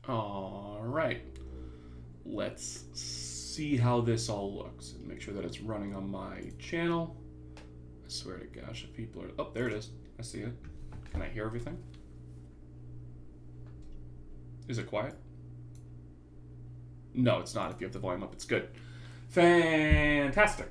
All right. Let's see how this all looks and make sure that it's running on my channel. I swear to gosh, if people are... Oh, there it is. I see it. Can I hear everything? Is it quiet? No, it's not. If you have the volume up, it's good. Fantastic.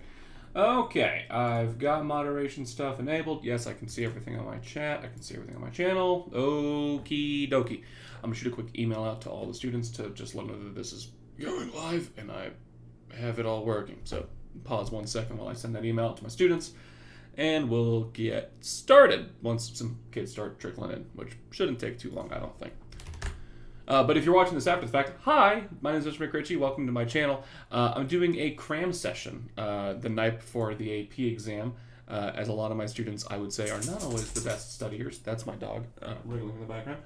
Okay, I've got moderation stuff enabled. Yes, I can see everything on my chat. I can see everything on my channel. Okie dokie. I'm going to shoot a quick email out to all the students to just let them know that this is going live and I have it all working. So pause 1 second while I send that email out to my students and we'll get started once some kids start trickling in, which shouldn't take too long, I don't think. But if you're watching this after the fact, hi, my name is Mr. McRitchie. Welcome to my channel. I'm doing a Cram session the night before the AP exam, as a lot of my students, I would say, are not always the best studiers. That's my dog wriggling in the background.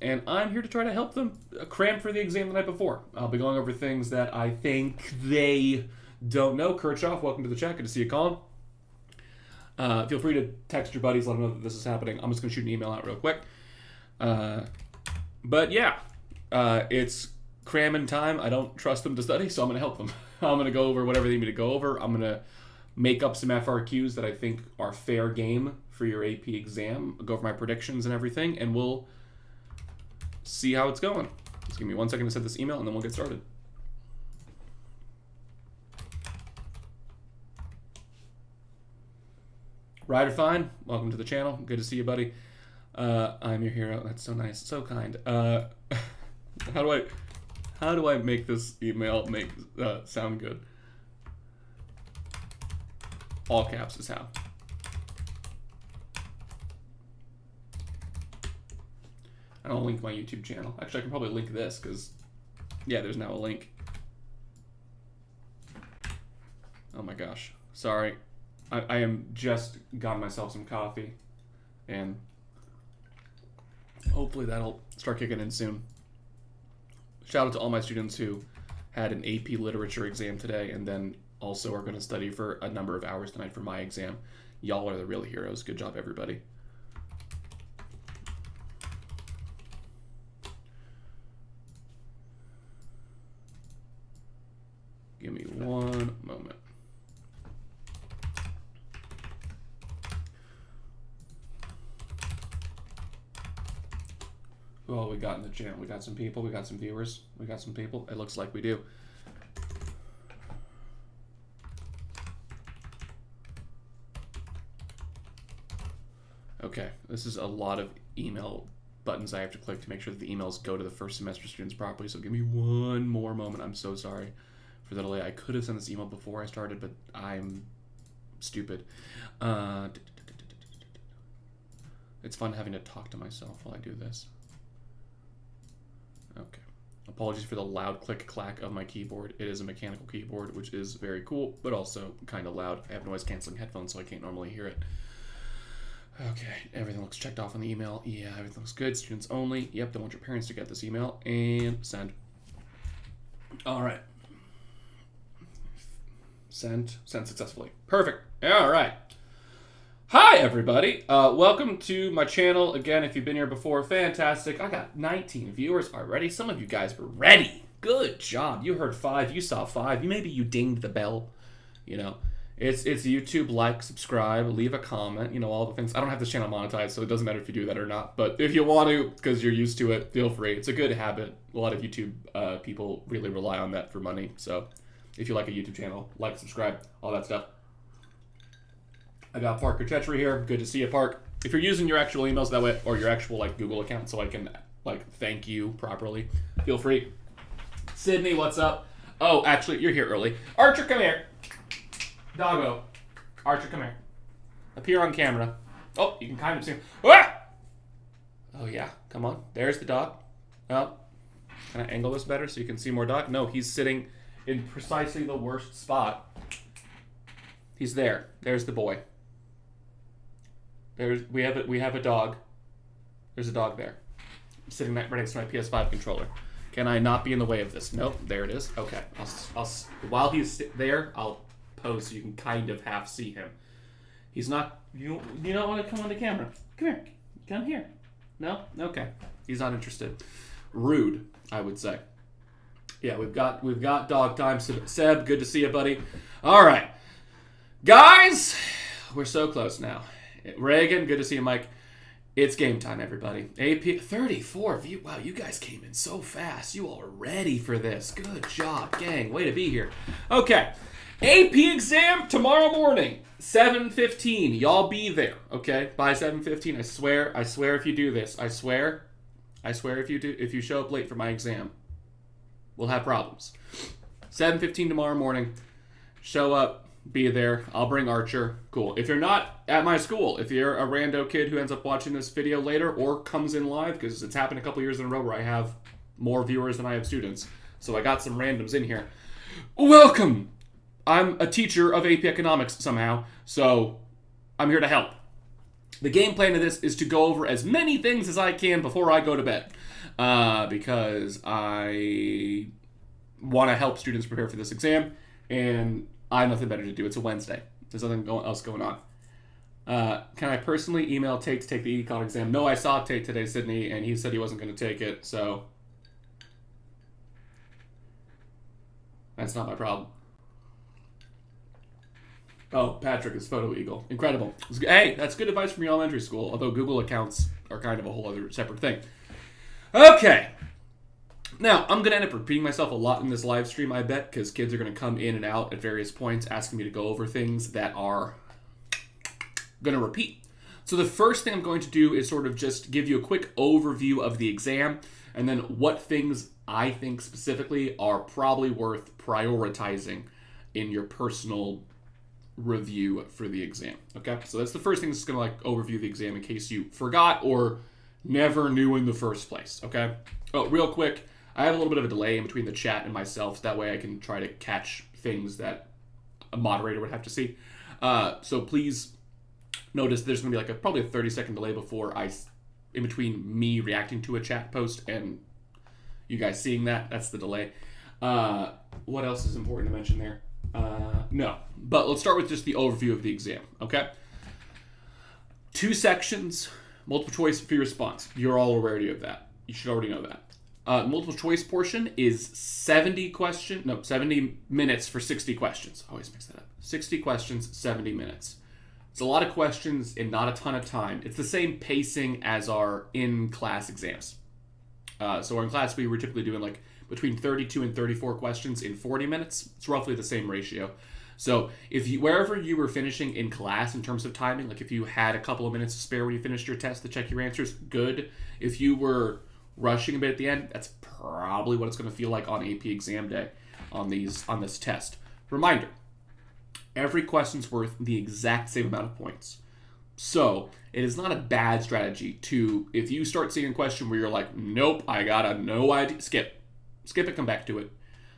And I'm here to try to help them cram for the exam the night before. I'll be going over things that I think they don't know. Kirchhoff, welcome to the chat. Good to see you, Colin. Feel free to text your buddies, let them know that this is happening. I'm just going to shoot an email out real quick. But yeah, it's cramming time. I don't trust them to study, so I'm going to help them. I'm going to go over whatever they need me to go over. I'm going to make up some FRQs that I think are fair game for your AP exam. I'll go over my predictions and everything, and we'll see how it's going. Just give me 1 second to send this email, and then we'll get started. Ryder Fine, welcome to the channel. Good to see you, buddy. I'm your hero. That's so nice, so kind. How do I make this email sound good? All caps is how. I don't link my YouTube channel. Actually, I can probably link this because, yeah, there's now a link. Oh my gosh, sorry. I am just got myself some coffee, and hopefully that'll start kicking in soon. Shout out to all my students who had an AP literature exam today and then also are going to study for a number of hours tonight for my exam. Y'all are the real heroes. Good job, everybody. Give me 1 moment. Who all we got in the channel? We got some people, we got some viewers, we got some people. It looks like we do. Okay, this is a lot of email buttons I have to click to make sure that the emails go to the first semester students properly, so give me 1 more moment. I'm so sorry for the delay. I could have sent this email before I started, but I'm stupid. It's fun having to talk to myself while I do this. Okay. Apologies for the loud click-clack of my keyboard. It is a mechanical keyboard, which is very cool, but also kind of loud. I have noise-canceling headphones, so I can't normally hear it. Okay, everything looks checked off on the email. Yeah, everything looks good. Students only. Yep, don't want your parents to get this email. And send. All right. Send successfully. Perfect. All right. Hi, everybody. Welcome to my channel. Again, if you've been here before, fantastic. I got 19 viewers already. Some of you guys were ready. Good job. You heard 5. You saw 5. Maybe you dinged the bell. You know, it's YouTube. Like, subscribe, leave a comment. You know, all the things. I don't have this channel monetized, so it doesn't matter if you do that or not. But if you want to, because you're used to it, feel free. It's a good habit. A lot of YouTube people really rely on that for money. So if you like a YouTube channel, like, subscribe, all that stuff. I got Parker Chetchery here. Good to see you, Park. If you're using your actual emails that way, or your actual Google account, so I can thank you properly, feel free. Sydney, what's up? Oh, actually, you're here early. Archer, come here. Doggo. Archer, come here. Appear on camera. Oh, you can kind of see him. Ah! Oh yeah, come on. There's the dog. Oh, can I angle this better so you can see more dog? No, he's sitting in precisely the worst spot. He's there. There's the boy. We have a dog. There's a dog there. I'm sitting right next to my PS5 controller. Can I not be in the way of this? Nope. There it is. Okay. I'll while he's there, I'll pose so you can kind of half see him. He's not. You don't want to come on the camera. Come here. Come here. No. Okay. He's not interested. rude, I would say. Yeah, we've got dog time. Seb, good to see you, buddy. All right, guys, we're so close now. Reagan, good to see you, Mike. It's game time, everybody. AP 34 view. Wow, you guys came in so fast. You all are ready for this. Good job, gang. Way to be here. Okay, AP exam tomorrow morning, 7:15. Y'all be there, okay? By 7:15. I swear if you do this. I swear if you show up late for my exam, we'll have problems. 7:15 tomorrow morning. Show up. Be there. I'll bring Archer. Cool. If you're not at my school, if you're a rando kid who ends up watching this video later or comes in live, because it's happened a couple years in a row where I have more viewers than I have students, so I got some randoms in here. Welcome! I'm a teacher of AP Economics somehow, so I'm here to help. The game plan of this is to go over as many things as I can before I go to bed, because I want to help students prepare for this exam, and I have nothing better to do. It's a Wednesday. There's nothing else going on. Can I personally email Tate to take the econ exam? No, I saw Tate today, Sydney, and he said he wasn't going to take it, so that's not my problem. Oh, Patrick is Photo Eagle. Incredible. Hey, that's good advice from your elementary school, although Google accounts are kind of a whole other separate thing. Okay. Now, I'm going to end up repeating myself a lot in this live stream, I bet, because kids are going to come in and out at various points asking me to go over things that are going to repeat. So the first thing I'm going to do is sort of just give you a quick overview of the exam, and then what things I think specifically are probably worth prioritizing in your personal review for the exam. Okay, so that's the first thing that's going to like overview the exam in case you forgot or never knew in the first place. Okay. Oh, real quick. I have a little bit of a delay in between the chat and myself, so that way I can try to catch things that a moderator would have to see. So please notice there's going to be like probably a 30-second delay in between me reacting to a chat post and you guys seeing that. That's the delay. What else is important to mention there? No. But let's start with just the overview of the exam, okay? 2 sections, multiple choice, free response. You're all aware of that. You should already know that. Multiple choice portion is 70 minutes for 60 questions. I always mix that up. 60 questions, 70 minutes. It's a lot of questions and not a ton of time. It's the same pacing as our in-class exams. So in class, we were typically doing like between 32 and 34 questions in 40 minutes. It's roughly the same ratio. So wherever you were finishing in class in terms of timing, like if you had a couple of minutes to spare when you finished your test to check your answers, good. If you were rushing a bit at the end, that's probably what it's going to feel like on AP exam day on this test. Reminder, every question's worth the exact same amount of points. So it is not a bad strategy to, if you start seeing a question where you're like, nope, I got no idea, skip it, come back to it.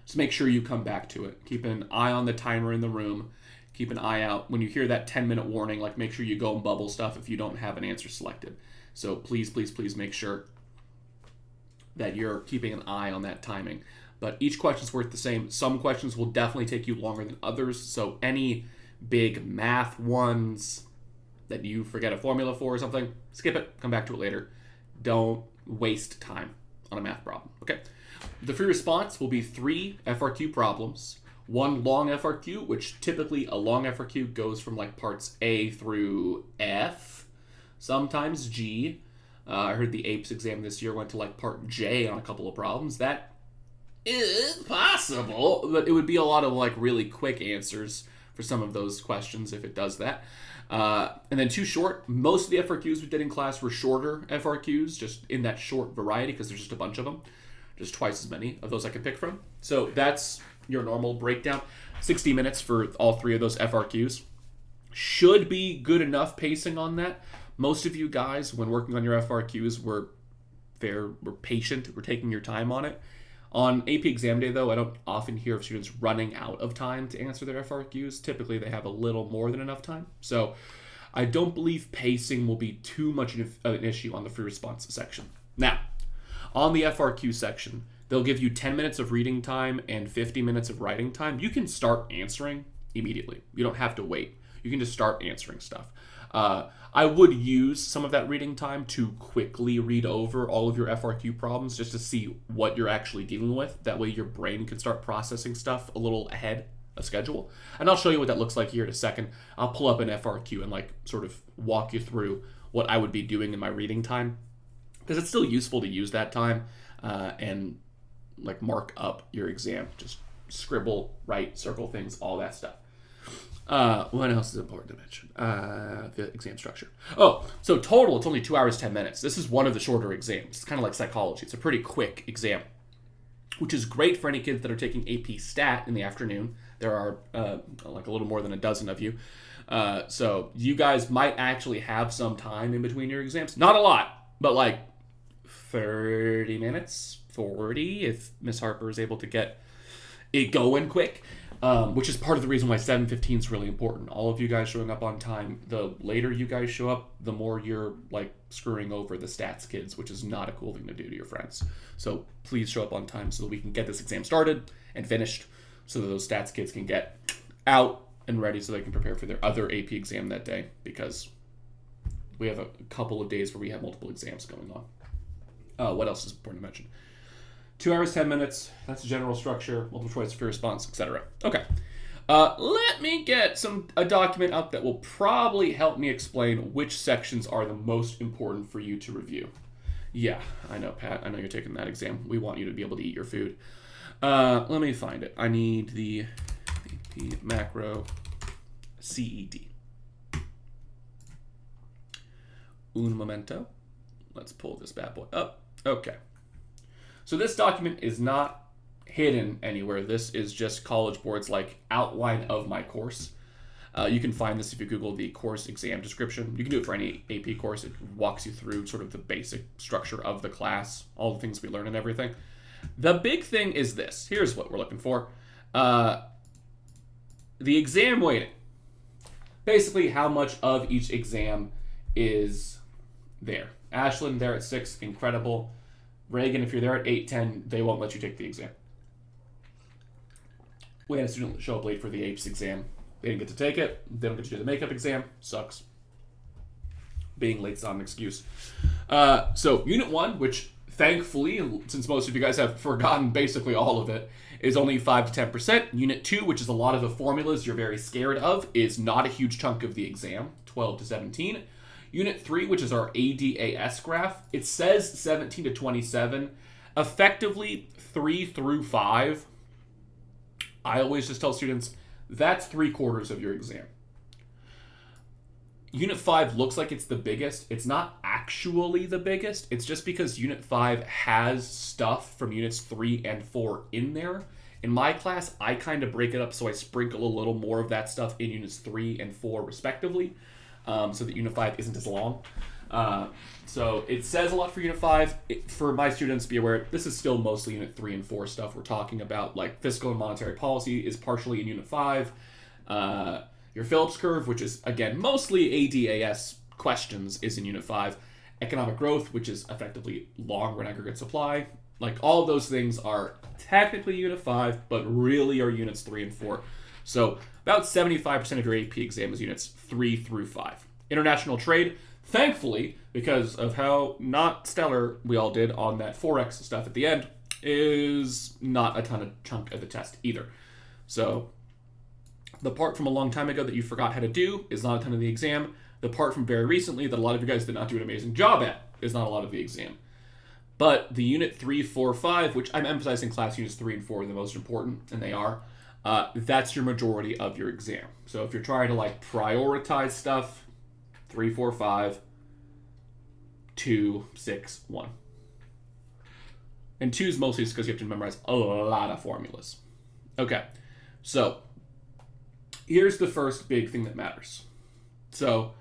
Just make sure you come back to it. Keep an eye on the timer in the room. Keep an eye out. When you hear that 10-minute warning, like make sure you go and bubble stuff if you don't have an answer selected. So please make sure that you're keeping an eye on that timing. But each question's worth the same. Some questions will definitely take you longer than others. So any big math ones that you forget a formula for or something, skip it, come back to it later. Don't waste time on a math problem, okay? The free response will be 3 FRQ problems, 1 long FRQ, which typically a long FRQ goes from like parts A through F, sometimes G. I heard the APES exam this year went to like part J on a couple of problems. That is possible, but it would be a lot of like really quick answers for some of those questions if it does that. And then 2 short. Most of the FRQs we did in class were shorter FRQs, just in that short variety because there's just a bunch of them. Just twice as many of those I could pick from. So that's your normal breakdown. 60 minutes for all 3 of those FRQs. Should be good enough pacing on that. Most of you guys, when working on your FRQs, were patient, were taking your time on it. On AP exam day, though, I don't often hear of students running out of time to answer their FRQs. Typically, they have a little more than enough time. So I don't believe pacing will be too much of an issue on the free response section. Now, on the FRQ section, they'll give you 10 minutes of reading time and 50 minutes of writing time. You can start answering immediately. You don't have to wait. You can just start answering stuff. I would use some of that reading time to quickly read over all of your FRQ problems just to see what you're actually dealing with. That way your brain can start processing stuff a little ahead of schedule. And I'll show you what that looks like here in a second. I'll pull up an FRQ and like sort of walk you through what I would be doing in my reading time, because it's still useful to use that time and like mark up your exam. Just scribble, write, circle things, all that stuff. What else is important to mention? The exam structure. Oh, so total, it's only 2 hours, 10 minutes. This is one of the shorter exams. It's kind of like psychology. It's a pretty quick exam, which is great for any kids that are taking AP Stat in the afternoon. There are like a little more than a dozen of you. So you guys might actually have some time in between your exams. Not a lot, but like 30 minutes, 40, if Miss Harper is able to get it going quick. Which is part of the reason why 7:15 is really important. All of you guys showing up on time, the later you guys show up, the more you're like screwing over the stats kids, which is not a cool thing to do to your friends. So please show up on time so that we can get this exam started and finished so that those stats kids can get out and ready so they can prepare for their other AP exam that day, because we have a couple of days where we have multiple exams going on. What else is important to mention? 2 hours, 10 minutes. That's the general structure. Multiple choice for response, etc. Okay. Let me get a document up that will probably help me explain which sections are the most important for you to review. Yeah, I know, Pat. I know you're taking that exam. We want you to be able to eat your food. Let me find it. I need the AP Macro CED. Un momento. Let's pull this bad boy up. Okay. So this document is not hidden anywhere. This is just College Board's like outline of my course. You can find this if you Google the course exam description. You can do it for any AP course. It walks you through sort of the basic structure of the class, all the things we learn and everything. The big thing is this. Here's what we're looking for. The exam weighting. Basically how much of each exam is there. Ashland there at 6, incredible. Reagan, if you're there at 8:10, they won't let you take the exam. We had a student show up late for the APES exam. They didn't get to take it. They don't get to do the makeup exam. Sucks. Being late's not an excuse. So Unit 1, which thankfully, since most of you guys have forgotten basically all of it, is only 5 to 10%. Unit 2, which is a lot of the formulas you're very scared of, is not a huge chunk of the exam, 12 to 17. Unit 3, which is our ADAS graph, it says 17 to 27. Effectively, 3 through 5, I always just tell students, that's 3/4 of your exam. Unit 5 looks like it's the biggest. It's not actually the biggest. It's just because Unit 5 has stuff from Units 3 and 4 in there. In my class, I kind of break it up so I sprinkle a little more of that stuff in Units 3 and 4 respectively. So that Unit 5 isn't as long. So it says a lot for Unit 5. For my students, be aware, this is still mostly Unit 3 and 4 stuff we're talking about. Like fiscal and monetary policy is partially in Unit 5. Your Phillips curve, which is, again, mostly ADAS questions, is in Unit 5. Economic growth, which is effectively long-run aggregate supply. Like, all of those things are technically Unit 5, but really are Units 3 and 4. So about 75% of your AP exam is Units 3 through 5. International trade, thankfully, because of how not stellar we all did on that Forex stuff at the end, is not a ton of chunk of the test either. So the part from a long time ago that you forgot how to do is not a ton of the exam. The part from very recently that a lot of you guys did not do an amazing job at is not a lot of the exam. But the Unit 3, 4, 5, which I'm emphasizing class Units 3 and 4 are the most important, and they are, that's your majority of your exam. So if you're trying to like prioritize stuff, 3, 4, 5, 2, 6, 1. And 2 is mostly just because you have to memorize a lot of formulas. Okay, so here's the first big thing that matters. So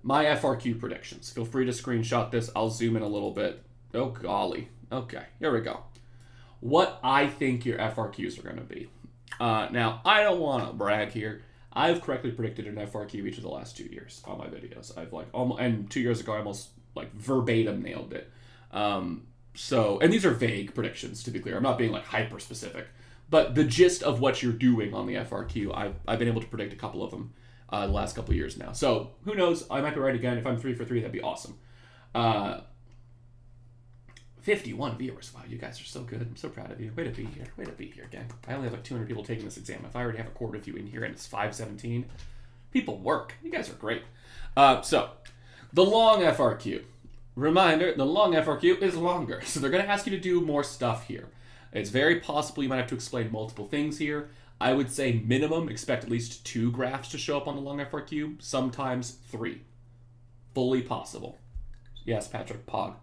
my FRQ predictions. Feel free to screenshot this. I'll zoom in a little bit. Oh, golly. Okay, here we go. What I think your FRQs are going to be. Now, I don't want to brag here. I've correctly predicted an FRQ each of the last 2 years on my videos. I've like almost, and 2 years ago I almost like verbatim nailed it. So, and these are vague predictions, to be clear. I'm not being like hyper specific, but the gist of what you're doing on the FRQ, I've been able to predict a couple of them. the last couple years now. So who knows? I might be right again. If I'm 3 for 3, that'd be awesome. 51 viewers. Wow, you guys are so good. I'm so proud of you. Way to be here. Way to be here, gang. I only have like 200 people taking this exam. If I already have a quarter of you in here and it's 517, people work. You guys are great. So the long FRQ. Reminder, the long FRQ is longer. So they're going to ask you to do more stuff here. It's very possible you might have to explain multiple things here. I would say minimum, expect at least 2 graphs to show up on the long FRQ, sometimes 3. Fully possible. Yes, Patrick, POG.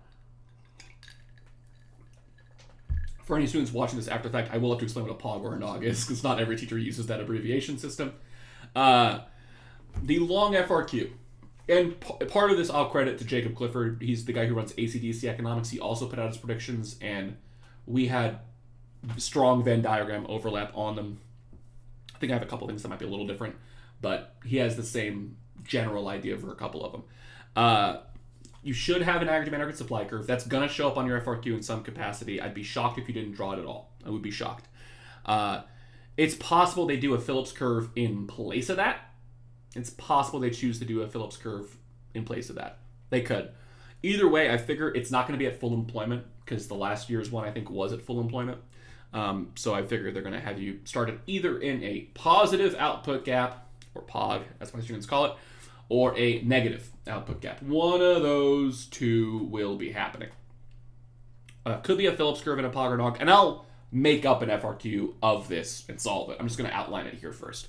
For any students watching this after the fact, I will have to explain what a POG or a NOG is, because not every teacher uses that abbreviation system. The long FRQ. And part of this I'll credit to Jacob Clifford. He's the guy who runs ACDC Economics. He also put out his predictions, and we had strong Venn diagram overlap on them. I think I have a couple things that might be a little different, but he has the same general idea for a couple of them. You should have an aggregate supply curve. That's going to show up on your FRQ in some capacity. I'd be shocked if you didn't draw it at all. I would be shocked. It's possible they do a Phillips curve in place of that. It's possible they choose to do a Phillips curve in place of that. They could. Either way, I figure it's not going to be at full employment, because the last year's one, I think, was at full employment. So I figure they're going to have you started either in a positive output gap, or POG, as my students call it, or a negative output gap. One of those two will be happening. Could be a Phillips curve and a POG or NOG, and I'll make up an FRQ of this and solve it. I'm just going to outline it here first.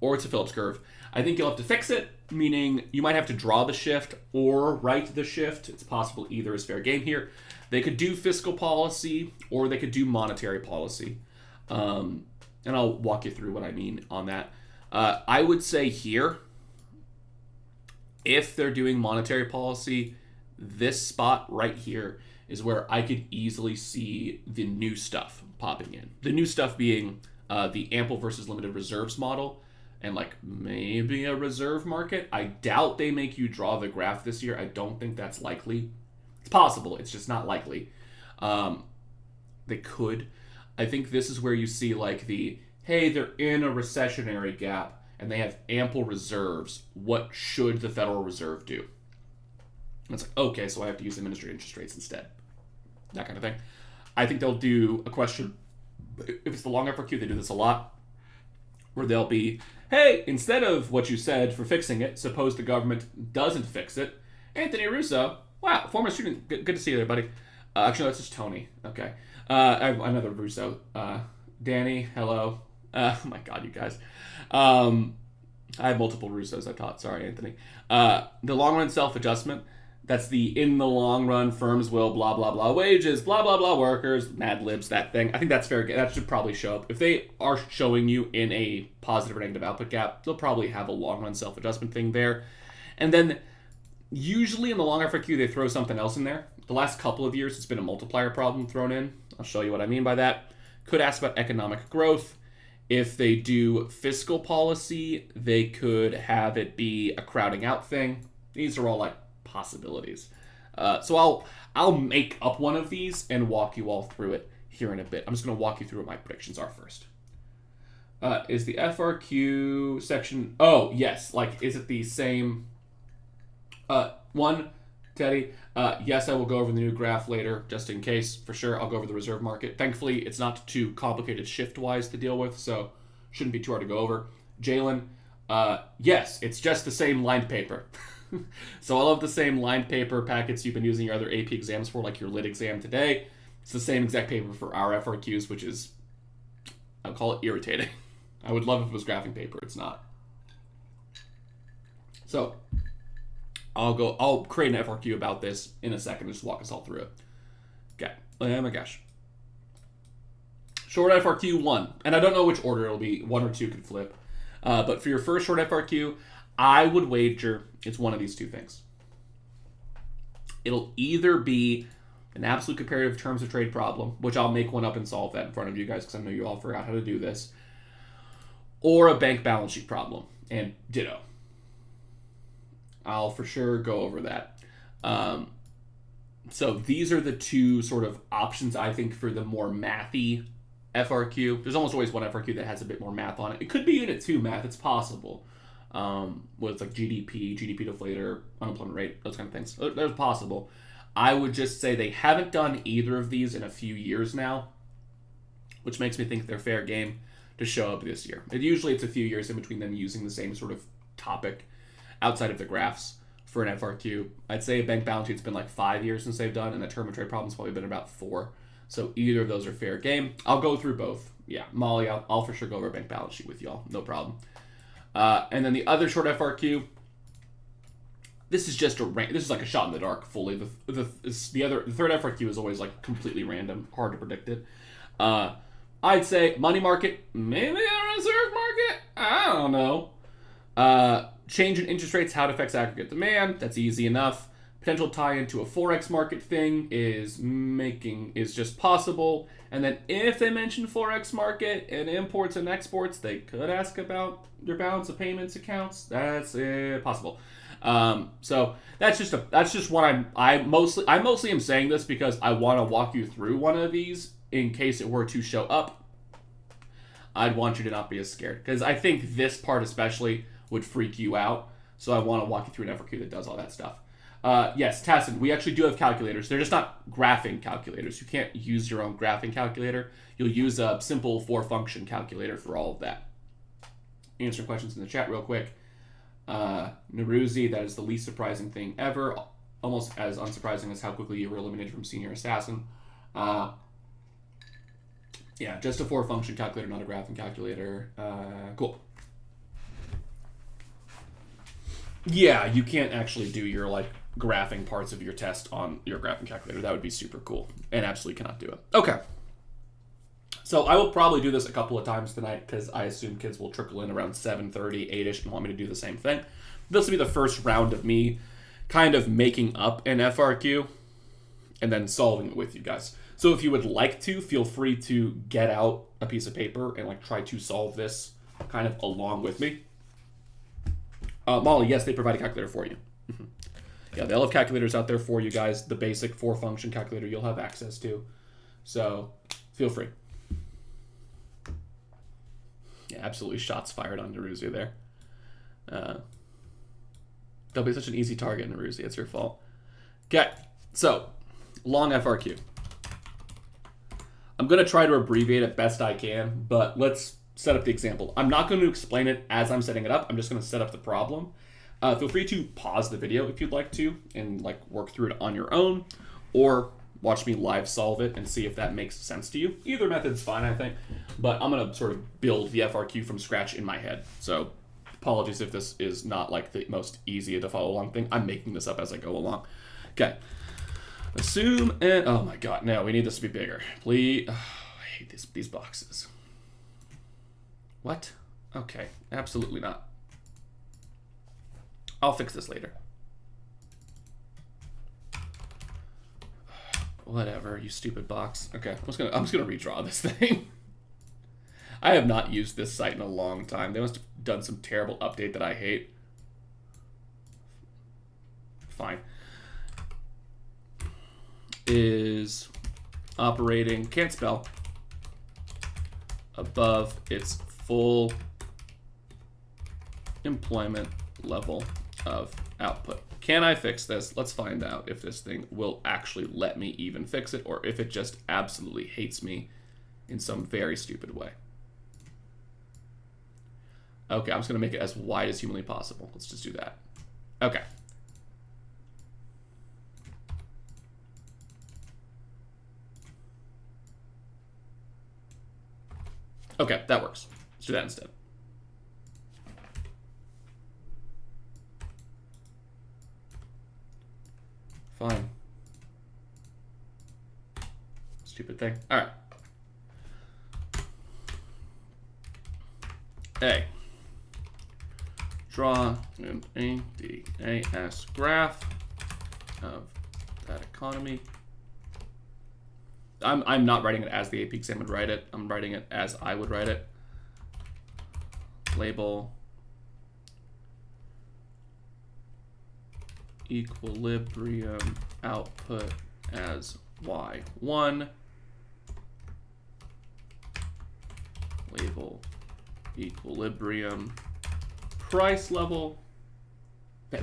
Or it's a Phillips curve. I think you'll have to fix it, meaning you might have to draw the shift or write the shift. It's possible either is fair game here. They could do fiscal policy, or they could do monetary policy. And I'll walk you through what I mean on that. I would say here, if they're doing monetary policy, this spot right here is where I could easily see the new stuff popping in. The new stuff being the ample versus limited reserves model, and like maybe a reserve market. I doubt they make you draw the graph this year. I don't think that's likely. It's possible. It's just not likely. They could. I think this is where you see like the, hey, they're in a recessionary gap and they have ample reserves. What should the Federal Reserve do? And it's like, okay, so I have to use administrative interest rates instead. That kind of thing. I think they'll do a question. If it's the long FRQ, they do this a lot, where they'll be, hey, instead of what you said for fixing it, suppose the government doesn't fix it. Anthony Russo, wow, former student, good to see you there, buddy. Actually, that's just Tony. Okay. I have another Russo. Danny, hello. Oh my God, you guys. I have multiple Russos I taught. Sorry, Anthony. The long run self-adjustment. That's the in the long run firms will blah, blah, blah wages, blah, blah, blah workers, Mad Libs, that thing. I think that's fair. That should probably show up. If they are showing you in a positive or negative output gap, they'll probably have a long run self-adjustment thing there. And then usually in the long FRQ, they throw something else in there. The last couple of years, it's been a multiplier problem thrown in. I'll show you what I mean by that. Could ask about economic growth. If they do fiscal policy, they could have it be a crowding out thing. These are all like possibilities. So I'll make up one of these and walk you all through it here in a bit. I'm just going to walk you through what my predictions are first. Is the FRQ section... Oh, yes. Like, is it the same... One, Teddy. Yes, I will go over the new graph later, just in case. For sure, I'll go over the reserve market. Thankfully, it's not too complicated shift-wise to deal with, so shouldn't be too hard to go over. Jalen, yes, it's just the same lined paper. So all of the same lined paper packets you've been using your other AP exams for, like your lit exam today, it's the same exact paper for our FRQs, which is, I'll call it irritating. I would love if it was graphing paper. It's not. So I'll create an FRQ about this in a second. Just walk us all through it. Okay. Oh my gosh. Short FRQ 1. And I don't know which order it'll be. 1 or 2 could flip. But for your first short FRQ, I would wager it's one of these two things. It'll either be an absolute comparative terms of trade problem, which I'll make one up and solve that in front of you guys because I know you all forgot how to do this, or a bank balance sheet problem, and ditto. I'll for sure go over that. So these are the two sort of options I think for the more mathy FRQ. There's almost always one FRQ that has a bit more math on it. It could be Unit 2 math. It's possible. With like GDP deflator, unemployment rate, those kind of things. They're possible. I would just say they haven't done either of these in a few years now, which makes me think they're fair game to show up this year. Usually it's a few years in between them using the same sort of topic outside of the graphs for an FRQ. I'd say a bank balance sheet's been like 5 years since they've done, and the term and trade problem's probably been about 4. So either of those are fair game. I'll go through both. Yeah, Molly, I'll for sure go over a bank balance sheet with y'all. No problem. And then the other short FRQ, this is just this is like a shot in the dark fully. The third FRQ is always like completely random, hard to predict it. I'd say money market, maybe a reserve market. I don't know. Change in interest rates, how it affects aggregate demand. That's easy enough. Potential tie into a forex market thing is just possible. And then if they mention forex market and imports and exports, they could ask about their balance of payments accounts. That's possible. So that's just what I mostly am saying this because I want to walk you through one of these in case it were to show up. I'd want you to not be as scared because I think this part especially would freak you out. So I want to walk you through an FRQ that does all that stuff. Yes, Tassin, we actually do have calculators. They're just not graphing calculators. You can't use your own graphing calculator. You'll use a simple 4-function calculator for all of that. Answering questions in the chat real quick. Naruzi, that is the least surprising thing ever. Almost as unsurprising as how quickly you were eliminated from Senior Assassin. Yeah, just a 4-function calculator, not a graphing calculator. Cool. Yeah, you can't actually do your like graphing parts of your test on your graphing calculator. That would be super cool and absolutely cannot do it. Okay. So I will probably do this a couple of times tonight because I assume kids will trickle in around 7:30, 8-ish and want me to do the same thing. This will be the first round of me kind of making up an FRQ and then solving it with you guys. So if you would like to, feel free to get out a piece of paper and like try to solve this kind of along with me. Molly, yes, they provide a calculator for you. Yeah, they'll have calculators out there for you guys. The basic 4-function calculator you'll have access to. So feel free. Yeah, absolutely shots fired on Naruzi there. They'll be such an easy target, Naruzi. It's your fault. Okay, so long FRQ. I'm going to try to abbreviate it best I can, but let's set up the example. I'm not going to explain it as I'm setting it up. I'm just going to set up the problem. Feel free to pause the video if you'd like to and like work through it on your own, or watch me live solve it and see if that makes sense to you. Either method's fine, I think, but I'm going to sort of build the FRQ from scratch in my head. So apologies if this is not like the most easy to follow along thing. I'm making this up as I go along. Okay. Assume and oh my god, no, we need this to be bigger. Please. Oh, I hate these boxes. What? Okay, absolutely not. I'll fix this later. Whatever, you stupid box. Okay, I'm just gonna redraw this thing. I have not used this site in a long time. They must have done some terrible update that I hate. Fine. Is operating, can't spell, above its full employment level of output. Can I fix this? Let's find out if this thing will actually let me even fix it or if it just absolutely hates me in some very stupid way. Okay, I'm just going to make it as wide as humanly possible. Let's just do that. Okay. Okay, that works. Let's do that instead. Fine. Stupid thing. All right. A. Draw an ADAS graph of that economy. I'm not writing it as the AP exam would write it. I'm writing it as I would write it. Label equilibrium output as Y1. label equilibrium price level.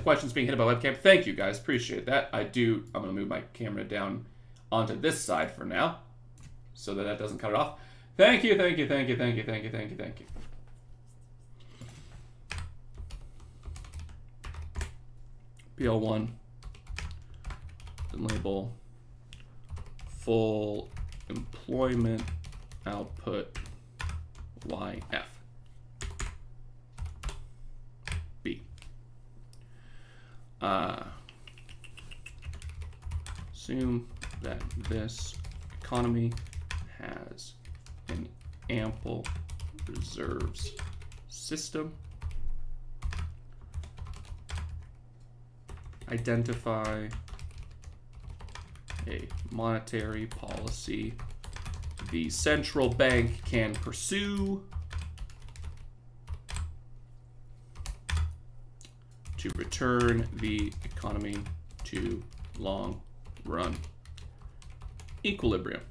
Questions being hit by webcam. Thank you guys, appreciate that. I'm gonna move my camera down onto this side for now so that doesn't cut it off. Thank you. PL1, then label full employment output YF. B. Assume that this economy has an ample reserves system. Identify a monetary policy the central bank can pursue to return the economy to long-run equilibrium.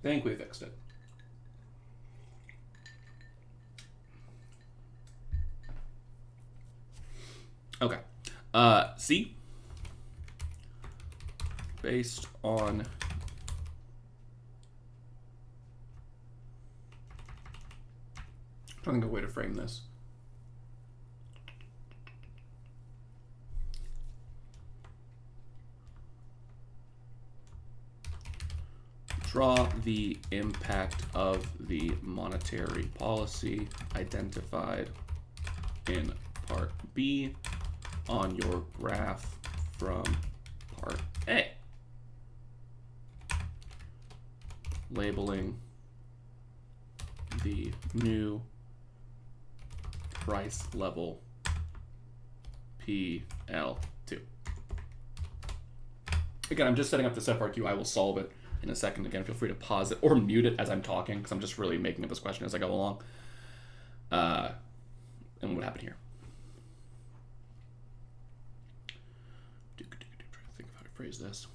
Think we fixed it. Okay. C. Based on I'm trying to think of a way to frame this. Draw the impact of the monetary policy identified in Part B on your graph from Part A. Labeling the new price level PL2. Again, I'm just setting up this FRQ. I will solve it in a second. Again, feel free to pause it or mute it as I'm talking, because I'm just really making up this question as I go along. And what happened here? Trying to think of how to phrase this.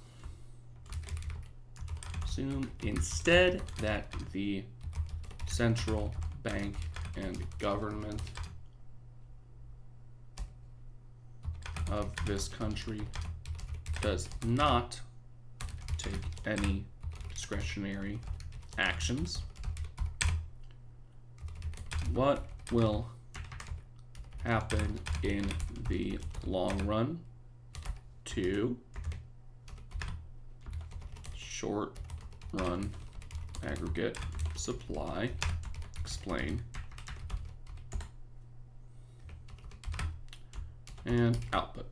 Assume instead that the central bank and government of this country does not take any discretionary actions. What will happen in the long run to short run aggregate supply? Explain. And output.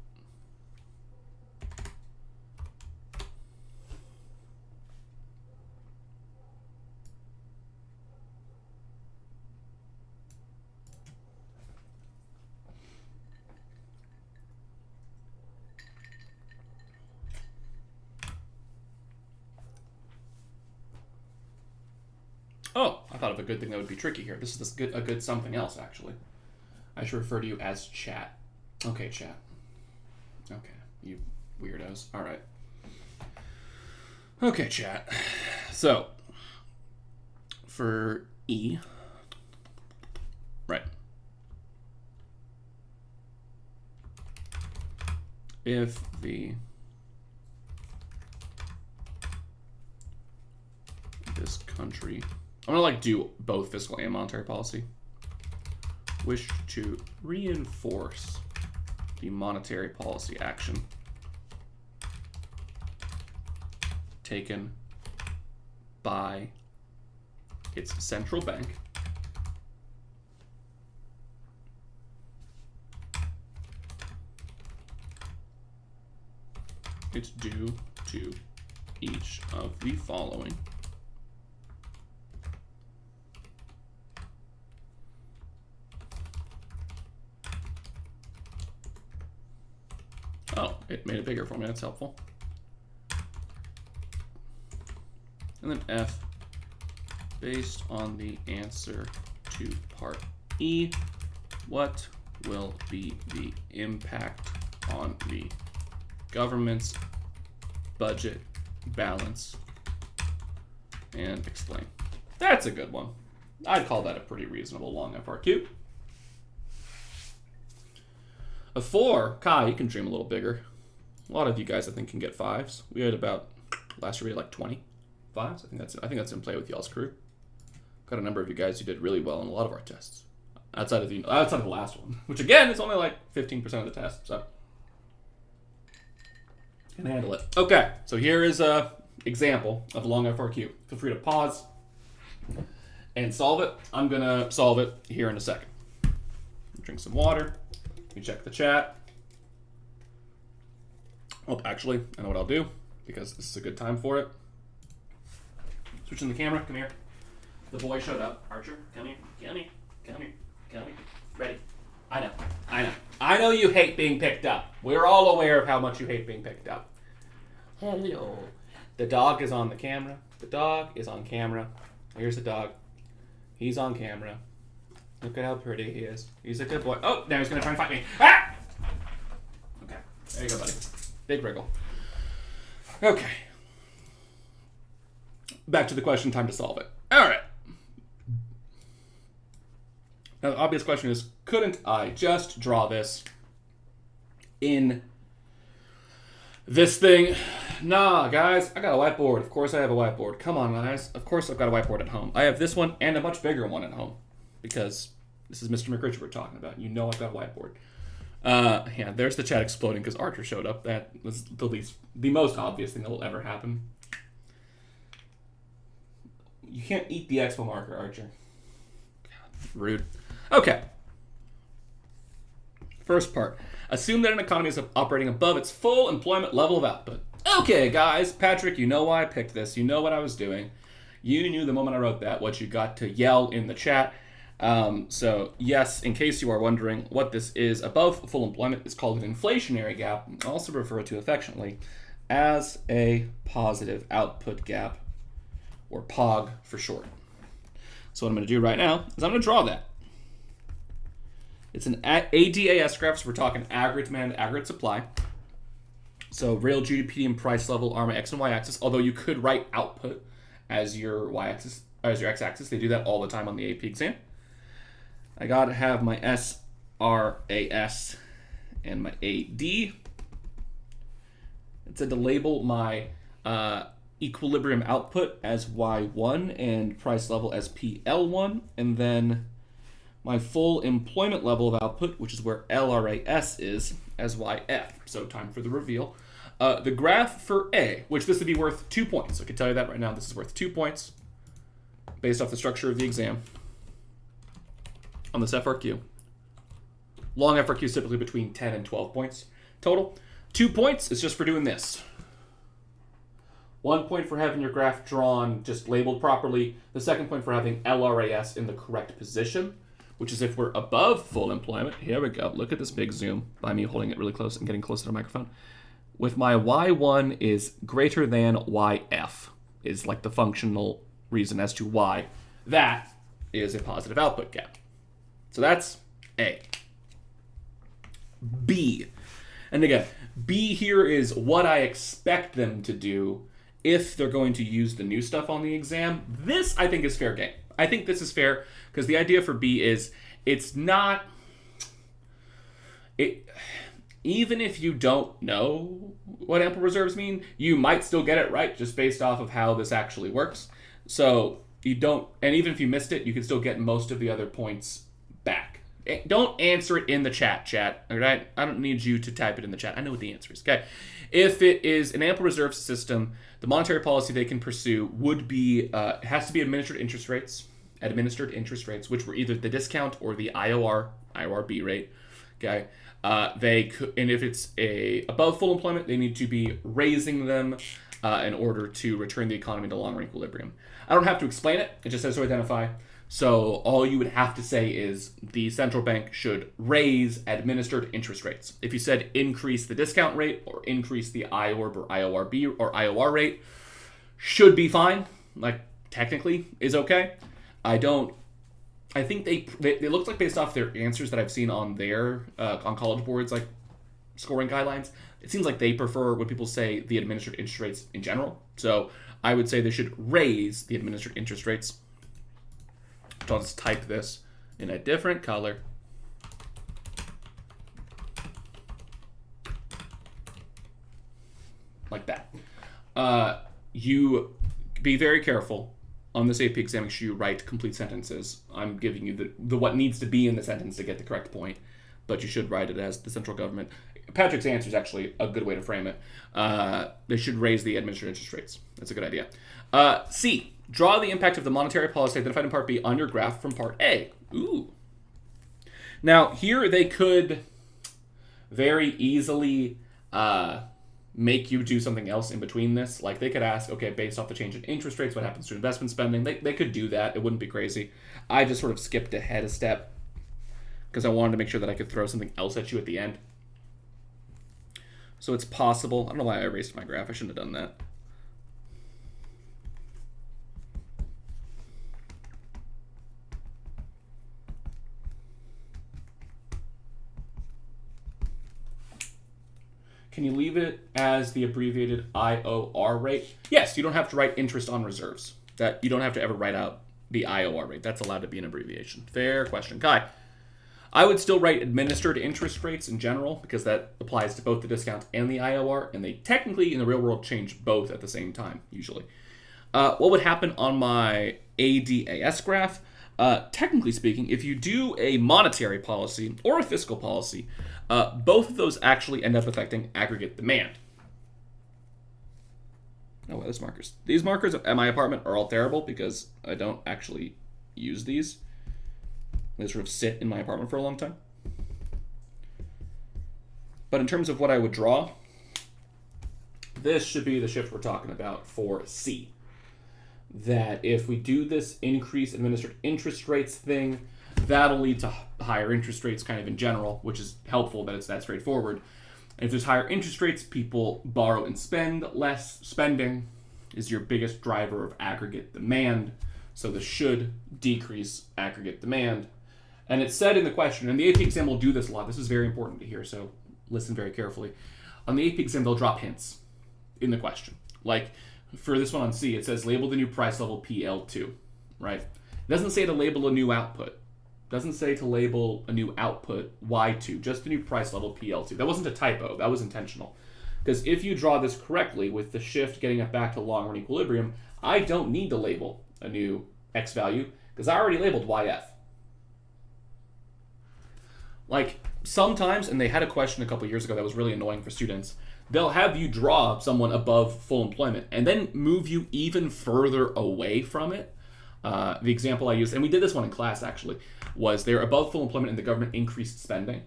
Oh, I thought of a good thing that would be tricky here. This is a good something else, actually. I should refer to you as chat. Okay, chat. Okay, you weirdos. All right. Okay, chat. So, for E, right. If this country, I'm gonna do both fiscal and monetary policy, wish to reinforce the monetary policy action taken by its central bank it's due to each of the following. Oh, it made it bigger for me. That's helpful. And then F, based on the answer to part E, what will be the impact on the government's budget balance, and explain. That's a good one. I'd call that a pretty reasonable long FRQ. A 4, Kai, you can dream a little bigger. A lot of you guys, I think, can get 5s. We had about, last year we had like 20 5s. I think that's in play with y'all's crew. Got a number of you guys who did really well in a lot of our tests. Outside of the last one, which again is only like 15% of the test, so can handle it. Okay, so here is a example of a long FRQ. Feel free to pause and solve it. I'm gonna solve it here in a second. Drink some water. Let me check the chat. Oh, actually, I know what I'll do because this is a good time for it. Switching the camera. Come here. The boy showed up. Archer, come here. Come here. Come here. Come here. Ready. I know you hate being picked up. We're all aware of how much you hate being picked up. Hello. The dog is on the camera. The dog is on camera. Here's the dog. He's on camera. Look at how pretty he is. He's a good boy. Oh, now he's going to try and fight me. Ah! Okay. There you go, buddy. Big wriggle. Okay. Back to the question. Time to solve it. All right. Now, the obvious question is, couldn't I just draw this in this thing? Nah, guys, I got a whiteboard. Of course I have a whiteboard. Come on, guys. Of course I've got a whiteboard at home. I have this one and a much bigger one at home because this is Mr. McRitchie we're talking about. You know I've got a whiteboard. Yeah, there's the chat exploding because Archer showed up. That was the most obvious thing that will ever happen. You can't eat the expo marker, Archer. God, rude. Okay. First part. Assume that an economy is operating above its full employment level of output. Okay, guys. Patrick, you know why I picked this. You know what I was doing. You knew the moment I wrote that what you got to yell in the chat. So, yes, in case you are wondering what this is, above full employment is called an inflationary gap, also referred to affectionately as a positive output gap, or POG for short. So what I'm going to do right now is I'm going to draw that. It's an ADAS graph, so we're talking aggregate demand, aggregate supply. So real GDP and price level are my X and Y axis, although you could write output as your Y axis, as your X axis. They do that all the time on the AP exam. I got to have my SRAS and my AD. It said to label my equilibrium output as Y1 and price level as PL1, and then my full employment level of output, which is where LRAS is, as YF. So time for the reveal. The graph for A, which this would be worth 2 points. I can tell you that right now. This is worth 2 points based off the structure of the exam on this FRQ. Long FRQ is typically between 10 and 12 points total. 2 points is just for doing this. 1 point for having your graph drawn, just labeled properly. The second point for having LRAS in the correct position, which is if we're above full employment. Here we go. Look at this big zoom by me holding it really close and getting close to the microphone. With my Y1 is greater than YF is like the functional reason as to why that is a positive output gap. So that's A. B. And again, B here is what I expect them to do if they're going to use the new stuff on the exam. This, I think, is fair game. I think this is fair because the idea for B is it's not... Even if you don't know what ample reserves mean, you might still get it right just based off of how this actually works. So you don't... And even if you missed it, you can still get most of the other points back. Don't answer it in the chat, all right? I don't need you to type it in the chat. I know what the answer is, okay? If it is an ample reserve system, the monetary policy they can pursue would be, it has to be administered interest rates, which were either the discount or the IORB rate, okay? They could, and if it's above full employment, they need to be raising them in order to return the economy to long-run equilibrium. I don't have to explain it. It just says to identify. So all you would have to say is the central bank should raise administered interest rates. If you said increase the discount rate or increase the IORB or IORB or IOR rate, should be fine. Like technically is okay. I think they look like based off their answers that I've seen on their on college boards, like scoring guidelines, it seems like they prefer when people say the administered interest rates in general. So I would say they should raise the administered interest rates. So I'll just type this in a different color. Like that. You be very careful on this AP exam. Make sure you write complete sentences. I'm giving you the what needs to be in the sentence to get the correct point, but you should write it as the central government. Patrick's answer is actually a good way to frame it. They should raise the administered interest rates. That's a good idea. C, draw the impact of the monetary policy identified in Part B on your graph from Part A. Ooh. Now, here they could very easily make you do something else in between this. Like they could ask, okay, based off the change in interest rates, what happens to investment spending? They could do that. It wouldn't be crazy. I just sort of skipped ahead a step because I wanted to make sure that I could throw something else at you at the end. So it's possible. I don't know why I erased my graph. I shouldn't have done that. Can you leave it as the abbreviated IOR rate? Yes, you don't have to write interest on reserves. That you don't have to ever write out the IOR rate. That's allowed to be an abbreviation. Fair question. Kai, I would still write administered interest rates in general because that applies to both the discount and the IOR, and they technically in the real world change both at the same time, usually. What would happen on my ADAS graph? Technically speaking, if you do a monetary policy or a fiscal policy, both of those actually end up affecting aggregate demand. Oh, well, these markers. These markers at my apartment are all terrible because I don't actually use these. They sort of sit in my apartment for a long time. But in terms of what I would draw, this should be the shift we're talking about for C. That if we do this increase administered interest rates thing, that'll lead to higher interest rates kind of in general, which is helpful that it's that straightforward. And if there's higher interest rates, people borrow and spend less. Spending is your biggest driver of aggregate demand. So this should decrease aggregate demand. And it's said in the question, and the AP exam will do this a lot. This is very important to hear, so listen very carefully. On the AP exam, they'll drop hints in the question. Like for this one on C, it says label the new price level PL2, right? It doesn't say to label a new output. It doesn't say to label a new output Y2, just the new price level PL2. That wasn't a typo. That was intentional. Because if you draw this correctly with the shift getting it back to long-run equilibrium, I don't need to label a new X value because I already labeled YF. Like sometimes, and they had a question a couple years ago that was really annoying for students, they'll have you draw someone above full employment and then move you even further away from it. The example I used, and we did this one in class actually, was they're above full employment and the government increased spending. It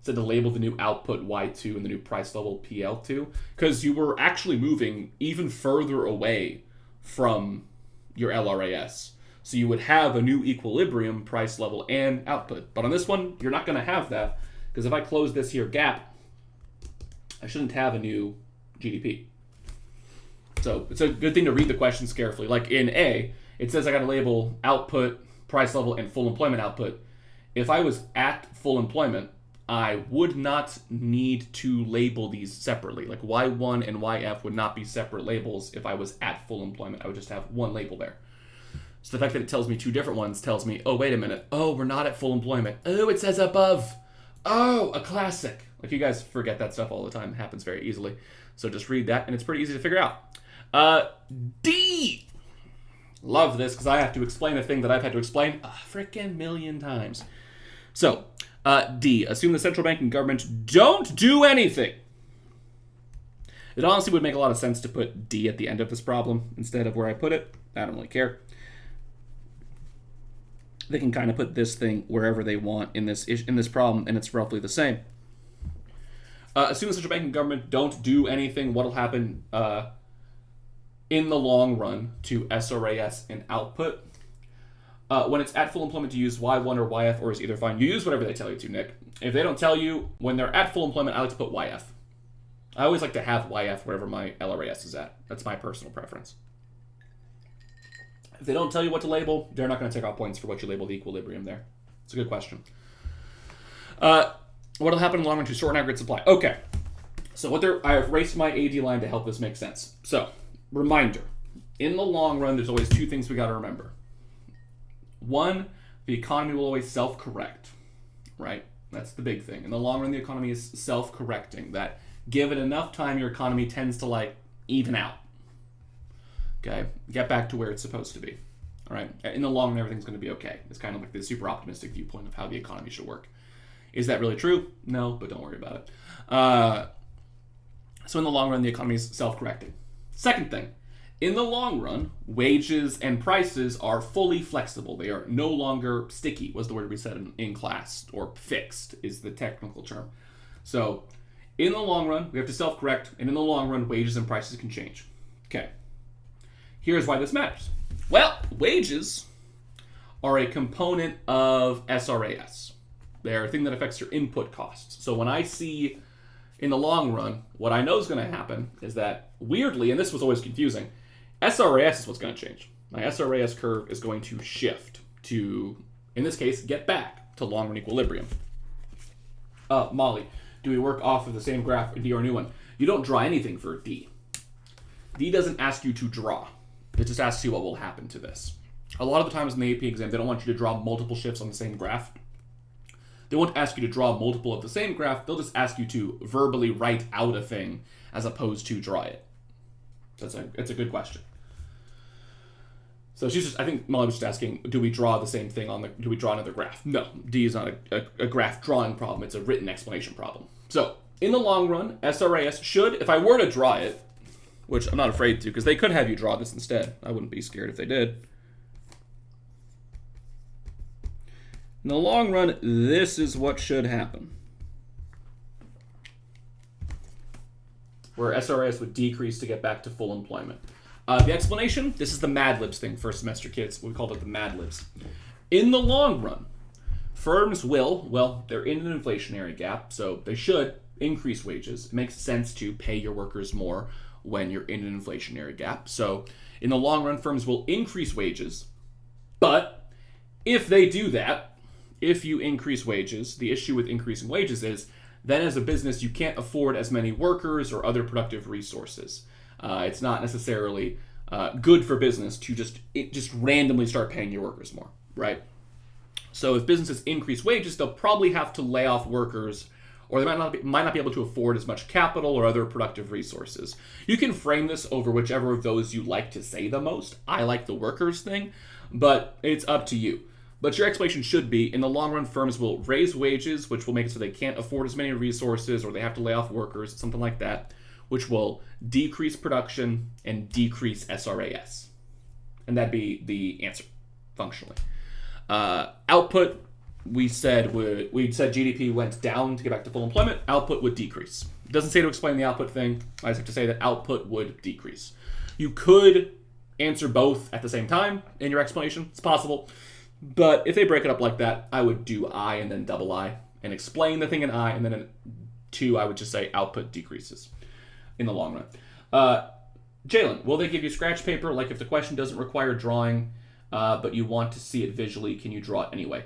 said to label the new output Y2 and the new price level PL2 because you were actually moving even further away from your LRAS. So you would have a new equilibrium price level and output. But on this one, you're not going to have that because if I close this here gap, I shouldn't have a new GDP. So it's a good thing to read the questions carefully. Like in A, it says I got to label output, price level, and full employment output. If I was at full employment, I would not need to label these separately. Like Y1 and YF would not be separate labels if I was at full employment. I would just have one label there. So the fact that it tells me two different ones tells me, oh, wait a minute. Oh, we're not at full employment. Oh, it says above. Oh, a classic. Like you guys forget that stuff all the time. It happens very easily. So just read that and it's pretty easy to figure out. D. Love this because I have to explain a thing that I've had to explain a freaking million times. So, D. Assume the central bank and government don't do anything. It honestly would make a lot of sense to put D at the end of this problem instead of where I put it. I don't really care. They can kind of put this thing wherever they want in this problem, and it's roughly the same. Assume the central bank and government don't do anything. What'll happen in the long run to SRAS and output? When it's at full employment, to use Y1 or YF, or is either fine. You use whatever they tell you to, Nick. If they don't tell you when they're at full employment, I like to put YF. I always like to have YF wherever my LRAS is at. That's my personal preference. If they don't tell you what to label, they're not going to take off points for what you label the equilibrium there. It's a good question. What will happen in the long run to shorten aggregate supply? Okay. So I've erased my AD line to help this make sense. So, reminder. In the long run, there's always two things we got to remember. One, the economy will always self-correct, right? That's the big thing. In the long run, the economy is self-correcting. That given enough time, your economy tends to like even out. Okay? Get back to where it's supposed to be. All right? In the long run, everything's going to be okay. It's kind of like the super optimistic viewpoint of how the economy should work. Is that really true? No, but don't worry about it. So in the long run, the economy is self-correcting. Second thing, in the long run, wages and prices are fully flexible. They are no longer sticky, was the word we said in class, or fixed is the technical term. So in the long run, we have to self-correct, and in the long run, wages and prices can change. Okay, here's why this matters. Well, wages are a component of SRAS. They're a thing that affects your input costs. So when I see in the long run, what I know is going to happen is that, weirdly, and this was always confusing, SRAS is what's going to change. My SRAS curve is going to shift to, in this case, get back to long-run equilibrium. Molly, do we work off of the same graph in D or a new one? You don't draw anything for D. D doesn't ask you to draw. It just asks you what will happen to this. A lot of the times in the AP exam, they don't want you to draw multiple shifts on the same graph. They won't ask you to draw multiple of the same graph. They'll just ask you to verbally write out a thing as opposed to draw it. It's a good question. So I think Molly was just asking, do we draw the same thing do we draw another graph? No, D is not a graph drawing problem. It's a written explanation problem. So in the long run, SRAS should, if I were to draw it, which I'm not afraid to, because they could have you draw this instead. I wouldn't be scared if they did. In the long run, this is what should happen. Where SRAS would decrease to get back to full employment. The explanation, this is the Mad Libs thing, first semester kids. We called it the Mad Libs. In the long run, firms they're in an inflationary gap, so they should increase wages. It makes sense to pay your workers more when you're in an inflationary gap. So in the long run, firms will increase wages. But if they do that, if you increase wages, the issue with increasing wages is then as a business, you can't afford as many workers or other productive resources. It's not necessarily good for business to just randomly start paying your workers more, right? So if businesses increase wages, they'll probably have to lay off workers, or they might not be able to afford as much capital or other productive resources. You can frame this over whichever of those you like to say the most. I like the workers thing, but it's up to you. But your explanation should be, in the long run, firms will raise wages, which will make it so they can't afford as many resources, or they have to lay off workers, something like that, which will decrease production and decrease SRAS. And that'd be the answer, functionally. Output, we said GDP went down to get back to full employment. Output would decrease. It doesn't say to explain the output thing. I just have to say that output would decrease. You could answer both at the same time in your explanation. It's possible. But if they break it up like that, I would do I and then double I and explain the thing in I, and then in 2, I would just say output decreases in the long run. Jalen, will they give you scratch paper? Like if the question doesn't require drawing, but you want to see it visually, can you draw it anyway?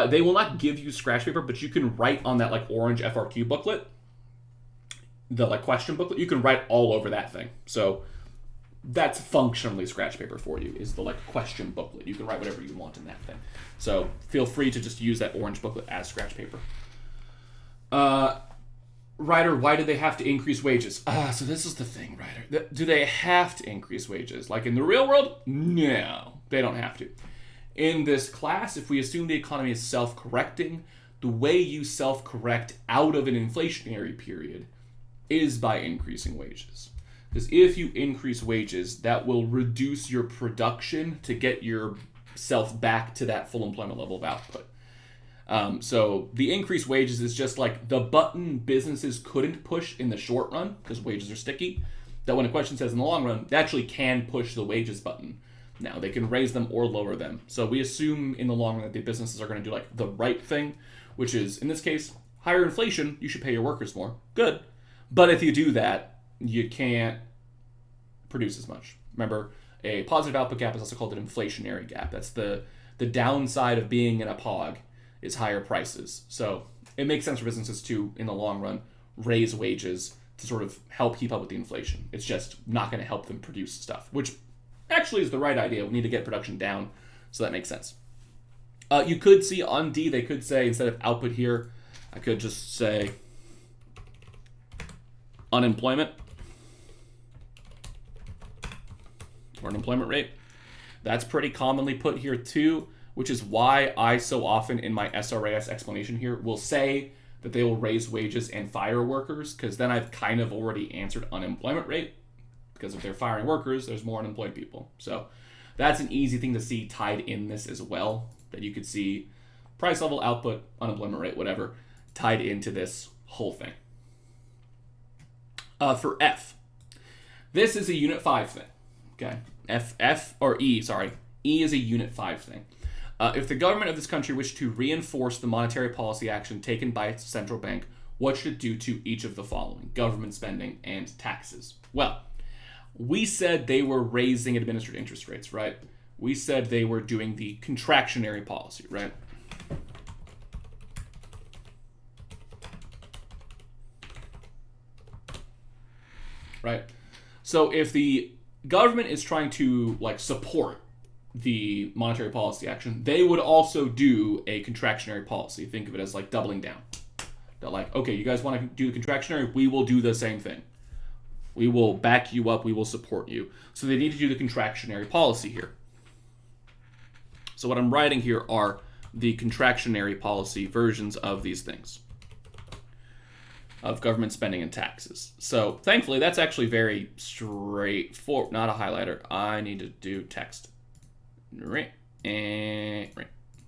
They will not give you scratch paper, but you can write on that like orange FRQ booklet, the like question booklet. You can write all over that thing. So that's functionally scratch paper for you, is the like question booklet. You can write whatever you want in that thing. So feel free to just use that orange booklet as scratch paper. Ryder, why do they have to increase wages? So this is the thing, Ryder. Do they have to increase wages? Like in the real world? No, they don't have to. In this class, if we assume the economy is self-correcting, the way you self-correct out of an inflationary period is by increasing wages. Because if you increase wages, that will reduce your production to get yourself back to that full employment level of output. So the increased wages is just like the button businesses couldn't push in the short run because wages are sticky. That when a question says in the long run, they actually can push the wages button. Now they can raise them or lower them. So we assume in the long run that the businesses are going to do like the right thing, which is in this case, higher inflation, you should pay your workers more. Good. But if you do that, you can't produce as much. Remember, a positive output gap is also called an inflationary gap. That's the downside of being in a POG is higher prices. So it makes sense for businesses to, in the long run, raise wages to sort of help keep up with the inflation. It's just not going to help them produce stuff, which actually is the right idea. We need to get production down, so that makes sense. You could see on D, they could say, instead of output here, I could just say unemployment or unemployment rate. That's pretty commonly put here too, which is why I so often in my SRAS explanation here will say that they will raise wages and fire workers, because then I've kind of already answered unemployment rate, because if they're firing workers, there's more unemployed people. So that's an easy thing to see tied in this as well, that you could see price level, output, unemployment rate, whatever, tied into this whole thing. For F, this is a Unit 5 thing, okay? E is a Unit 5 thing. If the government of this country wished to reinforce the monetary policy action taken by its central bank, what should it do to each of the following? Government spending and taxes. Well, we said they were raising administered interest rates, right? We said they were doing the contractionary policy, right? Right? So if the government is trying to support the monetary policy action, they would also do a contractionary policy. Think of it as doubling down. They're like, okay, you guys want to do the contractionary? We will do the same thing. We will back you up. We will support you. So they need to do the contractionary policy here. So what I'm writing here are the contractionary policy versions of these things, of government spending and taxes. So thankfully, that's actually very straightforward. Not a highlighter. I need to do text. Right. There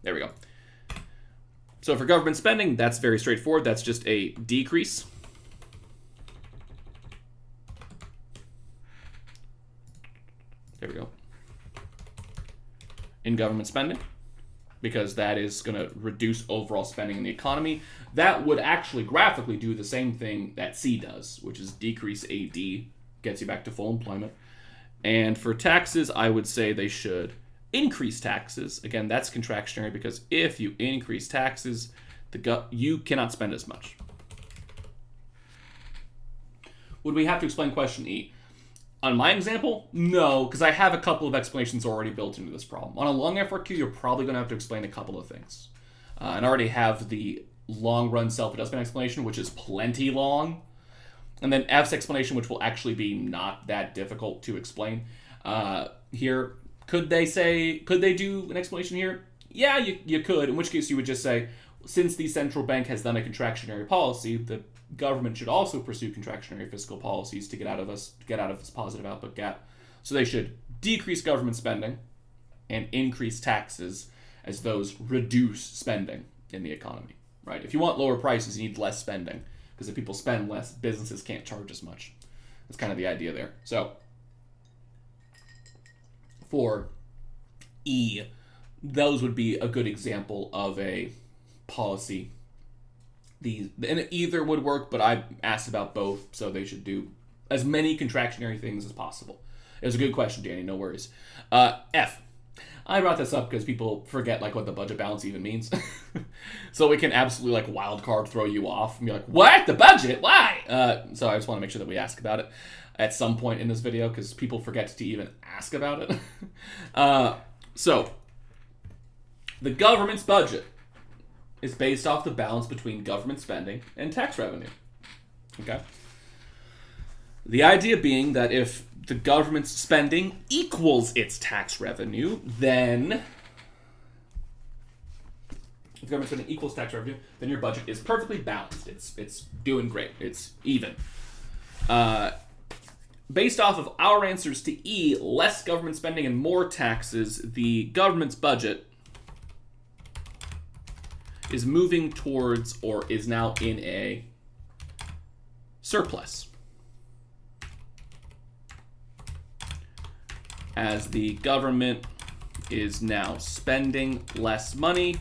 we go. So for government spending, that's very straightforward. That's just a decrease. There we go. In government spending, because that is going to reduce overall spending in the economy. That would actually graphically do the same thing that C does, which is decrease AD, gets you back to full employment. And for taxes, I would say they should increase taxes. Again, that's contractionary, because if you increase taxes, you cannot spend as much. Would we have to explain question E? On my example, no, because I have a couple of explanations already built into this problem. On a long FRQ, you're probably going to have to explain a couple of things. And I already have the long-run self-adjustment explanation, which is plenty long. And then F's explanation, which will actually be not that difficult to explain. Here, could they do an explanation here? Yeah, you could, in which case you would just say, since the central bank has done a contractionary policy, the government should also pursue contractionary fiscal policies to get out of this positive output gap. So they should decrease government spending and increase taxes, as those reduce spending in the economy, right? If you want lower prices, you need less spending, because if people spend less, businesses can't charge as much. That's kind of the idea there. So for E, those would be a good example of a policy. And either would work, but I asked about both, so they should do as many contractionary things as possible. It was a good question, Danny, no worries. F. I brought this up because people forget what the budget balance even means. So we can absolutely wild card throw you off and be like, what? The budget? Why? So I just want to make sure that we ask about it at some point in this video, because people forget to even ask about it. So the government's budget is based off the balance between government spending and tax revenue. Okay? The idea being that if the government's spending equals its tax revenue, then if the government spending equals tax revenue, then your budget is perfectly balanced. It's doing great. It's even. Based off of our answers to E, less government spending and more taxes, the government's budget is moving towards, or is now in, a surplus, as the government is now spending less money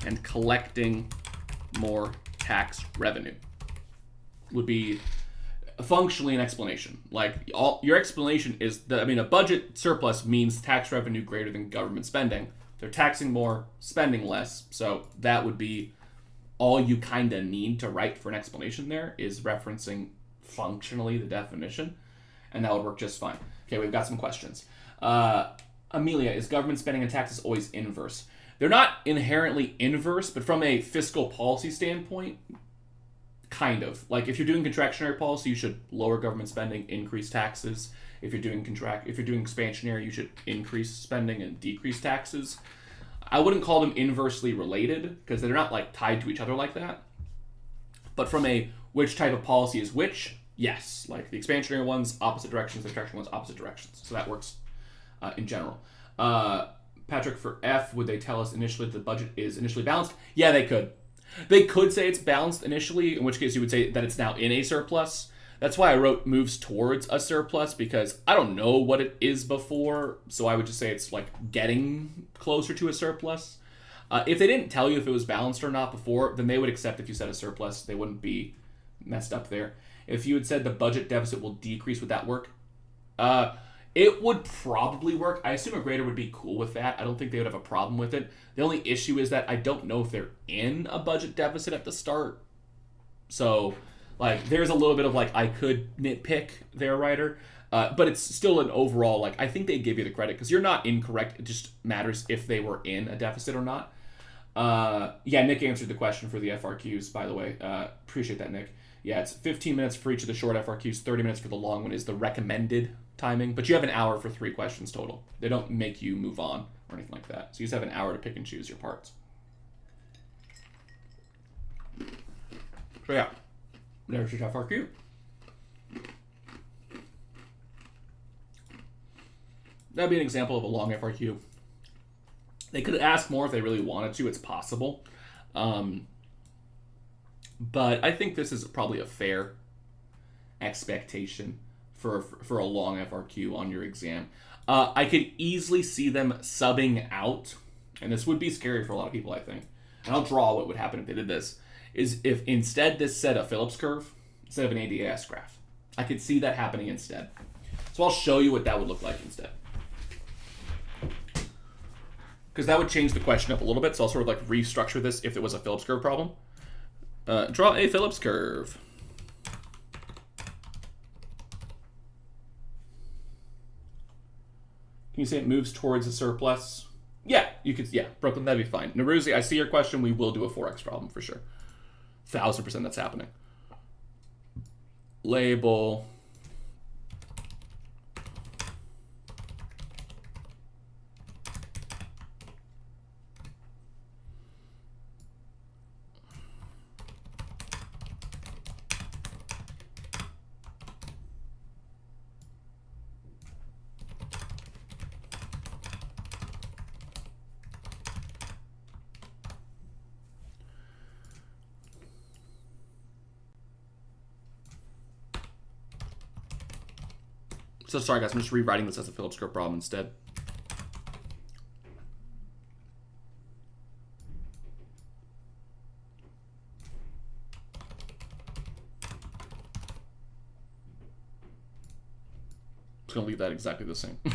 and collecting more tax revenue. Would be functionally an explanation. Your explanation is that, a budget surplus means tax revenue greater than government spending. They're taxing more, spending less. So that would be all you kind of need to write for an explanation there, is referencing functionally the definition, and that would work just fine. Okay, we've got some questions. Amelia, is government spending and taxes always inverse? They're not inherently inverse, but from a fiscal policy standpoint, kind of. Like, if you're doing contractionary policy, you should lower government spending, increase taxes. If you're doing expansionary, you should increase spending and decrease taxes. I wouldn't call them inversely related because they're not like tied to each other like that. But from a which type of policy is which, yes. Like the expansionary ones, opposite directions, the contractionary ones, opposite directions. So that works in general. Patrick, for F, would they tell us initially that the budget is initially balanced? Yeah, they could. They could say it's balanced initially, in which case you would say that it's now in a surplus. That's why I wrote moves towards a surplus, because I don't know what it is before, so I would just say it's like getting closer to a surplus. If they didn't tell you if it was balanced or not before, then they would accept if you said a surplus. They wouldn't be messed up there. If you had said the budget deficit will decrease, would that work? It would probably work. I assume a grader would be cool with that. I don't think they would have a problem with it. The only issue is that I don't know if they're in a budget deficit at the start. So, like, there's a little bit of, like, I could nitpick their writer. But it's still an overall, like, I think they give you the credit because you're not incorrect. It just matters if they were in a deficit or not. Yeah, Nick answered the question for the FRQs, by the way. Appreciate that, Nick. Yeah, it's 15 minutes for each of the short FRQs, 30 minutes for the long one is the recommended timing, but you have an hour for 3 questions total. They don't make you move on or anything like that. So you just have an hour to pick and choose your parts. So yeah, there's your FRQ. That'd be an example of a long FRQ. They could ask more if they really wanted to. It's possible. But I think this is probably a fair expectation for a long FRQ on your exam. I could easily see them subbing out, and this would be scary for a lot of people, I think. And I'll draw what would happen if they did this, is if instead this said a Phillips curve instead of an ADAS graph. I could see that happening instead. So I'll show you what that would look like instead. Because that would change the question up a little bit, so I'll sort of like restructure this if it was a Phillips curve problem. Draw a Phillips curve. Can you say it moves towards a surplus? Yeah, you could. Yeah, Brooklyn, that'd be fine. Naruzi, I see your question. We will do a 4x problem for sure. 1000% that's happening. Label. So sorry guys, I'm just rewriting this as a Phillips curve problem instead. Just gonna leave that exactly the same. I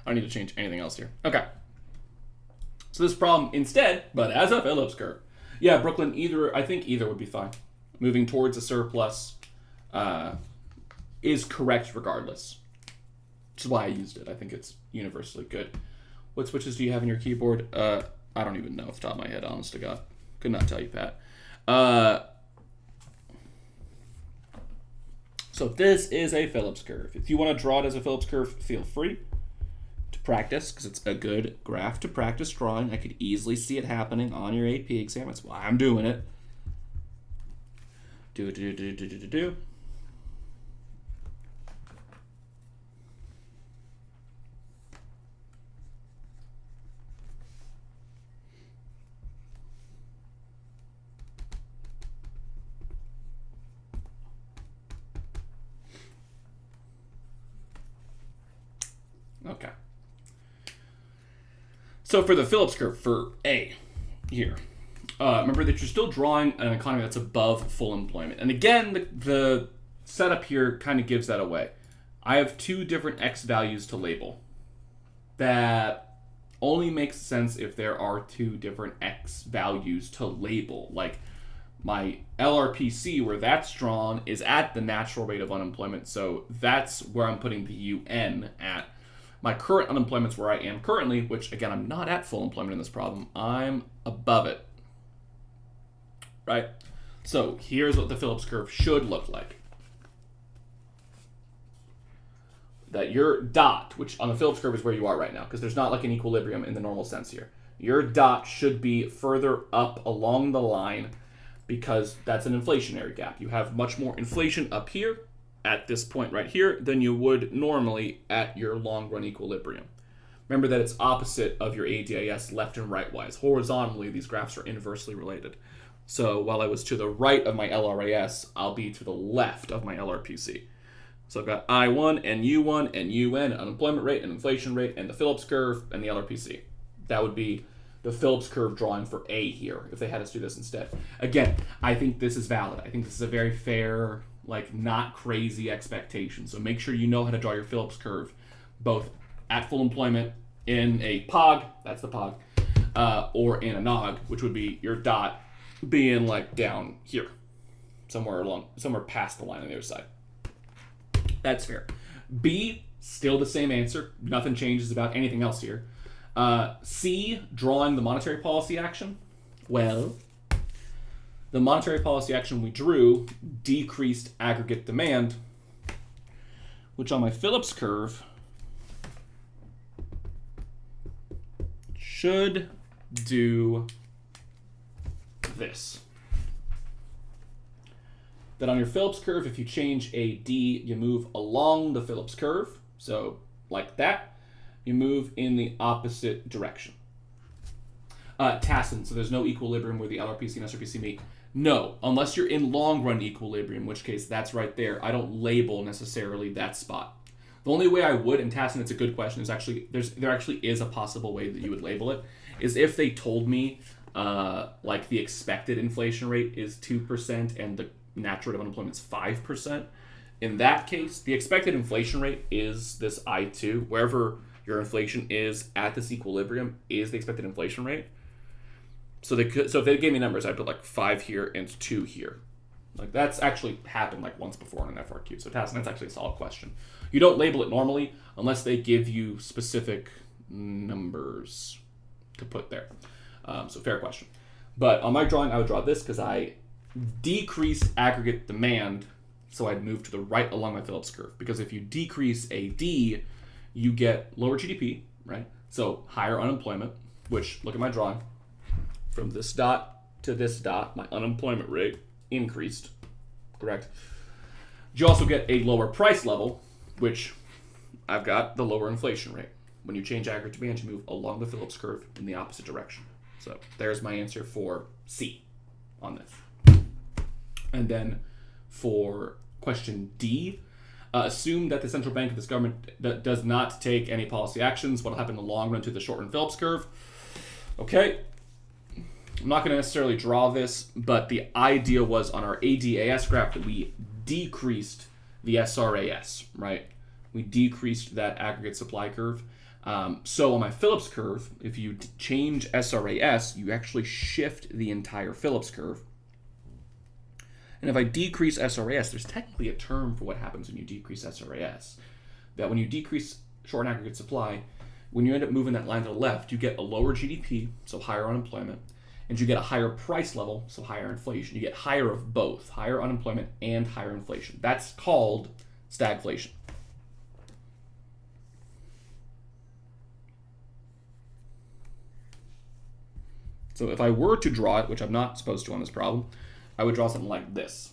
don't need to change anything else here. Okay. So this problem instead, but as a Phillips curve. Yeah, Brooklyn, I think either would be fine. Moving towards a surplus is correct regardless. Which is why I used it. I think it's universally good. What switches do you have in your keyboard? I don't even know off the top of my head, honest to God. Could not tell you, Pat. So this is a Phillips curve. If you want to draw it as a Phillips curve, feel free to practice, because it's a good graph to practice drawing. I could easily see it happening on your AP exam. That's why I'm doing it. Do. Okay. So for the Phillips curve, for A here, remember that you're still drawing an economy that's above full employment. And again, the setup here kind of gives that away. I have 2 different X values to label that only makes sense if there are two different X values to label. Like my LRPC, where that's drawn, is at the natural rate of unemployment, so that's where I'm putting the UN at. My current unemployment's where I am currently, which, again, I'm not at full employment in this problem. I'm above it, right? So here's what the Phillips curve should look like. That your dot, which on the Phillips curve is where you are right now, because there's not like an equilibrium in the normal sense here. Your dot should be further up along the line because that's an inflationary gap. You have much more inflation up here at this point right here than you would normally at your long run equilibrium. Remember that it's opposite of your ADAS left and right wise. Horizontally, these graphs are inversely related. So while I was to the right of my LRAS, I'll be to the left of my LRPC. So I've got I1 and U1 and UN, unemployment rate and inflation rate, and the Phillips curve and the LRPC. That would be the Phillips curve drawing for A here, if they had us do this instead. Again, I think this is valid. I think this is a very fair, like, not crazy expectation. So make sure you know how to draw your Phillips curve, both at full employment in a POG, that's the POG, or in a NOG, which would be your dot being like down here, somewhere past the line on the other side. That's fair. B, still the same answer. Nothing changes about anything else here. C, drawing the monetary policy action. Well, the monetary policy action we drew decreased aggregate demand, which on my Phillips curve should do this. That on your Phillips curve, if you change a D, you move along the Phillips curve. So like that, you move in the opposite direction. Tacit, so there's no equilibrium where the LRPC and SRPC meet. No, unless you're in long run equilibrium, in which case that's right there. I don't label necessarily that spot. The only way I would, and Tacit, it's a good question, is actually, there actually is a possible way that you would label it, is if they told me like the expected inflation rate is 2% and the natural rate of unemployment is 5%. In that case, the expected inflation rate is this I2. Wherever your inflation is at this equilibrium is the expected inflation rate. So if they gave me numbers, I'd put like 5 here and 2 here. Like that's actually happened like once before in an FRQ. So that's actually a solid question. You don't label it normally unless they give you specific numbers to put there. So fair question. But on my drawing, I would draw this because I decreased aggregate demand, so I'd move to the right along my Phillips curve. Because if you decrease a D, you get lower GDP, right? So higher unemployment, which, look at my drawing. From this dot to this dot, my unemployment rate increased, correct? You also get a lower price level, which I've got the lower inflation rate. When you change aggregate demand, you move along the Phillips curve in the opposite direction. So there's my answer for C on this. And then for question D, assume that the central bank of this government does not take any policy actions. What will happen in the long run to the shortened Phillips curve? Okay, I'm not going to necessarily draw this, but the idea was on our ADAS graph that we decreased the SRAS, right? We decreased that aggregate supply curve. So on my Phillips curve, if you change SRAS, you actually shift the entire Phillips curve. And if I decrease SRAS, there's technically a term for what happens when you decrease SRAS. That when you decrease short and aggregate supply, when you end up moving that line to the left, you get a lower GDP, so higher unemployment, and you get a higher price level, so higher inflation. You get higher of both, higher unemployment and higher inflation. That's called stagflation. So if I were to draw it, which I'm not supposed to on this problem, I would draw something like this,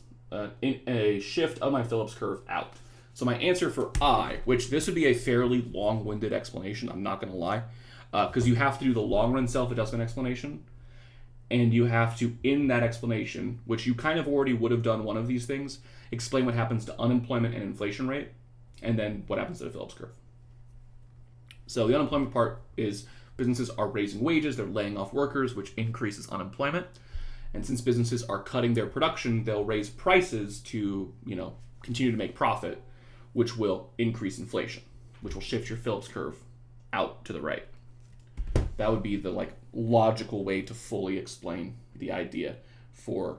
in a shift of my Phillips curve out. So my answer for I, which this would be a fairly long-winded explanation, I'm not going to lie, because you have to do the long-run self-adjustment explanation, and you have to, in that explanation, which you kind of already would have done one of these things, explain what happens to unemployment and inflation rate, and then what happens to the Phillips curve. So the unemployment part is businesses are raising wages, they're laying off workers, which increases unemployment. And since businesses are cutting their production, they'll raise prices to, continue to make profit, which will increase inflation, which will shift your Phillips curve out to the right. That would be the like logical way to fully explain the idea for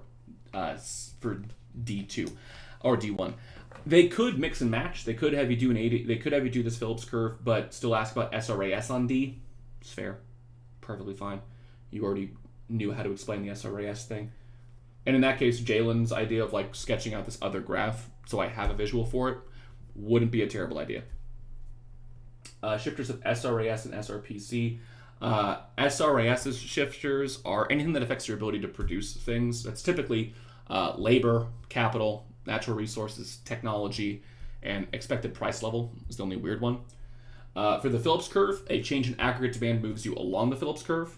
D2 or D1. They could mix and match. They could have you do They could have you do this Phillips curve, but still ask about SRAS on D. It's fair, perfectly fine. You already knew how to explain the SRAS thing, and in that case, Jalen's idea of like sketching out this other graph so I have a visual for it wouldn't be a terrible idea. Shifters of SRAS and SRPC. SRAS's shifters are anything that affects your ability to produce things. That's typically labor, capital, natural resources, technology, and expected price level is the only weird one. For the Phillips curve, a change in aggregate demand moves you along the Phillips curve.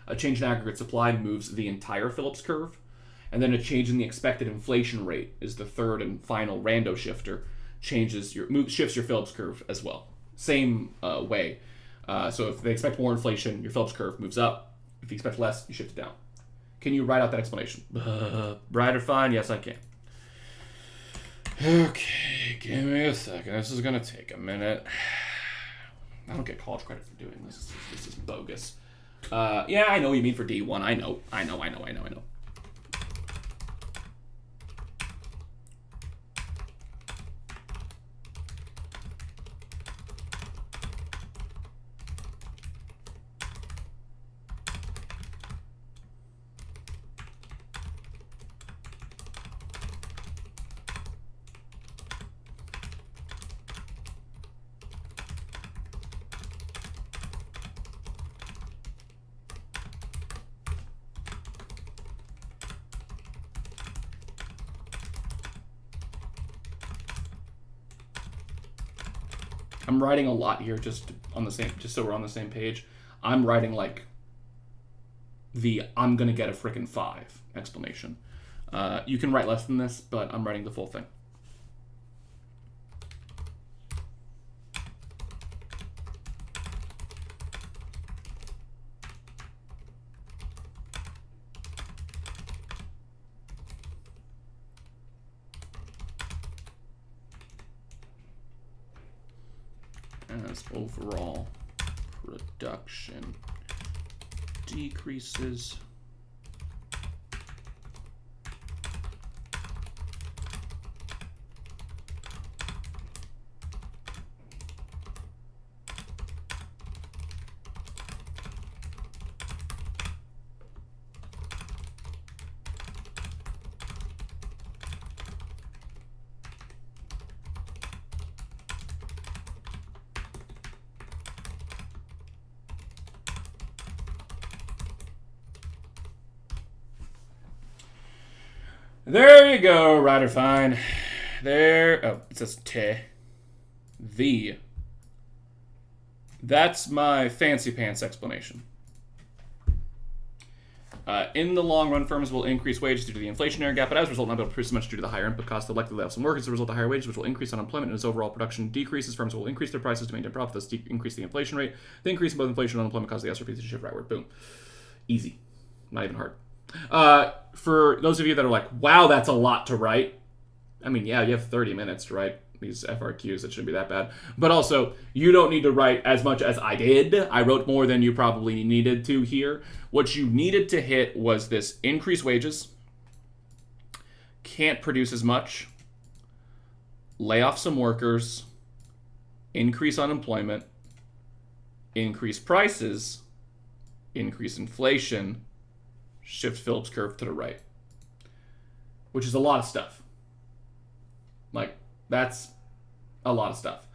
A change in aggregate supply moves the entire Phillips curve. And then a change in the expected inflation rate is the third and final rando shifter, shifts your Phillips curve as well. Same way. So if they expect more inflation, your Phillips curve moves up. If you expect less, you shift it down. Can you write out that explanation? Right or fine? Yes, I can. Okay, give me a second. This is going to take a minute. I don't get college credit for doing this. This is bogus. Yeah, I know what you mean for D1. I know. I'm writing a lot here just so we're on the same page. I'm writing like the I'm gonna get a frickin' 5 explanation. You can write less than this, but I'm writing the full thing. As overall production decreases, there you go, right or fine. There, oh, it says the. That's my fancy pants explanation. In the long run, firms will increase wages due to the inflationary gap, but as a result, not able to produce as much due to the higher input costs. They'll likely lay off some workers as a result of higher wages, which will increase unemployment, and as overall production decreases, firms will increase their prices to maintain profit, thus increase the inflation rate. The increase in both inflation and unemployment causes the SRP to shift rightward. Boom. Easy. Not even hard. For those of you that are like, wow, that's a lot to write. I mean, yeah, you have 30 minutes to write these FRQs. It shouldn't be that bad. But also, you don't need to write as much as I did. I wrote more than you probably needed to here. What you needed to hit was this increased wages, can't produce as much, lay off some workers, increase unemployment, increase prices, increase inflation, shift Phillips curve to the right, which is a lot of stuff. Like, that's a lot of stuff.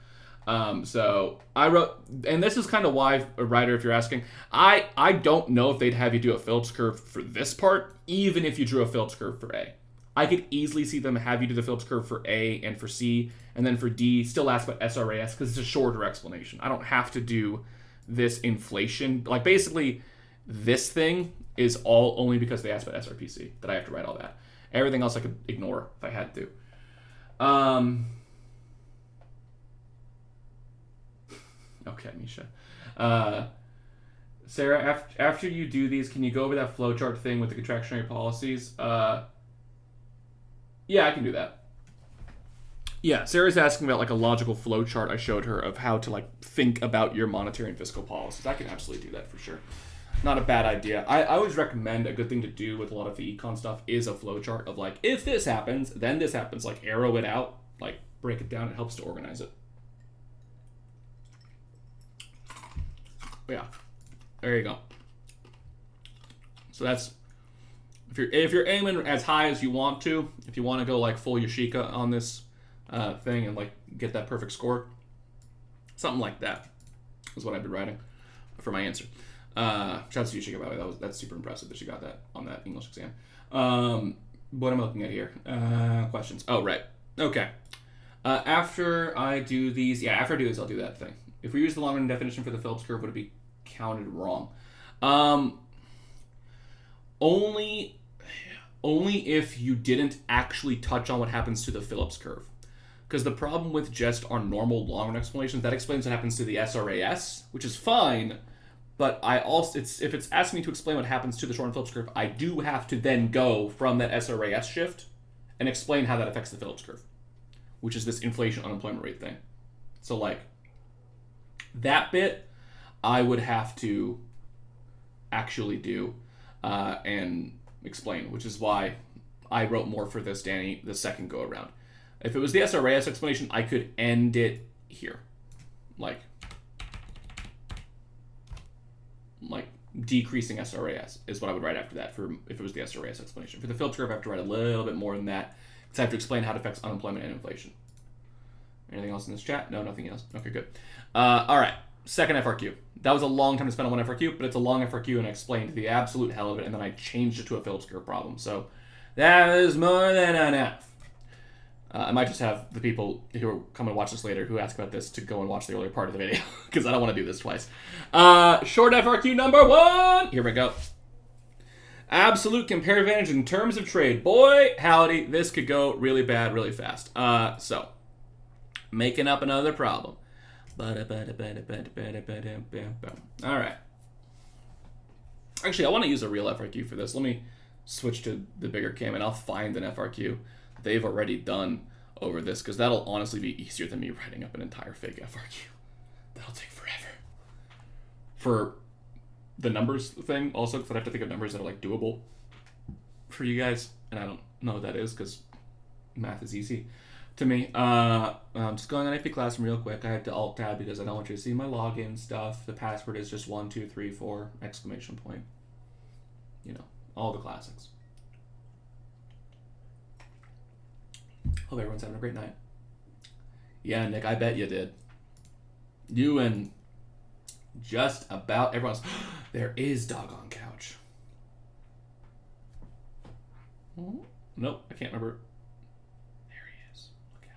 So I wrote, and this is kind of why, a writer, if you're asking, I don't know if they'd have you do a Phillips curve for this part, even if you drew a Phillips curve for A. I could easily see them have you do the Phillips curve for A and for C, and then for D, still ask about SRAS, because it's a shorter explanation. I don't have to do this inflation. Like, basically, this thing is all only because they asked about SRPC that I have to write all that. Everything else I could ignore if I had to. Okay, Misha. Sarah, after you do these, can you go over that flowchart thing with the contractionary policies? Yeah, I can do that. Yeah, Sarah's asking about like a logical flow chart I showed her of how to like think about your monetary and fiscal policies. I can absolutely do that for sure. Not a bad idea. I always recommend a good thing to do with a lot of the econ stuff is a flow chart of like, if this happens, then this happens. Like arrow it out, like break it down. It helps to organize it. Yeah, there you go. So that's if you're aiming as high as you want to, if you want to go like full Yashika on this thing and like get that perfect score, something like that is what I've been writing for my answer. Shout out to Yashika, by the way. That's super impressive that she got that on that English exam. What am I looking at here? Questions. Oh, right. Okay. After I do these, after I do this, I'll do that thing. If we use the long-run definition for the Phillips curve, would it be counted wrong? Only if you didn't actually touch on what happens to the Phillips curve. Because the problem with just our normal long-run explanations, that explains what happens to the SRAS, which is fine, but if it's asking me to explain what happens to the short-run Phillips curve, I do have to then go from that SRAS shift and explain how that affects the Phillips curve, which is this inflation unemployment rate thing. So like, that bit I would have to actually do and explain, which is why I wrote more for this, Danny, the second go around. If it was the SRAS explanation, I could end it here. Like decreasing SRAS is what I would write after that if it was the SRAS explanation. For the Phillips curve, I have to write a little bit more than that because I have to explain how it affects unemployment and inflation. Anything else in this chat? No, nothing else. Okay, good. All right, second FRQ. That was a long time to spend on one FRQ, but it's a long FRQ, and I explained the absolute hell of it, and then I changed it to a Phillips curve problem. So that is more than enough. I might just have the people who come and watch this later who ask about this to go and watch the earlier part of the video because I don't want to do this twice. Short FRQ number 1. Here we go. Absolute comparative advantage in terms of trade. Boy, howdy, this could go really bad really fast. So, making up another problem. All right. Actually, I want to use a real FRQ for this. Let me switch to the bigger cam and I'll find an FRQ they've already done over this, because that'll honestly be easier than me writing up an entire fake FRQ. That'll take forever. For the numbers thing, also, because I have to think of numbers that are like doable for you guys, and I don't know what that is, because math is easy to me. I'm just going on AP Classroom real quick. I had to alt tab because I don't want you to see my login stuff. The password is just 1234 exclamation point. You know, all the classics. Hope everyone's having a great night. Yeah, Nick, I bet you did. You and just about everyone else. There is Doggone Couch. Nope, I can't remember. There he is. Look at him.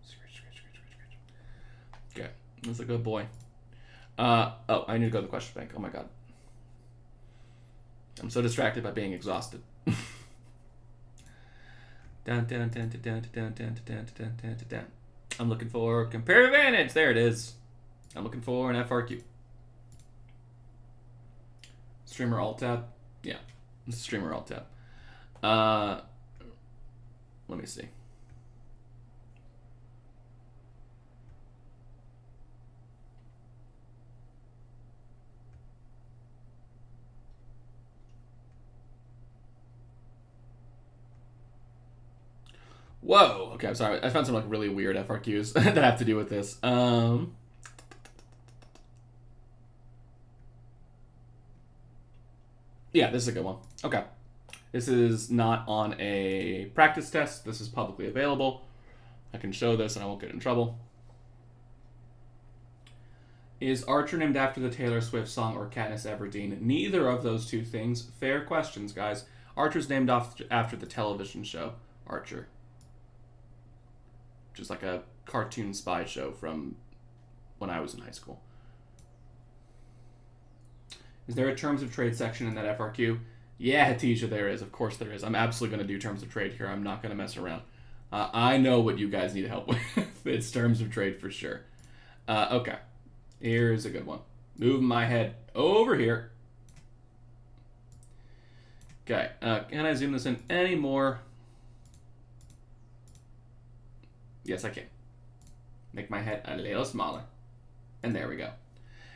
Scratch. Okay, that's a good boy. Oh, I need to go to the question bank. Oh my god. I'm so distracted by being exhausted. Down. I'm looking for comparative advantage. There it is. I'm looking for an FRQ. Streamer alt tab. Yeah, it's streamer alt tab. Let me see. Whoa. Okay, I'm sorry. I found some like really weird FRQs that have to do with this. Yeah, this is a good one. Okay. This is not on a practice test. This is publicly available. I can show this and I won't get in trouble. Is Archer named after the Taylor Swift song or Katniss Everdeen? Neither of those two things. Fair questions, guys. Archer's named after the television show Archer, which is like a cartoon spy show from when I was in high school. Is there a terms of trade section in that FRQ? Yeah, Hatisha, there is. Of course there is. I'm absolutely going to do terms of trade here. I'm not going to mess around. I know what you guys need help with. It's terms of trade for sure. Okay. Here's a good one. Moving my head over here. Okay. Can I zoom this in any more? Yes, I can. Make my head a little smaller. And there we go.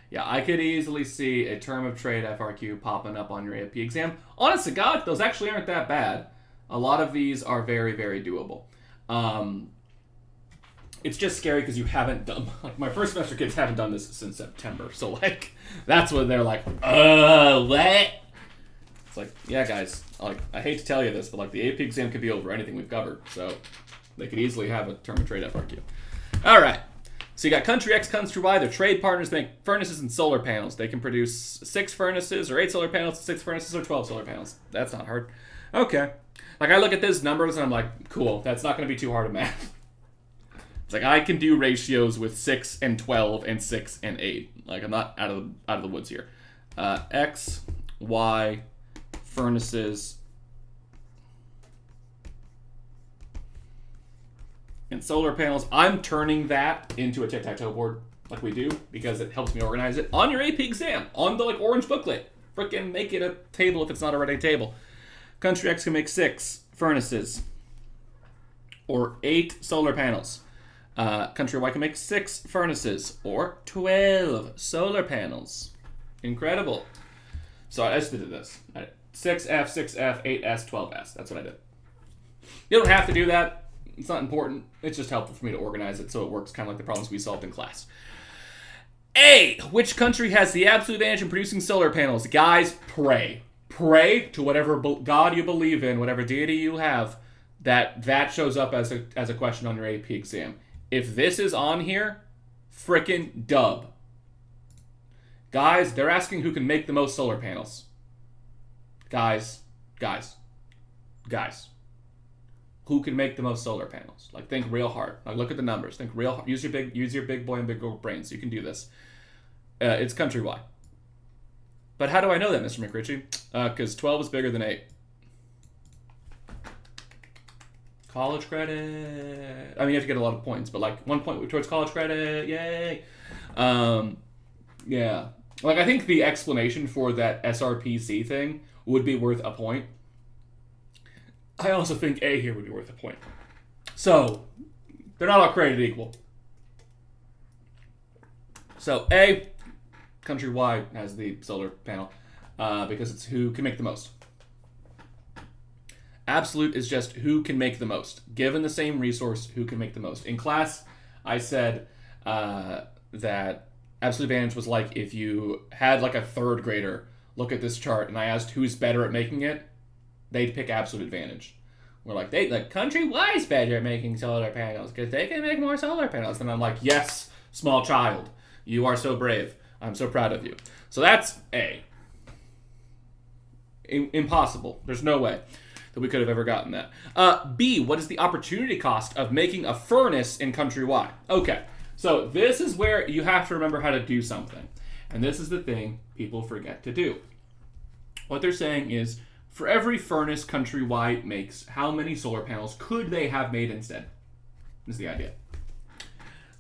Yeah, I could easily see a term of trade FRQ popping up on your AP exam. Honest to God, those actually aren't that bad. A lot of these are very, very doable. It's just scary because you haven't done, like, my first semester kids haven't done this since September. So, like, that's when they're like, what? It's like, yeah, guys, like, I hate to tell you this, but, like, the AP exam could be over anything we've covered. So, they could easily have a term of trade FRQ. All right. So, you got country X, country Y. Their trade partners make furnaces and solar panels. They can produce 6 furnaces or 8 solar panels, 6 furnaces or 12 solar panels. That's not hard. Okay. Like, I look at these numbers and I'm like, cool, that's not going to be too hard of math. It's like, I can do ratios with 6 and 12 and 6 and 8. Like, I'm not out of the woods here. X, Y, furnaces, and solar panels. I'm turning that into a tic-tac-toe board like we do because it helps me organize it on your AP exam, on the, like, orange booklet. Frickin' make it a table if it's not already a table. Country X can make 6 furnaces or 8 solar panels. Country Y can make 6 furnaces or 12 solar panels. Incredible. So I just did this. 6F, 6F, 8S, 12S. That's what I did. You don't have to do that. It's not important. It's just helpful for me to organize it so it works kind of like the problems we solved in class. A, which country has the absolute advantage in producing solar panels? Guys, pray. Pray to whatever God you believe in, whatever deity you have, that shows up as a question on your AP exam. If this is on here, frickin' dub. Guys, they're asking who can make the most solar panels. Guys. Who can make the most solar panels? Like, think real hard. Like, look at the numbers. Think real hard. Use your big boy and big girl brains. You can do this. It's country Y. But how do I know that, Mr. McRitchie? Because 12 is bigger than 8. College credit. I mean, you have to get a lot of points, but, like, 1 point towards college credit. Yay. Yeah. Like, I think the explanation for that SRPC thing would be worth a point. I also think A here would be worth a point. So, they're not all created equal. So, A, country Y has the solar panel because it's who can make the most. Absolute is just who can make the most. Given the same resource, who can make the most. In class, I said that absolute advantage was like if you had like a 3rd grader look at this chart and I asked who's better at making it, they'd pick absolute advantage. We're like, country Y is better at making solar panels because they can make more solar panels. And I'm like, yes, small child, you are so brave. I'm so proud of you. So that's A. Impossible. There's no way that we could have ever gotten that. B, what is the opportunity cost of making a furnace in country Y? Okay, so this is where you have to remember how to do something. And this is the thing people forget to do. What they're saying is, for every furnace country Y makes, how many solar panels could they have made instead? Is the idea.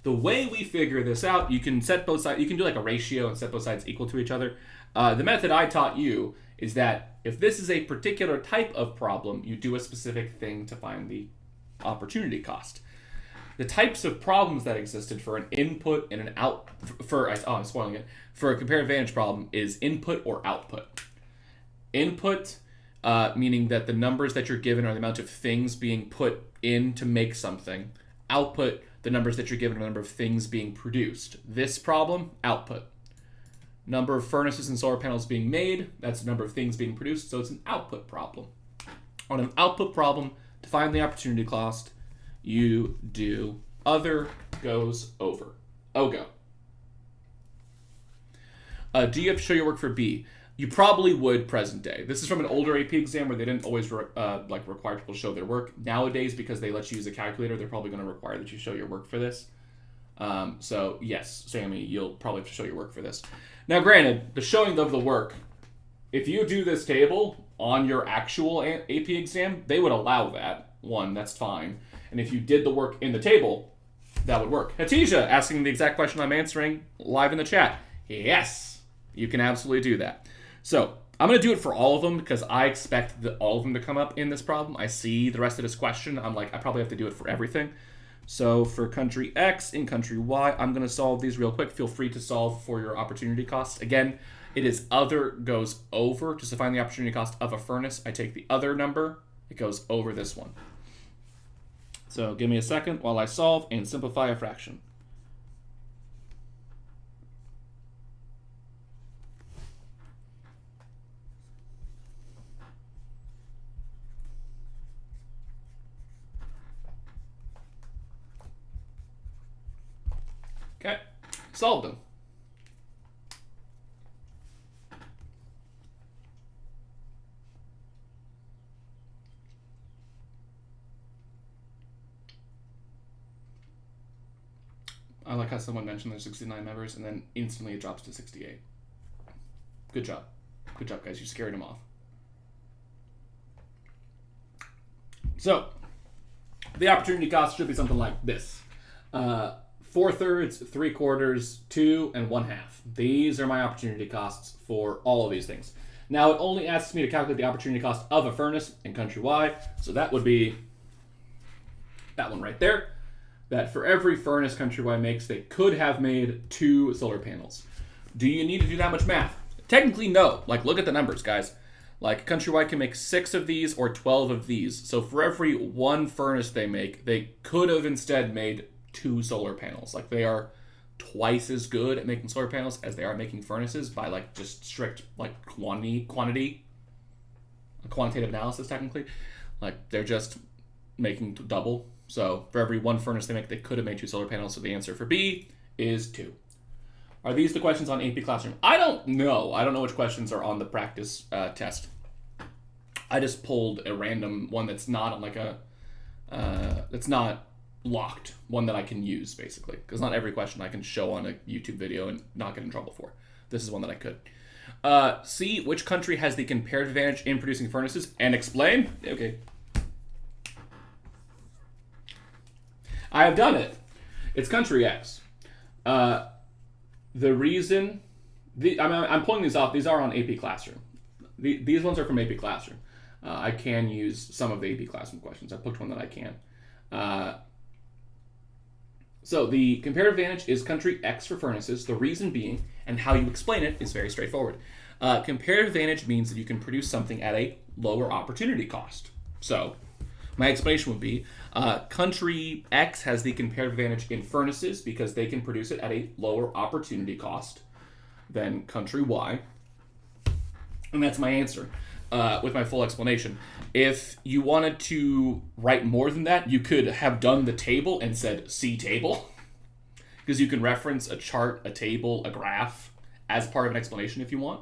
The way we figure this out, you can set both sides, you can do like a ratio and set both sides equal to each other. The method I taught you is that if this is a particular type of problem, you do a specific thing to find the opportunity cost. The types of problems that existed for an input and an out, I'm spoiling it, for a comparative advantage problem is input or output. Input, meaning that the numbers that you're given are the amount of things being put in to make something. Output, the numbers that you're given are the number of things being produced. This problem, output. Number of furnaces and solar panels being made, that's the number of things being produced, so it's an output problem. On an output problem, to find the opportunity cost, you do other goes over. go. Do you have to show your work for B? You probably would present day. This is from an older AP exam where they didn't always require people to show their work. Nowadays, because they let you use a calculator, they're probably going to require that you show your work for this. So yes, Sammy, you'll probably have to show your work for this. Now, granted, the showing of the work, if you do this table on your actual AP exam, they would allow that. One, that's fine. And if you did the work in the table, that would work. Hatija asking the exact question I'm answering live in the chat. Yes, you can absolutely do that. So I'm going to do it for all of them because I expect all of them to come up in this problem. I see the rest of this question. I'm like, I probably have to do it for everything. So for country X in country Y, I'm going to solve these real quick. Feel free to solve for your opportunity cost. Again, it is other goes over. Just to find the opportunity cost of a furnace, I take the other number. It goes over this one. So give me a second while I solve and simplify a fraction. Okay, solved them. I like how someone mentioned there's 69 members and then instantly it drops to 68. Good job. Good job, guys. You scared them off. So, the opportunity cost should be something like this. 4/3, 3/4, 2, and 1/2. These are my opportunity costs for all of these things. Now, it only asks me to calculate the opportunity cost of a furnace in country Y, so that would be that one right there. That for every furnace country Y makes, they could have made 2 solar panels. Do you need to do that much math? Technically, no. Like, look at the numbers, guys. Like, country Y can make 6 of these or 12 of these. So for every 1 furnace they make, they could have instead made 2 solar panels. Like, they are twice as good at making solar panels as they are making furnaces by, like, just strict, like, quantitative analysis, technically. Like, they're just making double. So for every 1 furnace they make, they could have made 2 solar panels. So the answer for B is 2. Are these the questions on AP Classroom? I don't know. I don't know which questions are on the practice test. I just pulled a random one that's not on like a, that's not locked, one that I can use basically. Because not every question I can show on a YouTube video and not get in trouble for. This is one that I could. C, which country has the comparative advantage in producing furnaces? And explain? Okay. I have done it. It's country X. The reason, I'm pulling these off. These are on AP Classroom. These ones are from AP Classroom. I can use some of the AP Classroom questions. I picked one that I can. So the comparative advantage is country X for furnaces. The reason being, and how you explain it, is very straightforward. Comparative advantage means that you can produce something at a lower opportunity cost. So my explanation would be country X has the comparative advantage in furnaces because they can produce it at a lower opportunity cost than country Y. And that's my answer with my full explanation. If you wanted to write more than that, you could have done the table and said C table because you can reference a chart, a table, a graph as part of an explanation if you want.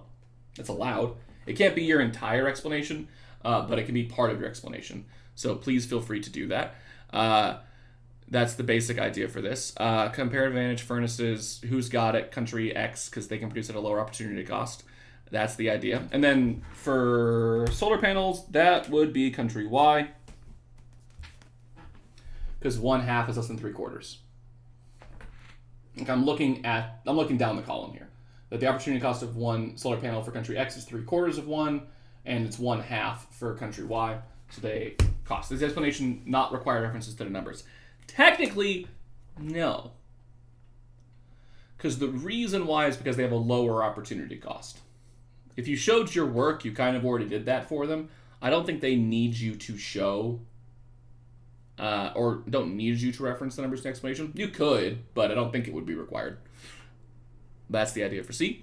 That's allowed. It can't be your entire explanation, but it can be part of your explanation. So please feel free to do that. That's the basic idea for this. Comparative advantage furnaces, who's got it? Country X, because they can produce at a lower opportunity cost. That's the idea. And then for solar panels, that would be country Y, because 1/2 is less than 3/4. Like I'm looking down the column here. That the opportunity cost of 1 solar panel for country X is 3/4 of 1, and it's 1/2 for country Y. So they cost. Does the explanation not require references to the numbers? Technically, no. Because the reason why is because they have a lower opportunity cost. If you showed your work, you kind of already did that for them. I don't think they need you to show or don't need you to reference the numbers in the explanation. You could, but I don't think it would be required. That's the idea for C.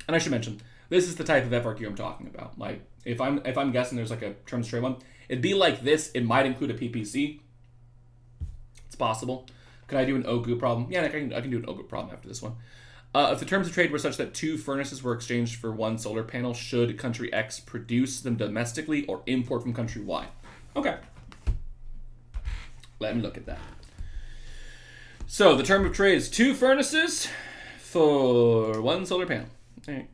And I should mention, this is the type of FRQ I'm talking about. Like, if I'm guessing there's like a terms of trade one, it'd be like this. It might include a PPC. It's possible. Could I do an OGU problem? Yeah, I can do an OGU problem after this one. If the terms of trade were such that 2 furnaces were exchanged for 1 solar panel, should country X produce them domestically or import from country Y? Okay. Let me look at that. So the term of trade is 2 furnaces for 1 solar panel. All right.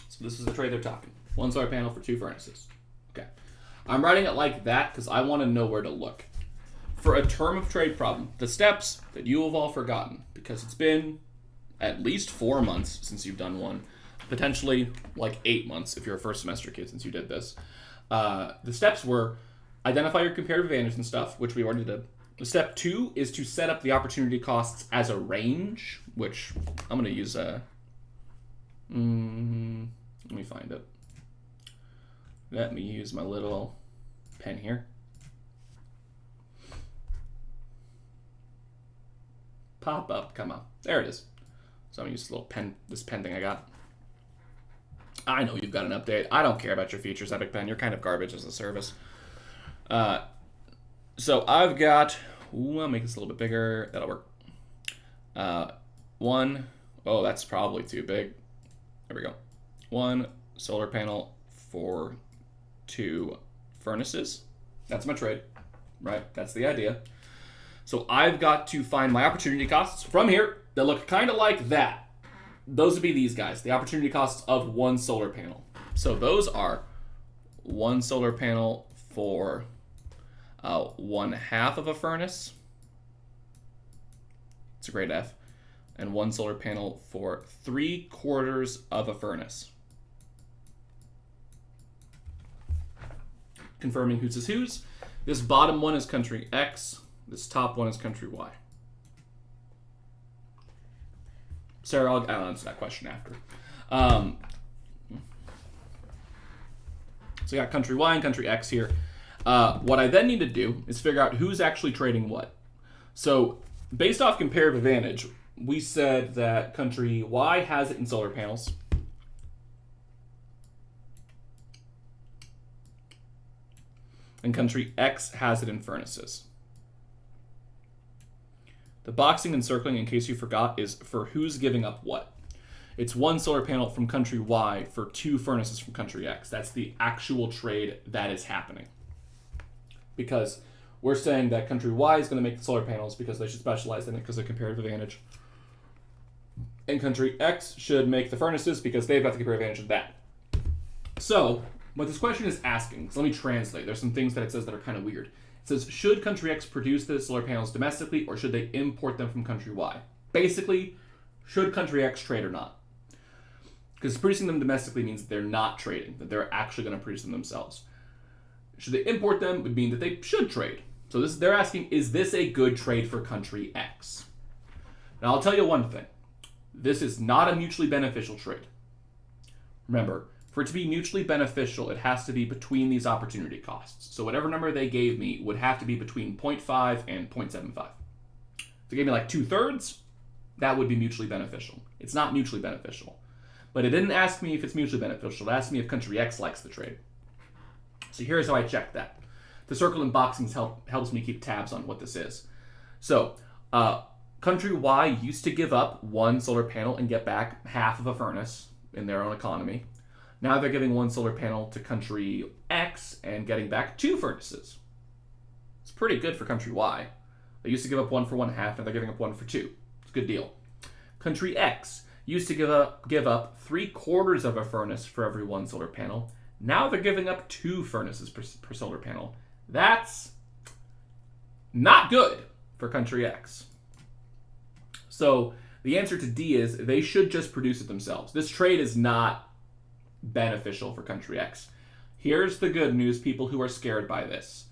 So this is the trade they're talking. 1 solar panel for 2 furnaces. Okay. I'm writing it like that because I want to know where to look. For a term of trade problem, the steps that you have all forgotten, because it's been at least 4 months since you've done one, potentially like 8 months if you're a first semester kid since you did this. The steps were identify your comparative advantage and stuff, which we already did. Step 2 is to set up the opportunity costs as a range, which I'm going to use a... let me find it. Let me use my little pen here. Pop up, come on. There it is. So I'm going to use this little pen, this pen thing I got. I know you've got an update. I don't care about your features, Epic Pen. You're kind of garbage as a service. So I've got, I'll make this a little bit bigger. That'll work. Oh, that's probably too big. There we go. 1 solar panel for 2 furnaces. That's my trade, right? That's the idea. So I've got to find my opportunity costs from here that look kind of like that. Those would be these guys, the opportunity costs of 1 solar panel. So those are 1 solar panel for 1/2 of a furnace. It's a grade F. And 1 solar panel for 3/4 of a furnace. Confirming whose is whose. This bottom one is country X. This top one is country Y. Sarah, I'll answer that question after. So you got country Y and country X here. What I then need to do is figure out who's actually trading what. So based off comparative advantage, we said that country Y has it in solar panels. And country X has it in furnaces. The boxing and circling, in case you forgot, is for who's giving up what. It's 1 solar panel from country Y for 2 furnaces from country X. That's the actual trade that is happening. Because we're saying that country Y is going to make the solar panels because they should specialize in it because of comparative advantage. And country X should make the furnaces because they've got the comparative advantage of that. So, what this question is asking, so let me translate. There's some things that it says that are kind of weird. It says, should country X produce the solar panels domestically or should they import them from country Y? Basically, should country X trade or not? Because producing them domestically means that they're not trading, that they're actually going to produce them themselves. Should they import them would mean that they should trade. So they're asking, is this a good trade for country X? Now I'll tell you one thing. This is not a mutually beneficial trade. Remember, for it to be mutually beneficial, it has to be between these opportunity costs. So whatever number they gave me would have to be between 0.5 and 0.75. If they gave me like 2/3, that would be mutually beneficial. It's not mutually beneficial. But it didn't ask me if it's mutually beneficial. It asked me if country X likes the trade. So here's how I check that. The circle and boxings helps me keep tabs on what this is. So country Y used to give up 1 solar panel and get back 1/2 of a furnace in their own economy. Now they're giving 1 solar panel to country X and getting back 2 furnaces. It's pretty good for country Y. They used to give up 1 for 1/2, and they're giving up 1 for 2. It's a good deal. Country X used to give up 3/4 of a furnace for every 1 solar panel. Now they're giving up 2 furnaces per solar panel. That's not good for country X. So the answer to D is they should just produce it themselves. This trade is not beneficial for country X. Here's the good news, people who are scared by this.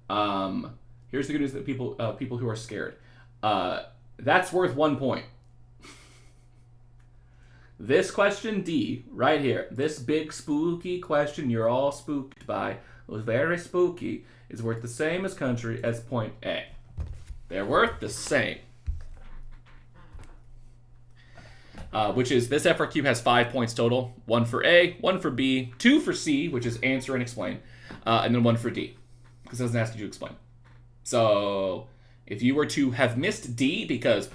Here's the good news that people who are scared. That's worth 1 point. This question D, right here, this big spooky question you're all spooked by, was very spooky, is worth the same as country as point A. They're worth the same. Which is, this FRQ has 5 points total. 1 for A, 1 for B, 2 for C, which is answer and explain, and then 1 for D, because it doesn't ask you to explain. So, if you were to have missed D because,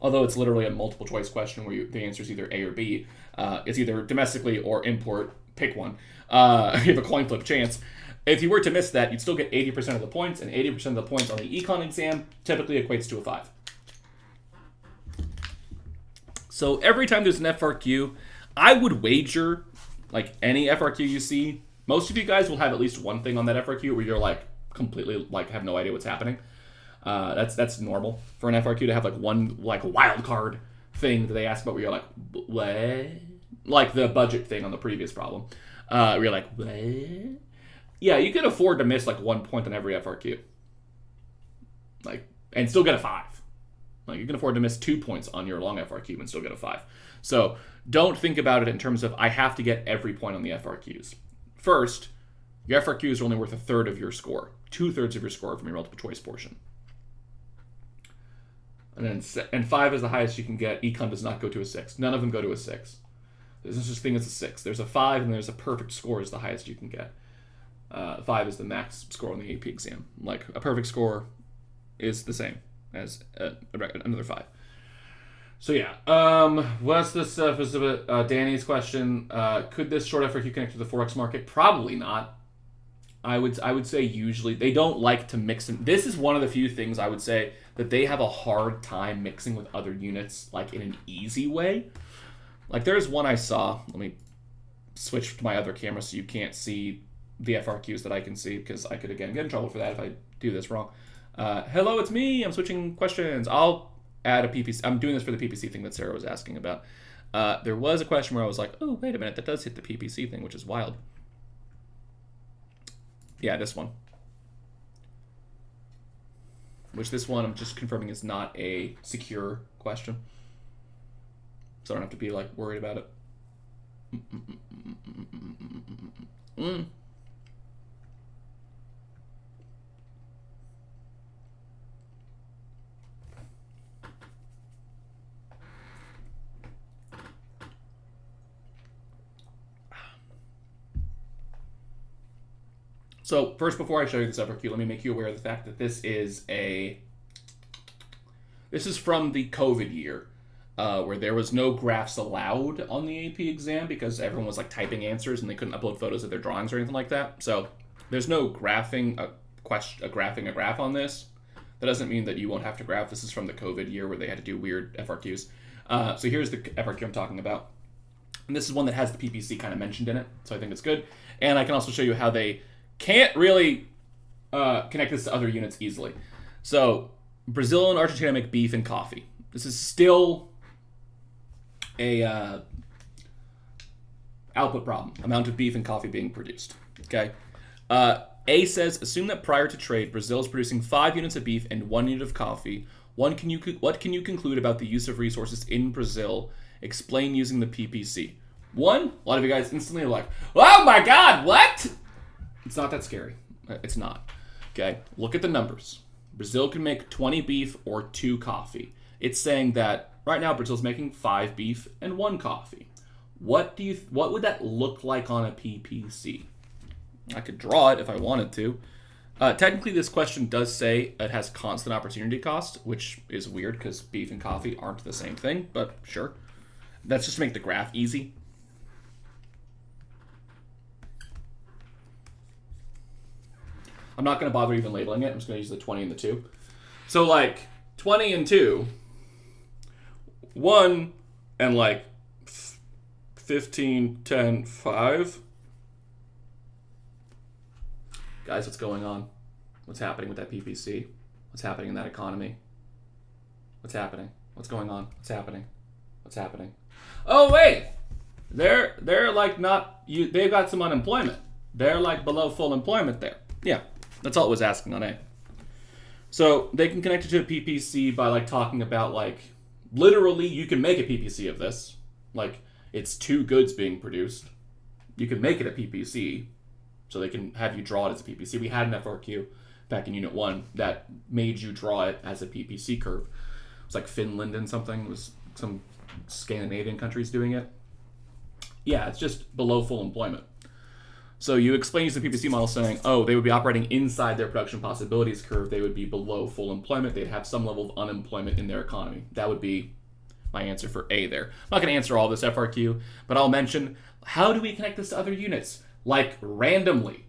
although it's literally a multiple choice question where the answer is either A or B, it's either domestically or import, pick one. You have a coin flip chance. If you were to miss that, you'd still get 80% of the points, and 80% of the points on the econ exam typically equates to a 5. So every time there's an FRQ, I would wager, like any FRQ you see, most of you guys will have at least one thing on that FRQ where you're like completely like have no idea what's happening. That's normal for an FRQ to have like one like wild card thing that they ask about where you're like, what? Like the budget thing on the previous problem. Where you're like, what? Yeah, you can afford to miss like 1 point on every FRQ. Like, and still get a 5. Like, you can afford to miss 2 points on your long FRQ and still get a 5. So don't think about it in terms of I have to get every point on the FRQs. First, your FRQs are only worth a third of your score, 2/3 of your score from your multiple choice portion. And 5 is the highest you can get. Econ does not go to a 6. None of them go to a 6. There's no such thing as a 6. There's a 5 and there's a perfect score is the highest you can get. 5 is the max score on the AP exam. Like a perfect score is the same as another 5. So yeah, what's this stuff? Is Danny's question? Could this short FRQ connect to the Forex market? Probably not. I would say usually they don't like to mix them. This is one of the few things I would say that they have a hard time mixing with other units, like in an easy way. Like there's one I saw. Let me switch to my other camera so you can't see the FRQs that I can see, because I could again get in trouble for that if I do this wrong. Hello, it's me. I'm switching questions. I'll add a PPC. I'm doing this for the PPC thing that Sarah was asking about. There was a question where I was like, oh, wait a minute, that does hit the PPC thing, which is wild. Yeah, this one. Which this one I'm just confirming is not a secure question. So I don't have to be like worried about it. So first, before I show you this FRQ, let me make you aware of the fact that this is from the COVID year, where there was no graphs allowed on the AP exam because everyone was like typing answers and they couldn't upload photos of their drawings or anything like that. So there's no graphing a graph on this. That doesn't mean that you won't have to graph. This is from the COVID year where they had to do weird FRQs. So here's the FRQ I'm talking about. And this is one that has the PPC kind of mentioned in it, so I think it's good. And I can also show you how they can't really connect this to other units easily. So Brazil and Argentina make beef and coffee. This is still a output problem, amount of beef and coffee being produced. Okay. A says, assume that prior to trade, Brazil is producing 5 units of beef and 1 unit of coffee. What can you conclude about the use of resources in Brazil? Explain using the PPC. One, a lot of you guys instantly are like, oh my God, what? It's not that scary. It's not. Okay, look at the numbers. Brazil can make 20 beef or 2 coffee. It's saying that right now Brazil's making 5 beef and 1 coffee. What would that look like on a PPC? I could draw it if I wanted to. Technically, this question does say it has constant opportunity cost, which is weird because beef and coffee aren't the same thing, but sure. That's just to make the graph easy. I'm not going to bother even labeling it. I'm just going to use the 20 and the 2. So like 20 and 2, 1 and like 15, 10, 5. Guys, what's going on? What's happening with that PPC? What's happening in that economy? What's happening? What's going on? What's happening? What's happening? Oh wait, they're like not you. They've got some unemployment. They're like below full employment there. Yeah, that's all it was asking on A. So they can connect it to a PPC by like talking about like literally you can make a PPC of this. Like it's 2 goods being produced. You can make it a PPC. So they can have you draw it as a PPC. We had an FRQ back in Unit 1 that made you draw it as a PPC curve. It was like Finland and something. It was some Scandinavian countries doing it. Yeah, it's just below full employment. So you explain using the PPC model saying, oh, they would be operating inside their production possibilities curve. They would be below full employment. They'd have some level of unemployment in their economy. That would be my answer for A there. I'm not going to answer all this FRQ, but I'll mention, how do we connect this to other units? Like randomly,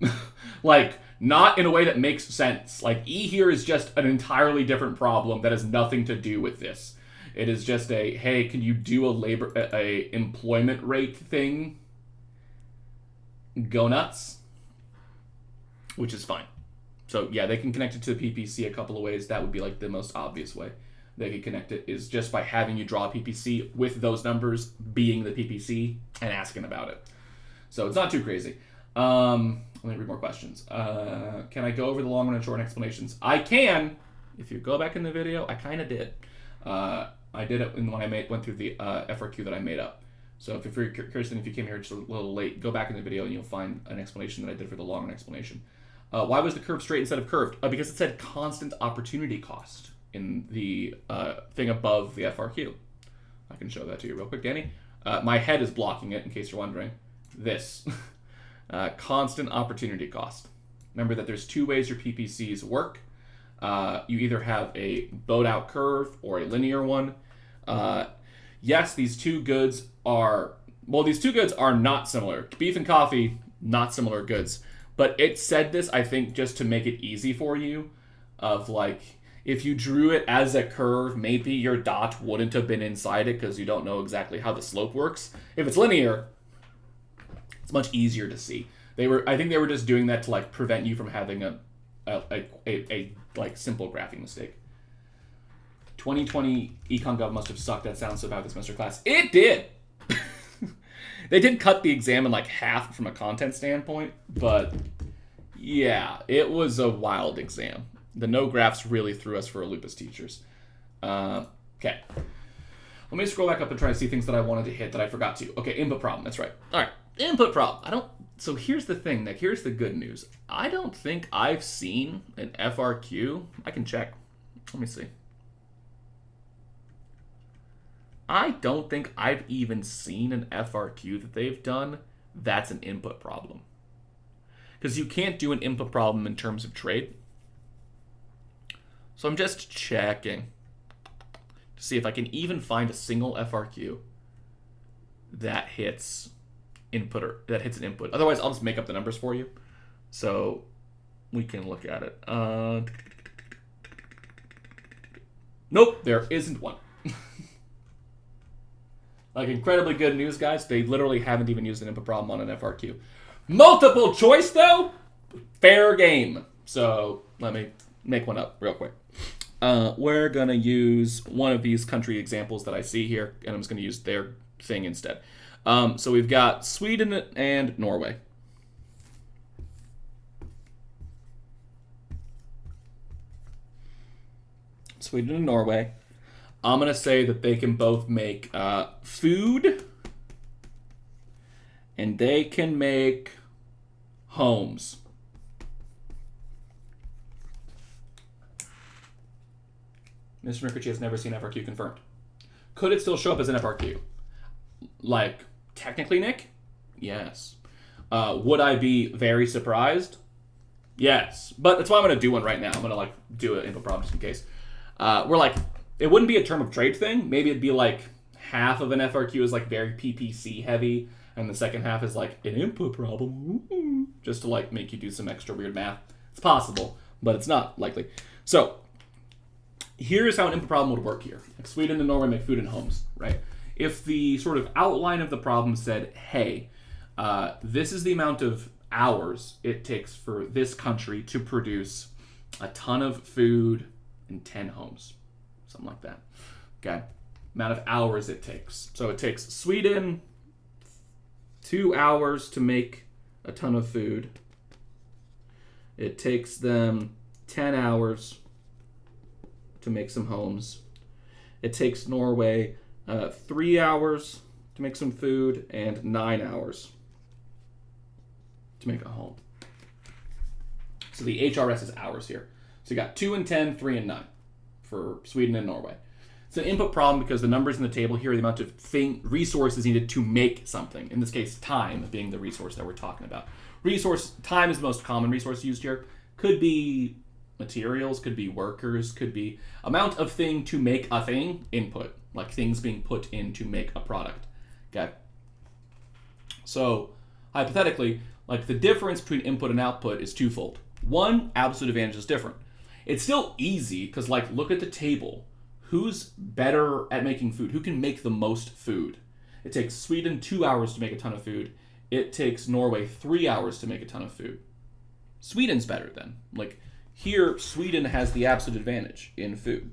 like not in a way that makes sense. Like E here is just an entirely different problem that has nothing to do with this. It is just a, hey, can you do a employment rate thing? Go nuts, which is fine. So yeah, they can connect it to the PPC a couple of ways. That would be like the most obvious way they could connect it, is just by having you draw a PPC with those numbers being the PPC and asking about it. So it's not too crazy. Let me read more questions. Can I go over the long run and short run explanations? I can. If you go back in the video, I kind of did. I did it when I went through the FRQ that I made up. So if you're curious, then if you came here just a little late, go back in the video and you'll find an explanation that I did for the long run explanation. Why was the curve straight instead of curved? Because it said constant opportunity cost in the thing above the FRQ. I can show that to you real quick, Danny. My head is blocking it, in case you're wondering. This. Constant opportunity cost. Remember that there's two ways your PPCs work. You either have a bowed-out curve or a linear one. Yes, these two goods are not similar. Beef and coffee, not similar goods. But it said this, I think, just to make it easy for you, of like, if you drew it as a curve, maybe your dot wouldn't have been inside it because you don't know exactly how the slope works. If it's linear, it's much easier to see. I think they were just doing that to like prevent you from having a like simple graphing mistake. 2020 Econ Gov must have sucked. That sounds so bad this semester class. It did. They did cut the exam in like half from a content standpoint, but yeah, it was a wild exam. The no graphs really threw us for a loop as teachers. Okay. Let me scroll back up and try to see things that I wanted to hit that I forgot to. Okay, input problem. That's right. All right, input problem. So here's the thing, Nick. Here's the good news. I don't think I've seen an FRQ. I can check. Let me see. I don't think I've even seen an FRQ that they've done that's an input problem. Because you can't do an input problem in terms of trade. So I'm just checking to see if I can even find a single FRQ that hits input or that hits an input. Otherwise, I'll just make up the numbers for you so we can look at it. Nope, there isn't one. Like, incredibly good news, guys. They literally haven't even used an input problem on an FRQ. Multiple choice, though? Fair game. So let me make one up real quick. We're going to use one of these country examples that I see here, and I'm just going to use their thing instead. So we've got Sweden and Norway. Sweden and Norway. I'm going to say that they can both make food and they can make homes. Mr. Rickerty has never seen FRQ confirmed. Could it still show up as an FRQ? Like, technically, Nick? Yes. Would I be very surprised? Yes. But that's why I'm going to do one right now. I'm going to, do an input problem just in case. It wouldn't be a term of trade thing. Maybe it'd be half of an FRQ is very PPC heavy, and the second half is an input problem, just to make you do some extra weird math. It's possible, but it's not likely. So here's how an input problem would work here. Sweden and Norway make food and homes, right? If the sort of outline of the problem said, hey, this is the amount of hours it takes for this country to produce a ton of food and 10 homes. Something like that. Okay. Amount of hours it takes. So it takes Sweden 2 hours to make a ton of food. It takes them 10 hours to make some homes. It takes Norway 3 hours to make some food and 9 hours to make a home. So the HRS is hours here. So you got 2 and 10, 3 and 9 for Sweden and Norway. It's an input problem because the numbers in the table here are the amount of resources needed to make something. In this case, time being the resource that we're talking about. Time is the most common resource used here. Could be materials, could be workers, could be amount of thing to make a thing, input, like things being put in to make a product. Okay. So hypothetically, the difference between input and output is twofold. One, absolute advantage is different. It's still easy because look at the table. Who's better at making food? Who can make the most food? It takes Sweden 2 hours to make a ton of food. It takes Norway 3 hours to make a ton of food. Sweden's better then. Here, Sweden has the absolute advantage in food.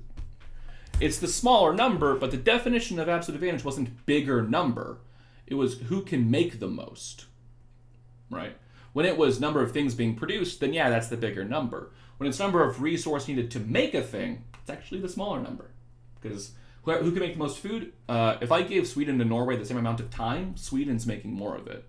It's the smaller number, but the definition of absolute advantage wasn't bigger number. It was who can make the most, right? When it was number of things being produced, then yeah, that's the bigger number. When it's number of resource needed to make a thing, it's actually the smaller number. Because who can make the most food? If I gave Sweden to Norway the same amount of time, Sweden's making more of it.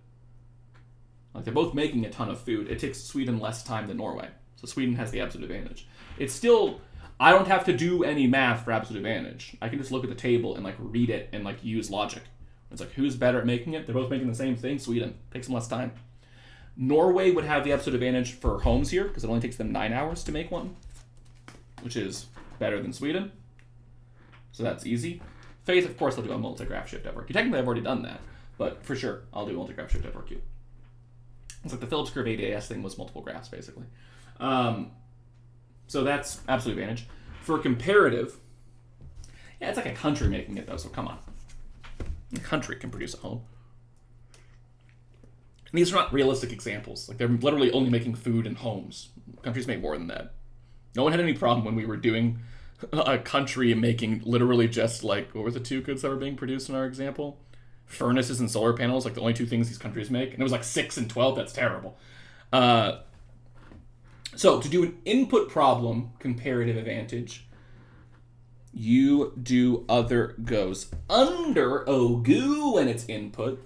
Like, they're both making a ton of food. It takes Sweden less time than Norway. So Sweden has the absolute advantage. It's still, I don't have to do any math for absolute advantage. I can just look at the table and like read it and like use logic. It's like, who's better at making it? They're both making the same thing. Sweden. Takes them less time. Norway would have the absolute advantage for homes here because it only takes them 9 hours to make one, which is better than Sweden. So that's easy. Faith, of course, I'll do a multi-graph shift FRQ. Technically, I've already done that, but for sure, I'll do multi-graph shift FRQ. It's like the Phillips curve ADAS thing was multiple graphs, basically. So that's absolute advantage. For comparative, yeah, it's like a country making it, though, so come on. A country can produce a home. And these are not realistic examples. Like, they're literally only making food and homes. Countries make more than that. No one had any problem when we were doing a country making literally just like, what were the two goods that were being produced in our example? Furnaces and solar panels, like the only two things these countries make. And it was like 6 and 12. That's terrible. So to do an input problem, comparative advantage, you do other goes under OGU when it's input.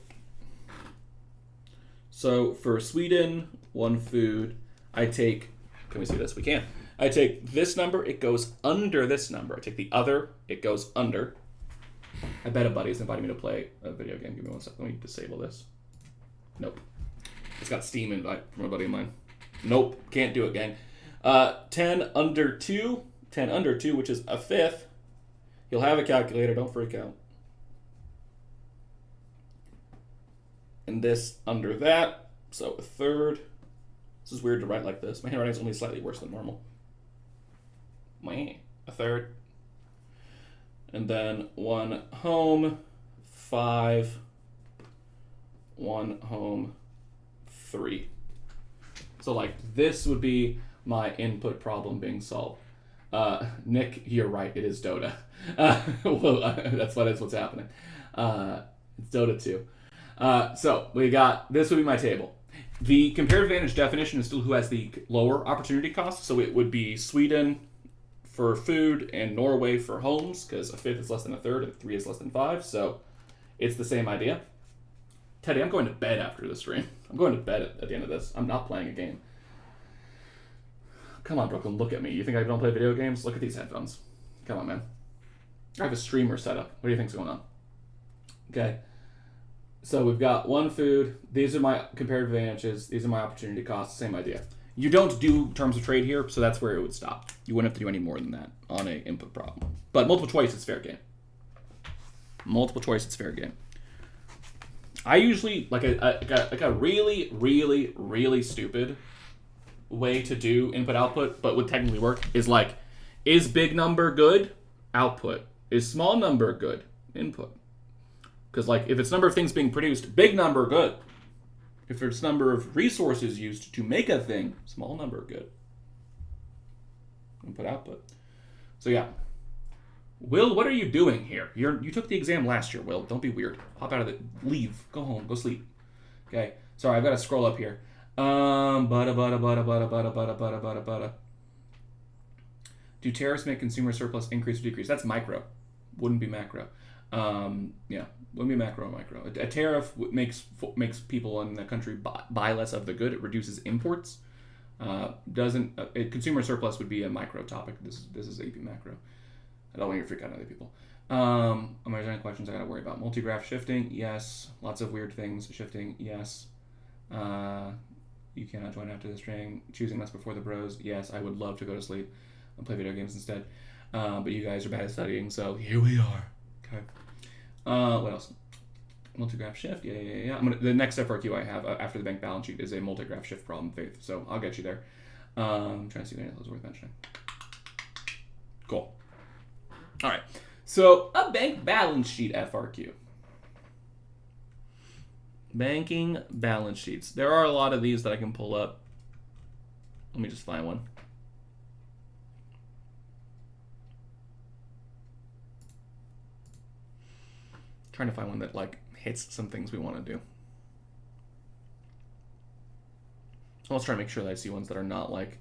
So for Sweden, one food, I take, can we see this? We can. I take this number, it goes under this number. I take the other, it goes under. I bet a buddy is inviting me to play a video game. Give me one second. Let me disable this. Nope. It's got Steam invite from a buddy of mine. Nope. Can't do it, gang. 10 under 2. 10 under 2, which is a fifth. You'll have a calculator. Don't freak out. And this under that. So a third. This is weird to write like this. My handwriting is only slightly worse than normal. A third. And then 1 home, 5, 1 home, 3. So like this would be my input problem being solved. Nick, you're right, it is Dota. That's what's happening. It's Dota 2. So we got, this would be my table. The comparative advantage definition is still who has the lower opportunity cost. So it would be Sweden for food and Norway for homes, because a fifth is less than a third and 3 is less than 5. So it's the same idea. Teddy, I'm going to bed after the stream. I'm going to bed at the end of this. I'm not playing a game. Come on, Brooklyn, look at me. You think I don't play video games? Look at these headphones. Come on, man. I have a streamer set up. What do you think's going on? Okay. So we've got one food. These are my comparative advantages. These are my opportunity costs. Same idea. You don't do terms of trade here, so that's where it would stop. You wouldn't have to do any more than that on an input problem. But multiple choice is fair game. Multiple choice is fair game. I usually, like a really, really, really stupid way to do input-output, but would technically work, is like, is big number good? Output. Is small number good? Input. Because like, if it's number of things being produced, big number, good. If it's number of resources used to make a thing, small number, good. Input, output. So yeah. Will, what are you doing here? You took the exam last year, Will. Don't be weird. Hop out of the, leave. Go home. Go sleep. Okay. Sorry, I've got to scroll up here. Do tariffs make consumer surplus increase or decrease? That's micro. Wouldn't be macro. Yeah, wouldn't be macro or micro. A tariff makes people in the country buy less of the good. It reduces imports. Consumer surplus would be a micro topic. This is AP macro. I don't want you to freak out other people. Am I any questions I gotta worry about? Multi-graph shifting, yes. Lots of weird things shifting, yes. You cannot join after the string. Choosing less before the bros, yes. I would love to go to sleep and play video games instead. But you guys are bad at studying, so here we are. Okay. What else? Multi-graph shift, yeah. The next FRQ I have after the bank balance sheet is a multi-graph shift problem, Faith. So I'll get you there. I'm trying to see if anything else is worth mentioning. Cool. All right. So a bank balance sheet FRQ. Banking balance sheets. There are a lot of these that I can pull up. Let me just find one. Trying to find one that like hits some things we want to do. Let's try to make sure that I see ones that are not like,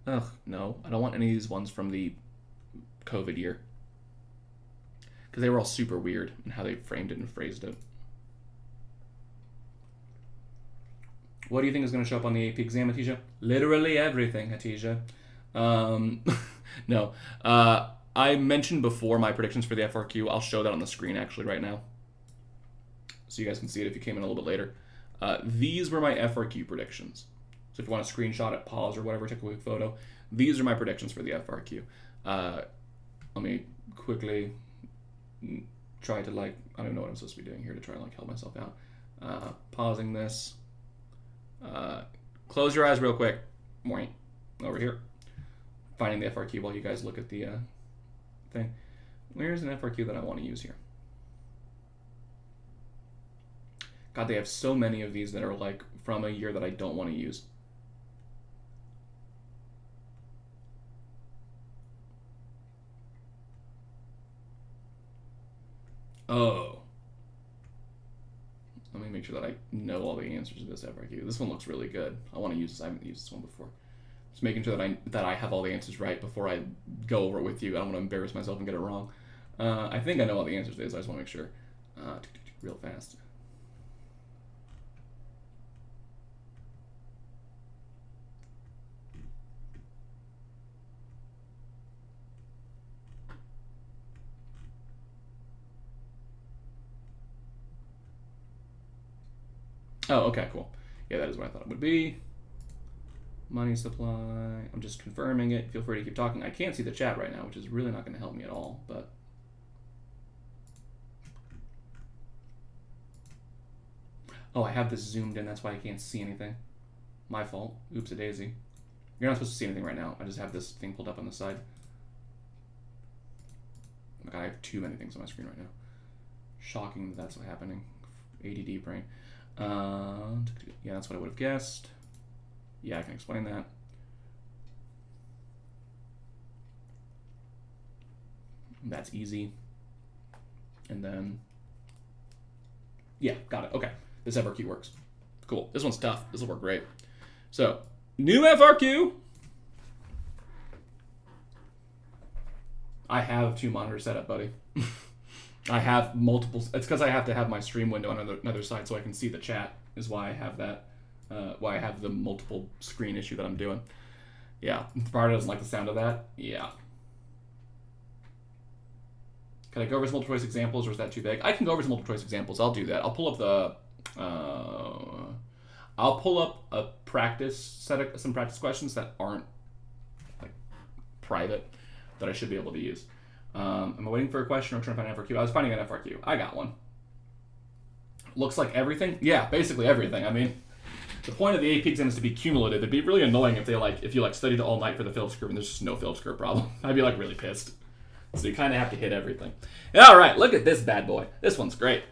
ugh, no, I don't want any of these ones from the COVID year. Because they were all super weird in how they framed it and phrased it. What do you think is going to show up on the AP exam, Hatija? Literally everything, Hatija. No. I mentioned before my predictions for the FRQ. I'll show that on the screen actually right now, so you guys can see it if you came in a little bit later. These were my FRQ predictions. So if you want to screenshot it, pause or whatever, take a quick photo. These are my predictions for the FRQ. Let me quickly try to like, I don't know what I'm supposed to be doing here to try to like help myself out. Pausing this. Close your eyes real quick. Morning. Over here. Finding the FRQ while you guys look at the thing. Where's an FRQ that I want to use here? God, they have so many of these that are like from a year that I don't want to use. Oh. Let me make sure that I know all the answers to this FRQ. This one looks really good. I want to use this. I haven't used this one before. Just making sure that I have all the answers right before I go over it with you. I don't want to embarrass myself and get it wrong. I think I know all the answers to this. I just want to make sure. Real fast. Oh, okay, cool. Yeah, that is what I thought it would be. Money supply. I'm just confirming it. Feel free to keep talking. I can't see the chat right now, which is really not going to help me at all, but... Oh, I have this zoomed in. That's why I can't see anything. My fault. Oops-a-daisy. You're not supposed to see anything right now. I just have this thing pulled up on the side. Oh my God, I have too many things on my screen right now. Shocking that that's what's happening. ADD brain. Yeah, that's what I would have guessed. Yeah, I can explain that. That's easy. And then, yeah, got it. Okay, this FRQ works. Cool. This one's tough. This will work great. So, new FRQ. I have 2 monitors set up, buddy. I have multiple. It's because I have to have my stream window on another side so I can see the chat. Is why I have that. Why I have the multiple screen issue that I'm doing. Yeah, Barda doesn't like the sound of that. Yeah. Can I go over some multiple choice examples, or is that too big? I can go over some multiple choice examples. I'll do that. I'll pull up the. I'll pull up a practice set of some practice questions that aren't like private that I should be able to use. Am I waiting for a question or trying to find an FRQ? I was finding an FRQ. I got one. Looks like everything? Yeah, basically everything. I mean, the point of the AP exam is to be cumulative. It'd be really annoying if you studied all night for the Phillips curve and there's just no Phillips curve problem. I'd be like really pissed. So you kind of have to hit everything. All right, look at this bad boy. This one's great.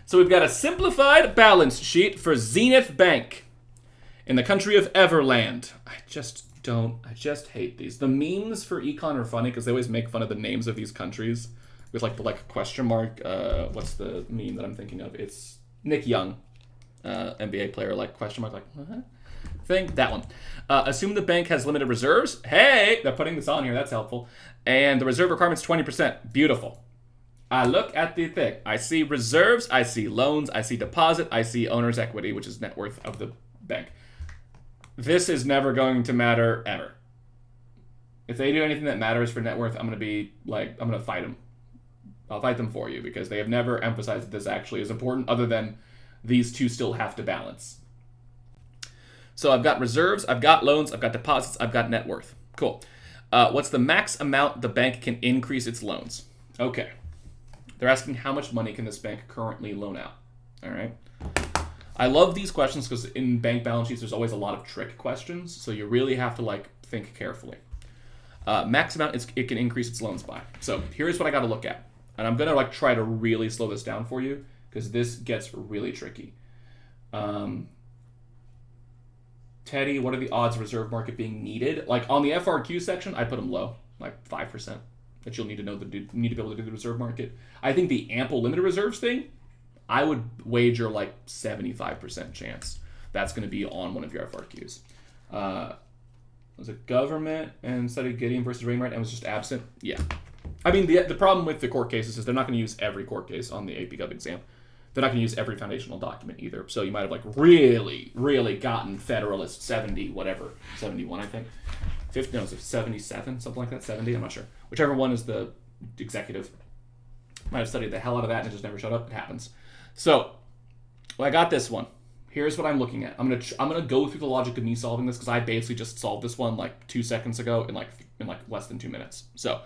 So we've got a simplified balance sheet for Zenith Bank in the country of Everland. I just hate these. The memes for econ are funny because they always make fun of the names of these countries with like the question mark. What's the meme that I'm thinking of? It's Nick Young, NBA player, like question mark, like what? Thing. That one. Assume the bank has limited reserves. Hey, they're putting this on here. That's helpful. And the reserve requirement's 20%. Beautiful. I look at the thing. I see reserves. I see loans. I see deposit. I see owner's equity, which is net worth of the bank. This is never going to matter ever. If they do anything that matters for net worth, I'm going to fight them. I'll fight them for you because they have never emphasized that this actually is important other than these two still have to balance. So I've got reserves, I've got loans, I've got deposits, I've got net worth. Cool. What's the max amount the bank can increase its loans? Okay. They're asking how much money can this bank currently loan out. All right. I love these questions because in bank balance sheets, there's always a lot of trick questions. So you really have to think carefully. Max amount it can increase its loans by. So here's what I got to look at. And I'm going to try to really slow this down for you because this gets really tricky. Teddy, what are the odds of reserve market being needed? On the FRQ section, I put them low, 5%. that you'll need to know need to be able to do the reserve market. I think the ample limited reserves thing, I would wager like 75% chance that's going to be on one of your FRQs. Was it government and studied Gideon versus Wainwright and was just absent? Yeah. I mean, the problem with the court cases is they're not going to use every court case on the AP Gov exam. They're not going to use every foundational document either. So you might have like really, really gotten Federalist 70, whatever, 71, I think. 50, no, it's 77, something like that, 70, I'm not sure. Whichever one is the executive. Might have studied the hell out of that and it just never showed up. It happens. So, well, I got this one. Here's what I'm looking at. I'm gonna go through the logic of me solving this because I basically just solved this one like 2 seconds ago in like less than 2 minutes. So,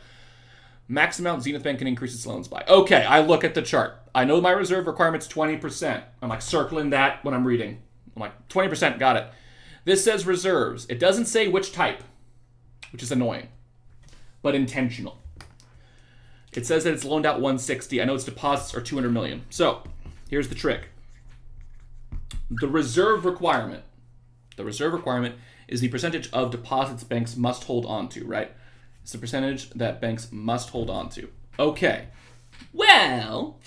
max amount Zenith Bank can increase its loans by. Okay, I look at the chart. I know my reserve requirement's 20%. I'm like circling that when I'm reading. I'm like 20%, got it. This says reserves. It doesn't say which type, which is annoying, but intentional. It says that it's loaned out 160. I know its deposits are 200 million. So, here's the trick. The reserve requirement is the percentage of deposits banks must hold on to, right? It's the percentage that banks must hold on to. Okay. Well,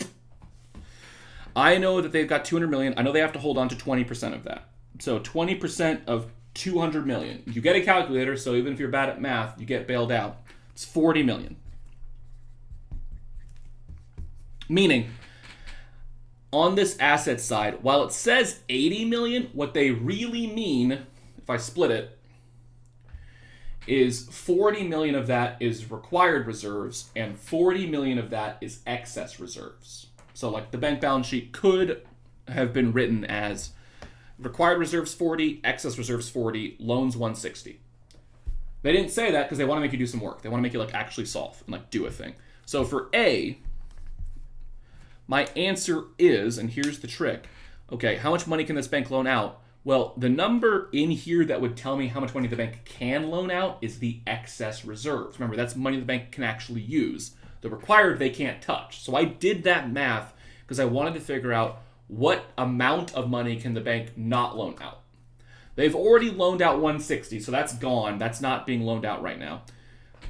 I know that they've got 200 million. I know they have to hold on to 20% of that. So 20% of 200 million. You get a calculator, so even if you're bad at math, you get bailed out. It's 40 million. Meaning, on this asset side, while it says 80 million, what they really mean, if I split it, is 40 million of that is required reserves and 40 million of that is excess reserves. So like the bank balance sheet could have been written as required reserves 40, excess reserves 40, loans 160. They didn't say that because they want to make you do some work. They want to make you like actually solve and like do a thing. So for A, my answer is, and here's the trick, okay, how much money can this bank loan out? Well, the number in here that would tell me how much money the bank can loan out is the excess reserves. Remember, that's money the bank can actually use. The required they can't touch. So I did that math because I wanted to figure out what amount of money can the bank not loan out. They've already loaned out 160, so that's gone. That's not being loaned out right now.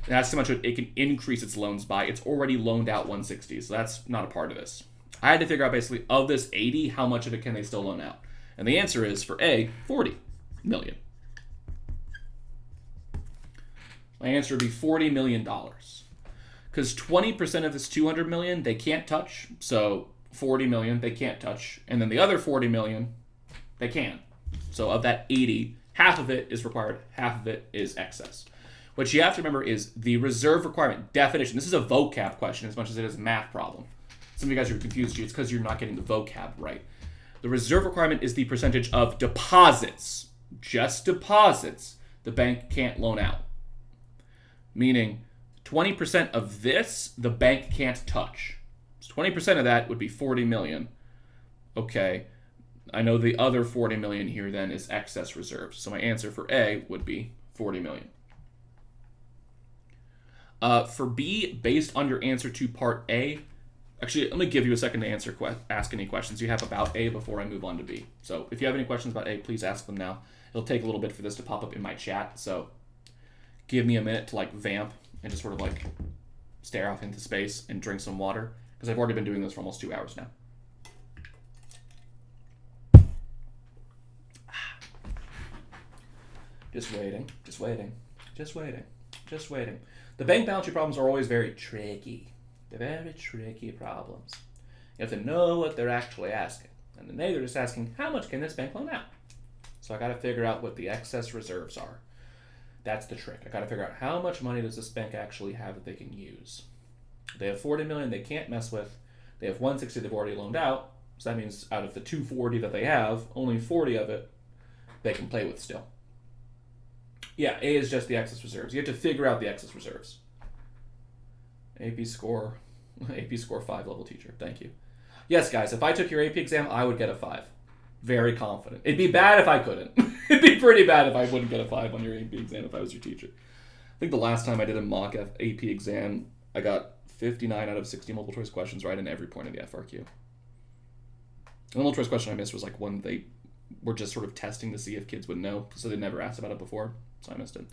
That's how much it can increase its loans by. It's already loaned out 160, so that's not a part of this. I had to figure out basically, of this 80, how much of it can they still loan out? And the answer is, for A, 40 million. My answer would be $40 million. Because 20% of this 200 million, they can't touch. So 40 million, they can't touch. And then the other 40 million, they can. So of that 80, half of it is required, half of it is excess. What you have to remember is the reserve requirement definition. This is a vocab question as much as it is a math problem. Some of you guys are confused. It's because you're not getting the vocab right. The reserve requirement is the percentage of deposits, just deposits, the bank can't loan out. Meaning 20% of this, the bank can't touch. So 20% of that would be 40 million. Okay, I know the other 40 million here then is excess reserves. So my answer for A would be 40 million. For B, based on your answer to part A, actually, let me give you a second to ask any questions you have about A before I move on to B. So if you have any questions about A, please ask them now. It'll take a little bit for this to pop up in my chat, so give me a minute to like vamp and just sort of like stare off into space and drink some water, because I've already been doing this for almost 2 hours now. Just waiting, just waiting, just waiting, just waiting. The bank balance sheet problems are always very tricky. They're very tricky problems. You have to know what they're actually asking. And then they're just asking, how much can this bank loan out? So I got to figure out what the excess reserves are. That's the trick. I got to figure out how much money does this bank actually have that they can use. They have 40 million they can't mess with. They have 160 they've already loaned out. So that means out of the 240 that they have, only 40 of it they can play with still. Yeah, A is just the excess reserves. You have to figure out the excess reserves. AP score 5 level teacher. Thank you. Yes, guys, if I took your AP exam, I would get a 5. Very confident. It'd be bad if I couldn't. It'd be pretty bad if I wouldn't get a 5 on your AP exam if I was your teacher. I think the last time I did a mock AP exam, I got 59 out of 60 multiple choice questions right in every point of the FRQ. The multiple choice question I missed was like one they were just sort of testing to see if kids would know, so they never asked about it before, so I missed it.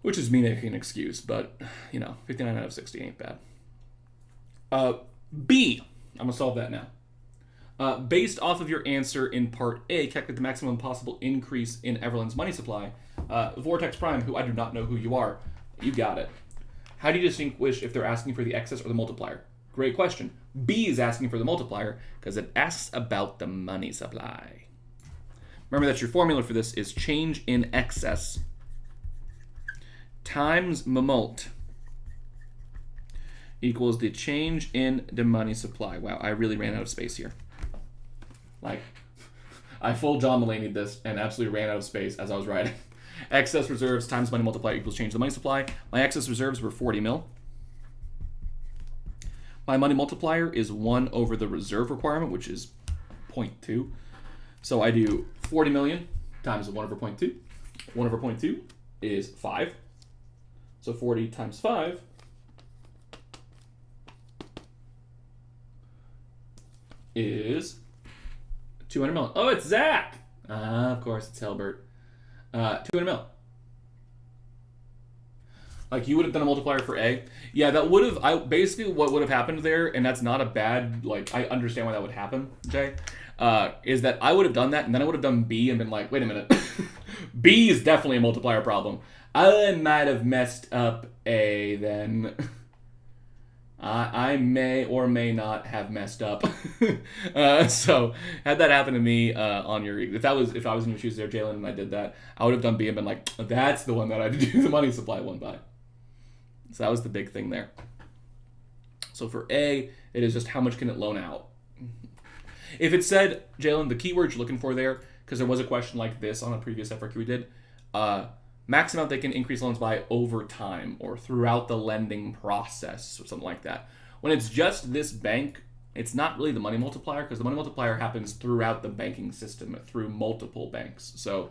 which is me making an excuse, but, 59 out of 60 ain't bad. B, I'm going to solve that now. Based off of your answer in part A, calculate the maximum possible increase in Everland's money supply. Vortex Prime, who I do not know who you are, you got it. How do you distinguish if they're asking for the excess or the multiplier? Great question. B is asking for the multiplier because it asks about the money supply. Remember that your formula for this is change in excess times mult equals the change in the money supply. Wow, I really ran out of space here. I full John Mulaney'd this and absolutely ran out of space as I was writing. Excess reserves times money multiplier equals change in the money supply. My excess reserves were 40 mil. My money multiplier is 1 over the reserve requirement, which is 0.2. So I do 40 million times 1 over 0.2. 1 over 0.2 is 5. So 40 times 5 is 200 mil. Oh, it's Zach! Of course, it's Hilbert. 200 mil. Like, you would have done a multiplier for A. Yeah, that would have, basically what would have happened there, and that's not a bad, I understand why that would happen, Jay, is that I would have done that, and then I would have done B and been like, wait a minute. B is definitely a multiplier problem. I might have messed up A then. I may or may not have messed up. So had that happen to me on your, if I was in your shoes there, Jalen, and I did that, I would have done B and been like, that's the one that I had to do the money supply one by. So that was the big thing there. So for A, it is just how much can it loan out. If it said, Jalen, the keyword you're looking for there, because there was a question like this on a previous FRQ we did, max amount they can increase loans by over time or throughout the lending process or something like that. When it's just this bank, it's not really the money multiplier because the money multiplier happens throughout the banking system through multiple banks. So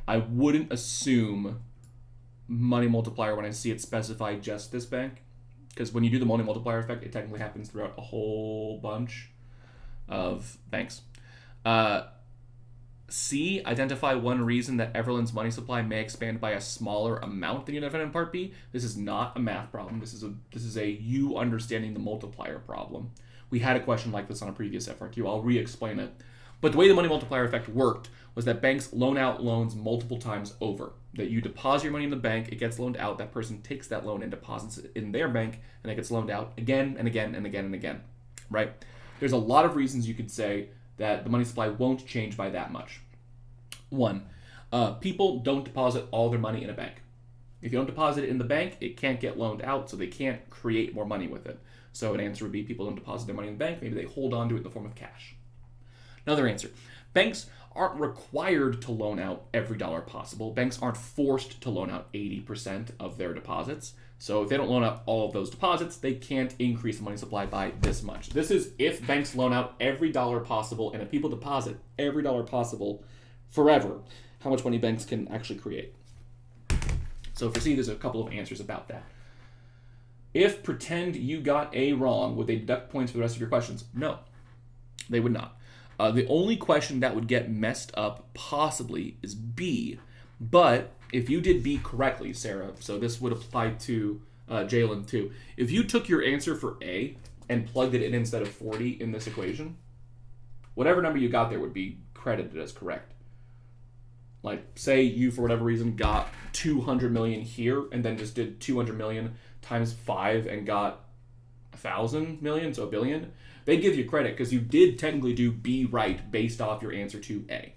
I wouldn't assume money multiplier when I see it specify just this bank, because when you do the money multiplier effect, it technically happens throughout a whole bunch of banks. C, identify one reason that Everland's money supply may expand by a smaller amount than you identified in part B. This is not a math problem. This is a you understanding the multiplier problem. We had a question like this on a previous FRQ. I'll re-explain it. But the way the money multiplier effect worked was that banks loan out loans multiple times over. That you deposit your money in the bank, it gets loaned out, that person takes that loan and deposits it in their bank, and it gets loaned out again and again and again and again, right? There's a lot of reasons you could say that the money supply won't change by that much. One, people don't deposit all their money in a bank. If you don't deposit it in the bank, it can't get loaned out, so they can't create more money with it. So an answer would be people don't deposit their money in the bank, maybe they hold on to it in the form of cash. Another answer, banks aren't required to loan out every dollar possible. Banks aren't forced to loan out 80% of their deposits. So if they don't loan out all of those deposits, they can't increase the money supply by this much. This is if banks loan out every dollar possible and if people deposit every dollar possible forever, how much money banks can actually create. So for C, there's a couple of answers about that. If pretend you got A wrong, would they deduct points for the rest of your questions? No, they would not. The only question that would get messed up possibly is B, but if you did B correctly, Sarah, so this would apply to Jalen too. If you took your answer for A and plugged it in instead of 40 in this equation, whatever number you got there would be credited as correct. Like, say you, for whatever reason, got 200 million here and then just did 200 million times 5 and got 1,000 million, so a billion. They give you credit because you did technically do B right based off your answer to A.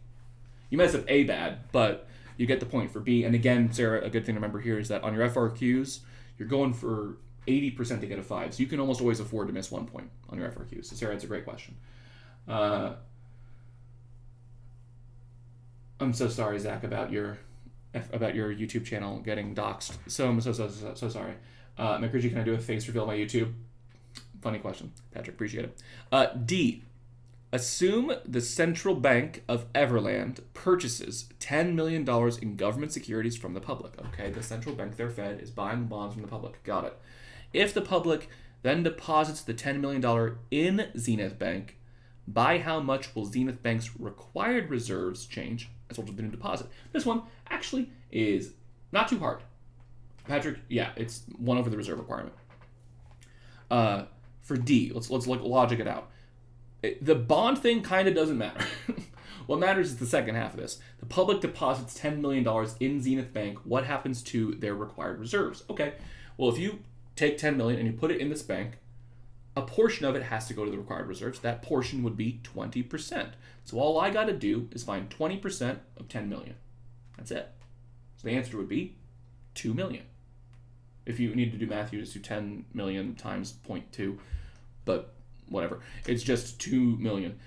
You messed up A bad, but you get the point for B. And again, Sarah, a good thing to remember here is that on your FRQs, you're going for 80% to get a 5. So you can almost always afford to miss 1 point on your FRQs. So Sarah, that's a great question. I'm so sorry, Zach, about your YouTube channel getting doxxed. So I'm so sorry. Macroeconomics, can I do a face reveal on my YouTube? Funny question, Patrick. Appreciate it. D. Assume the Central Bank of Everland purchases $10 million in government securities from the public. Okay, the central bank, their Fed, is buying bonds from the public. Got it. If the public then deposits the $10 million in Zenith Bank, by how much will Zenith Bank's required reserves change as well as the new deposit? This one actually is not too hard. Patrick, yeah, it's 1 over the reserve requirement. For D, let's logic it out. The bond thing kind of doesn't matter. What matters is the second half of this. The public deposits $10 million in Zenith Bank. What happens to their required reserves? Okay, well, if you take $10 million and you put it in this bank, a portion of it has to go to the required reserves. That portion would be 20%. So all I got to do is find 20% of 10 million. That's it. So the answer would be 2 million. If you need to do math, you just do 10 million times 0.2, but whatever. It's just 2 million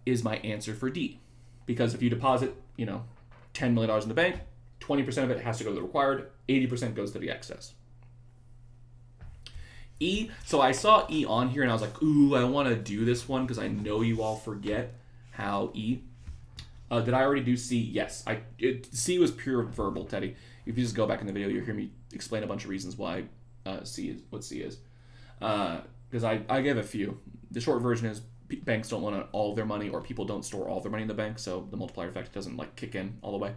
is my answer for D. Because if you deposit, $10 million in the bank, 20% of it has to go to the required, 80% goes to the excess. E, so I saw E on here and I was like, ooh, I want to do this one because I know you all forget how E. Did I already do C? Yes. C was pure verbal, Teddy. If you just go back in the video, you'll hear me explain a bunch of reasons why C is what C is. Because I gave a few. The short version is banks don't loan out all of their money, or people don't store all of their money in the bank, so the multiplier effect doesn't kick in all the way.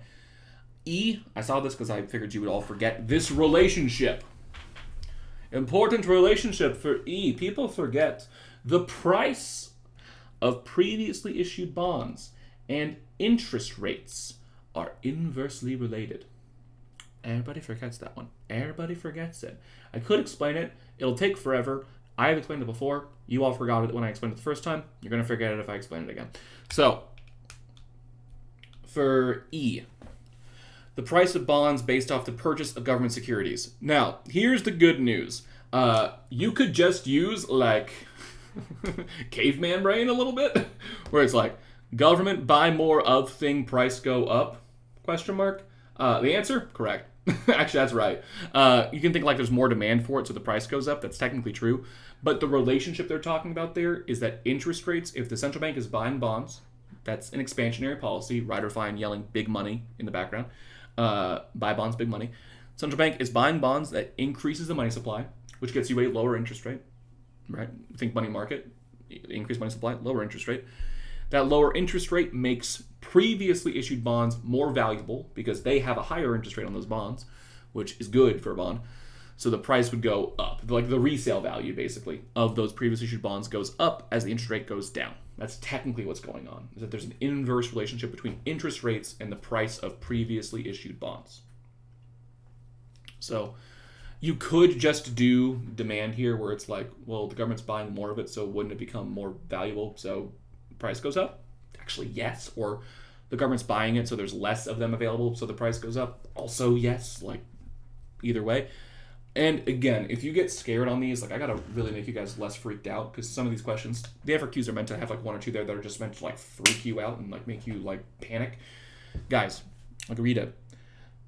E, I saw this because I figured you would all forget this relationship. Important relationship for E. People forget the price of previously issued bonds and interest rates are inversely related. Everybody forgets that one. Everybody forgets it. I could explain it. It'll take forever. I have explained it before. You all forgot it when I explained it the first time. You're going to forget it if I explain it again. So, for E, the price of bonds based off the purchase of government securities. Now, here's the good news. You could just use, caveman brain a little bit, where it's government buy more of thing, price go up, ? The answer? Correct. Actually, that's right. You can think there's more demand for it, so the price goes up. That's technically true. But the relationship they're talking about there is that interest rates, if the central bank is buying bonds, that's an expansionary policy. Ryder Fine yelling big money in the background. Buy bonds, big money. Central bank is buying bonds that increases the money supply, which gets you a lower interest rate, right? Think money market, increased money supply, lower interest rate. That lower interest rate makes previously issued bonds more valuable because they have a higher interest rate on those bonds, which is good for a bond. So the price would go up. The resale value, basically, of those previously issued bonds goes up as the interest rate goes down. That's technically what's going on, is that there's an inverse relationship between interest rates and the price of previously issued bonds. So you could just do demand here where it's the government's buying more of it, so wouldn't it become more valuable, so price goes up? Actually, yes. Or the government's buying it, so there's less of them available, so the price goes up? Also, yes. Either way. And again, if you get scared on these, I gotta really make you guys less freaked out, because some of these questions, the FRQs are meant to have 1 or 2 there that are just meant to freak you out and make you panic. Guys, read it.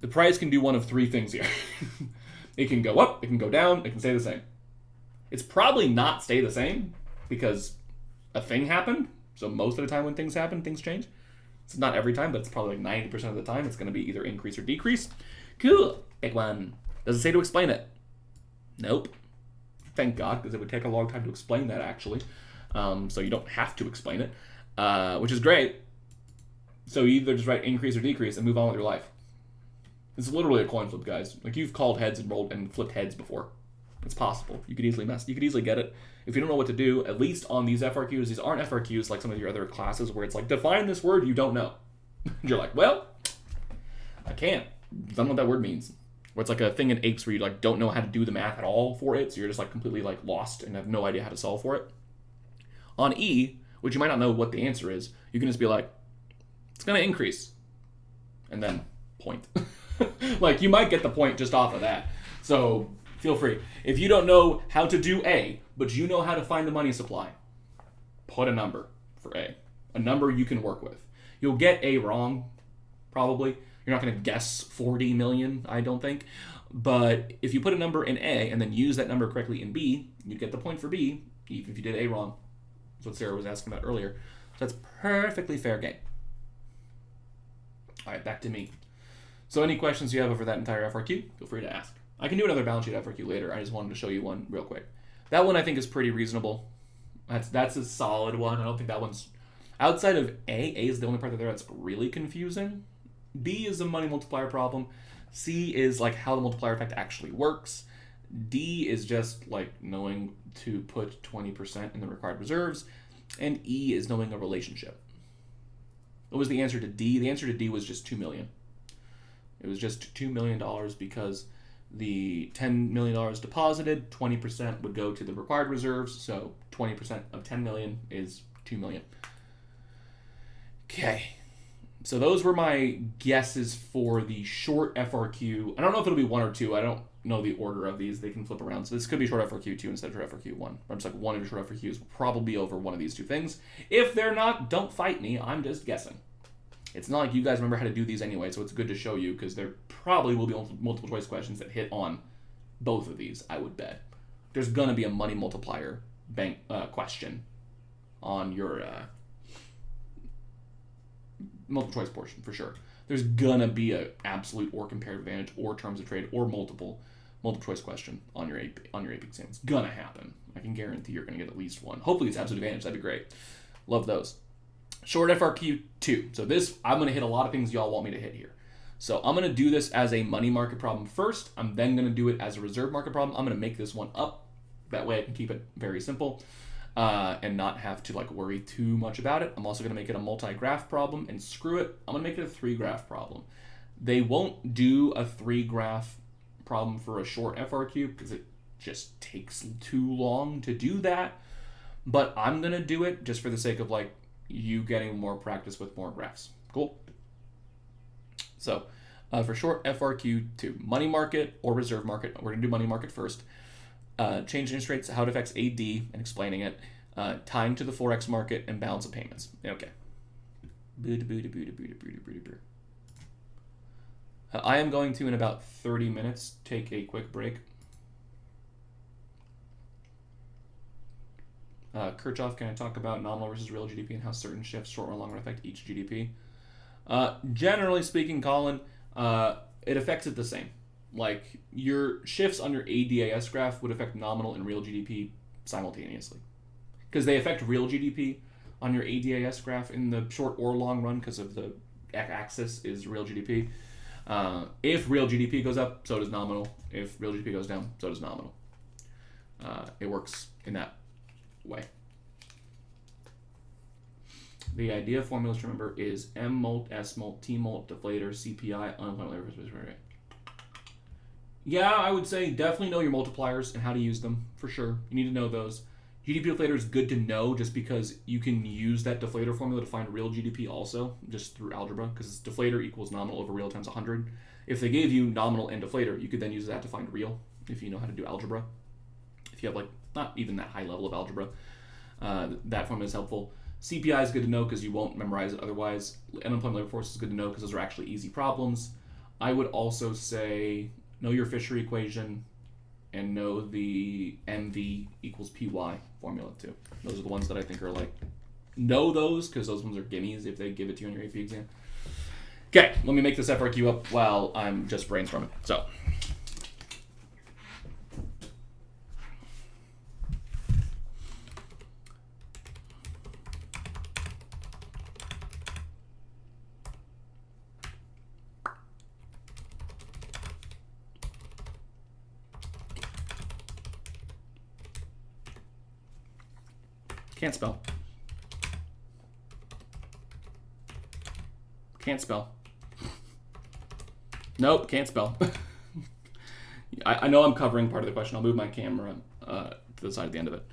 The price can do one of 3 things here. It can go up, it can go down, it can stay the same. It's probably not stay the same because a thing happened. So most of the time when things happen, things change. It's not every time, but it's probably 90% of the time it's going to be either increase or decrease. Cool. Big one. Does it say to explain it? Nope. Thank God, because it would take a long time to explain that, actually. So you don't have to explain it, which is great. So you either just write increase or decrease and move on with your life. It's literally a coin flip, guys. You've called heads and rolled and flipped heads before. It's possible. You could easily get it. If you don't know what to do, at least on these FRQs, these aren't FRQs like some of your other classes where it's define this word you don't know. You're well, I can't. I don't know what that word means. Or it's a thing in apes where you don't know how to do the math at all for it, so you're just completely lost and have no idea how to solve for it. On E, which you might not know what the answer is, you can just be it's going to increase. And then point. You might get the point just off of that. So feel free. If you don't know how to do A, but you know how to find the money supply, put a number for A. A number you can work with. You'll get A wrong, probably. You're not going to guess 40 million, I don't think. But if you put a number in A and then use that number correctly in B, you get the point for B, even if you did A wrong. That's what Sarah was asking about earlier. So that's perfectly fair game. All right, back to me. So any questions you have over that entire FRQ, feel free to ask. I can do another balance sheet FRQ later. I just wanted to show you one real quick. That one I think is pretty reasonable. That's a solid one. I don't think that one's... Outside of A is the only part that's really confusing. B is a money multiplier problem. C is like how the multiplier effect actually works. D is just like knowing to put 20% in the required reserves. And E is knowing a relationship. What was the answer to D? The answer to D was just $2 million. It was just $2 million because the $10 million deposited, 20% would go to the required reserves. So 20% of 10 million is 2 million. Okay. So those were my guesses for the short FRQ. I don't know if it'll be 1 or 2. I don't know the order of these. They can flip around. So this could be short FRQ 2 instead of short FRQ 1. I'm just like one of your short FRQs will probably be over one of these two things. If they're not, don't fight me. I'm just guessing. It's not like you guys remember how to do these anyway, so it's good to show you because there probably will be multiple choice questions that hit on both of these, I would bet. There's going to be a money multiplier bank question on your multiple choice portion for sure. There's going to be an absolute or comparative advantage or terms of trade or multiple choice question on your AP exam. It's going to happen. I can guarantee you're going to get at least one. Hopefully it's absolute advantage. That'd be great. Love those. Short FRQ 2. So this, I'm going to hit a lot of things y'all want me to hit here. So I'm going to do this as a money market problem first. I'm then going to do it as a reserve market problem. I'm going to make this one up. That way I can keep it very simple and not have to like worry too much about it. I'm also going to make it a multi-graph problem, and screw it, I'm going to make it a 3-graph problem. They won't do a 3-graph problem for a short FRQ because it just takes too long to do that. But I'm going to do it just for the sake of like you getting more practice with more graphs. Cool. So for short FRQ 2, money market or reserve market, we're going to do money market first. Change interest rates, how it affects AD, and explaining it. Tying to the Forex market and balance of payments. Okay. I am going to, in about 30 minutes, take a quick break. Kirchhoff, can I talk about nominal versus real GDP and how certain shifts, short or long, run affect each GDP? Generally speaking, Colin, it affects it the same. Like, your shifts on your ADAS graph would affect nominal and real GDP simultaneously. Because they affect real GDP on your ADAS graph in the short or long run because of the axis is real GDP. If real GDP goes up, so does nominal. If real GDP goes down, so does nominal. It works in that way. The idea of formulas to remember is M molt, S molt, T molt, deflator, CPI, unemployment labor rate. Yeah, I would say definitely know your multipliers and how to use them, for sure. You need to know those. GDP deflator is good to know just because you can use that deflator formula to find real GDP also, just through algebra, because deflator equals nominal over real times 100. If they gave you nominal and deflator, you could then use that to find real, if you know how to do algebra. If you have, like, not even that high level of algebra, that formula is helpful. CPI is good to know because you won't memorize it otherwise. Unemployment labor force is good to know because those are actually easy problems. I would also say know your Fisher equation and know the MV equals PY formula too. Those are the ones that I think are like, know those because those ones are gimmies if they give it to you on your AP exam. Okay, let me make this FRQ up while I'm just brainstorming. So. Can't spell. Can't spell. Nope, can't spell. I know I'm covering part of the question. I'll move my camera to the side at the end of it.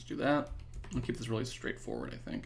do that. I'll keep this really straightforward, I think.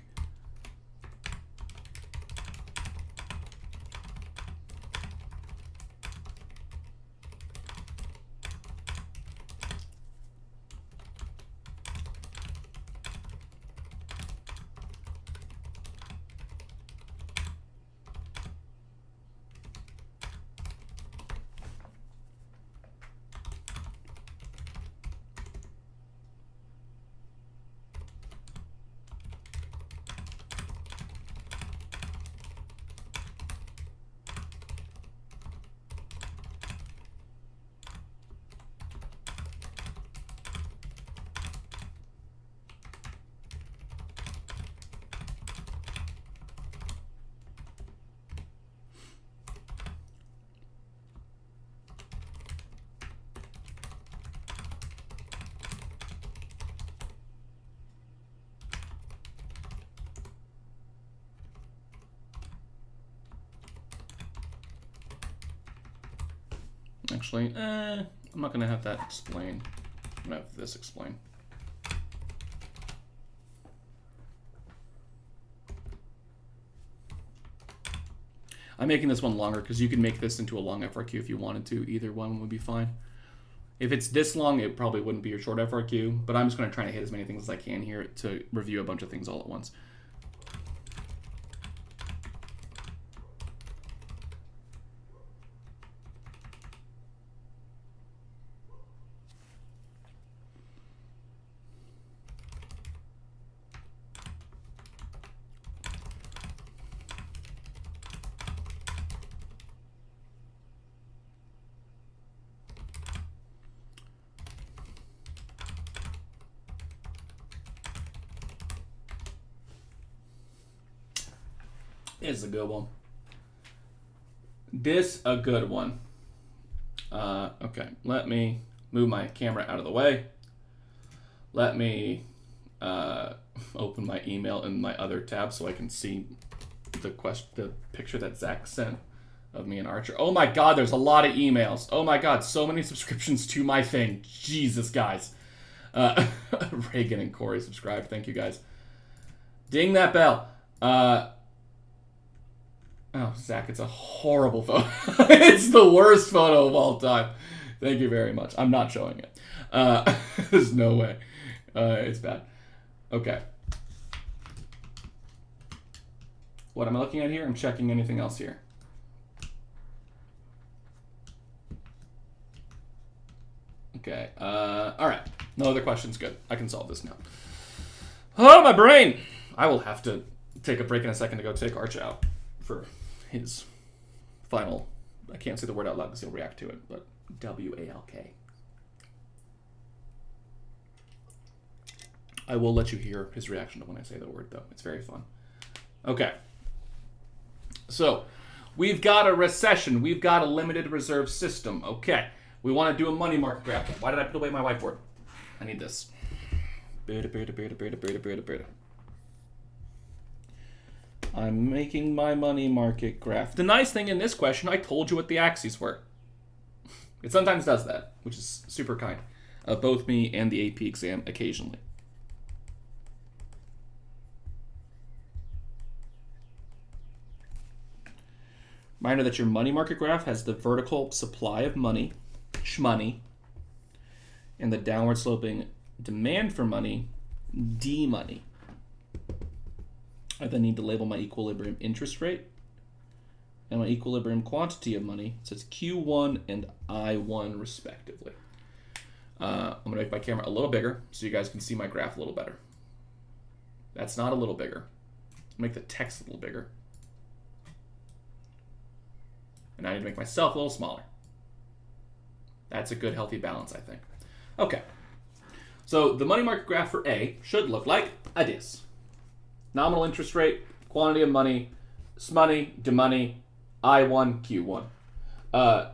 Actually, I'm not going to have that explain. I'm going to have this explain. I'm making this one longer because you can make this into a long FRQ if you wanted to. Either one would be fine. If it's this long, it probably wouldn't be your short FRQ, but I'm just going to try to hit as many things as I can here to review a bunch of things all at once. This is a good one. This a good one. Okay, let me move my camera out of the way. Let me open my email in my other tab so I can see the picture that Zach sent of me and Archer. Oh my God, there's a lot of emails. Oh my God, so many subscriptions to my thing. Jesus, guys. Reagan and Corey subscribed. Thank you, guys. Ding that bell. Oh, Zach, it's a horrible photo. It's the worst photo of all time. Thank you very much. I'm not showing it. There's no way. It's bad. Okay. What am I looking at here? I'm checking anything else here. Okay. All right. No other questions. Good. I can solve this now. Oh, my brain. I will have to take a break in a second to go take Arch out for his final, I can't say the word out loud because he'll react to it, but W-A-L-K. I will let you hear his reaction to when I say the word, though. It's very fun. Okay. So, we've got a recession. We've got a limited reserve system. Okay. We want to do a money market graph. Why did I put away my whiteboard? I need this. I'm making my money market graph. The nice thing in this question, I told you what the axes were. It sometimes does that, which is super kind of both me and the AP exam occasionally. Reminder that your money market graph has the vertical supply of money, shmoney, and the downward sloping demand for money, D-money. I then need to label my equilibrium interest rate and my equilibrium quantity of money. So it's Q1 and I1 respectively. I'm going to make my camera a little bigger so you guys can see my graph a little better. That's not a little bigger. Make the text a little bigger. And I need to make myself a little smaller. That's a good, healthy balance, I think. Okay. So the money market graph for A should look like this. Nominal interest rate, quantity of money, S-money, D-money, I1, Q1.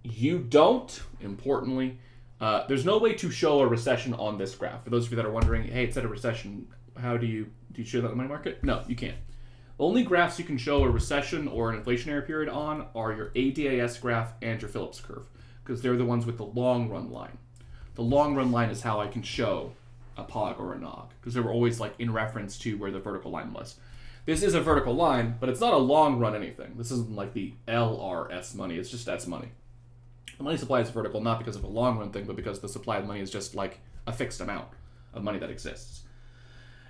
You don't, importantly, there's no way to show a recession on this graph. For those of you that are wondering, hey, it said a recession, how do you show that in the money market? No, you can't. The only graphs you can show a recession or an inflationary period on are your ADAS graph and your Phillips curve, because they're the ones with the long run line. The long run line is how I can show a pog or a nog, because they were always like in reference to where the vertical line was. This is a vertical line, but it's not a long run anything. This isn't like the LRS money. It's just S money. The money supply is vertical not because of a long run thing, but because the supply of money is just like a fixed amount of money that exists.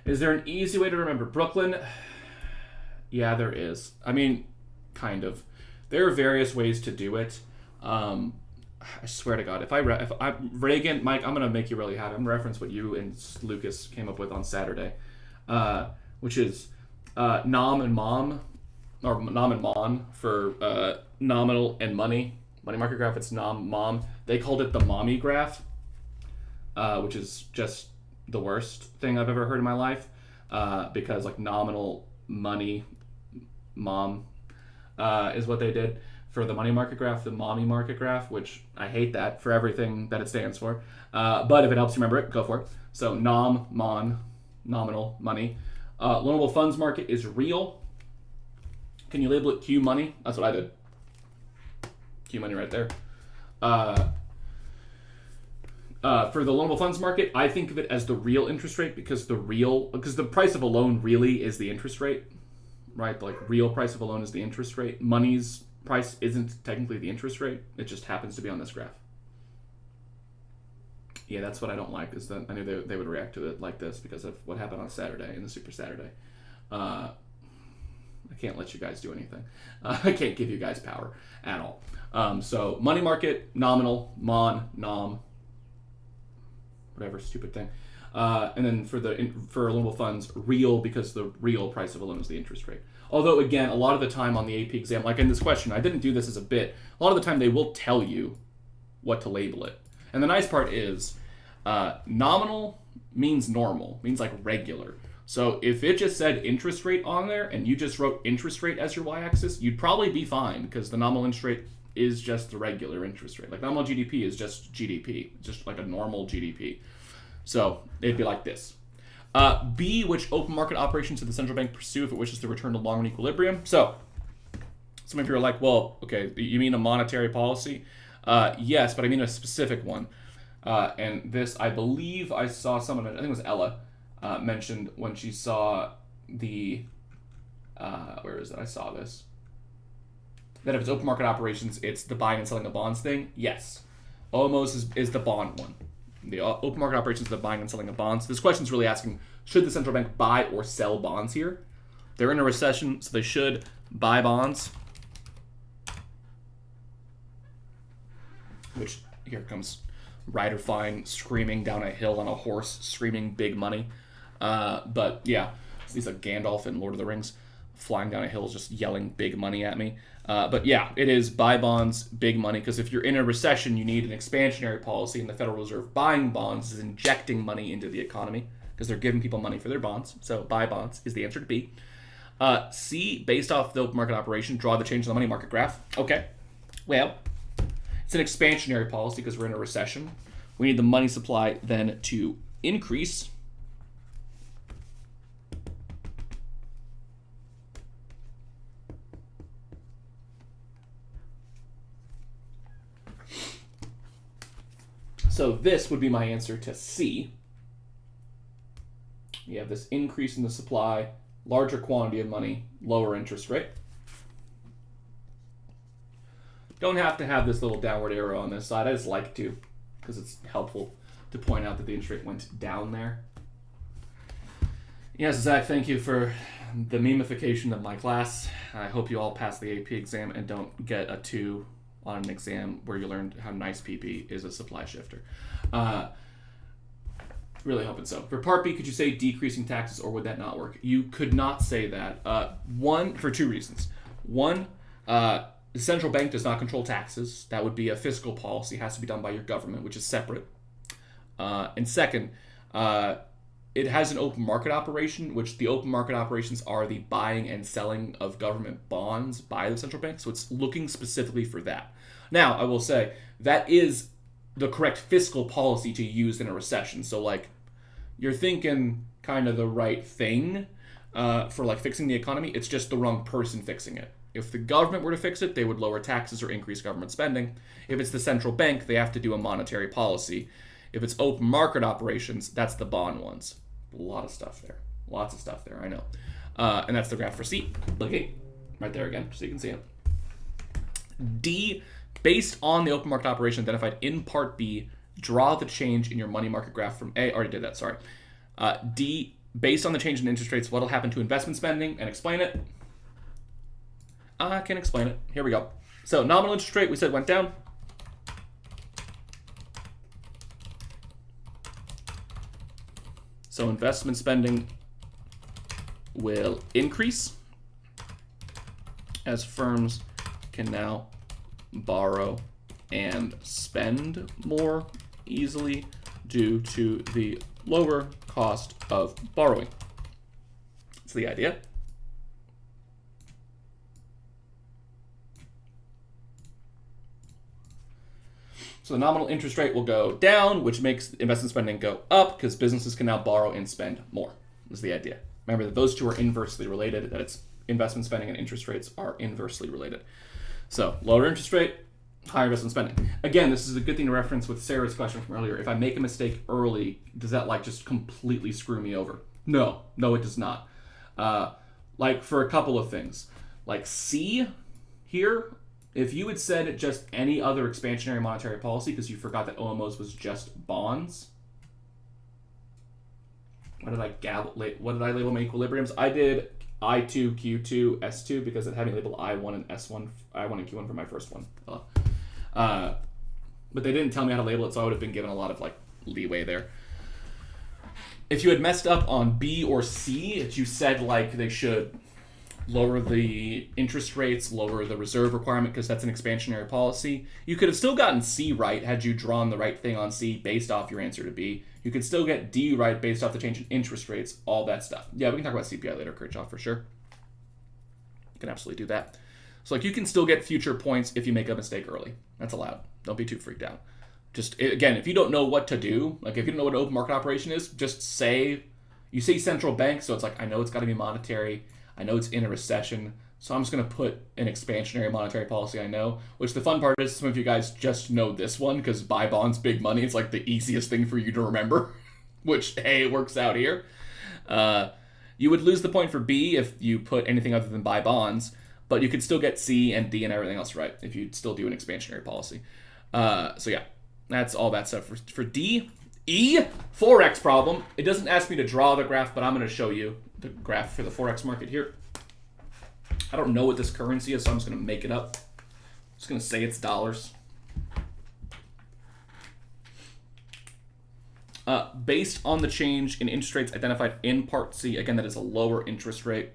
Is there an easy way to remember Brooklyn? Yeah, there is. I mean, kind of. There are various ways to do it. I swear to God, if I Reagan, Mike, I'm gonna make you really happy. I'm gonna reference what you and Lucas came up with on Saturday, which is nom and mom, or nom and mon for nominal and money. Money market graph, it's nom, mom. They called it the mommy graph, which is just the worst thing I've ever heard in my life, because like nominal money, mom, is what they did for the money market graph, the mommy market graph, which I hate that for everything that it stands for. But if it helps you remember it, go for it. So nom, mon, nominal, money. Loanable funds market is real. Can you label it Q money? That's what I did. Q money right there. For the loanable funds market, I think of it as the real interest rate because the price of a loan really is the interest rate, right? Like real price of a loan is the interest rate. Money's price isn't technically the interest rate. It just happens to be on this graph. Yeah, that's what I don't like, is that I knew they would react to it like this because of what happened on Saturday, in the Super Saturday. I can't let you guys do anything. I can't give you guys power at all. So money market, nominal, mon, nom, whatever stupid thing. And then for loanable funds, real, because the real price of a loan is the interest rate. Although, again, a lot of the time on the AP exam, like in this question, I didn't do this as a bit. A lot of the time they will tell you what to label it. And the nice part is nominal means normal, means like regular. So if it just said interest rate on there and you just wrote interest rate as your y-axis, you'd probably be fine because the nominal interest rate is just the regular interest rate. Like nominal GDP is just GDP, just like a normal GDP. So it'd be like this. B, which open market operations does the central bank pursue if it wishes to return to long-run equilibrium? So some of you are like, well, okay, you mean a monetary policy? Yes, but I mean a specific one. And this, I believe I saw someone, I think it was Ella, mentioned when she saw the, where is it? I saw this. That if it's open market operations, it's the buying and selling of bonds thing. Yes. OMOS is the bond one. The open market operations is the buying and selling of bonds. This question is really asking, should the central bank buy or sell bonds here? They're in a recession, so they should buy bonds. Which, here comes Ryder Fine screaming down a hill on a horse, screaming big money. But yeah, he's like Gandalf in Lord of the Rings, flying down a hill just yelling big money at me. But yeah, it is buy bonds, big money, because if you're in a recession, you need an expansionary policy, and the Federal Reserve buying bonds is injecting money into the economy because they're giving people money for their bonds. So buy bonds is the answer to B. C, based off the open market operation, draw the change in the money market graph. Okay, well, it's an expansionary policy because we're in a recession. We need the money supply then to increase. So this would be my answer to C. You have this increase in the supply, larger quantity of money, lower interest rate. Don't have to have this little downward arrow on this side. I just like to, because it's helpful to point out that the interest rate went down there. Yes, Zach, thank you for the memification of my class. I hope you all pass the AP exam and don't get a 2 on an exam where you learned how nice PP is a supply shifter. Really hoping so. For part B, could you say decreasing taxes, or would that not work? You could not say that. One, for 2 reasons. One, the central bank does not control taxes. That would be a fiscal policy. It has to be done by your government, which is separate. And second, it has an open market operation, which the open market operations are the buying and selling of government bonds by the central bank. So it's looking specifically for that. Now, I will say that is the correct fiscal policy to use in a recession. So like, you're thinking kind of the right thing for like fixing the economy. It's just the wrong person fixing it. If the government were to fix it, they would lower taxes or increase government spending. If it's the central bank, they have to do a monetary policy. If it's open market operations, that's the bond ones. A lot of stuff there. Lots of stuff there, I know. And that's the graph for C. Okay, right there again, so you can see it. D, based on the open market operation identified in part B, draw the change in your money market graph from A. Already did that, sorry. D, based on the change in interest rates, what will happen to investment spending, and explain it. I can explain it. Here we go. So nominal interest rate, we said went down. So investment spending will increase as firms can now borrow and spend more easily due to the lower cost of borrowing. That's the idea. So the nominal interest rate will go down, which makes investment spending go up because businesses can now borrow and spend more. Is the idea. Remember that those two are inversely related, that it's investment spending and interest rates are inversely related. So lower interest rate, higher investment spending. Again, this is a good thing to reference with Sarah's question from earlier. If I make a mistake early, does that like just completely screw me over? No, it does not. Like for a couple of things. Like C here, if you had said just any other expansionary monetary policy because you forgot that OMOs was just bonds. What did I label my equilibriums? I did I2, Q2, S2 because it had me label I1 and S1, I1 and Q1 for my first one. But they didn't tell me how to label it, so I would have been given a lot of like leeway there. If you had messed up on B or C, if you said like they should lower the interest rates, lower the reserve requirement because that's an expansionary policy, you could have still gotten C right had you drawn the right thing on C based off your answer to B. You could still get D right based off the change in interest rates, all that stuff. Yeah, we can talk about CPI later, Kirchhoff, for sure. You can absolutely do that. So like you can still get future points if you make a mistake early. That's allowed. Don't be too freaked out. Just, again, if you don't know what to do, like if you don't know what an open market operation is, just say, you say central bank, so it's like, I know it's got to be monetary. I know it's in a recession, so I'm just going to put an expansionary monetary policy I know, which the fun part is some of you guys just know this one because buy bonds, big money. It's like the easiest thing for you to remember, which, hey, it works out here. You would lose the point for B if you put anything other than buy bonds, but you could still get C and D and everything else right if you still do an expansionary policy. So yeah, that's all that stuff for D. E, Forex problem. It doesn't ask me to draw the graph, but I'm going to show you the graph for the Forex market here. I don't know what this currency is, so I'm just going to make it up. I'm just going to say it's dollars. Based on the change in interest rates identified in Part C, again, that is a lower interest rate.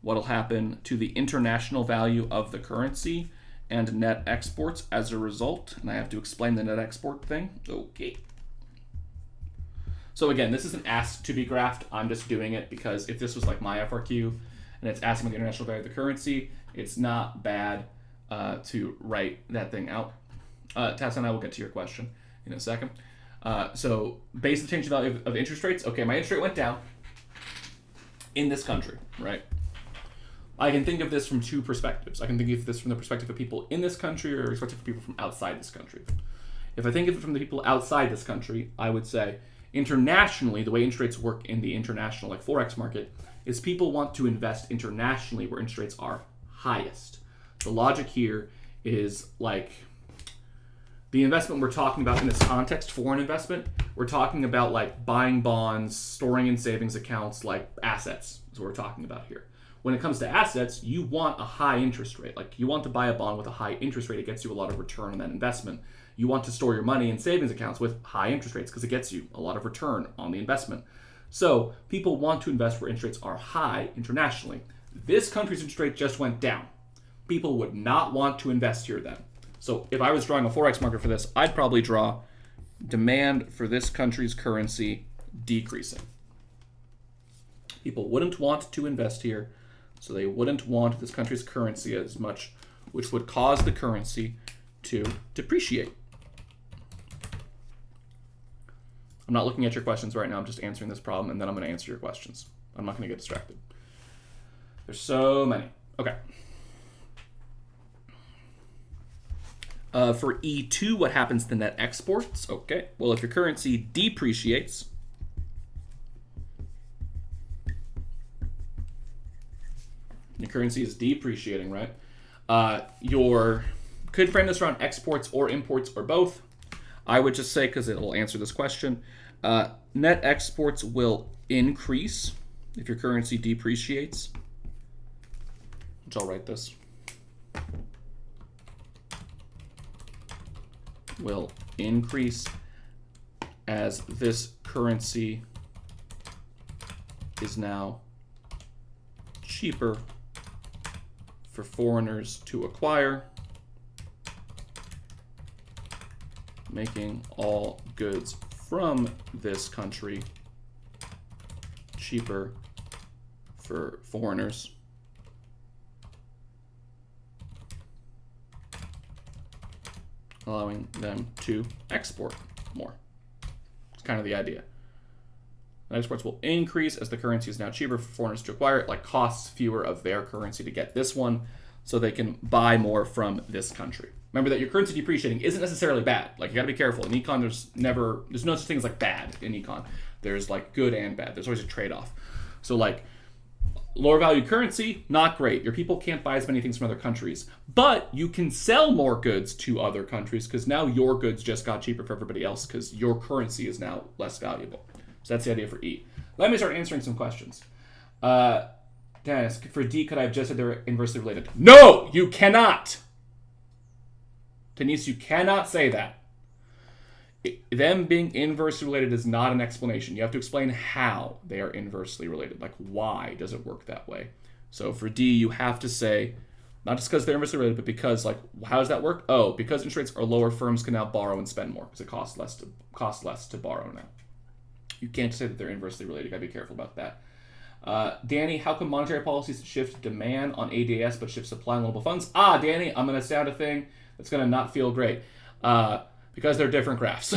What'll happen to the international value of the currency and net exports as a result? And I have to explain the net export thing. Okay. So again, this isn't asked to be graphed. I'm just doing it because if this was like my FRQ and it's asking me the international value of the currency, it's not bad to write that thing out. Tessa and I will get to your question in a second. So based on the change in value of interest rates, okay, my interest rate went down in this country, right? I can think of this from two perspectives. I can think of this from the perspective of people in this country or the perspective of people from outside this country. If I think of it from the people outside this country, I would say internationally, the way interest rates work in the international like Forex market is people want to invest internationally where interest rates are highest. The logic here is like the investment we're talking about in this context, foreign investment, we're talking about like buying bonds, storing in savings accounts, like assets is what we're talking about here. When it comes to assets, you want a high interest rate. Like you want to buy a bond with a high interest rate. It gets you a lot of return on that investment. You want to store your money in savings accounts with high interest rates because it gets you a lot of return on the investment. So people want to invest where interest rates are high internationally. This country's interest rate just went down. People would not want to invest here then. So if I was drawing a Forex market for this, I'd probably draw demand for this country's currency decreasing. People wouldn't want to invest here. So they wouldn't want this country's currency as much, which would cause the currency to depreciate. I'm not looking at your questions right now. I'm just answering this problem, and then I'm going to answer your questions. I'm not going to get distracted. There's so many. Okay. For E2, what happens to net exports? Okay, well, if your currency depreciates, your currency is depreciating, right? Could frame this around exports or imports or both. I would just say, because it will answer this question, net exports will increase if your currency depreciates, which I'll write this, will increase as this currency is now cheaper for foreigners to acquire, making all goods from this country cheaper for foreigners. Allowing them to export more. It's kind of the idea. Exports will increase as the currency is now cheaper for foreigners to acquire. It costs fewer of their currency to get this one, so they can buy more from this country. Remember that your currency depreciating isn't necessarily bad. Like, you got to be careful. In econ, there's no such thing as like bad in econ. There's like good and bad. There's always a trade-off. So like, lower value currency, not great. Your people can't buy as many things from other countries, but you can sell more goods to other countries because now your goods just got cheaper for everybody else because your currency is now less valuable. So that's the idea for E. Let me start answering some questions. Dennis, for D, could I have just said they're inversely related? No, you cannot. Denise, you cannot say that. Them being inversely related is not an explanation. You have to explain how they are inversely related. Like, why does it work that way? So for D, you have to say, not just because they're inversely related, but because, like, how does that work? Oh, because interest rates are lower, firms can now borrow and spend more because it costs less to borrow now. You can't say that they're inversely related. You gotta be careful about that. Danny, how come monetary policies shift demand on ADS but shift supply on global funds? Danny, I'm gonna sound a thing that's gonna not feel great. Because they're different graphs.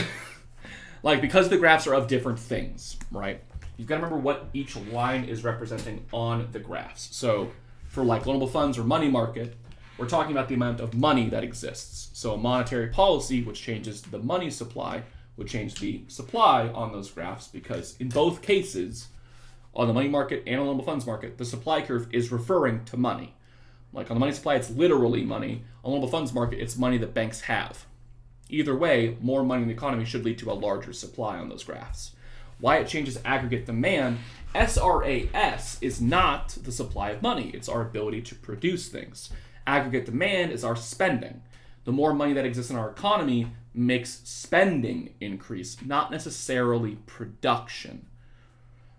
Like, because the graphs are of different things, right? You've got to remember what each line is representing on the graphs. So for like global funds or money market, we're talking about the amount of money that exists. So a monetary policy, which changes the money supply, would change the supply on those graphs, because in both cases, on the money market and on the global funds market, the supply curve is referring to money. Like on the money supply, it's literally money. On the global funds market, it's money that banks have. Either way, more money in the economy should lead to a larger supply on those graphs. Why it changes aggregate demand, SRAS is not the supply of money. It's our ability to produce things. Aggregate demand is our spending. The more money that exists in our economy makes spending increase, not necessarily production.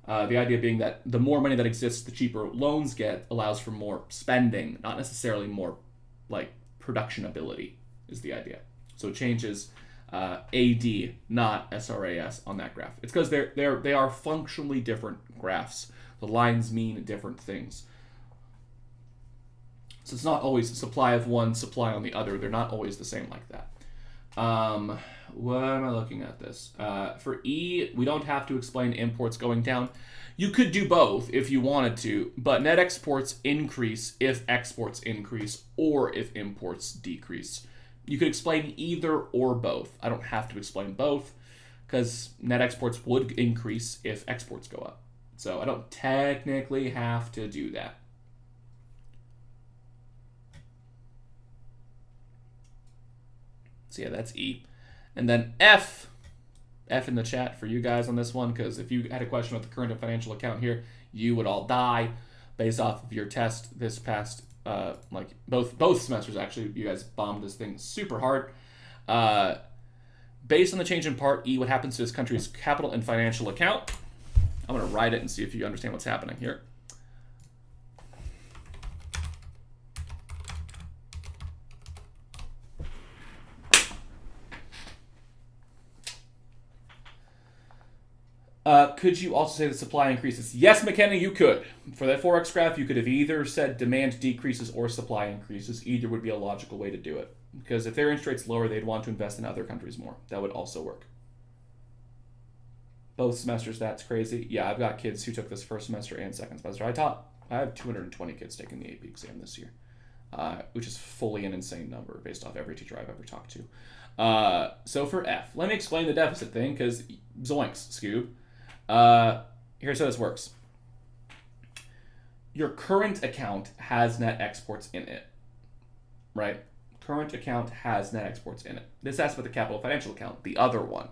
The idea being that the more money that exists, the cheaper loans get, allows for more spending, not necessarily more like production ability is the idea. So it changes AD, not SRAS on that graph. It's because they are functionally different graphs. The lines mean different things. So it's not always supply of one, supply on the other. They're not always the same like that. What am I looking at this? For E, we don't have to explain imports going down. You could do both if you wanted to, but net exports increase if exports increase or if imports decrease. You could explain either or both. I don't have to explain both because net exports would increase if exports go up. So I don't technically have to do that. So yeah, that's E. And then F in the chat for you guys on this one, because if you had a question about the current and financial account here, you would all die based off of your test this past like both semesters. Actually, you guys bombed this thing super hard. Based on the change in part E, what happens to this country's capital and financial account? I'm going to write it and see if you understand what's happening here. Could you also say the supply increases? Yes, McKenna, you could. For that Forex graph, you could have either said demand decreases or supply increases. Either would be a logical way to do it. Because if their interest rate's lower, they'd want to invest in other countries more. That would also work. Both semesters, that's crazy. Yeah, I've got kids who took this first semester and second semester. I have 220 kids taking the AP exam this year. which is fully an insane number based off every teacher I've ever talked to. So for F, let me explain the deficit thing, because zoinks, Scoob. Here's how this works. Your current account has net exports in it, right? Current account has net exports in it. This has with the capital financial account, the other one.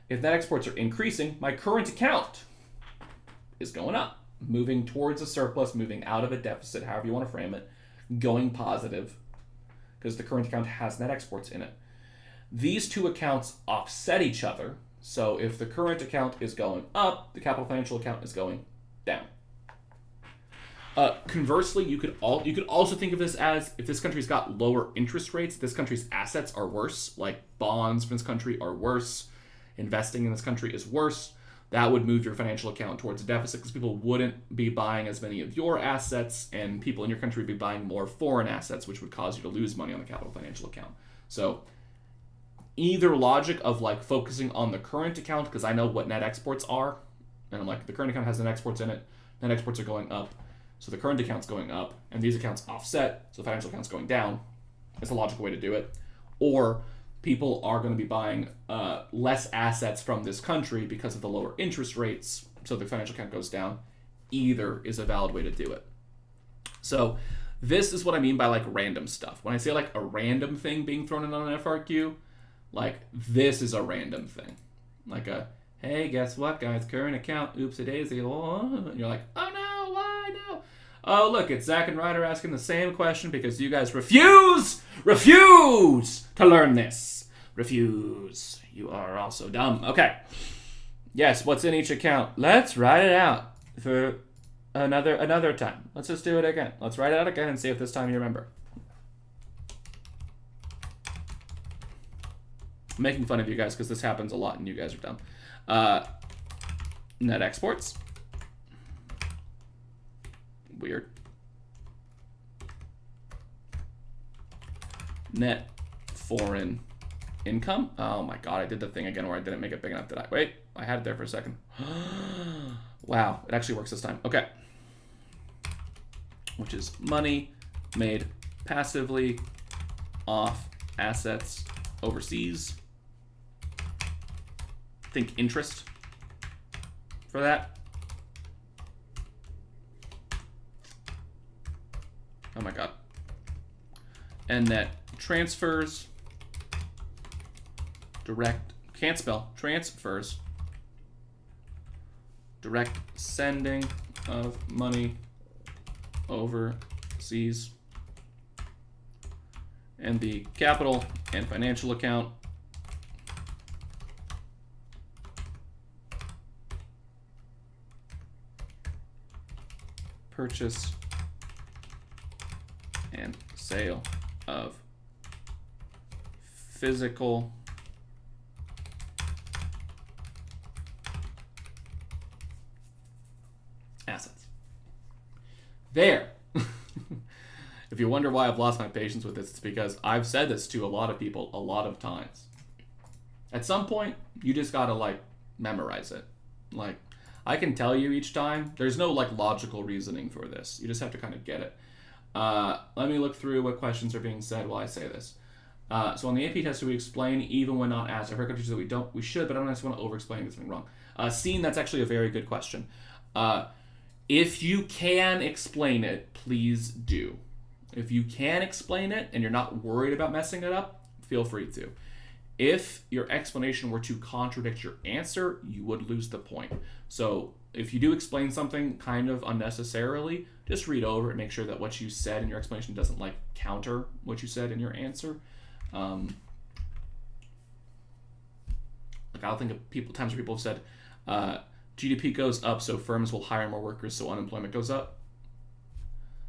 If net exports are increasing, my current account is going up, moving towards a surplus, moving out of a deficit, however you want to frame it, going positive, because the current account has net exports in it. These two accounts offset each other, so if the current account is going up, the capital financial account is going down. Conversely, you could also think of this as, if this country's got lower interest rates, this country's assets are worse, like bonds from this country are worse, investing in this country is worse, that would move your financial account towards a deficit, because people wouldn't be buying as many of your assets, and people in your country would be buying more foreign assets, which would cause you to lose money on the capital financial account. So either logic of like focusing on the current account, because I know what net exports are, and I'm like, the current account has net exports in it, net exports are going up, so the current account's going up, and these accounts offset, so the financial account's going down. It's a logical way to do it. Or people are going to be buying less assets from this country because of the lower interest rates, so the financial account goes down. Either is a valid way to do it. So this is what I mean by like random stuff. When I say like a random thing being thrown in on an FRQ, like this is a random thing. Like a, hey, guess what, guys? Current account, oopsie-daisy. Oh. And you're like, oh no, why no? Oh, look, it's Zach and Ryder asking the same question because you guys refuse to learn this. Refuse. You are also dumb. Okay. Yes, what's in each account? Let's write it out for another time. Let's just do it again. Let's write it out again and see if this time you remember. I'm making fun of you guys because this happens a lot and you guys are dumb. Net exports. Weird. Net foreign income. Oh my god, I did the thing again where I didn't make it big enough. Did I? Wait, I had it there for a second. Wow, it actually works this time. Okay. Which is money made passively off assets overseas. Think interest for that. Oh my god. And net transfers, direct, can't spell, transfers, direct sending of money overseas, and the capital and financial account purchase and sale of physical assets. There. If you wonder why I've lost my patience with this, it's because I've said this to a lot of people a lot of times. At some point, you just gotta like memorize it. Like, I can tell you each time, there's no like logical reasoning for this. You just have to kind of get it. Let me look through what questions are being said while I say this. So on the AP test, do we explain even when not asked? I've heard countries that we should, but I don't necessarily want to over-explain if something wrong. Scene, that's actually a very good question. If you can explain it, please do. If you can explain it and you're not worried about messing it up, feel free to. If your explanation were to contradict your answer, you would lose the point. So if you do explain something kind of unnecessarily, just read over it, make sure that what you said in your explanation doesn't like counter what you said in your answer. Like I'll think of times where people have said, GDP goes up, so firms will hire more workers, so unemployment goes up.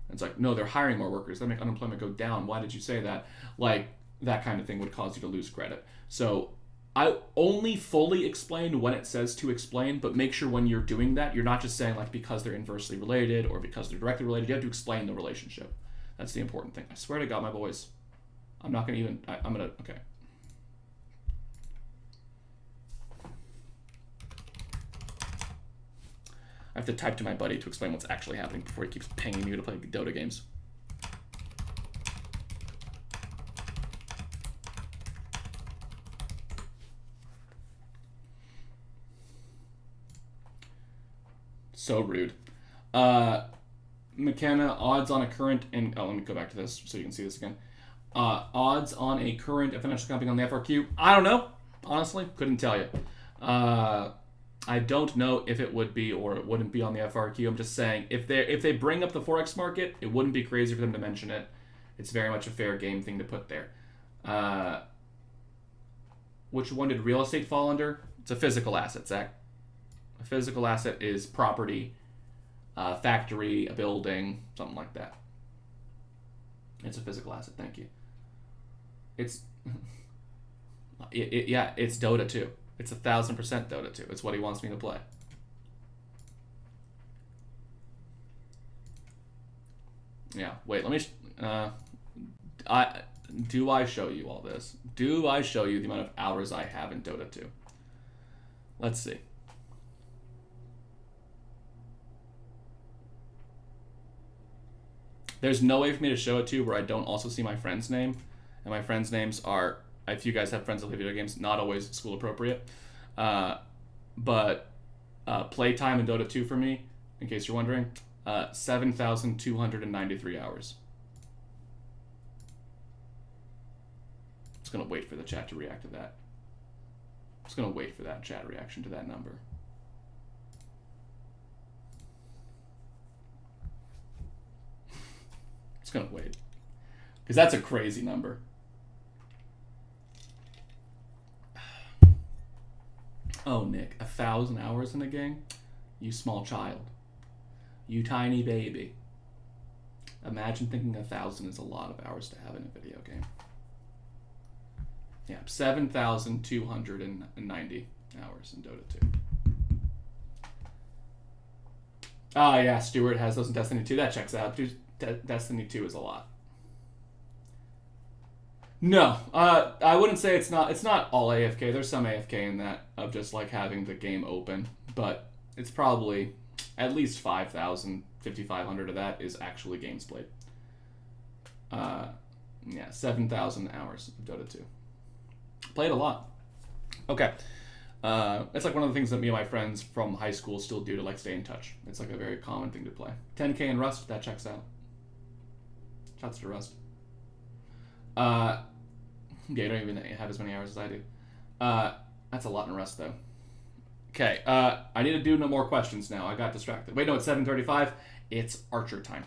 And it's like, no, they're hiring more workers. That make unemployment go down. Why did you say that? Like, that kind of thing would cause you to lose credit. So I only fully explain when it says to explain, but make sure when you're doing that, you're not just saying like because they're inversely related or because they're directly related. You have to explain the relationship. That's the important thing. I swear to God, my boys, I'm not going to even, I'm going to, okay. I have to type to my buddy to explain what's actually happening before he keeps pinging me to play Dota games. So rude. McKenna, odds on a current and let me go back to this so you can see this again. Odds on a current financial company on the FRQ. I don't know. Honestly, couldn't tell you. I don't know if it would be or it wouldn't be on the FRQ. I'm just saying if they bring up the forex market, it wouldn't be crazy for them to mention it. It's very much a fair game thing to put there. Which one did real estate fall under? It's a physical asset, Zach. A physical asset is property, factory, a building, something like that. It's a physical asset. Thank you. It's yeah, it's Dota 2. It's 1,000% Dota 2. It's what he wants me to play. Yeah. Wait. Let me. Do I show you all this? Do I show you the amount of hours I have in Dota 2? Let's see. There's no way for me to show it to you where I don't also see my friend's name. And my friends' names are, if you guys have friends that play video games, not always school appropriate. But playtime in Dota 2 for me, in case you're wondering, 7,293 hours. Just going to wait for the chat to react to that. Just going to wait for that chat reaction to that number. Just going to wait. Because that's a crazy number. Oh, Nick, 1,000 hours in a game? You small child. You tiny baby. Imagine thinking 1,000 is a lot of hours to have in a video game. Yeah, 7,290 hours in Dota 2. Ah, yeah, Stuart has those in Destiny 2. That checks out. Destiny 2 is a lot. No, I wouldn't say it's not all AFK. There's some AFK in that of just like having the game open, but it's probably at least 5,000, 5,500 of that is actually games played. Yeah, 7,000 hours of Dota 2. Played a lot. Okay. It's like one of the things that me and my friends from high school still do to like stay in touch. It's like a very common thing to play. 10K in Rust, that checks out. Shots to Rust. Yeah, you don't even have as many hours as I do. That's a lot in Rust, though. Okay, I need to do no more questions now. I got distracted. Wait, no, it's 7:35. It's Archer time.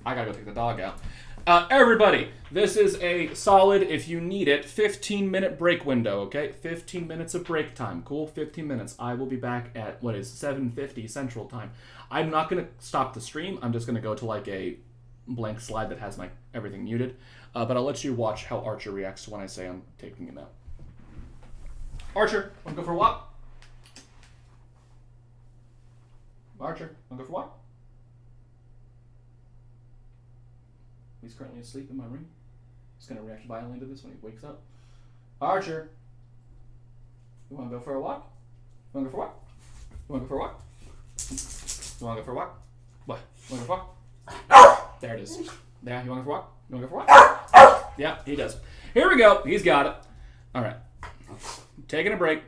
I gotta go take the dog out. Everybody, this is a solid, if you need it, 15-minute break window, okay? 15 minutes of break time. Cool, 15 minutes. I will be back at, 7:50 Central Time. I'm not gonna stop the stream. I'm just gonna go to, like, a blank slide that has my everything muted. But I'll let you watch how Archer reacts when I say I'm taking him out. Archer, wanna go for a walk? Archer, wanna go for a walk? He's currently asleep in my room. He's gonna react violently to this when he wakes up. Archer, you wanna go for a walk? You wanna go for a walk? You wanna go for a walk? You wanna go for a walk? What? You wanna go for a walk? There it is. There, you wanna go for a walk? You wanna go for a walk? Yeah, he does. Here we go. He's got it. All right. Taking a break.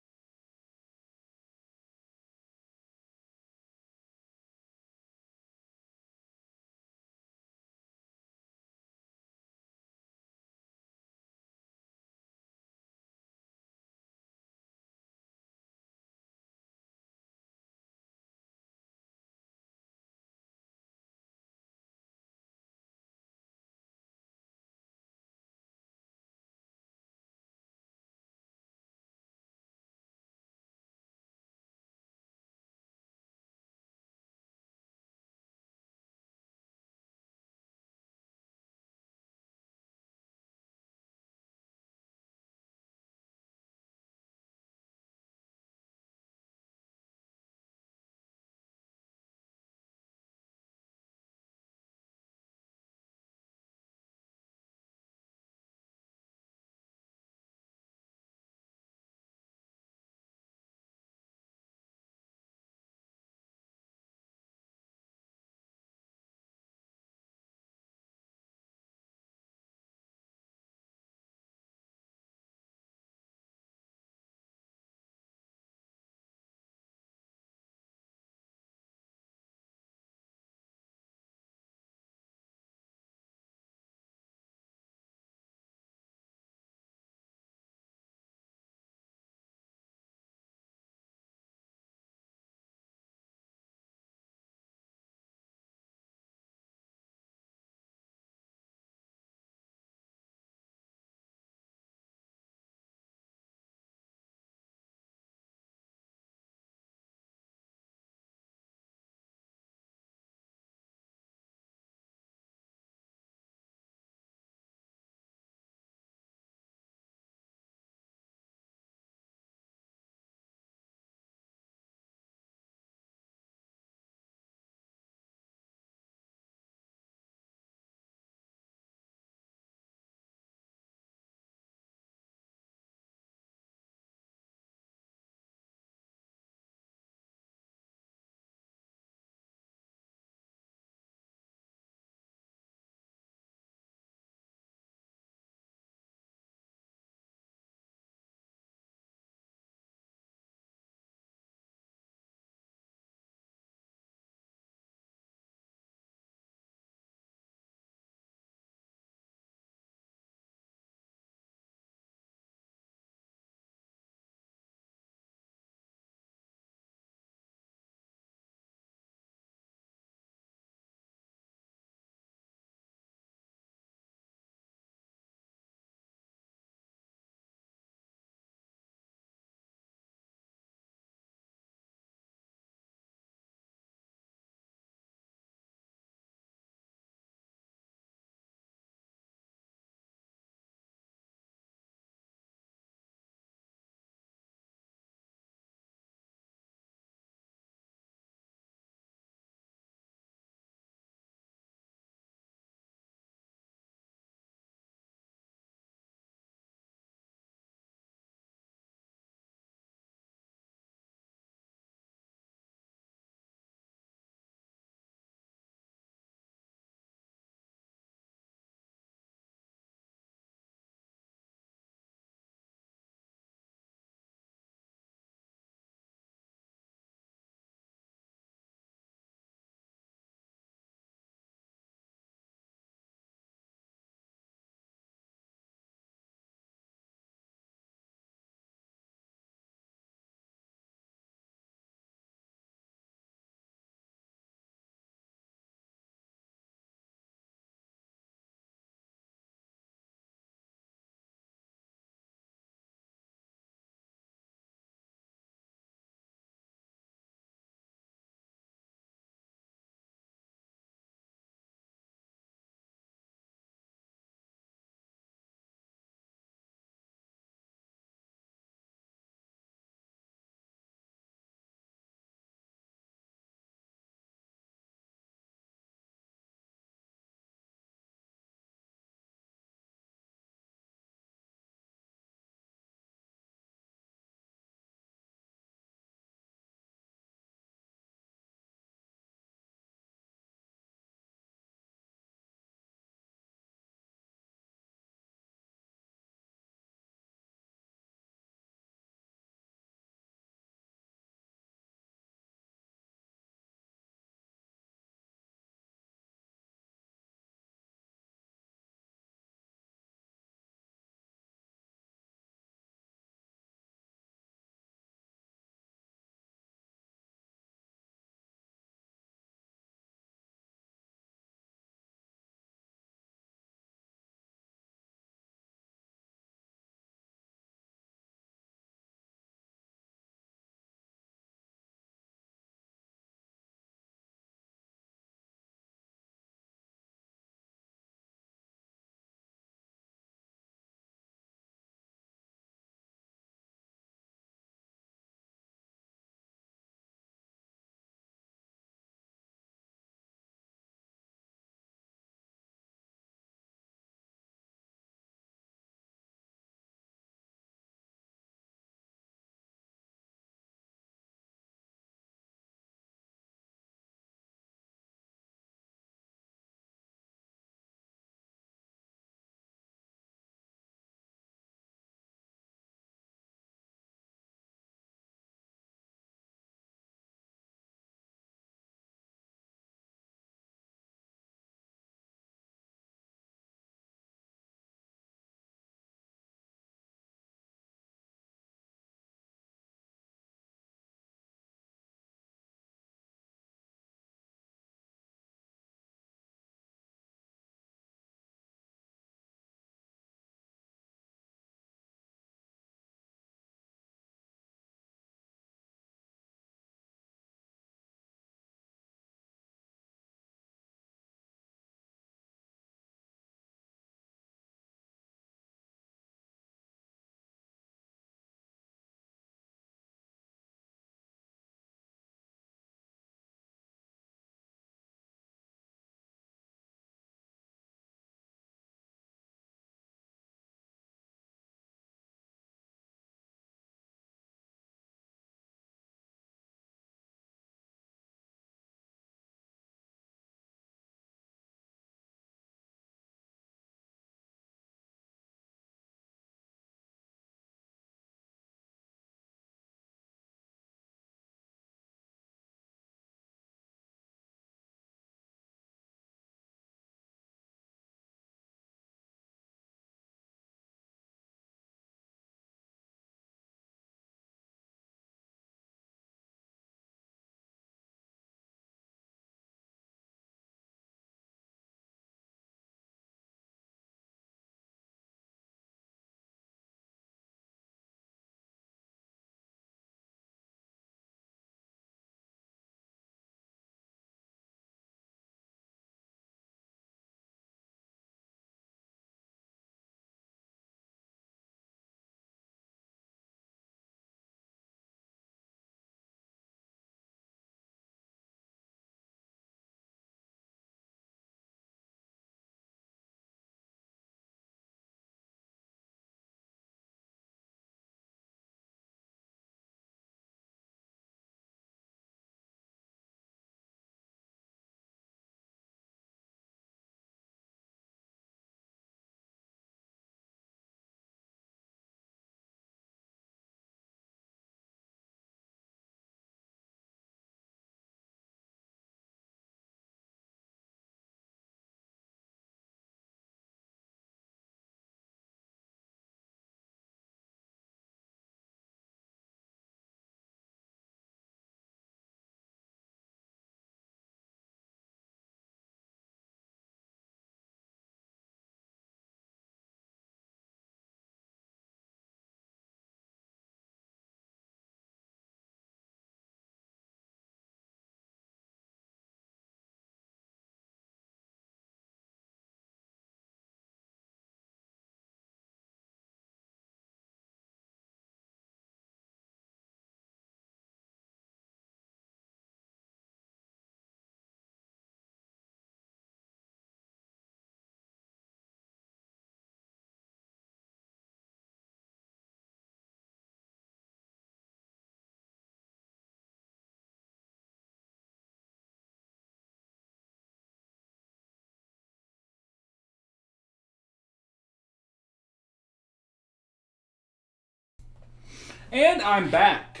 And I'm back.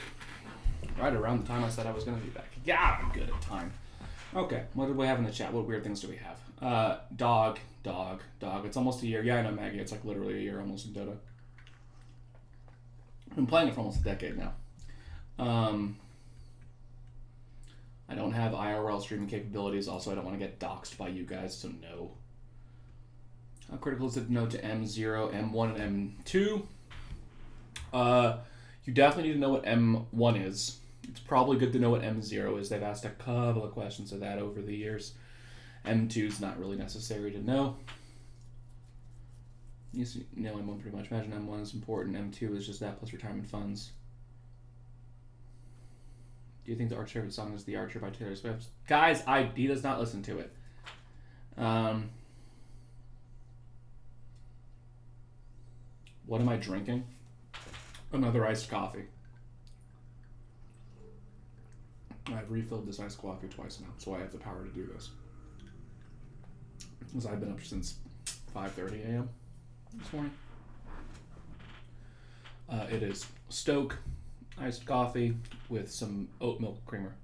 Right around the time I said I was going to be back. Yeah, I'm good at time. Okay, what did we have in the chat? What weird things do we have? Dog. It's almost a year. Yeah, I know, Maggie. It's like literally a year almost in Dota. I've been playing it for almost a decade now. I don't have IRL streaming capabilities. Also, I don't want to get doxxed by you guys, so no. How critical is it to know to M0, M1, and M2? You definitely need to know what M1 is. It's probably good to know what M0 is. They've asked a couple of questions of that over the years. M2 is not really necessary to know. You know M1 pretty much. Imagine M1 is important. M2 is just that plus retirement funds. Do you think the Archer's favorite song is The Archer by Taylor Swift? Guys, he does not listen to it. What am I drinking? Another iced coffee. I've refilled this iced coffee twice now, so I have the power to do this. Because I've been up since 5:30 a.m. this morning. It is Stoke iced coffee with some oat milk creamer.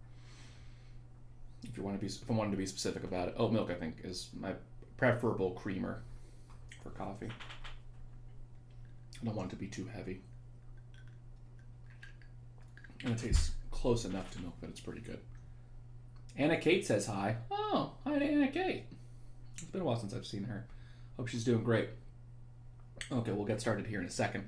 If I wanted to be specific about it, oat milk I think is my preferable creamer for coffee. I don't want it to be too heavy. And it tastes close enough to milk that it's pretty good. Anna Kate says hi. Oh, hi to Anna Kate. It's been a while since I've seen her. Hope she's doing great. Okay, we'll get started here in a second.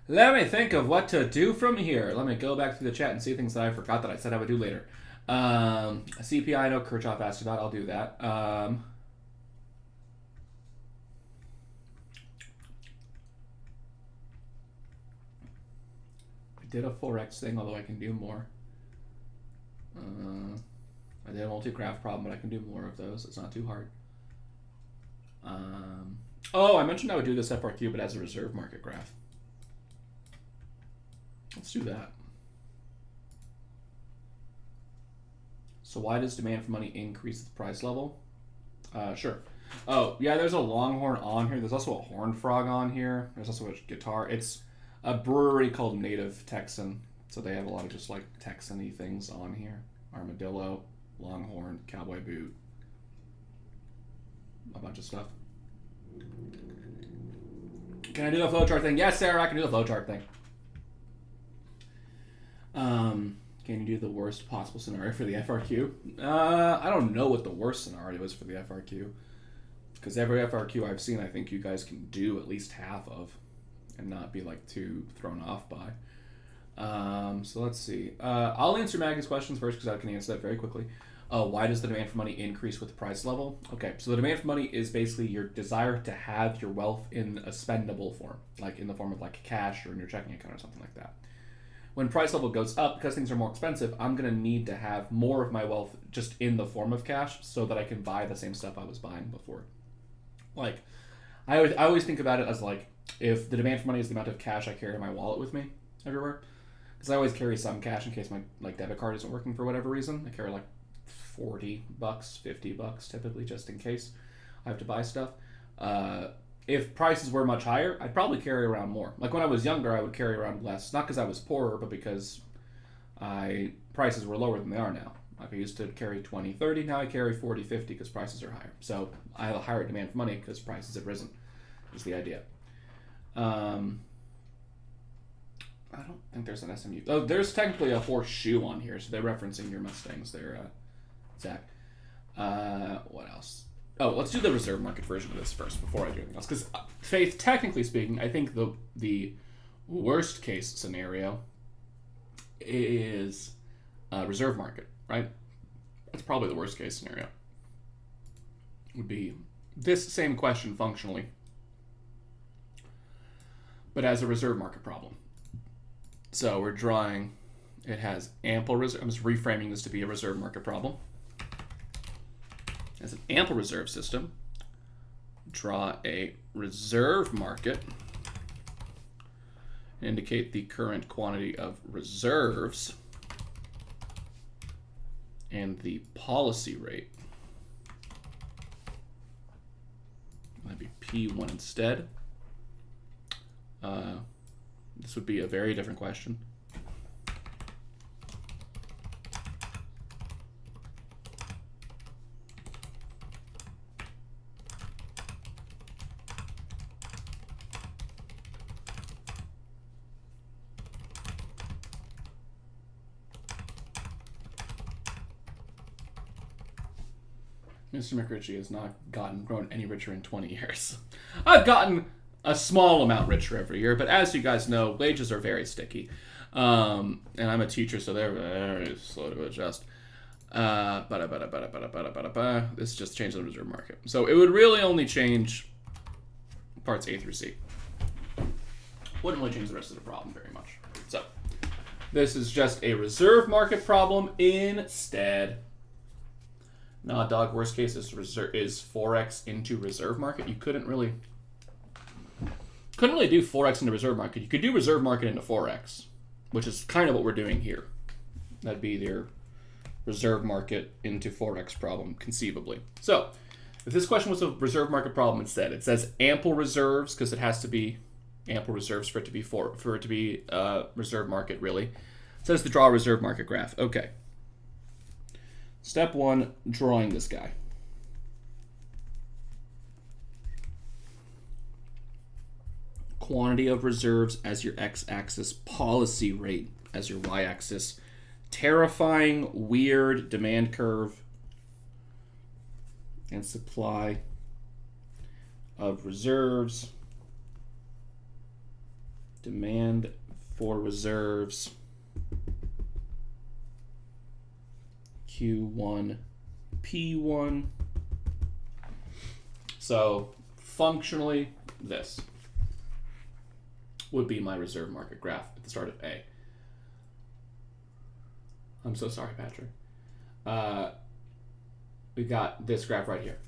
Let me think of what to do from here. Let me go back through the chat and see things that I forgot that I said I would do later. CPI, I know Kirchhoff asked about. I'll do that. I did a Forex thing, although I can do more. I did a multi-graph problem, but I can do more of those. It's not too hard. Oh, I mentioned I would do this FRQ, but as a reserve market graph. Let's do that. So why does demand for money increase at the price level? Sure. Oh, yeah, there's a longhorn on here. There's also a horn frog on here. There's also a guitar. It's a brewery called Native Texan. So they have a lot of just like Texan-y things on here. Armadillo, longhorn, cowboy boot, a bunch of stuff. Can I do the flowchart thing? Yes, Sarah, I can do the flowchart thing. Can you do the worst possible scenario for the FRQ? I don't know what the worst scenario is for the FRQ. Because every FRQ I've seen, I think you guys can do at least half of and not be like too thrown off by. So let's see. I'll answer Maggie's questions first because I can answer that very quickly. Why does the demand for money increase with the price level? Okay, so the demand for money is basically your desire to have your wealth in a spendable form, like in the form of like cash or in your checking account or something like that. When price level goes up, because things are more expensive, I'm going to need to have more of my wealth just in the form of cash so that I can buy the same stuff I was buying before. Like, I always think about it as like, if the demand for money is the amount of cash I carry in my wallet with me everywhere, because I always carry some cash in case my like debit card isn't working for whatever reason. I carry like $40, $50 typically, just in case I have to buy stuff. If prices were much higher, I'd probably carry around more. Like when I was younger, I would carry around less, not because I was poorer, but because prices were lower than they are now. Like I used to carry 20, 30, now I carry 40, 50 because prices are higher. So I have a higher demand for money because prices have risen, is the idea. I don't think there's an SMU. Oh, there's technically a horseshoe on here, so they're referencing your Mustangs there, Zach. What else? Oh, let's do the reserve market version of this first before I do anything else. Because, Faith, technically speaking, I think the worst case scenario is reserve market, right? That's probably the worst case scenario. Would be this same question functionally, but as a reserve market problem. So we're drawing, it has ample reserve. I'm just reframing this to be a reserve market problem. As an ample reserve system, draw a reserve market, indicate the current quantity of reserves and the policy rate. That'd be P1 instead. this would be a very different question. Mr. McRitchie has not grown any richer in 20 years. I've gotten a small amount richer every year, but as you guys know, wages are very sticky. And I'm a teacher, so they're very slow to adjust. This just changed the reserve market. So it would really only change parts A through C. Wouldn't really change the rest of the problem very much. So this is just a reserve market problem instead. Nah, dog, worst case is Forex into reserve market. You couldn't really do Forex into reserve market. You could do reserve market into Forex, which is kind of what we're doing here. That'd be their reserve market into Forex problem, conceivably. So, if this question was a reserve market problem instead, it says ample reserves, because it has to be ample reserves for it to be reserve market, really. It says to draw a reserve market graph. Okay. Step 1, drawing this guy. Quantity of reserves as your x-axis, policy rate as your y-axis. Terrifying, weird demand curve and supply of reserves. Demand for reserves. Q1, P1. So functionally, this would be my reserve market graph at the start of A. I'm so sorry, Patrick. We got this graph right here.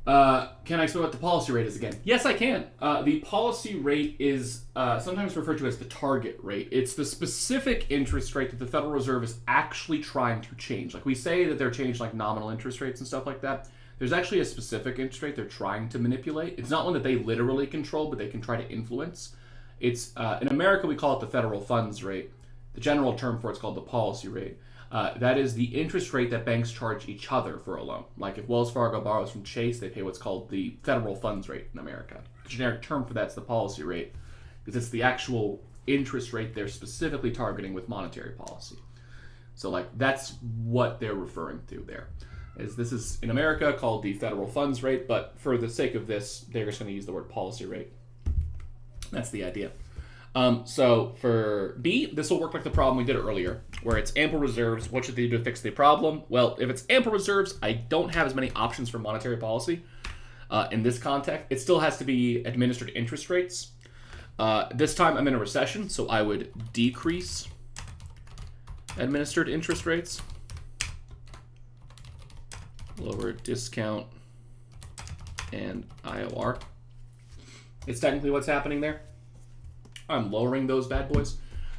Can I explain what the policy rate is again? Yes, I can. The policy rate is sometimes referred to as the target rate. It's the specific interest rate that the Federal Reserve is actually trying to change. Like we say that they're changing like nominal interest rates and stuff like that. There's actually a specific interest rate they're trying to manipulate. It's not one that they literally control, but they can try to influence. It's in America we call it the federal funds rate. The general term for it's called the policy rate. That is the interest rate that banks charge each other for a loan. Like if Wells Fargo borrows from Chase, they pay what's called the federal funds rate in America. The generic term for that's the policy rate, because it's the actual interest rate they're specifically targeting with monetary policy. So like that's what they're referring to there. This is in America called the federal funds rate, but for the sake of this, they're just going to use the word policy rate. That's the idea. So for B, this will work like the problem we did earlier, where it's ample reserves. What should they do to fix the problem? Well, if it's ample reserves, I don't have as many options for monetary policy. In this context, it still has to be administered interest rates. This time I'm in a recession, so I would decrease administered interest rates. Lower discount and IOR. It's technically what's happening there. I'm lowering those bad boys.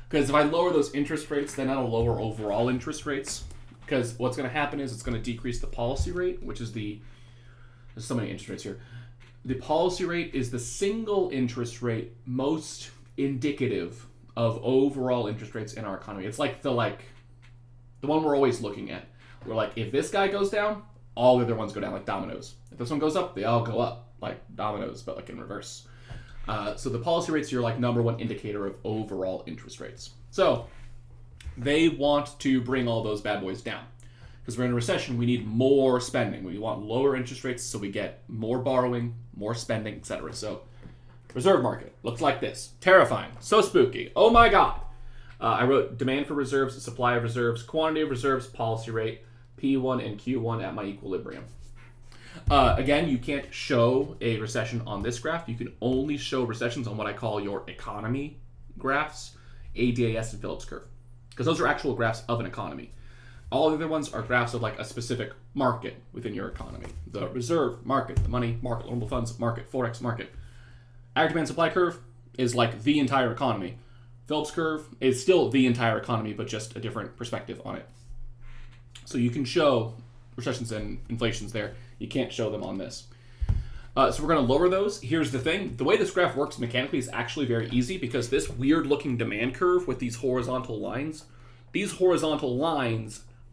Because if I lower those interest rates, then that'll lower overall interest rates. Because what's going to happen is it's going to decrease the policy rate, which is there's so many interest rates here. The policy rate is the single interest rate most indicative of overall interest rates in our economy. It's like the one we're always looking at. We're like, if this guy goes down, all the other ones go down like dominoes. If this one goes up, they all go up like dominoes, but like in reverse. So the policy rates are your like number one indicator of overall interest rates. So they want to bring all those bad boys down. Because we're in a recession, we need more spending. We want lower interest rates so we get more borrowing, more spending, etc. So reserve market looks like this. Terrifying. So spooky. Oh my God. I wrote demand for reserves, supply of reserves, quantity of reserves, policy rate, P1 and Q1 at my equilibrium. Again, you can't show a recession on this graph. You can only show recessions on what I call your economy graphs, ADAS and Phillips curve. Because those are actual graphs of an economy. All the other ones are graphs of like a specific market within your economy. The reserve market, the money market, loanable funds market, Forex market. Aggregate demand supply curve is like the entire economy. Phillips curve is still the entire economy, but just a different perspective on it. So you can show recessions and inflations there. You can't show them on this. So we're going to lower those. Here's the thing. The way this graph works mechanically is actually very easy because this weird-looking demand curve with these horizontal lines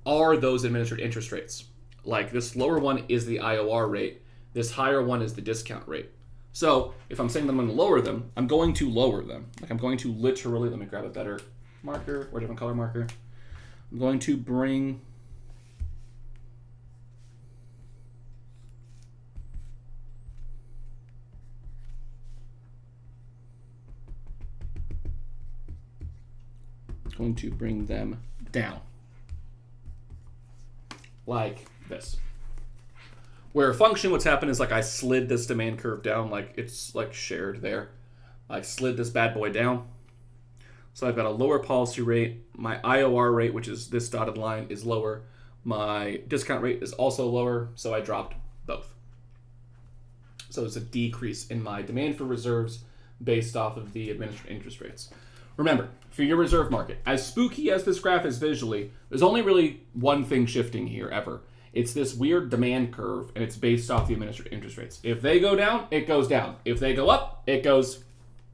are those administered interest rates. Like this lower one is the IOR rate. This higher one is the discount rate. So if I'm saying that I'm going to lower them, I'm going to lower them. Like I'm going to literally, let me grab a better marker or a different color marker. I'm going to bring them down like this. Where a function, what's happened is like I slid this demand curve down, like it's like shared there. I slid this bad boy down. So I've got a lower policy rate. My IOR rate, which is this dotted line, is lower. My discount rate is also lower, so I dropped both. So there's a decrease in my demand for reserves based off of the administered interest rates. Remember, for your reserve market, as spooky as this graph is visually, there's only really one thing shifting here ever. It's this weird demand curve, and it's based off the administered interest rates. If they go down, it goes down. If they go up, it goes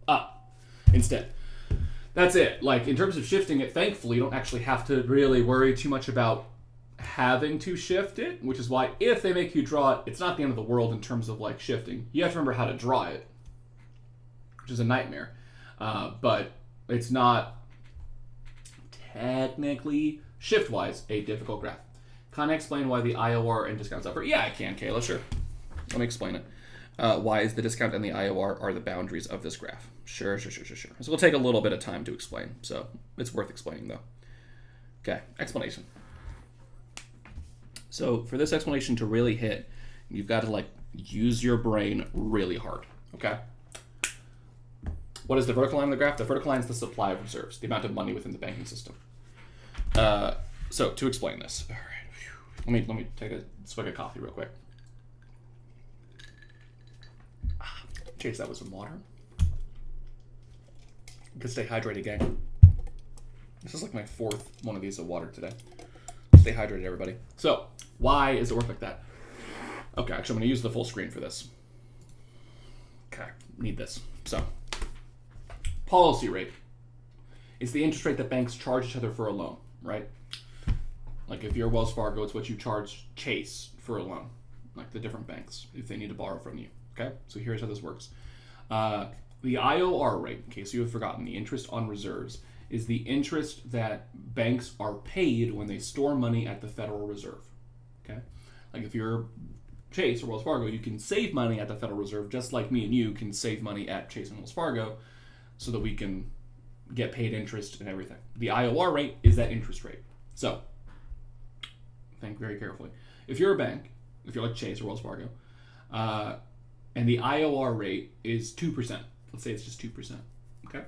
up instead. That's it. Like, in terms of shifting it, thankfully, you don't actually have to really worry too much about having to shift it, which is why if they make you draw it, it's not the end of the world in terms of, like, shifting. You have to remember how to draw it, which is a nightmare. But it's not technically, shift-wise, a difficult graph. Can I explain why the IOR and discounts upper? Yeah, I can, Kayla, sure. Let me explain it. Why is the discount and the IOR are the boundaries of this graph? Sure. So we'll take a little bit of time to explain. So it's worth explaining, though. Okay, explanation. So for this explanation to really hit, you've got to, like, use your brain really hard, okay? What is the vertical line of the graph? The vertical line is the supply of reserves, the amount of money within the banking system. So to explain this, all right. Let me take a swig of coffee real quick. Chase that with some water. Good, stay hydrated, gang. This is like my fourth one of these of water today. Stay hydrated, everybody. So, why does it work like that? Okay, actually, I'm going to use the full screen for this. Okay, need this. So, policy rate is the interest rate that banks charge each other for a loan, right? Like if you're Wells Fargo, it's what you charge Chase for a loan, like the different banks, if they need to borrow from you, okay? So here's how this works. The IOR rate, in case you have forgotten, the interest on reserves, is the interest that banks are paid when they store money at the Federal Reserve, okay? Like if you're Chase or Wells Fargo, you can save money at the Federal Reserve just like me and you can save money at Chase and Wells Fargo so that we can get paid interest and everything. The IOR rate is that interest rate. So, think very carefully. If you're a bank, if you're like Chase or Wells Fargo, and the IOR rate is 2%, let's say it's just 2%, okay?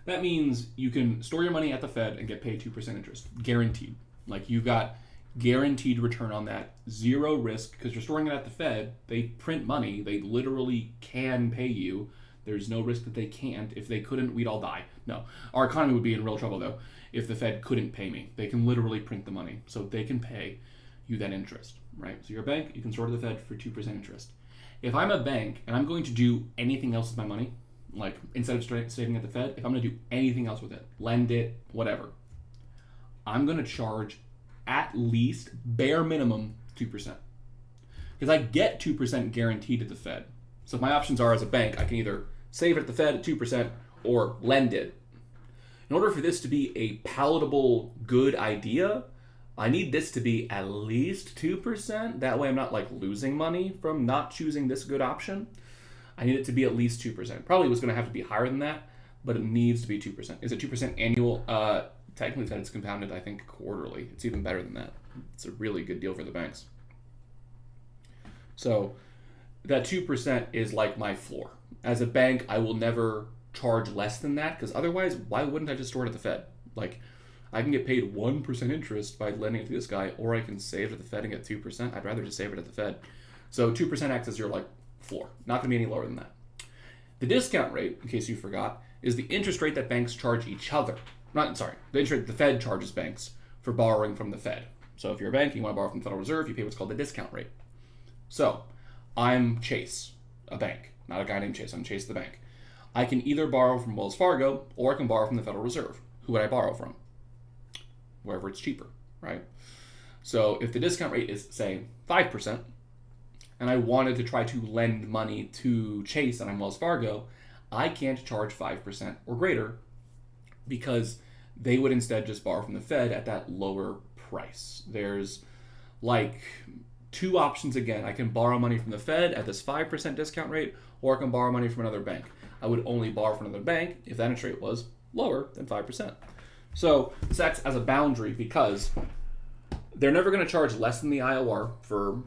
That means you can store your money at the Fed and get paid 2% interest, guaranteed. Like you've got guaranteed return on that, zero risk, because you're storing it at the Fed, they print money, they literally can pay you. There's no risk that they can't. If they couldn't, we'd all die. No, our economy would be in real trouble though if the Fed couldn't pay me. They can literally print the money, so they can pay you that interest, right? So you're a bank, you can store to the Fed for 2% interest. If I'm a bank and I'm going to do anything else with my money, like instead of saving at the Fed, if I'm going to do anything else with it, lend it, whatever, I'm going to charge at least bare minimum 2%. Because I get 2% guaranteed at the Fed. So if my options are as a bank, I can either save it at the Fed at 2% or lend it. In order for this to be a palatable, good idea, I need this to be at least 2%. That way I'm not like losing money from not choosing this good option. I need it to be at least 2%. Probably was going to have to be higher than that, but it needs to be 2%. Is it 2% annual? Technically, it's compounded, I think, quarterly. It's even better than that. It's a really good deal for the banks. So that 2% is like my floor. As a bank, I will never charge less than that, because otherwise, why wouldn't I just store it at the Fed? Like, I can get paid 1% interest by lending it to this guy, or I can save it at the Fed and get 2%. I'd rather just save it at the Fed. So 2% acts as your like floor. Not going to be any lower than that. The discount rate, in case you forgot, is the interest rate that banks charge each other. The interest rate the Fed charges banks for borrowing from the Fed. So if you're a bank and you want to borrow from the Federal Reserve, you pay what's called the discount rate. So I'm Chase. a bank, not a guy named Chase. I'm Chase the bank. I can either borrow from Wells Fargo or I can borrow from the Federal Reserve. Who would I borrow from? Wherever it's cheaper, right? So if the discount rate is, say, 5%, and I wanted to try to lend money to Chase and I'm Wells Fargo, I can't charge 5% or greater because they would instead just borrow from the Fed at that lower price. There's like two options again. I can borrow money from the Fed at this 5% discount rate, or I can borrow money from another bank. I would only borrow from another bank if that interest rate was lower than 5%. So this acts as a boundary because they're never going to charge less than the IOR for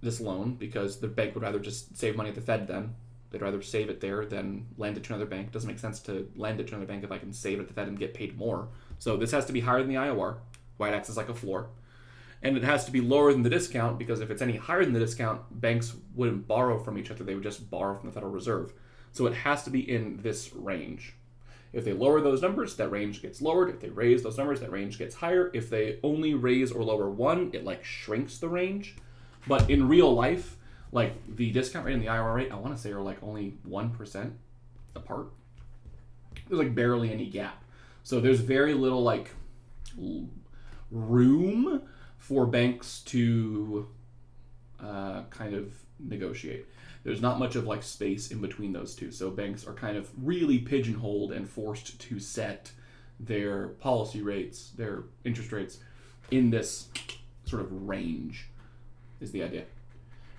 this loan because the bank would rather just save money at the Fed then. They'd rather save it there than lend it to another bank. It doesn't make sense to lend it to another bank if I can save it at the Fed and get paid more. So this has to be higher than the IOR. Why it acts as like a floor. And it has to be lower than the discount because if it's any higher than the discount, banks wouldn't borrow from each other. They would just borrow from the Federal Reserve. So it has to be in this range. If they lower those numbers, that range gets lowered. If they raise those numbers, that range gets higher. If they only raise or lower one, it like shrinks the range. But in real life, like the discount rate and the IOR rate, I want to say are like only 1% apart. There's like barely any gap. So there's very little like room for banks to kind of negotiate. There's not much of like space in between those two. So banks are kind of really pigeonholed and forced to set their policy rates, their interest rates in this sort of range is the idea.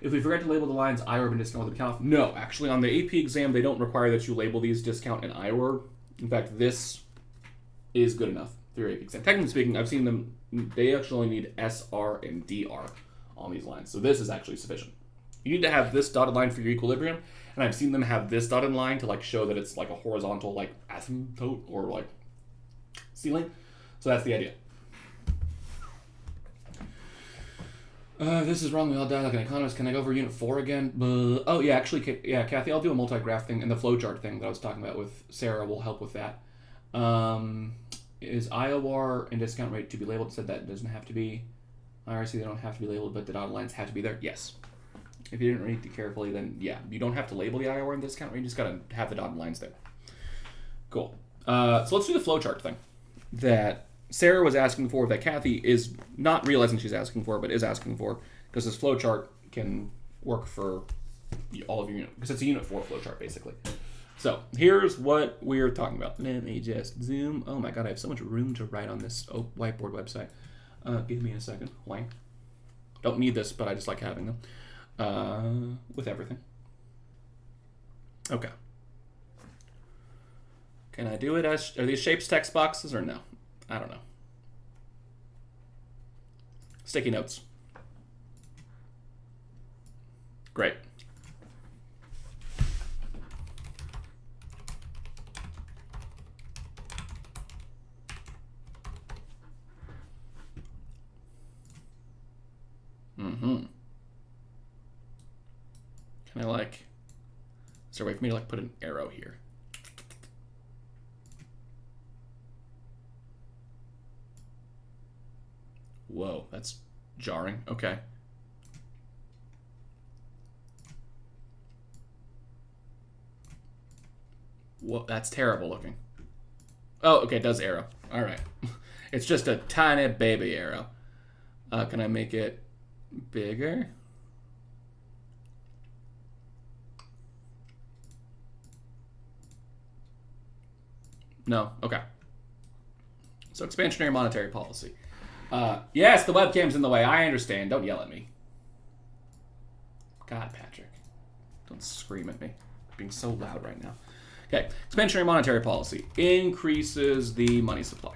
If we forget to label the lines IOR and discount with a count off, no, actually on the AP exam, they don't require that you label these discount and IOR. In fact, this is good enough for your AP exam. Technically speaking, I've seen them, they actually only need SR and DR on these lines. So this is actually sufficient. You need to have this dotted line for your equilibrium, and I've seen them have this dotted line to like show that it's like a horizontal like asymptote or like ceiling. So that's the idea. This is wrong. We all die like an economist. Can I go over Unit 4 again? Oh, yeah, actually, yeah, Kathy, I'll do a multi-graph thing, and the flowchart thing that I was talking about with Sarah will help with that. Is IOR and discount rate to be labeled? It said that doesn't have to be. IRC, they don't have to be labeled, but the dotted lines have to be there. Yes. If you didn't read it carefully, then yeah, you don't have to label the IOR and discount rate. You just got to have the dotted lines there. Cool. So let's do the flowchart thing that Sarah was asking for, that Kathy is not realizing she's asking for, but is asking for, because this flowchart can work for all of your unit, because it's a Unit 4 flowchart, basically. So here's what we're talking about. Let me just zoom. Oh my god, I have so much room to write on this whiteboard website. Give me a second. Why? Don't need this, but I just like having them. With everything. Okay. Can I do it as, are these shapes text boxes or no? I don't know. Sticky notes. Great. Can I like, is there a way for me to like put an arrow here? Whoa, that's jarring. Okay. Whoa, that's terrible looking. Oh, okay, it does arrow. All right. It's just a tiny baby arrow. Can I make it bigger? No, okay. So expansionary monetary policy. Yes, the webcam's in the way. I understand. Don't yell at me. God, Patrick. Don't scream at me. I'm being so loud right now. Okay, expansionary monetary policy increases the money supply.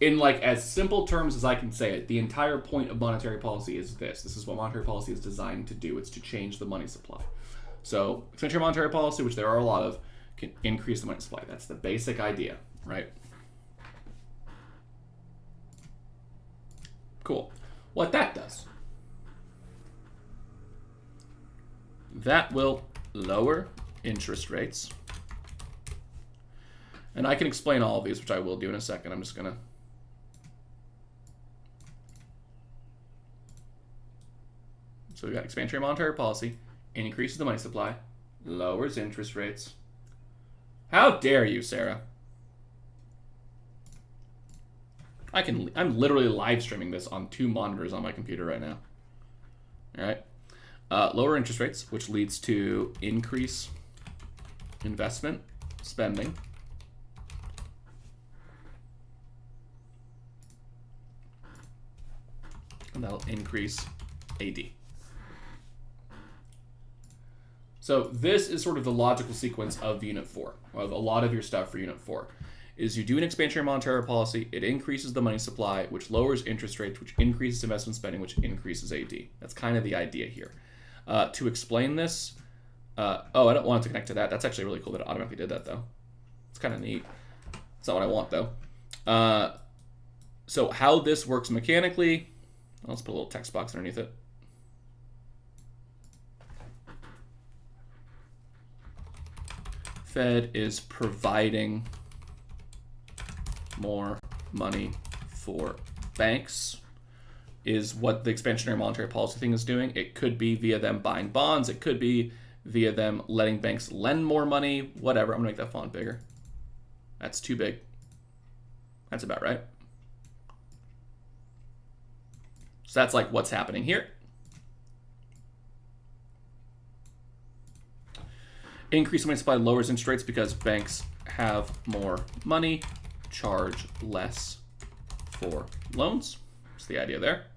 In like as simple terms as I can say it, the entire point of monetary policy is this. This is what monetary policy is designed to do. It's to change the money supply. So expansionary monetary policy, which there are a lot of, can increase the money supply. That's the basic idea, right? Cool. What that does, that will lower interest rates. And I can explain all of these, which I will do in a second. I'm just going to... So we've got expansionary monetary policy, increases the money supply, lowers interest rates. How dare you, Sarah? I'm literally live streaming this on 2 monitors on my computer right now. All right. Lower interest rates, which leads to increase investment spending. And that'll increase AD. So this is sort of the logical sequence of Unit 4, of a lot of your stuff for Unit 4, is you do an expansionary monetary policy, it increases the money supply, which lowers interest rates, which increases investment spending, which increases AD. That's kind of the idea here. To explain this, I don't want it to connect to that. That's actually really cool that it automatically did that, though. It's kind of neat. It's not what I want, though. So how this works mechanically, let's put a little text box underneath it. Fed is providing more money for banks is what the expansionary monetary policy thing is doing. It could be via them buying bonds. It could be via them letting banks lend more money, whatever. I'm gonna make that font bigger. That's too big. That's about right. So that's like what's happening here. Increase money supply lowers interest rates because banks have more money, charge less for loans. That's the idea there.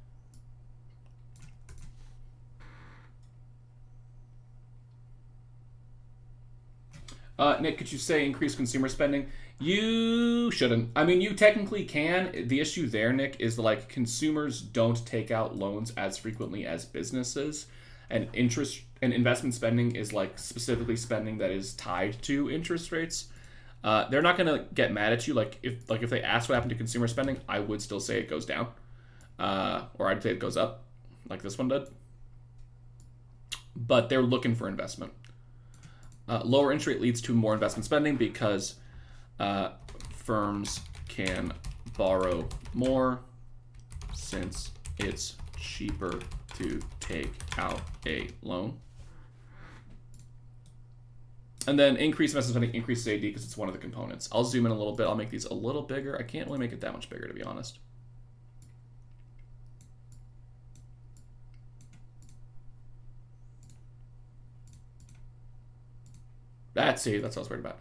Nick, could you say increase consumer spending? You shouldn't. I mean, you technically can. The issue there, Nick, is like consumers don't take out loans as frequently as businesses, and interest and investment spending is like specifically spending that is tied to interest rates. They're not gonna get mad at you. Like if they ask what happened to consumer spending, I would still say it goes down, or I'd say it goes up, like this one did. But they're looking for investment. Lower interest rate leads to more investment spending because firms can borrow more since it's cheaper to take out a loan. And then increased investment spending increases AD because it's one of the components. I'll zoom in a little bit. I'll make these a little bigger. I can't really make it that much bigger, to be honest. That's what I was worried about.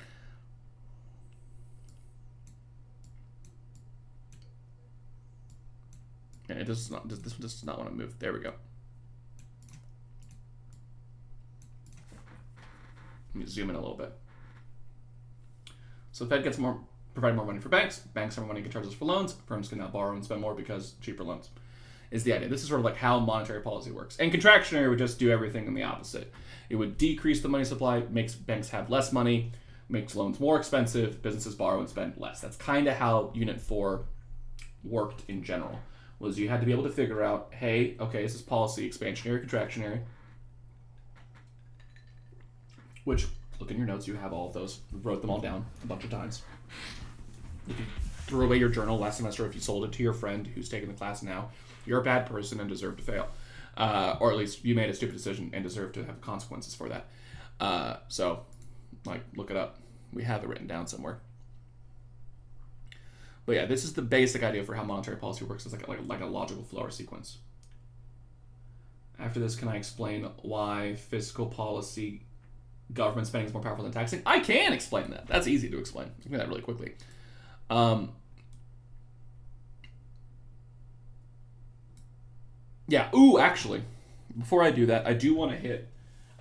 Okay, this one does not want to move. There we go. Let me zoom in a little bit. So the Fed gets provide more money for banks. Banks have more money to charge us for loans. Firms can now borrow and spend more because cheaper loans is the idea. This is sort of like how monetary policy works. And contractionary would just do everything in the opposite. It would decrease the money supply, makes banks have less money, makes loans more expensive, businesses borrow and spend less. That's kind of how Unit 4 worked in general, was you had to be able to figure out, hey, okay, is this policy expansionary or contractionary? Which, look in your notes, you have all of those. We wrote them all down a bunch of times. If you threw away your journal last semester, if you sold it to your friend who's taking the class now, you're a bad person and deserve to fail. Or at least you made a stupid decision and deserve to have consequences for that. So, like, look it up. We have it written down somewhere. But yeah, this is the basic idea for how monetary policy works. It's like a logical flow or sequence. After this, can I explain why fiscal policy government spending is more powerful than taxing? I can explain that. That's easy to explain. I can do that really quickly. Yeah. Ooh, actually, before I do that, I do want to hit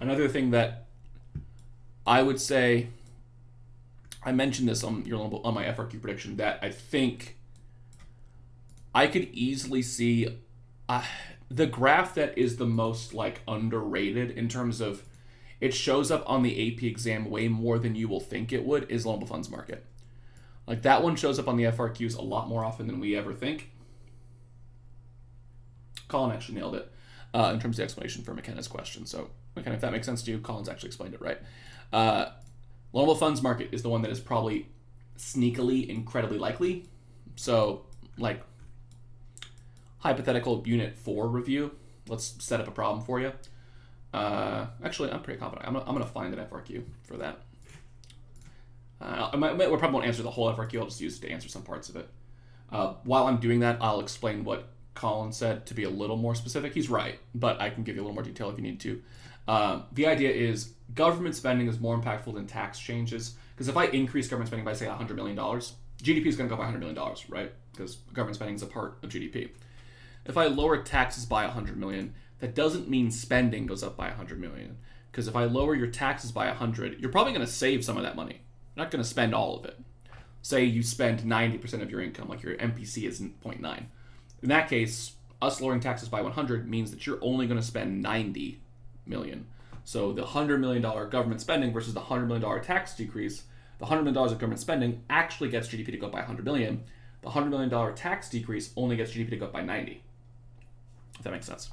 another thing that I would say. I mentioned this on my FRQ prediction that I think I could easily see the graph that is the most like underrated in terms of it shows up on the AP exam way more than you will think it would is loanable funds market. Like that one shows up on the FRQs a lot more often than we ever think. Colin actually nailed it in terms of the explanation for McKenna's question. So McKenna, if that makes sense to you, Colin's actually explained it right. Loanable funds market is the one that is probably sneakily incredibly likely. So like hypothetical Unit 4 review. Let's set up a problem for you. Actually, I'm pretty confident. I'm gonna find an FRQ for that. We probably won't answer the whole FRQ. I'll just use it to answer some parts of it. While I'm doing that, I'll explain what Colin said to be a little more specific. He's right, but I can give you a little more detail if you need to. The idea is government spending is more impactful than tax changes. Because if I increase government spending by, say, $100 million, GDP is going to go up by $100 million, right? Because government spending is a part of GDP. If I lower taxes by $100 million, that doesn't mean spending goes up by $100 million. Because if I lower your taxes by $100, you're probably going to save some of that money. You're not going to spend all of it. Say you spend 90% of your income, like your MPC is 0.9. In that case, us lowering taxes by 100 means that you're only going to spend 90 million. So the $100 million government spending versus the $100 million tax decrease, the $100 million of government spending actually gets GDP to go up by 100 million. The $100 million tax decrease only gets GDP to go up by 90. If that makes sense.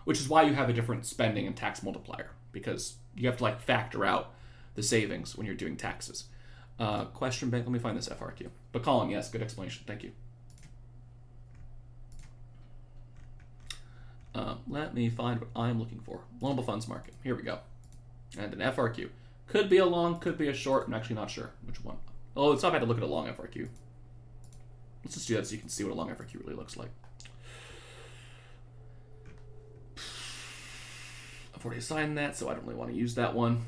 Which is why you have a different spending and tax multiplier, because you have to like factor out the savings when you're doing taxes. Question bank, let me find this FRQ. But Colin, yes, good explanation, thank you. Let me find what I'm looking for. Loanable funds market, here we go. And an FRQ. Could be a long, could be a short, I'm actually not sure which one. Oh, it's not bad to look at a long FRQ. Let's just do that so you can see what a long FRQ really looks like. I've already assigned that, so I don't really want to use that one.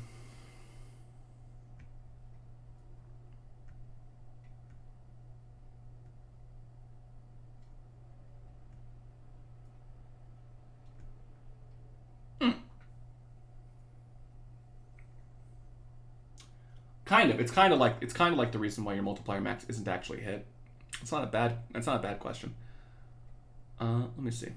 Kind of. It's kind of like the reason why your multiplier max isn't actually hit. It's not a bad question. Let me see.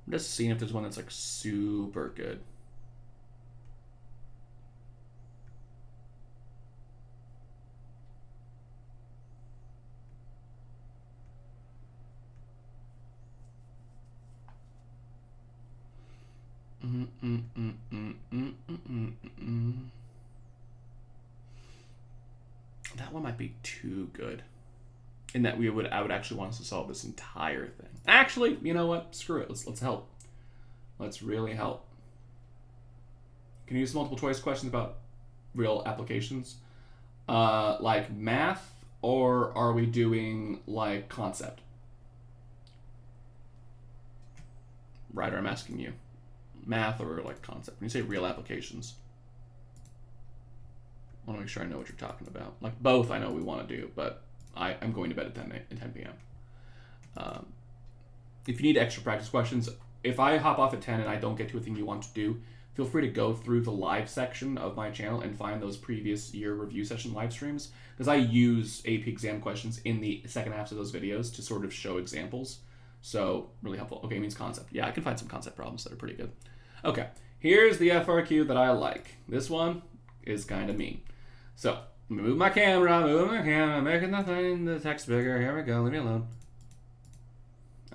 I'm just seeing if there's one that's like super good. That one might be too good. In that I would actually want us to solve this entire thing. Actually, you know what? Screw it. Let's help. Let's really help. Can you use multiple choice questions about real applications? Like math, or are we doing like concept? Ryder, I'm asking you. Math or like concept? When you say real applications, I want to make sure I know what you're talking about. Like both I know we want to do, but I'm going to bed at 10 p.m. If you need extra practice questions, if I hop off at 10 and I don't get to a thing you want to do, feel free to go through the live section of my channel and find those previous year review session live streams, because I use AP exam questions in the second halves of those videos to sort of show examples. So really helpful. Okay, it means concept. Yeah, I can find some concept problems that are pretty good. Okay, here's the FRQ that I like. This one is kind of mean. So, move my camera, making the text bigger. Here we go, leave me alone.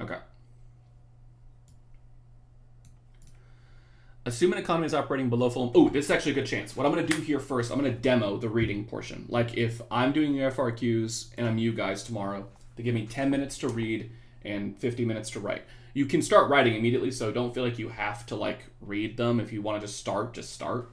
Okay. Assume an economy is operating below full... Oh, this is actually a good chance. What I'm going to do here first, I'm going to demo the reading portion. Like if I'm doing the FRQs and I'm you guys tomorrow, they give me 10 minutes to read and 50 minutes to write. You can start writing immediately, so don't feel like you have to like read them. If you want to just start.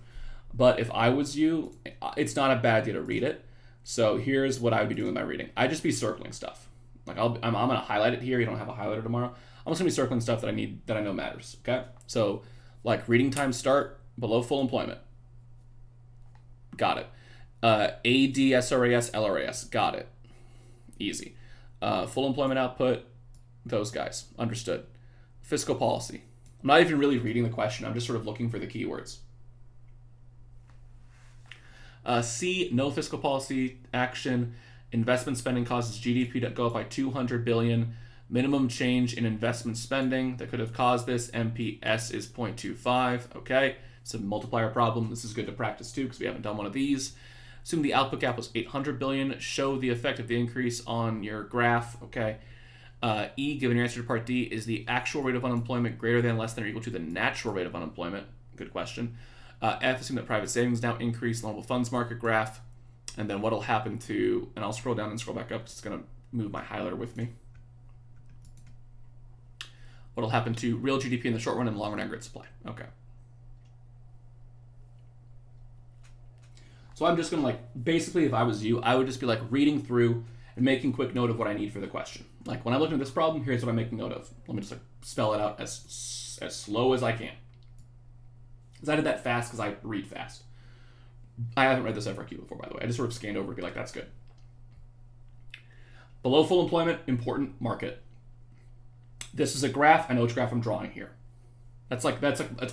But if I was you, it's not a bad idea to read it. So here's what I would be doing with my reading. I'd just be circling stuff. Like I'm going to highlight it here. You don't have a highlighter tomorrow. I'm just going to be circling stuff that I know matters. Okay. So like reading time start below full employment. Got it. AD, SRAS, LRAS. Got it. Easy. Full employment output. Those guys. Understood. Fiscal policy. I'm not even really reading the question. I'm just sort of looking for the keywords. C, no fiscal policy action. Investment spending causes GDP to go up by 200 billion. Minimum change in investment spending that could have caused this. MPS is 0.25. Okay, it's a multiplier problem. This is good to practice too because we haven't done one of these. Assume the output gap was 800 billion. Show the effect of the increase on your graph. Okay. E, given your answer to part D, is the actual rate of unemployment greater than, less than, or equal to the natural rate of unemployment? Good question. F, assume that private savings now increase, the normal funds market graph. And then what'll happen to, and I'll scroll down and scroll back up. It's going to move my highlighter with me. What'll happen to real GDP in the short run and long run aggregate supply? Okay. So I'm just going to like, basically if I was you, I would just be like reading through and making quick note of what I need for the question. Like when I'm looking at this problem, here's what I'm making note of. Let me just like spell it out as slow as I can. Because I did that fast because I read fast. I haven't read this FRQ before, by the way. I just sort of scanned over and be like, that's good. Below full employment, important market. This is a graph. I know which graph I'm drawing here. That's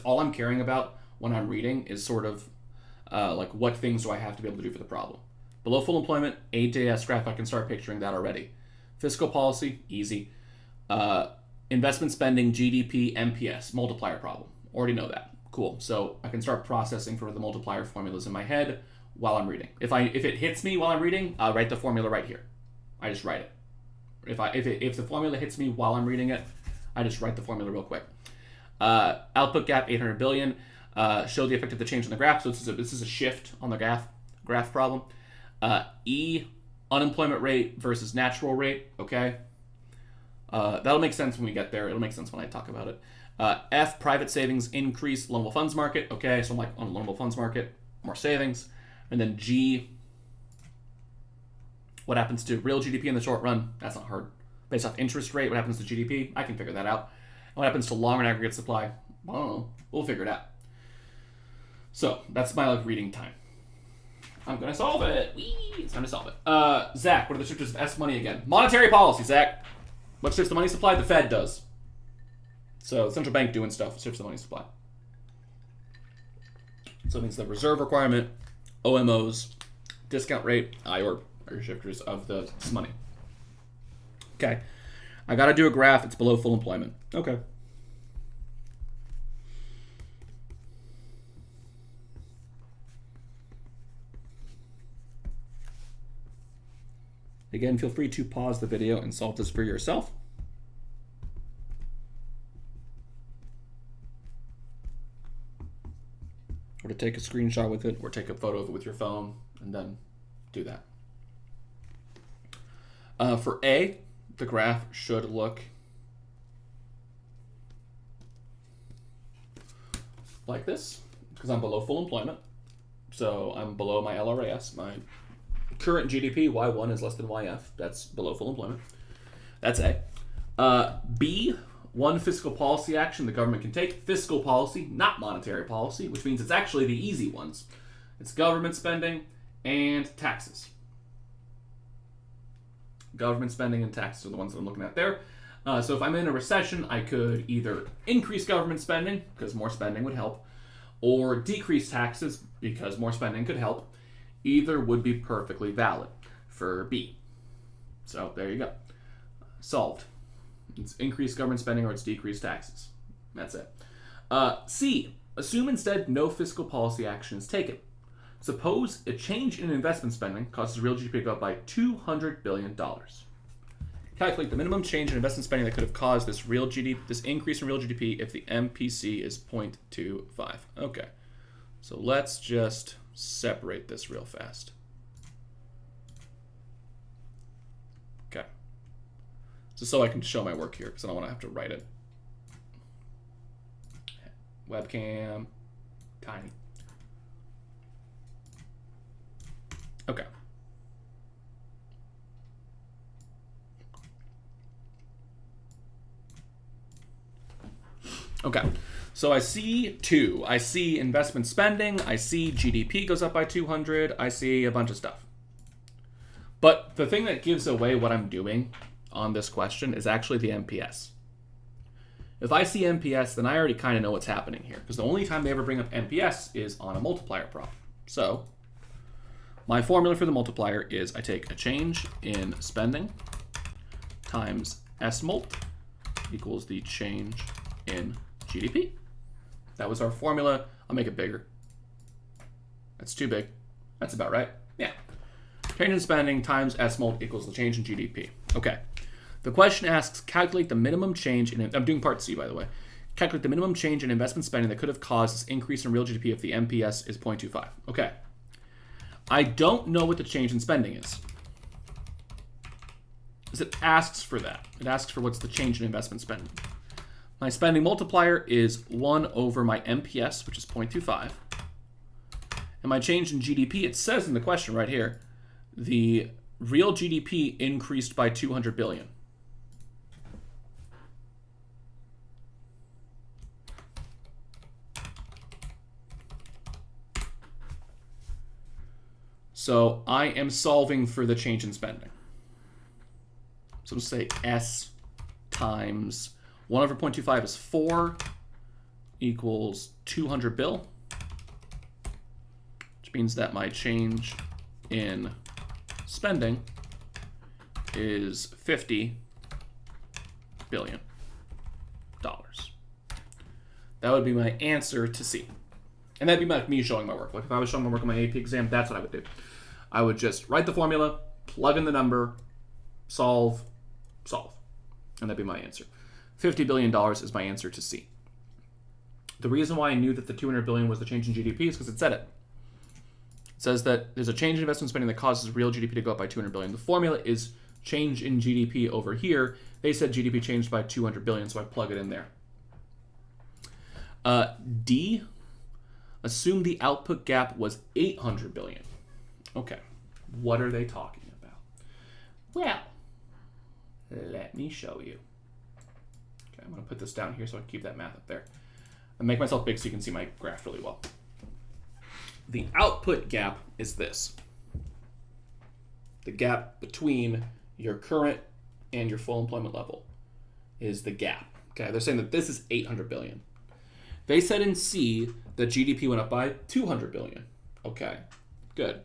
all I'm caring about when I'm reading is sort of like what things do I have to be able to do for the problem. Below full employment, AJS graph, I can start picturing that already. Fiscal policy, easy. Investment spending, GDP, MPS, multiplier problem. Already know that. Cool. So I can start processing for the multiplier formulas in my head while I'm reading. If it hits me while I'm reading, I'll write the formula right here. I just write it. If the formula hits me while I'm reading it, I just write the formula real quick. Output gap 800 billion. Show the effect of the change in the graph. So this is a shift on the graph problem. E, unemployment rate versus natural rate. Okay. That'll make sense when we get there. It'll make sense when I talk about it. F, private savings increase, loanable funds market. Okay, so I'm like on the loanable funds market, more savings. And then G, what happens to real GDP in the short run? That's not hard. Based off interest rate, what happens to GDP? I can figure that out. And what happens to long run aggregate supply? I don't know. We'll figure it out. So that's my like reading time. I'm gonna solve it. Whee! It's time to solve it. Zach, what are the descriptors of S money again? Monetary policy, Zach. What shifts the money supply? The Fed does. So central bank doing stuff shifts the money supply. So it means the reserve requirement, OMOs, discount rate, IOR are shifters of the money. Okay. I got to do a graph. It's below full employment. Okay. Again, feel free to pause the video and solve this for yourself. Or to take a screenshot with it, or take a photo of it with your phone, and then do that. For A, the graph should look like this, because I'm below full employment. So I'm below my LRAS, my current GDP, Y1 is less than YF. That's below full employment. That's A. B, one fiscal policy action the government can take. Fiscal policy, not monetary policy, which means it's actually the easy ones. It's government spending and taxes. Government spending and taxes are the ones that I'm looking at there. So if I'm in a recession, I could either increase government spending, because more spending would help, or decrease taxes, because more spending could help. Either would be perfectly valid for B. So there you go. Solved. It's increased government spending or it's decreased taxes. That's it. C, assume instead no fiscal policy action is taken. Suppose a change in investment spending causes real GDP to go up by $200 billion. Calculate the minimum change in investment spending that could have caused this increase in real GDP if the MPC is 0.25. Okay, so let's just separate this real fast. Okay. Just so I can show my work here, because I don't want to have to write it. Webcam, tiny. Okay. Okay. So I see two. I see investment spending. I see GDP goes up by 200. I see a bunch of stuff. But the thing that gives away what I'm doing on this question is actually the MPS. If I see MPS, then I already kind of know what's happening here, because the only time they ever bring up MPS is on a multiplier problem. So my formula for the multiplier is I take a change in spending times SMult equals the change in GDP. That was our formula. I'll make it bigger. That's too big. That's about right. Yeah. Change in spending times SMult equals the change in GDP. Okay. The question asks, calculate the minimum change in, I'm doing part C, by the way. Calculate the minimum change in investment spending that could have caused this increase in real GDP if the MPS is 0.25. Okay. I don't know what the change in spending is. Because it asks for that. It asks for what's the change in investment spending. My spending multiplier is 1 over my MPS, which is 0.25. And my change in GDP, it says in the question right here, the real GDP increased by 200 billion. So I am solving for the change in spending. So let's say S times 1 over 0.25 is 4 equals 200 bill, which means that my change in spending is $50 billion. That would be my answer to C. And that'd be like me showing my work. Like if I was showing my work on my AP exam, that's what I would do. I would just write the formula, plug in the number, solve. And that'd be my answer. $50 billion is my answer to C. The reason why I knew that the 200 billion was the change in GDP is because it said it. It says that there's a change in investment spending that causes real GDP to go up by 200 billion. The formula is change in GDP over here. They said GDP changed by 200 billion, so I plug it in there. D, assume the output gap was 800 billion. Okay, what are they talking about? Well, let me show you. Okay, I'm going to put this down here so I can keep that math up there. And make myself big so you can see my graph really well. The output gap is this. The gap between your current and your full employment level is the gap. Okay, they're saying that this is 800 billion. They said in C that GDP went up by 200 billion. Okay, good.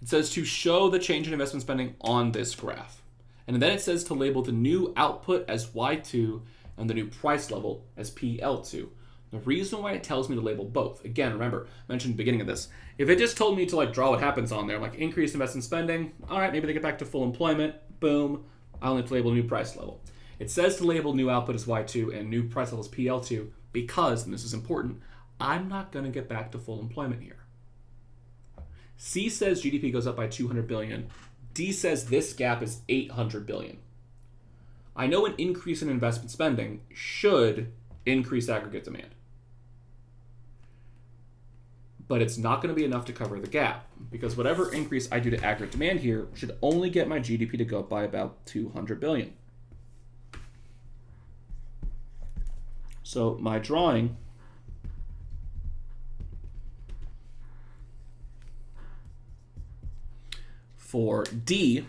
It says to show the change in investment spending on this graph. And then it says to label the new output as Y2 and the new price level as PL2. The reason why it tells me to label both, again, remember, I mentioned at the beginning of this, if it just told me to like draw what happens on there, like increase investment spending, all right, maybe they get back to full employment, boom, I only have to label new price level. It says to label new output as Y2 and new price level as PL2 because, and this is important, I'm not going to get back to full employment here. C says GDP goes up by 200 billion. D says this gap is 800 billion. I know an increase in investment spending should increase aggregate demand. But it's not going to be enough to cover the gap because whatever increase I do to aggregate demand here should only get my GDP to go up by about 200 billion. So my drawing for D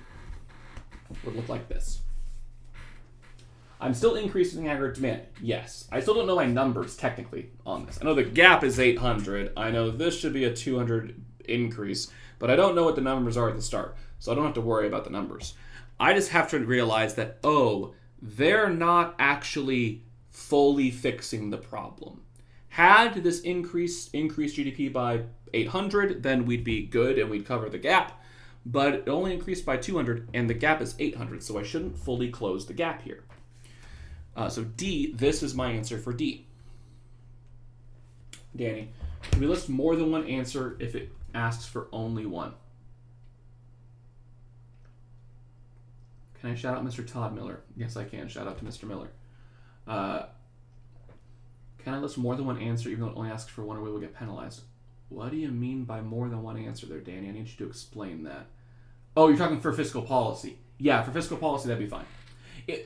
would look like this. I'm still increasing aggregate demand. Yes. I still don't know my numbers technically on this. I know the gap is 800. I know this should be a 200 increase, but I don't know what the numbers are at the start. So I don't have to worry about the numbers. I just have to realize that, oh, they're not actually fully fixing the problem. Had this increased GDP by 800, then we'd be good and we'd cover the gap. But it only increased by 200 and the gap is 800, so I shouldn't fully close the gap here. So D, this is my answer for D. Danny, can we list more than one answer if it asks for only one? Can I shout out Mr. Todd Miller? Yes, I can. Shout out to Mr. Miller. Can I list more than one answer even though it only asks for one or we will get penalized? What do you mean by more than one answer there, Danny? I need you to explain that. Oh, you're talking for fiscal policy. Yeah, for fiscal policy, that'd be fine.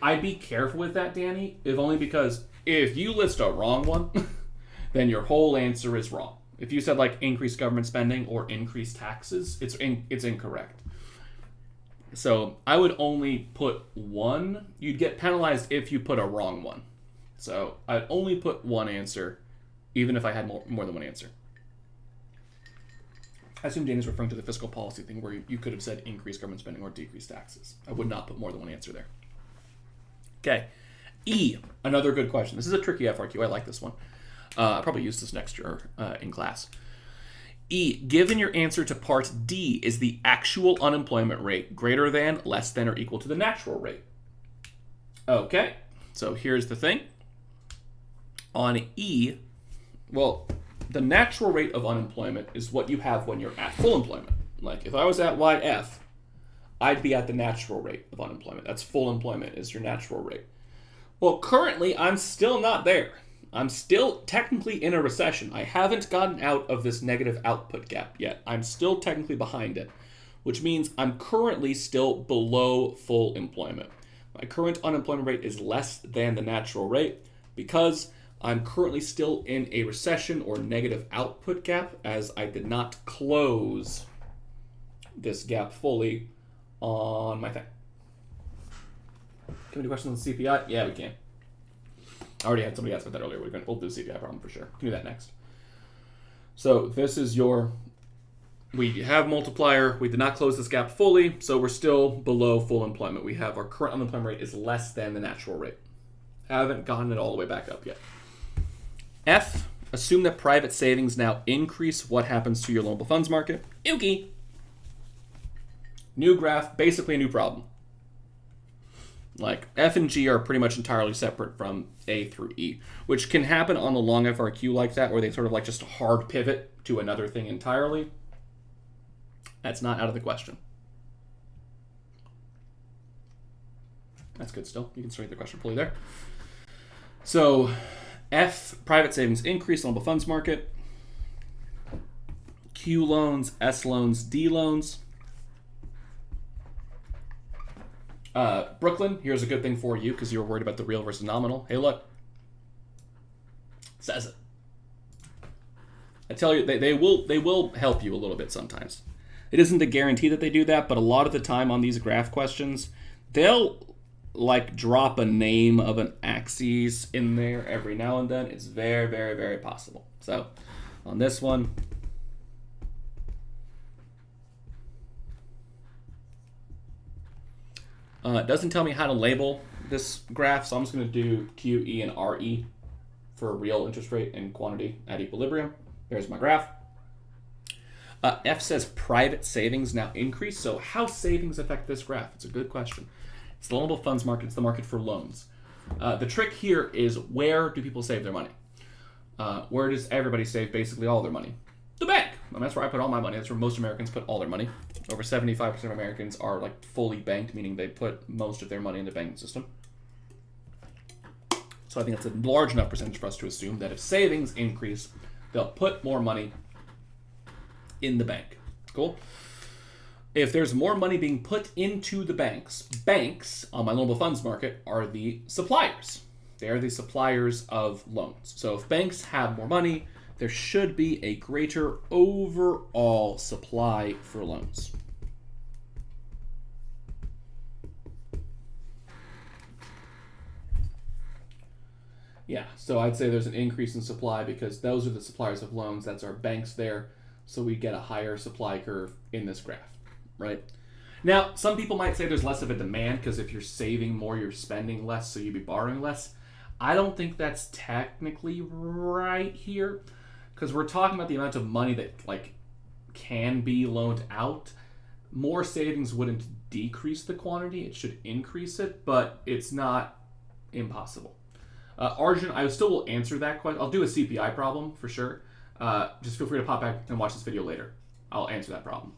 I'd be careful with that, Danny, if only because if you list a wrong one, then your whole answer is wrong. If you said like increase government spending or increase taxes, it's incorrect. So I would only put one. You'd get penalized if you put a wrong one. So I'd only put one answer, even if I had more than one answer. I assume Danny's referring to the fiscal policy thing where you could have said increase government spending or decrease taxes. I would not put more than one answer there. Okay. E, another good question. This is a tricky FRQ. I like this one. I'll probably use this next year in class. E, given your answer to part D is the actual unemployment rate greater than, less than, or equal to the natural rate. Okay, so here's the thing. On E, well, the natural rate of unemployment is what you have when you're at full employment. Like, if I was at YF, I'd be at the natural rate of unemployment. That's full employment is your natural rate. Well, currently, I'm still not there. I'm still technically in a recession. I haven't gotten out of this negative output gap yet. I'm still technically behind it, which means I'm currently still below full employment. My current unemployment rate is less than the natural rate because I'm currently still in a recession or negative output gap, as I did not close this gap fully on my thing. Can we do questions on the CPI? Yeah, we can. I already had somebody ask about that earlier. We'll do the CPI problem for sure. Can do that next. So this is your, we have multiplier. We did not close this gap fully, so we're still below full employment. We have our current unemployment rate is less than the natural rate. Haven't gotten it all the way back up yet. F, assume that private savings now increase. What happens to your loanable funds market? Yuki. New graph, basically a new problem. Like, F and G are pretty much entirely separate from A through E, which can happen on the long FRQ like that, where they sort of like just hard pivot to another thing entirely. That's not out of the question. That's good still. You can straighten the question fully there. So, F, private savings increase, loanable funds market. Q loans, S loans, D loans. Brooklyn, here's a good thing for you because you were worried about the real versus nominal. Hey, look. Says it. I tell you, they will help you a little bit sometimes. It isn't a guarantee that they do that, but a lot of the time on these graph questions, they'll like drop a name of an axis in there every now and then. It's very, very, very possible. So on this one, it doesn't tell me how to label this graph, so I'm just going to do QE and RE for real interest rate and quantity at equilibrium. There's my graph. F says private savings now increase. So how savings affect this graph? It's a good question. It's the loanable funds market. It's the market for loans. The trick here is, where do people save their money? Where does everybody save basically all their money? The bank. And that's where I put all my money. That's where most Americans put all their money. Over 75% of Americans are like fully banked, meaning they put most of their money in the banking system. So I think that's a large enough percentage for us to assume that if savings increase, they'll put more money in the bank. Cool? If there's more money being put into the banks on my loanable funds market are the suppliers. They are the suppliers of loans. So if banks have more money, there should be a greater overall supply for loans. Yeah, so I'd say there's an increase in supply because those are the suppliers of loans. That's our banks there. So we get a higher supply curve in this graph, right? Now, some people might say there's less of a demand because if you're saving more, you're spending less, so you'd be borrowing less. I don't think that's technically right here, because we're talking about the amount of money that like can be loaned out. More savings wouldn't decrease the quantity. It should increase it, but it's not impossible. Arjun, I still will answer that question. I'll do a CPI problem for sure. Just feel free to pop back and watch this video later. I'll answer that problem.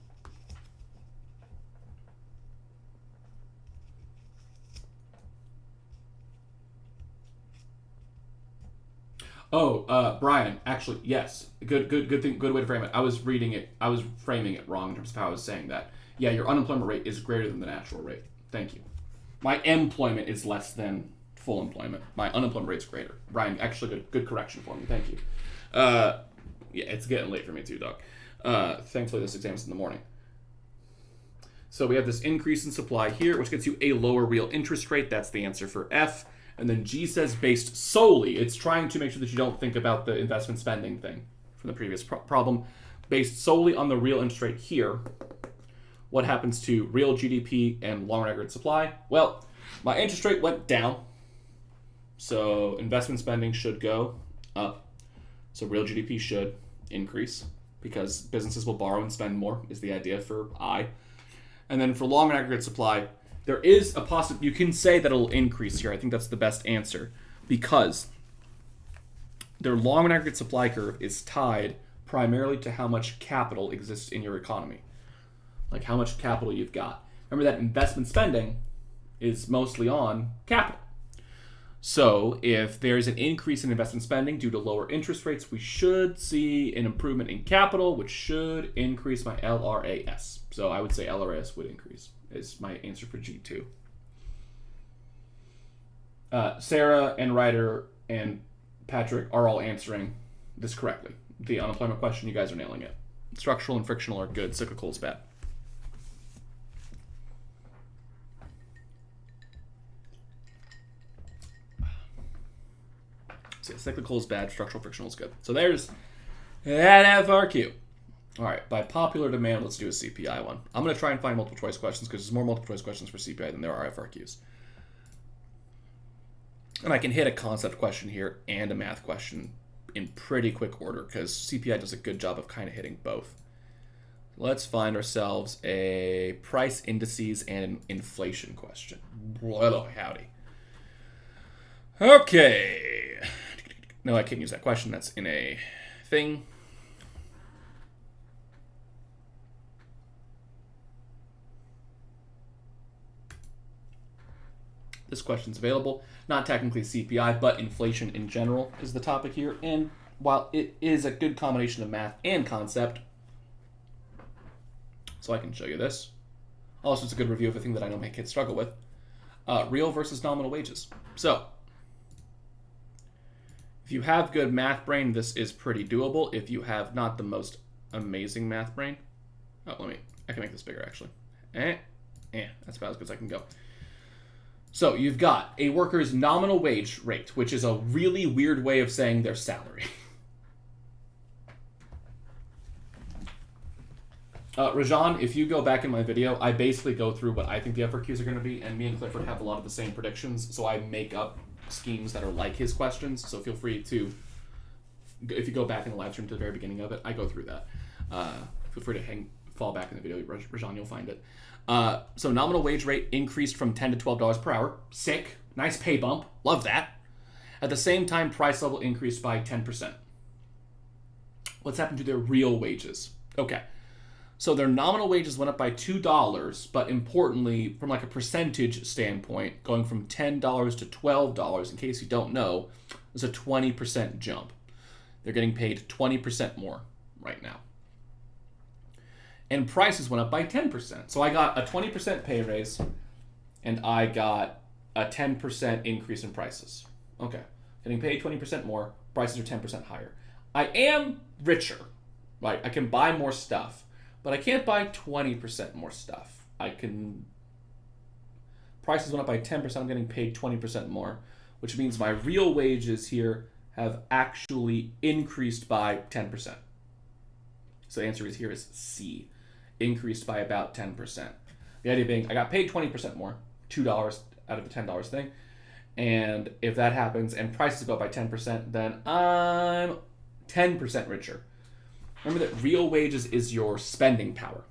Oh, Brian, actually, yes. Good thing, good way to frame it. I was framing it wrong in terms of how I was saying that. Yeah, your unemployment rate is greater than the natural rate. Thank you. My employment is less than full employment. My unemployment rate's greater. Brian, actually good correction for me. Thank you. Yeah, it's getting late for me too, dog. Thankfully, this exam is in the morning. So we have this increase in supply here, which gets you a lower real interest rate. That's the answer for F. And then G says based solely. It's trying to make sure that you don't think about the investment spending thing from the previous problem. Based solely on the real interest rate here, what happens to real GDP and long record supply? Well, my interest rate went down, so investment spending should go up. So real GDP should increase because businesses will borrow and spend more is the idea for I. And then for long and aggregate supply, There is a possibility, you can say that it'll increase here. I think that's the best answer because their long and aggregate supply curve is tied primarily to how much capital exists in your economy. Like how much capital you've got. Remember that investment spending is mostly on capital. So if there's an increase in investment spending due to lower interest rates, we should see an improvement in capital, which should increase my LRAS. So I would say LRAS would increase is my answer for G2. Sarah and Ryder and Patrick are all answering this correctly. The unemployment question, you guys are nailing it. Structural and frictional are good. Cyclical is bad. So cyclical is bad. Structural frictional is good. So there's that FRQ. All right, by popular demand, let's do a CPI one. I'm going to try and find multiple choice questions because there's more multiple choice questions for CPI than there are FRQs. And I can hit a concept question here and a math question in pretty quick order because CPI does a good job of kind of hitting both. Let's find ourselves a price indices and an inflation question. Hello, howdy. Okay. No, I can't use that question. That's in a thing. This question's available. Not technically CPI, but inflation in general is the topic here. And while it is a good combination of math and concept, so I can show you this. Also, it's a good review of a thing that I know my kids struggle with. Real versus nominal wages. So, if you have good math brain, this is pretty doable. If you have not the most amazing math brain, I can make this bigger actually. That's about as good as I can go. So you've got a worker's nominal wage rate, which is a really weird way of saying their salary. Rajan, if you go back in my video, I basically go through what I think the FRQs are going to be, and me and Clifford have a lot of the same predictions, so I make up schemes that are like his questions, so feel free to, if you go back in the live stream to the very beginning of it, I go through that. Feel free to fall back in the video, Rajan, you'll find it. So nominal wage rate increased from $10 to $12 per hour. Sick. Nice pay bump. Love that. At the same time, price level increased by 10%. What's happened to their real wages? Okay. So their nominal wages went up by $2, but importantly, from like a percentage standpoint, going from $10 to $12, in case you don't know, is a 20% jump. They're getting paid 20% more right now. And prices went up by 10%. So I got a 20% pay raise, and I got a 10% increase in prices. Okay. Getting paid 20% more, prices are 10% higher. I am richer, right? I can buy more stuff, but I can't buy 20% more stuff. Prices went up by 10%, I'm getting paid 20% more, which means my real wages here have actually increased by 10%. So the answer here is C. Increased by about 10%. The idea being, I got paid 20% more, $2 out of the $10 thing. And if that happens and prices go up by 10%, then I'm 10% richer. Remember that real wages is your spending power.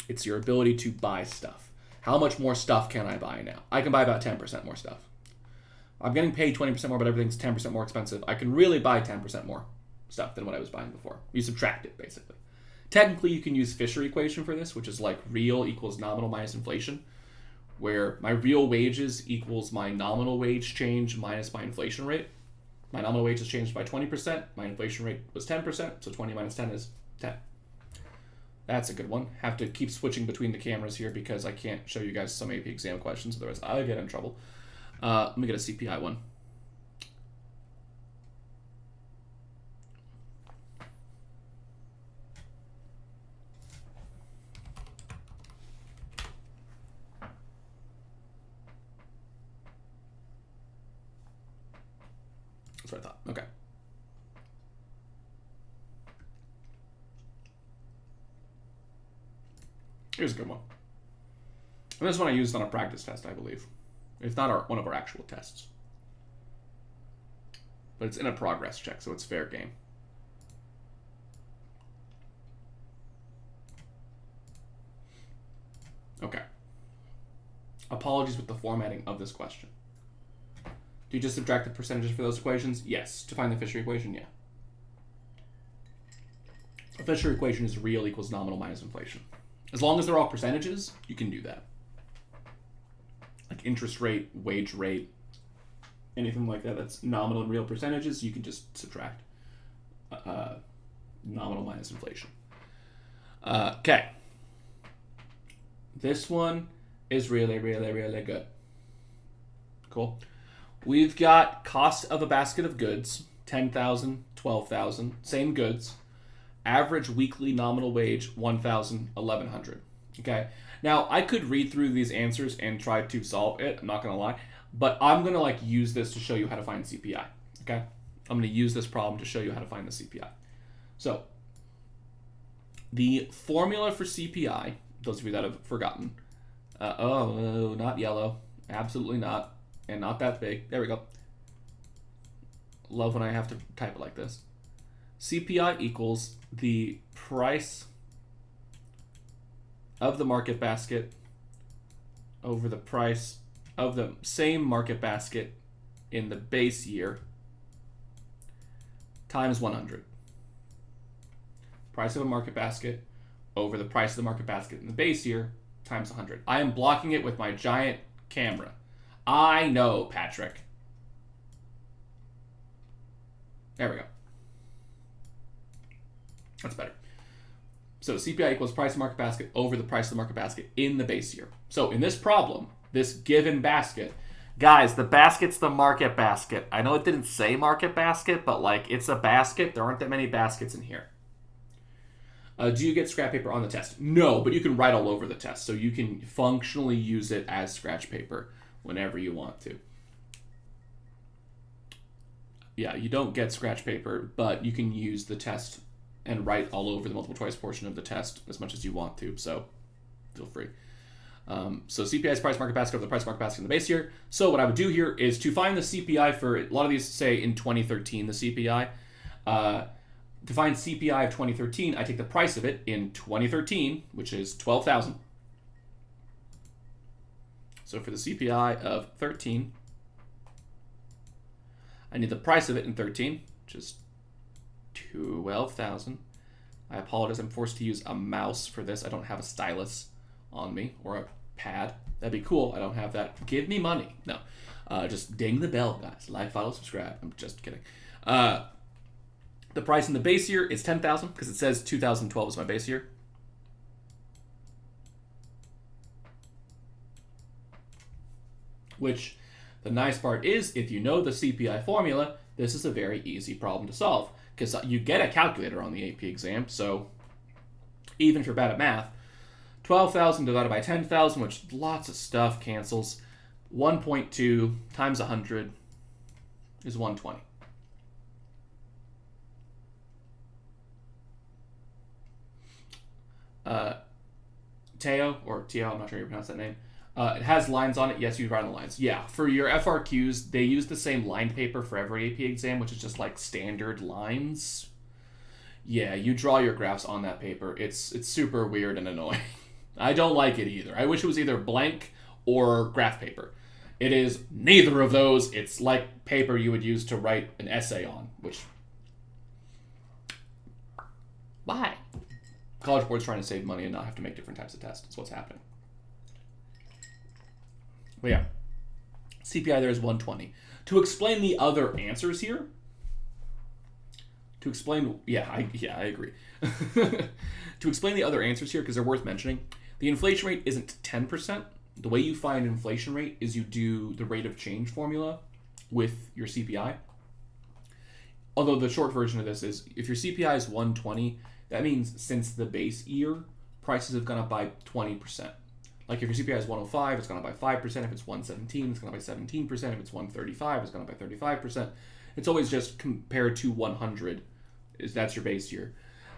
It's your ability to buy stuff. How much more stuff can I buy now? I can buy about 10% more stuff. I'm getting paid 20% more, but everything's 10% more expensive. I can really buy 10% more stuff than what I was buying before. You subtract it, basically. Technically, you can use Fisher equation for this, which is like real equals nominal minus inflation, where my real wages equals my nominal wage change minus my inflation rate. My nominal wage has changed by 20%. My inflation rate was 10%, so 20 minus 10 is 10. That's a good one. Have to keep switching between the cameras here because I can't show you guys some AP exam questions, otherwise I'll get in trouble. Let me get a CPI one. That's what I thought. Okay. Here's a good one. And this one I used on a practice test, I believe. It's not one of our actual tests. But it's in a progress check, so it's fair game. Okay. Apologies with the formatting of this question. Do you just subtract the percentages for those equations? Yes. To find the Fisher equation, yeah. A Fisher equation is real equals nominal minus inflation. As long as they're all percentages, you can do that. Like interest rate, wage rate, anything like that that's nominal and real percentages, you can just subtract nominal minus inflation. Okay. This one is really, really, really good. Cool. We've got cost of a basket of goods, 10,000, 12,000, same goods. Average weekly nominal wage, 1,000, 1,100. Okay. Now, I could read through these answers and try to solve it. I'm not going to lie. But I'm going to use this to show you how to find CPI. Okay. I'm going to use this problem to show you how to find the CPI. So, the formula for CPI, those of you that have forgotten. Oh, not yellow. Absolutely not. And not that big. There we go. Love when I have to type it like this. CPI equals the price of the market basket over the price of the same market basket in the base year times 100. Price of a market basket over the price of the market basket in the base year times 100. I am blocking it with my giant camera. I know, Patrick. There we go. That's better. So CPI equals price of market basket over the price of the market basket in the base year. So in this problem, this given basket, guys, the basket's the market basket. I know it didn't say market basket, but it's a basket. There aren't that many baskets in here. Do you get scratch paper on the test? No, but you can write all over the test. So you can functionally use it as scratch paper whenever you want to. Yeah, you don't get scratch paper, but you can use the test and write all over the multiple choice portion of the test as much as you want to, so feel free. So CPI is price market basket over the price market basket in the base year. So what I would do here is to find the CPI for, a lot of these say in 2013, the CPI. To find CPI of 2013, I take the price of it in 2013, which is 12,000. So for the CPI of 13, I need the price of it in 13, which is 12,000. I apologize, I'm forced to use a mouse for this. I don't have a stylus on me or a pad. That'd be cool. I don't have that. Give me money. No. Just ding the bell, guys. Like, follow, subscribe. I'm just kidding. The price in the base year is 10,000 because it says 2012 is my base year. Which, the nice part is, if you know the CPI formula, this is a very easy problem to solve. Because you get a calculator on the AP exam, so even if you're bad at math, 12,000 divided by 10,000, which lots of stuff cancels, 1.2 times 100 is 120. Teo, or Teo, I'm not sure how you pronounce that name. It has lines on it. Yes, you write on the lines. Yeah, for your FRQs, they use the same lined paper for every AP exam, which is just standard lines. Yeah, you draw your graphs on that paper. It's super weird and annoying. I don't like it either. I wish it was either blank or graph paper. It is neither of those. It's like paper you would use to write an essay on, which... Why? College Board's trying to save money and not have to make different types of tests. That's what's happening. But yeah, CPI there is 120. To explain the other answers here, I agree. To explain the other answers here, because they're worth mentioning, the inflation rate isn't 10%. The way you find inflation rate is you do the rate of change formula with your CPI. Although the short version of this is, if your CPI is 120, that means since the base year, prices have gone up by 20%. Like if your CPI is 105, it's gone up by 5%. If it's 117, it's gone up by 17%. If it's 135, it's gone up by 35%. It's always just compared to 100. That's your base year.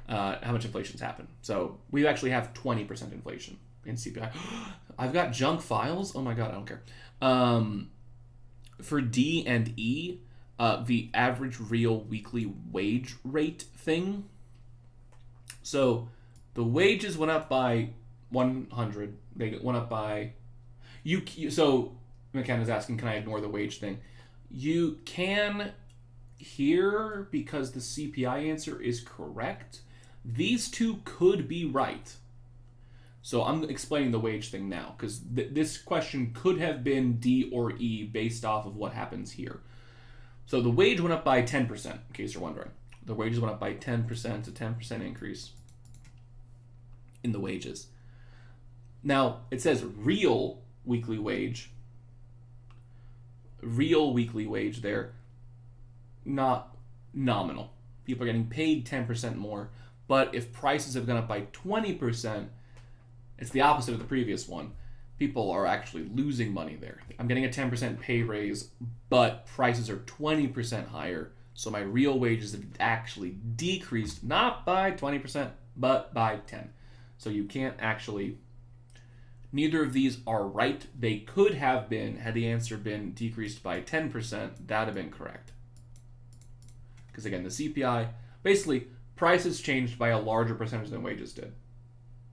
How much inflation's happened. So we actually have 20% inflation in CPI. I've got junk files. Oh my God, I don't care. For D and E, the average real weekly wage rate thing. So the wages went up by 100. They went up by... So McKenna's asking, can I ignore the wage thing? You can here because the CPI answer is correct. These two could be right. So I'm explaining the wage thing now because this question could have been D or E based off of what happens here. So the wage went up by 10%, in case you're wondering. The wages went up by 10%, a 10% increase in the wages. Now, it says real weekly wage there, not nominal. People are getting paid 10% more, but if prices have gone up by 20%, it's the opposite of the previous one. People are actually losing money there. I'm getting a 10% pay raise, but prices are 20% higher, so my real wages have actually decreased, not by 20%, but by 10. So you can't actually... Neither of these are right. They could have been, had the answer been decreased by 10%, that would have been correct. Because again, the CPI, basically, prices changed by a larger percentage than wages did.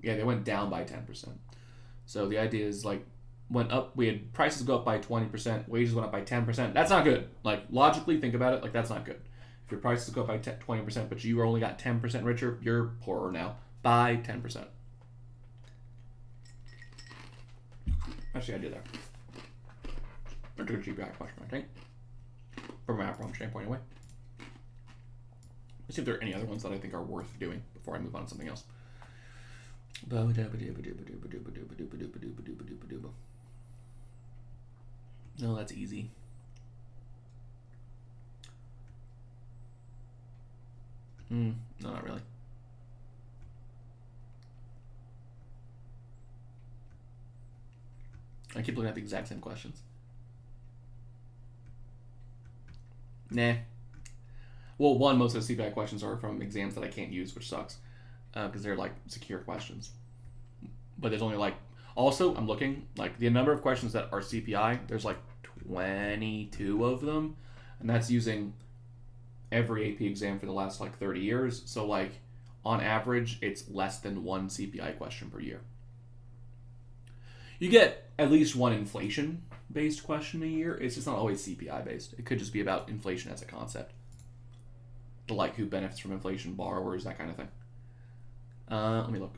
Yeah, they went down by 10%. So the idea is like, went up, we had prices go up by 20%, wages went up by 10%. That's not good. Like, logically, think about it, like, that's not good. If your prices go up by 20%, but you only got 10% richer, you're poorer now by 10%. That's the idea there. Or to a GPI question, I think. From a macro standpoint, anyway. Let's see if there are any other ones that I think are worth doing before I move on to something else. No, that's easy. No, not really. I keep looking at the exact same questions. Nah. Well, one, most of the CPI questions are from exams that I can't use, which sucks. Because they're like secure questions. But there's only like... Also, I'm looking, like the number of questions that are CPI, there's like 22 of them. And that's using every AP exam for the last like 30 years. So like, on average, it's less than one CPI question per year. You get at least one inflation-based question a year. It's just not always CPI-based. It could just be about inflation as a concept. Like who benefits from inflation, borrowers, that kind of thing. Let me look.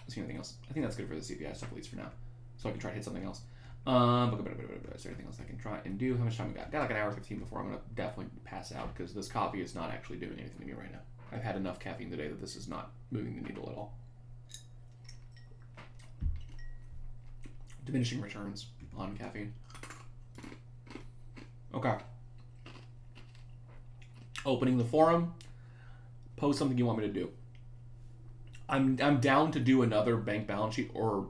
See anything else? I think that's good for the CPI stuff, at least for now. So I can try to hit something else. Is there anything else I can try and do? How much time we got? Got like an hour 15 before I'm going to definitely pass out because this coffee is not actually doing anything to me right now. I've had enough caffeine today that this is not moving the needle at all. Diminishing returns on caffeine. Okay. Opening the forum. Post something you want me to do. I'm down to do another bank balance sheet or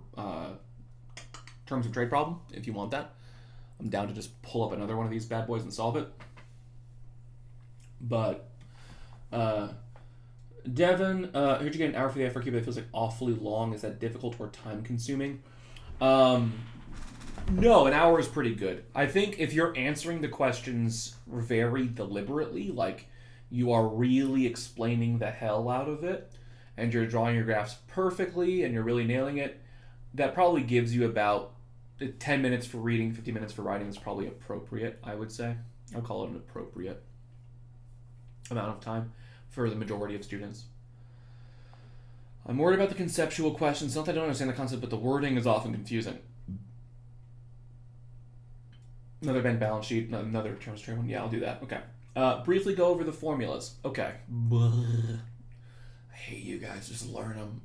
terms of trade problem if you want that. I'm down to just pull up another one of these bad boys and solve it. But Devin, heard you get an hour for the FRQ, but it feels like awfully long. Is that difficult or time consuming? No, an hour is pretty good. I think if you're answering the questions very deliberately, like you are really explaining the hell out of it, and you're drawing your graphs perfectly, and you're really nailing it, that probably gives you about 10 minutes for reading, 50 minutes for writing is probably appropriate, I would say. I'll call it an appropriate amount of time for the majority of students. I'm worried about the conceptual questions. Not that I don't understand the concept, but the wording is often confusing. Another bank balance sheet, another terms of trade one. Yeah, I'll do that. Okay. Briefly go over the formulas. Okay. I hate you guys. Just learn them.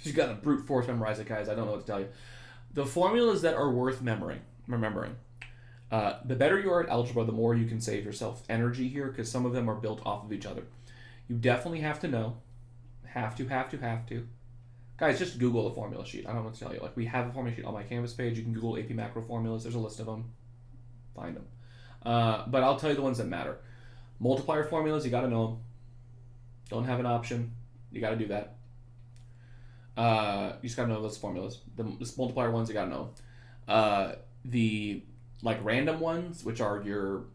You got to brute force memorize it, guys. I don't know what to tell you. The formulas that are worth remembering. The better you are at algebra, the more you can save yourself energy here, because some of them are built off of each other. You definitely have to know. Have to. Guys, just Google the formula sheet. I don't know what to tell you. Like, we have a formula sheet on my Canvas page. You can Google AP macro formulas. There's a list of them. Find them. But I'll tell you the ones that matter. Multiplier formulas, you got to know them. Don't have an option. You got to do that. You just got to know those formulas. The multiplier ones, you got to know. The random ones, which are your,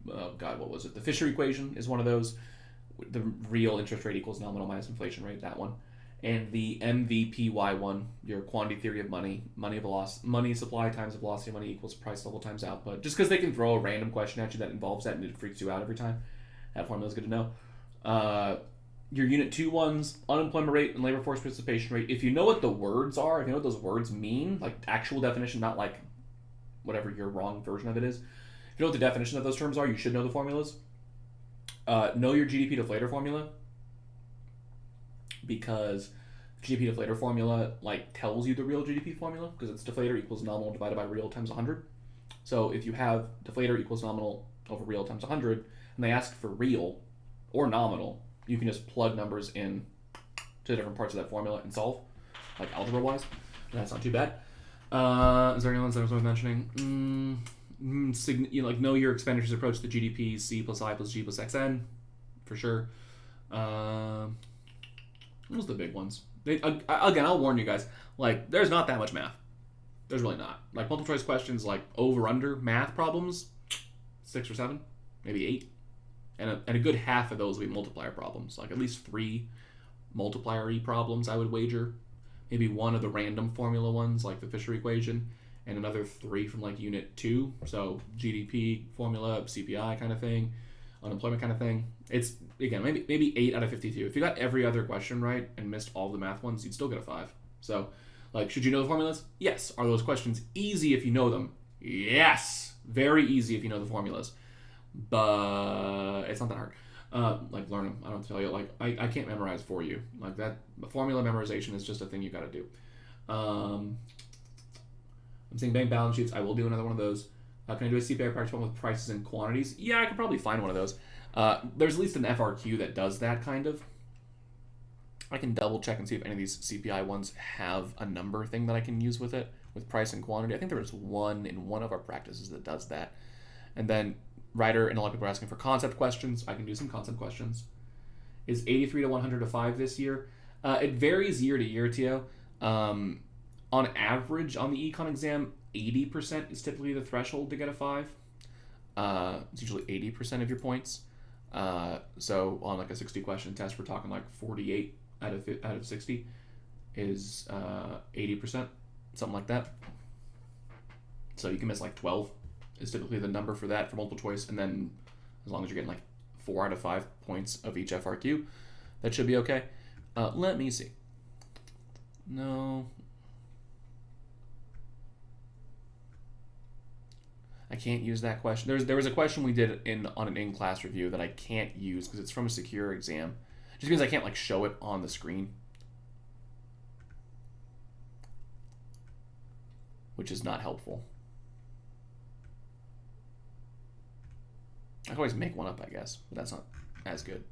what was it? The Fisher equation is one of those. The real interest rate equals nominal minus inflation rate, that one. and the MVPY one, your quantity theory of money, money supply times velocity of money equals price level times output. Just because they can throw a random question at you that involves that and it freaks you out every time. That formula is good to know. Your unit 2 ones, unemployment rate and labor force participation rate. If you know what the words are, if you know what those words mean, like actual definition, not like whatever your wrong version of it is. If you know what the definition of those terms are, you should know the formulas. Know your GDP deflator formula, because GDP deflator formula like tells you the real GDP formula, because it's deflator equals nominal divided by real times 100. So if you have deflator equals nominal over real times 100, and they ask for real or nominal, you can just plug numbers in to different parts of that formula and solve, like algebra-wise. And that's not too bad. Is there anyone else worth mentioning? Like know your expenditures approach to GDP, C plus I plus G plus XN, for sure. Those are the big ones. Again, I'll warn you guys, like, there's not that much math. There's really not. Like, multiple choice questions, like, over-under math problems, 6 or 7, maybe 8. And a good half of those will be multiplier problems. Like, at least 3 multiplier-y problems, I would wager. Maybe 1 of the random formula ones, like the Fisher equation, and another 3 from, like, Unit 2. So, GDP formula, CPI kind of thing, unemployment kind of thing. It's, again, maybe 8 out of 52. If you got every other question right and missed all the math ones, you'd still get a 5. So, like, should you know the formulas? Yes. Are those questions easy if you know them? Yes. Very easy if you know the formulas. But it's not that hard. Like, learn them. I don't tell you. Like, I can't memorize for you. Like, that formula memorization is just a thing you got to do. I'm saying bank balance sheets. I will do another one of those. Can I do a CPI practice one with prices and quantities? Yeah, I could probably find one of those. There's at least an FRQ that does that kind of. I can double check and see if any of these CPI ones have a number thing that I can use with it, with price and quantity. I think there was one in one of our practices that does that. And then writer and a lot of people are asking for concept questions. I can do some concept questions. Is 83 to 100 to 5 this year? It varies year to year, Tio. On average, on the econ exam, 80% is typically the threshold to get a 5. It's usually 80% of your points. So on like a 60 question test, we're talking like 48 out of 60 is 80%, something like that. So you can miss like 12 is typically the number for that for multiple choice, and then as long as you're getting like 4 out of 5 points of each FRQ, that should be okay. Let me see. No. I can't use that question. There was a question we did on an in-class review that I can't use because it's from a secure exam. Just because I can't like show it on the screen. Which is not helpful. I can always make one up, I guess, but that's not as good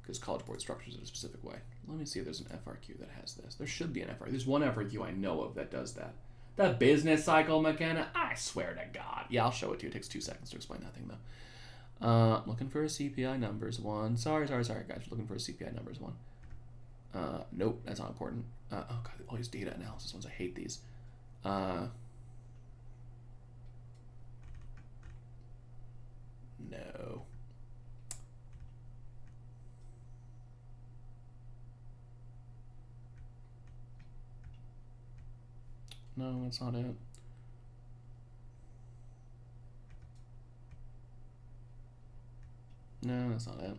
because College Board structures it a specific way. Let me see if there's an FRQ that has this. There should be an FRQ. There's one FRQ I know of that does that. The business cycle McKenna, I swear to God. Yeah, I'll show it to you. It takes 2 seconds to explain that thing, though. Looking for a CPI numbers one. Sorry, guys. Looking for a CPI numbers one. Nope, that's not important. Oh, God, all these data analysis ones. I hate these. No. No, that's not it. No, that's not it. I'm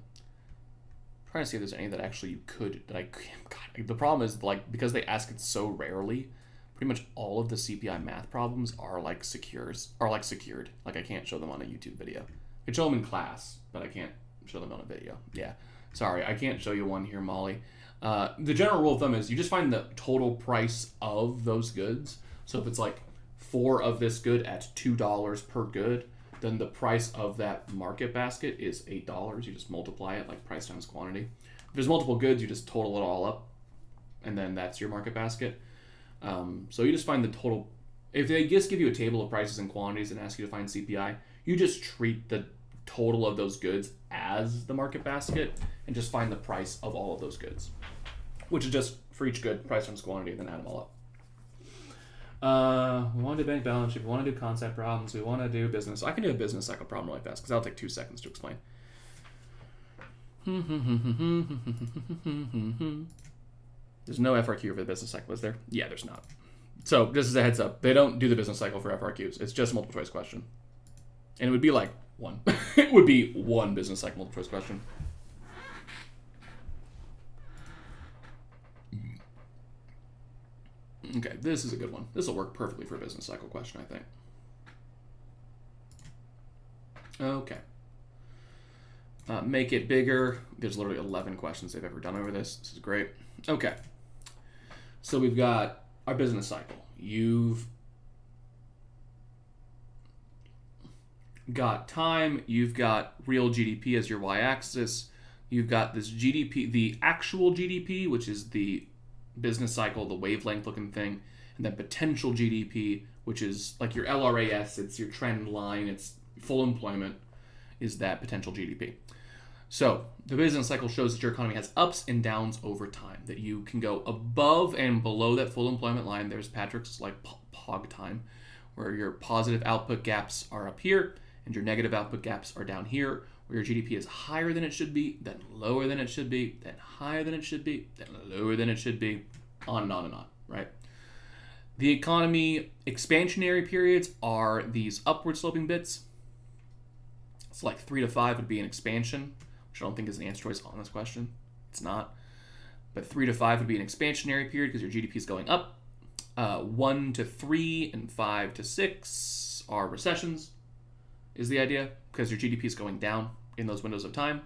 trying to see if there's any that actually you could, that I can't. God, the problem is, like, because they ask it so rarely, pretty much all of the CPI math problems are like secured. Like, I can't show them on a YouTube video. I could show them in class, but I can't show them on a video. Yeah. Sorry, I can't show you one here, Molly. The general rule of thumb is you just find the total price of those goods. So if it's like 4 of this good at $2 per good, then the price of that market basket is $8. You just multiply it, like price times quantity. If there's multiple goods, you just total it all up, and then that's your market basket. So you just find the total. If they just give you a table of prices and quantities and ask you to find CPI, you just treat the total of those goods as the market basket and just find the price of all of those goods, which is just for each good, price times quantity, and then add them all up. We want to do bank balance sheet. We want to do concept problems. We want to do business. I can do a business cycle problem really fast because that'll take 2 seconds to explain. There's no FRQ for the business cycle, is there? Yeah, there's not. So just as a heads up, they don't do the business cycle for FRQs. It's just a multiple choice question. And it would be like one. It would be one business cycle multiple choice question. Okay, this is a good one. This will work perfectly for a business cycle question, I think. Okay. Make it bigger. There's literally 11 questions they've ever done over this. This is great. Okay. So we've got our business cycle. You've got time. You've got real GDP as your y-axis. You've got this GDP, the actual GDP, which is the business cycle, the wavelength looking thing, and then potential GDP, which is like your LRAS, it's your trend line, it's full employment, is that potential GDP. So the business cycle shows that your economy has ups and downs over time, that you can go above and below that full employment line. There's Patrick's like POG time, where your positive output gaps are up here and your negative output gaps are down here, where your GDP is higher than it should be, then lower than it should be, then higher than it should be, then lower than it should be, on and on and on, right? The economy expansionary periods are these upward sloping bits. So like 3 to 5 would be an expansion, which I don't think is an answer choice on this question. It's not. But 3 to 5 would be an expansionary period because your GDP is going up. 1 to 3 and 5 to 6 are recessions, is the idea, because your GDP is going down in those windows of time.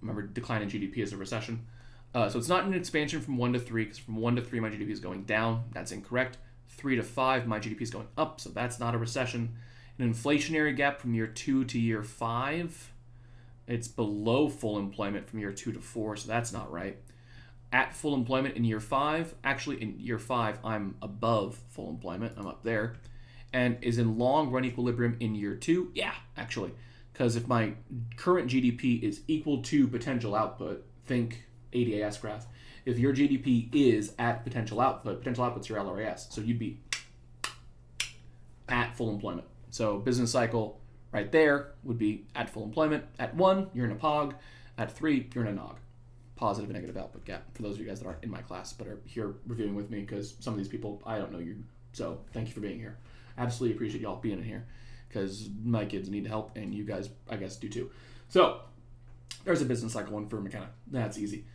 Remember, decline in GDP is a recession. So it's not an expansion from 1 to 3, because from 1 to 3, my GDP is going down. That's incorrect. 3 to 5, my GDP is going up, so that's not a recession. An inflationary gap from year 2 to year 5, it's below full employment from year 2 to 4, so that's not right. At full employment in year 5, actually in year 5, I'm above full employment, I'm up there. And is in long run equilibrium in year 2? Yeah, actually. Because if my current GDP is equal to potential output, think ADAS graph. If your GDP is at potential output's your LRAS. So you'd be at full employment. So business cycle right there would be at full employment. At 1, you're in a POG. At 3, you're in a NOG. Positive and negative output gap. For those of you guys that aren't in my class but are here reviewing with me, because some of these people, I don't know you. So thank you for being here. Absolutely appreciate y'all being in here, because my kids need help and you guys, I guess, do too. So there's a business cycle one for McKenna. That's easy.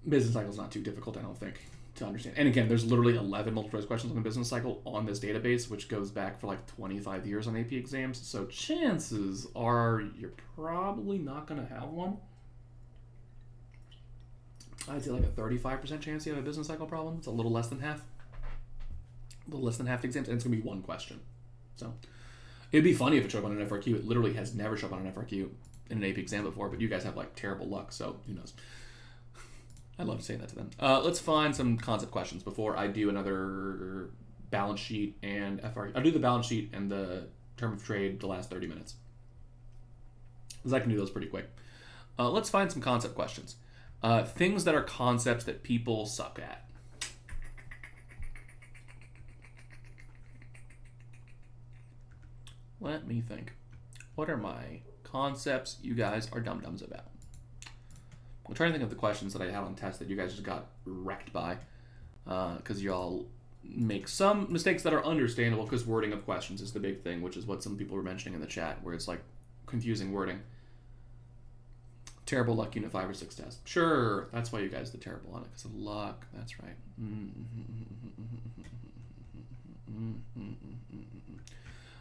Business cycle is not too difficult, I don't think, to understand. And again, there's literally 11 multiple choice questions on the business cycle on this database, which goes back for like 25 years on AP exams. So chances are you're probably not going to have one. I'd say like a 35% chance you have a business cycle problem. It's a little less than half. A little less than half the exams, and it's going to be one question. So it'd be funny if it showed up on an FRQ. It literally has never shown up on an FRQ in an AP exam before, but you guys have like terrible luck, so who knows. I'd love to say that to them. Let's find some concept questions before I do another balance sheet and FRQ. I'll do the balance sheet and the term of trade the last 30 minutes, because I can do those pretty quick. Let's find some concept questions. Things that are concepts that people suck at. Let me think. What are my concepts you guys are dum-dums about? I'm trying to think of the questions that I had on test that you guys just got wrecked by, because y'all make some mistakes that are understandable, because wording of questions is the big thing, which is what some people were mentioning in the chat, where it's like confusing wording. Terrible luck unit 5 or 6 test. Sure, that's why you guys did terrible on it, because of luck. That's right.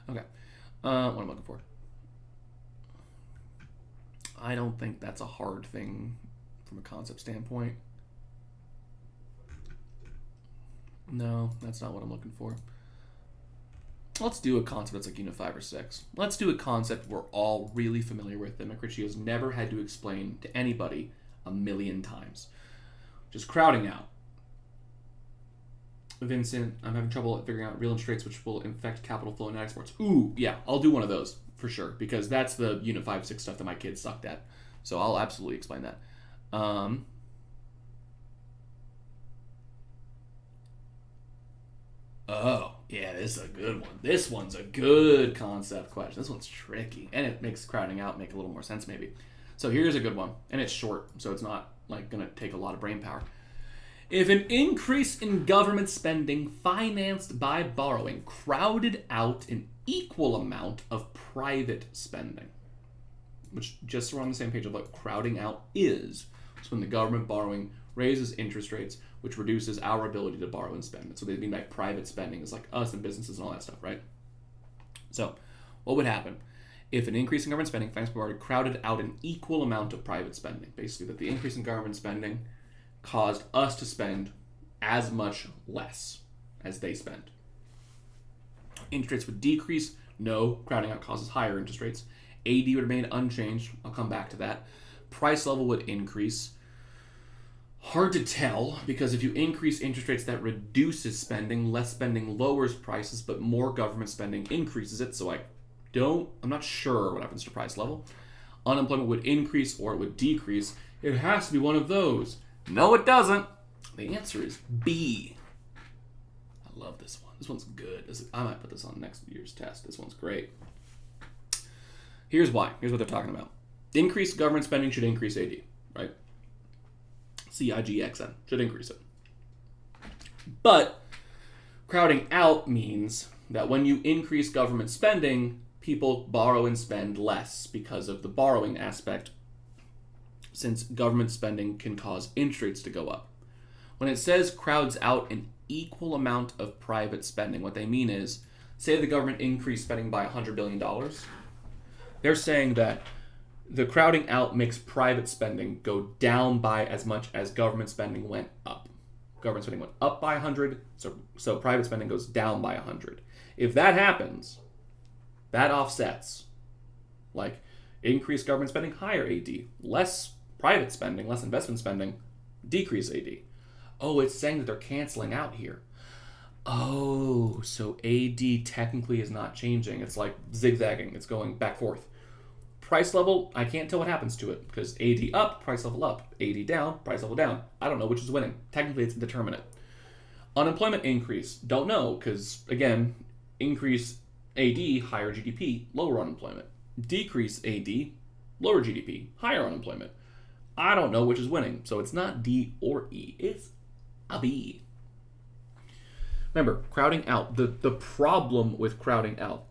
Okay. What am I looking for? I don't think that's a hard thing from a concept standpoint. No, that's not what I'm looking for. Let's do a concept that's like unit 5 or 6. Let's do a concept we're all really familiar with that McRitchie has never had to explain to anybody a million times. Just crowding out. Vincent, I'm having trouble figuring out real interest rates which will affect capital flow and exports. Ooh, yeah, I'll do one of those for sure, because that's the unit 5, 6 stuff that my kids sucked at. So I'll absolutely explain that. Oh, yeah, this is a good one. This one's a good concept question. This one's tricky, and it makes crowding out make a little more sense maybe. So here's a good one, and it's short, so it's not like going to take a lot of brain power. If an increase in government spending financed by borrowing crowded out an equal amount of private spending, which just so we're on the same page of what crowding out is, it's when the government borrowing raises interest rates, which reduces our ability to borrow and spend. That's what they mean by private spending, is like us and businesses and all that stuff, right? So what would happen if an increase in government spending financed by borrowing crowded out an equal amount of private spending? Basically, that the increase in government spending caused us to spend as much less as they spend. Interest rates would decrease. No, crowding out causes higher interest rates. AD would remain unchanged. I'll come back to that. Price level would increase. Hard to tell, because if you increase interest rates, that reduces spending. Less spending lowers prices, but more government spending increases it. So I'm not sure what happens to price level. Unemployment would increase or it would decrease. It has to be one of those. No, it doesn't. The answer is B. I love this one. This one's good. I might put this on next year's test. This one's great. Here's why. Here's what they're talking about. Increased government spending should increase AD, right? CIGXN should increase it. But crowding out means that when you increase government spending, people borrow and spend less because of the borrowing aspect, since government spending can cause interest rates to go up. When it says crowds out an equal amount of private spending, what they mean is, say the government increased spending by $100 billion. They're saying that the crowding out makes private spending go down by as much as government spending went up. Government spending went up by 100, so private spending goes down by 100. If that happens, that offsets. Like, increased government spending, higher AD. Less private spending, less investment spending, decrease AD. Oh, it's saying that they're canceling out here. Oh, so AD technically is not changing. It's like zigzagging. It's going back forth. Price level, I can't tell what happens to it, because AD up, price level up. AD down, price level down. I don't know which is winning. Technically, it's indeterminate. Unemployment increase, don't know, because, again, increase AD, higher GDP, lower unemployment. Decrease AD, lower GDP, higher unemployment. I don't know which is winning, so it's not D or E. It's a B. Remember, crowding out. The problem with crowding out,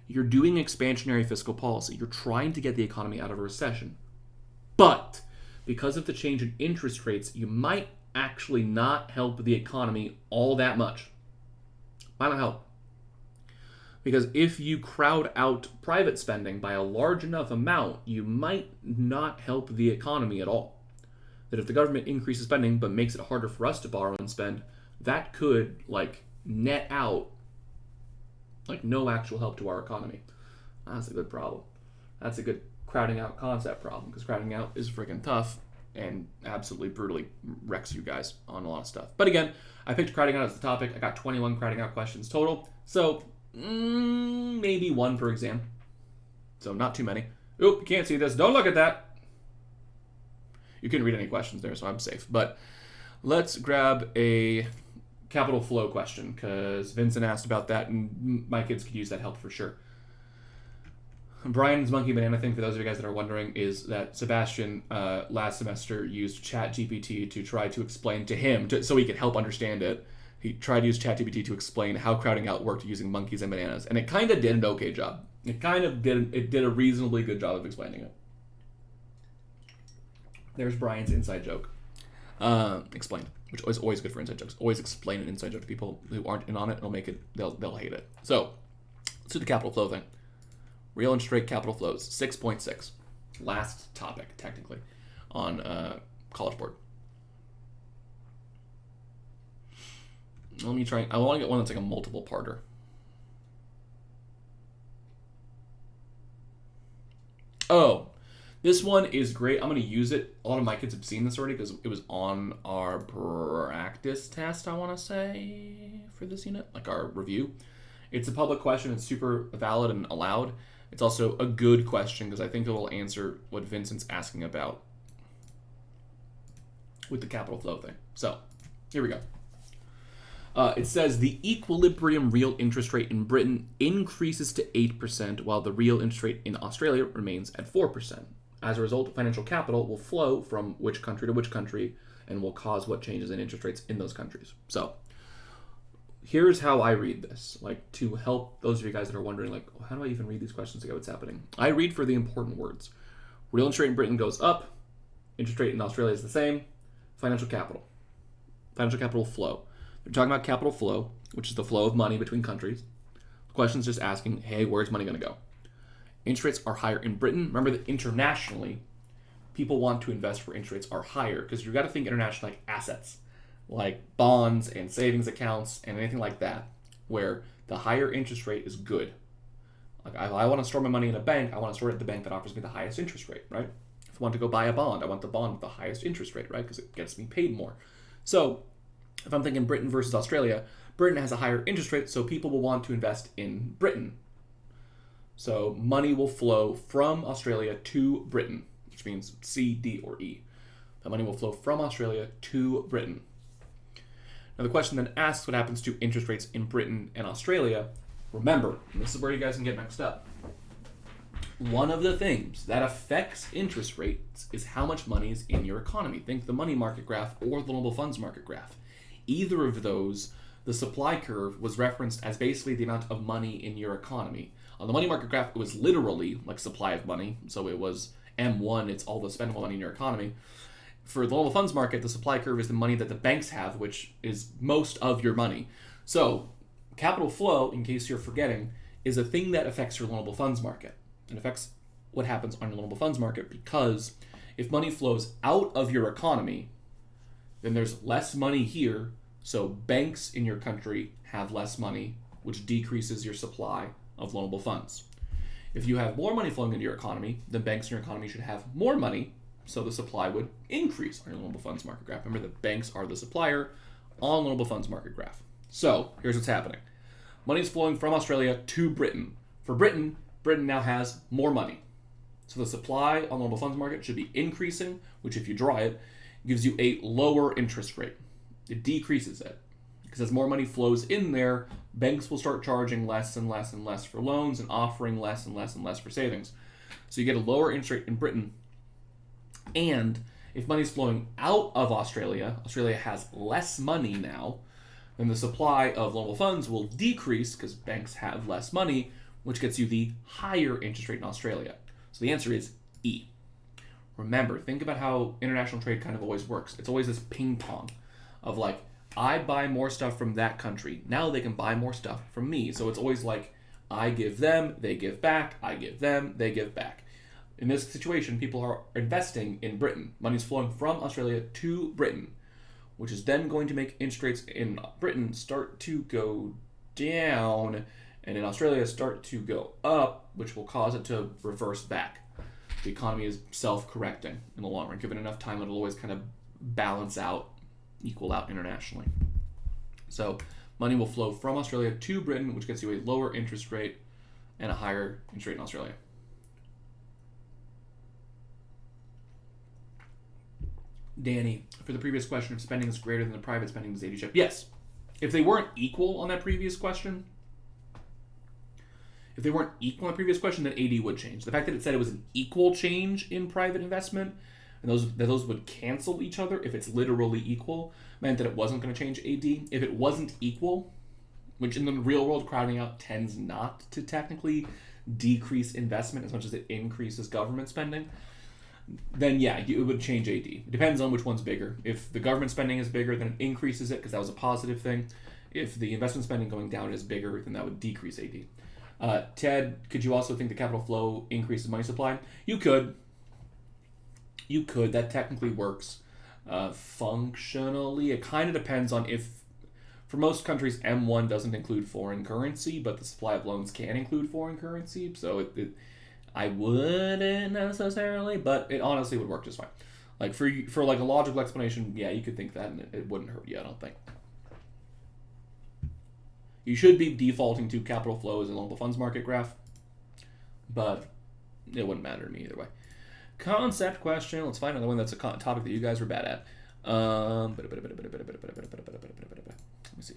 you're doing expansionary fiscal policy. You're trying to get the economy out of a recession. But because of the change in interest rates, you might actually not help the economy all that much. Might not help. Because if you crowd out private spending by a large enough amount, you might not help the economy at all. That if the government increases spending but makes it harder for us to borrow and spend, that could net out no actual help to our economy. That's a good problem. That's a good crowding out concept problem, because crowding out is freaking tough and absolutely brutally wrecks you guys on a lot of stuff. But again, I picked crowding out as the topic. I got 21 crowding out questions total. So maybe one per exam. So not too many. Oop, you can't see this. Don't look at that. You couldn't read any questions there, so I'm safe. But let's grab a capital flow question, because Vincent asked about that, and my kids could use that help for sure. Brian's monkey banana thing, for those of you guys that are wondering, is that Sebastian last semester used ChatGPT to try to explain to him, so he could help understand it. He tried to use ChatGPT to explain how crowding out worked using monkeys and bananas, and it kind of did an okay job. It did a reasonably good job of explaining it. There's Brian's inside joke. Explained, which is always good for inside jokes. Always explain an inside joke to people who aren't in on it. It'll make it, they'll hate it. So, let's do the capital flow thing. Real interest rate capital flows, 6.6. Last topic, technically, on College Board. Let me try. I want to get one that's like a multiple parter. Oh, this one is great. I'm going to use it. A lot of my kids have seen this already because it was on our practice test, I want to say, for this unit, like our review. It's a public question. It's super valid and allowed. It's also a good question because I think it will answer what Vincent's asking about with the capital flow thing. So, here we go. It says the equilibrium real interest rate in Britain increases to 8%, while the real interest rate in Australia remains at 4%. As a result, financial capital will flow from which country to which country and will cause what changes in interest rates in those countries. So here's how I read this, like to help those of you guys that are wondering, like, how do I even read these questions to get what's happening? I read for the important words. Real interest rate in Britain goes up. Interest rate in Australia is the same. Financial capital. Financial capital flow. They're talking about capital flow, which is the flow of money between countries. The question's just asking, hey, where's money going to go? Interest rates are higher in Britain. Remember that internationally, people want to invest where interest rates are higher because you've got to think internationally like assets, like bonds and savings accounts and anything like that, where the higher interest rate is good. Like I want to store my money in a bank, I want to store it at the bank that offers me the highest interest rate, right? If I want to go buy a bond, I want the bond with the highest interest rate, right? Because it gets me paid more. So if I'm thinking Britain versus Australia, Britain has a higher interest rate, so people will want to invest in Britain. So money will flow from Australia to Britain, which means C, D, or E. The money will flow from Australia to Britain. Now the question then asks what happens to interest rates in Britain and Australia. Remember, and this is where you guys can get mixed up, one of the things that affects interest rates is how much money is in your economy. Think the money market graph or the global funds market graph. Either of those, the supply curve was referenced as basically the amount of money in your economy. On the money market graph, it was literally like supply of money. So it was M1, it's all the spendable money in your economy. For the global funds market, the supply curve is the money that the banks have, which is most of your money. So capital flow, in case you're forgetting, is a thing that affects your global funds market. It affects what happens on your global funds market because if money flows out of your economy, then there's less money here. So banks in your country have less money, which decreases your supply of loanable funds. If you have more money flowing into your economy, then banks in your economy should have more money, so the supply would increase on your loanable funds market graph. Remember that banks are the supplier on loanable funds market graph. So here's what's happening. Money is flowing from Australia to Britain. For Britain, Britain now has more money. So the supply on the loanable funds market should be increasing, which if you draw it, gives you a lower interest rate. It decreases it. Because as more money flows in there, banks will start charging less and less and less for loans and offering less and less and less for savings. So you get a lower interest rate in Britain. And if money is flowing out of Australia, Australia has less money now, then the supply of loanable funds will decrease because banks have less money, which gets you the higher interest rate in Australia. So the answer is E. Remember, think about how international trade kind of always works. It's always this ping pong of like, I buy more stuff from that country. Now they can buy more stuff from me. So it's always like, I give them, they give back, I give them, they give back. In this situation, people are investing in Britain. Money's flowing from Australia to Britain, which is then going to make interest rates in Britain start to go down, and in Australia start to go up, which will cause it to reverse back. The economy is self-correcting in the long run. Given enough time, it'll always kind of balance out, equal out internationally. So money will flow from Australia to Britain, which gets you a lower interest rate and a higher interest rate in Australia. Danny, for the previous question, if spending is greater than the private spending, does AD shift? Yes. If they weren't equal on that previous question, then AD would change. The fact that it said it was an equal change in private investment, and those would cancel each other if it's literally equal, meant that it wasn't going to change AD. If it wasn't equal, which in the real world, crowding out tends not to technically decrease investment as much as it increases government spending, then yeah, it would change AD. It depends on which one's bigger. If the government spending is bigger, then it increases it because that was a positive thing. If the investment spending going down is bigger, then that would decrease AD. Ted, could you also think the capital flow increases money supply? You could. That technically works. Functionally, it kind of depends on if, for most countries, M1 doesn't include foreign currency, but the supply of loans can include foreign currency. So I wouldn't necessarily, but it honestly would work just fine. Like for like a logical explanation, yeah, you could think that, and it wouldn't hurt you, I don't think. You should be defaulting to capital flow as a loanable funds market graph, but it wouldn't matter to me either way. Concept question. Let's find another one that's a topic that you guys were bad at. Let me see.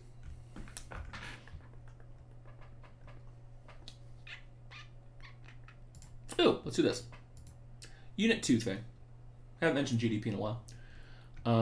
Oh, let's do this. Unit 2 thing. I haven't mentioned GDP in a while. This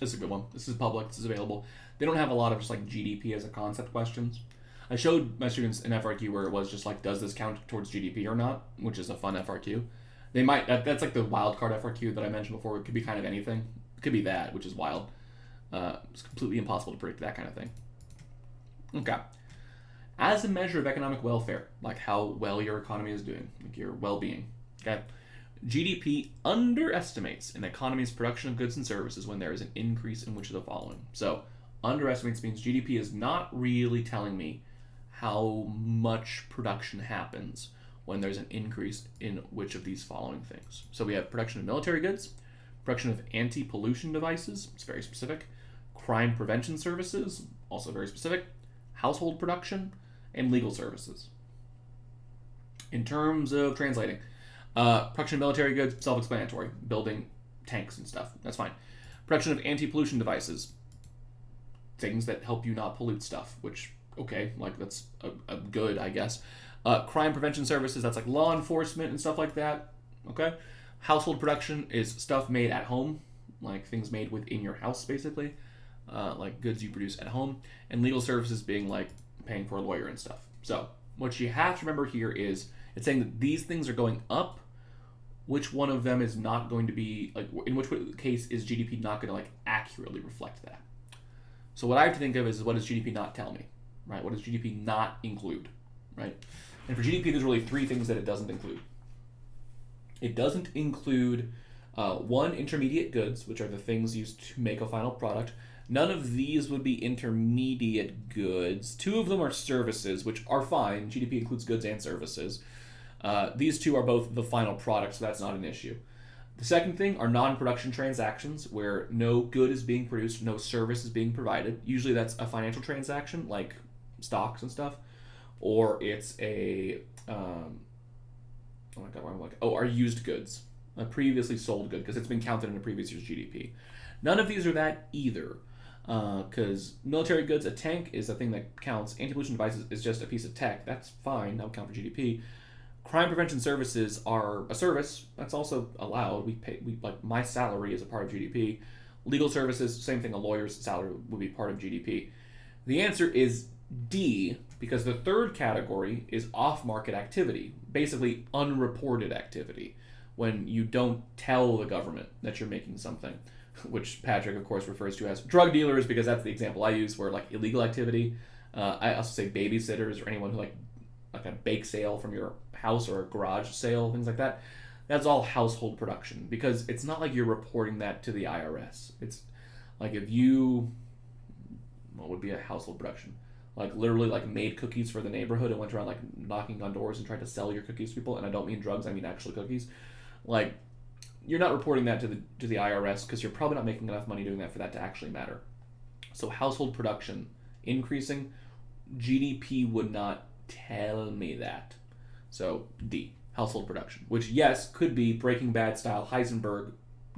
is a good one. This is public. This is available. They don't have a lot of just like GDP as a concept questions. I showed my students an FRQ where it was just like, does this count towards GDP or not? Which is a fun FRQ. They might, that's like the wild card FRQ that I mentioned before. It could be kind of anything. It could be that, which is wild. It's completely impossible to predict that kind of thing. Okay. As a measure of economic welfare, like how well your economy is doing, like your well-being, okay? GDP underestimates an economy's production of goods and services when there is an increase in which of the following. So, underestimates means GDP is not really telling me how much production happens when there's an increase in which of these following things. So we have production of military goods, production of anti-pollution devices, it's very specific, crime prevention services, also very specific, household production, and legal services. In terms of translating, production of military goods, self-explanatory, building tanks and stuff, that's fine. Production of anti-pollution devices, things that help you not pollute stuff, which, okay, like that's a good, I guess. Crime prevention services, that's like law enforcement and stuff like that, okay? Household production is stuff made at home, like things made within your house, basically, like goods you produce at home. And legal services being like paying for a lawyer and stuff. So what you have to remember here is it's saying that these things are going up. Which one of them is not going to be, like, in which case is GDP not going to like accurately reflect that? So what I have to think of is, what does GDP not tell me, right? What does GDP not include, right? And for GDP, there's really three things that it doesn't include. It doesn't include, one, intermediate goods, which are the things used to make a final product. None of these would be intermediate goods. Two of them are services, which are fine. GDP includes goods and services. These two are both the final product, so that's not an issue. The second thing are non-production transactions, where no good is being produced, no service is being provided. Usually that's a financial transaction, like stocks and stuff, or it's a, our used goods, a previously sold good, because it's been counted in a previous year's GDP. None of these are that either, because military goods, a tank is a thing that counts. Anti-pollution devices is just a piece of tech. That's fine, that would count for GDP. Crime prevention services are a service that's also allowed. Like my salary is a part of GDP. Legal services, same thing. A lawyer's salary would be part of GDP. The answer is D, because the third category is off-market activity, basically unreported activity, when you don't tell the government that you're making something, which Patrick, of course, refers to as drug dealers, because that's the example I use for like illegal activity. I also say babysitters or anyone who like a bake sale from your house or a garage sale, things like that. That's all household production, because it's not like you're reporting that to the IRS. It's like if you, what would be a household production? Like literally like made cookies for the neighborhood and went around like knocking on doors and tried to sell your cookies to people, and I don't mean drugs, I mean actual cookies. Like you're not reporting that to the IRS, because you're probably not making enough money doing that for that to actually matter. So household production increasing, GDP would not tell me that. So D, household production, which yes, could be Breaking Bad style Heisenberg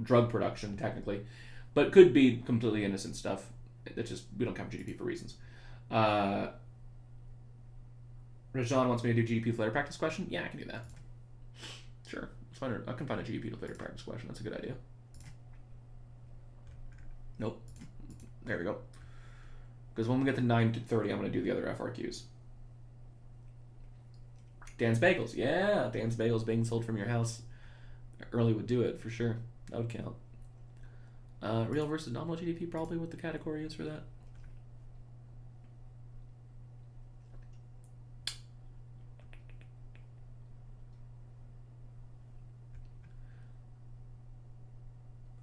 drug production technically, but could be completely innocent stuff. It's just, we don't count GDP for reasons. Rajan wants me to do GDP later practice question. Yeah, I can do that. Sure. I can find a GDP later practice question. That's a good idea. Nope. There we go. Because when we get to 9:30, I'm going to do the other FRQs. Dan's Bagels. Yeah, Dan's Bagels being sold from your house early would do it, for sure. That would count. Real versus nominal GDP, probably what the category is for that.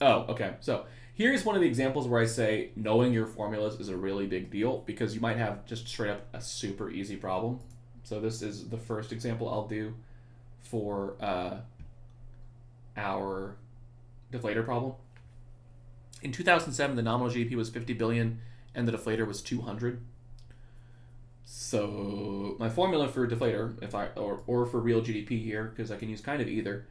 Oh, okay. So here's one of the examples where I say knowing your formulas is a really big deal, because you might have just straight up a super easy problem. So this is the first example I'll do for our deflator problem. In 2007, the nominal GDP was 50 billion and the deflator was 200. So my formula for deflator, or for real GDP here, because I can use kind of either,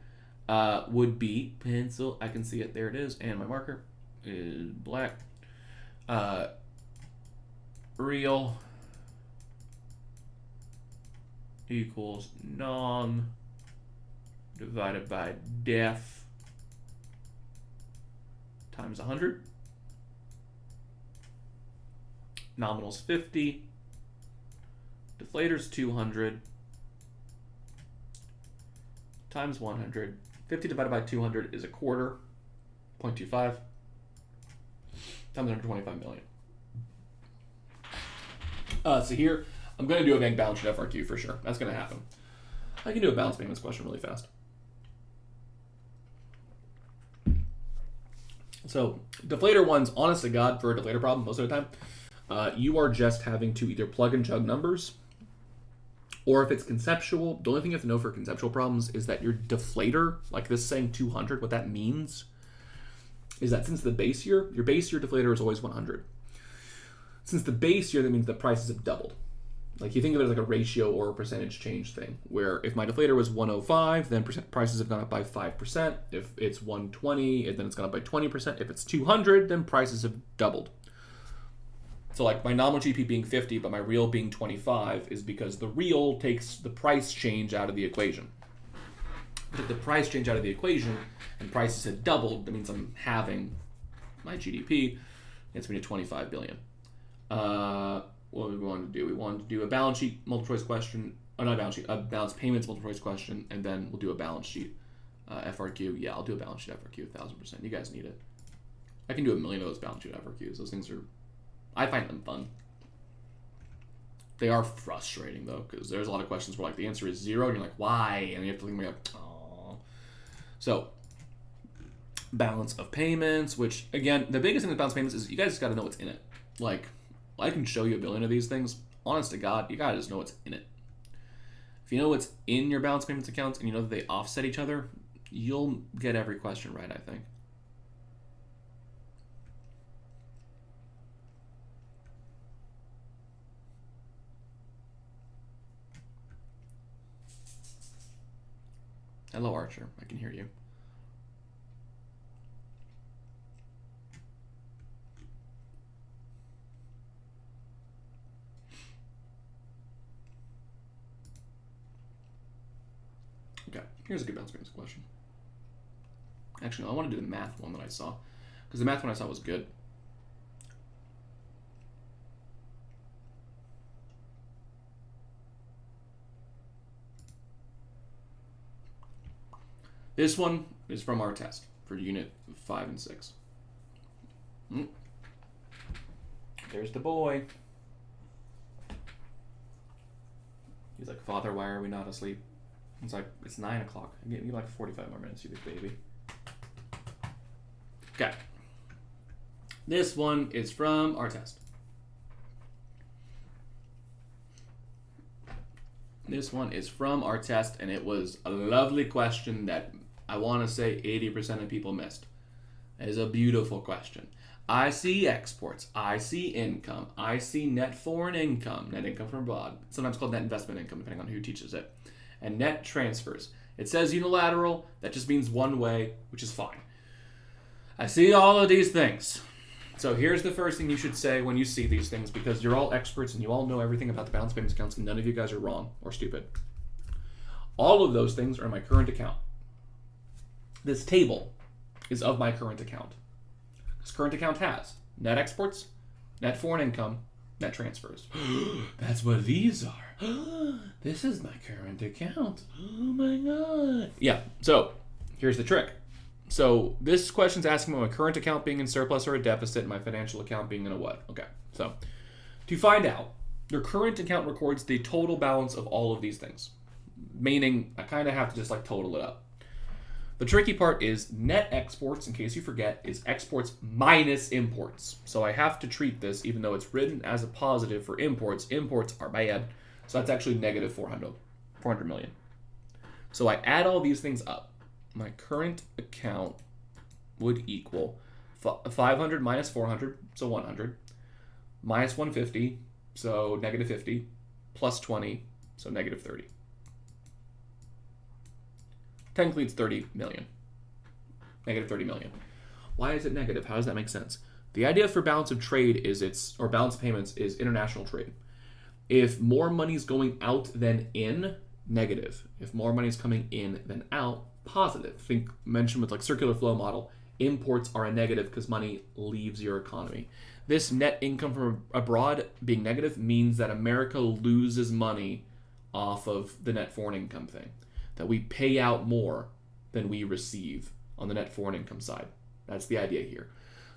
would be pencil. I can see it. There it is. And my marker is black. real equals nom divided by def times 100. Nominal's 50. Deflator's 200 times 100. 50 divided by 200 is a quarter, 0.25, times 125 million. So here, I'm going to do a bank balance sheet FRQ for sure. That's going to happen. I can do a balance payments question really fast. So deflator ones, honest to God, for a deflator problem, most of the time, you are just having to either plug and chug numbers, or if it's conceptual, the only thing you have to know for conceptual problems is that your deflator, like this saying 200, what that means is that since the base year, your base year deflator is always 100. Since the base year, that means the prices have doubled. Like you think of it as like a ratio or a percentage change thing, where if my deflator was 105, then prices have gone up by 5%. If it's 120, then it's gone up by 20%. If it's 200, then prices have doubled. So like my nominal GP being 50, but my real being 25 is because the real takes the price change out of the equation. But if the price change out of the equation and prices have doubled, that means I'm halving my GDP. It's going to be 25 billion. What do we want to do? We want to do a balance sheet multiple choice question. Oh, not a balance sheet, a balance payments multiple choice question, and then we'll do a balance sheet FRQ. Yeah, I'll do a balance sheet FRQ 1000%. You guys need it. I can do a million of those balance sheet FRQs. Those things are, I find them fun. They are frustrating though, because there's a lot of questions where like the answer is 0, and you're like, why? And you have to think, oh. So, balance of payments, which again, the biggest thing with balance payments is you guys got to know what's in it. Like, I can show you a billion of these things. Honest to God, you gotta just know what's in it. If you know what's in your balance payments accounts and you know that they offset each other, you'll get every question right, I think. Hello, Archer. I can hear you. Okay, here's a good balance payments question. Actually, no, I want to do the math one that I saw, because the math one I saw was good. This one is from our test for unit 5 and 6. There's the boy. He's like, Father, why are we not asleep? It's like, it's 9 o'clock. Give me like 45 more minutes, you big baby. Okay. This one is from our test. This one is from our test, and it was a lovely question that I want to say 80% of people missed. It is a beautiful question. I see exports. I see income. I see net foreign income, net income from abroad. Sometimes called net investment income, depending on who teaches it. And net transfers. It says unilateral. That just means one way, which is fine. I see all of these things. So here's the first thing you should say when you see these things, because you're all experts and you all know everything about the balance payments accounts, and none of you guys are wrong or stupid. All of those things are in my current account. This table is of my current account. This current account has net exports, net foreign income, net transfers. That's what these are. This is my current account. Oh my God. Yeah, so here's the trick. So this question's asking about my current account being in surplus or a deficit, and my financial account being in a what? Okay, so to find out, your current account records the total balance of all of these things, meaning I kind of have to just like total it up. The tricky part is net exports, in case you forget, is exports minus imports. So I have to treat this, even though it's written as a positive for imports. Imports are bad, so that's actually negative 400 million. So I add all these things up. My current account would equal 500 minus 400, so 100, minus 150, so negative 50, plus 20, so negative 30. Technically, it's 30 million. Negative 30 million. Why is it negative? How does that make sense? The idea for balance of trade is or balance of payments is international trade. If more money is going out than in, negative. If more money is coming in than out, positive. Mentioned with like circular flow model, imports are a negative because money leaves your economy. This net income from abroad being negative means that America loses money off of the net foreign income thing. That we pay out more than we receive on the net foreign income side. That's the idea here.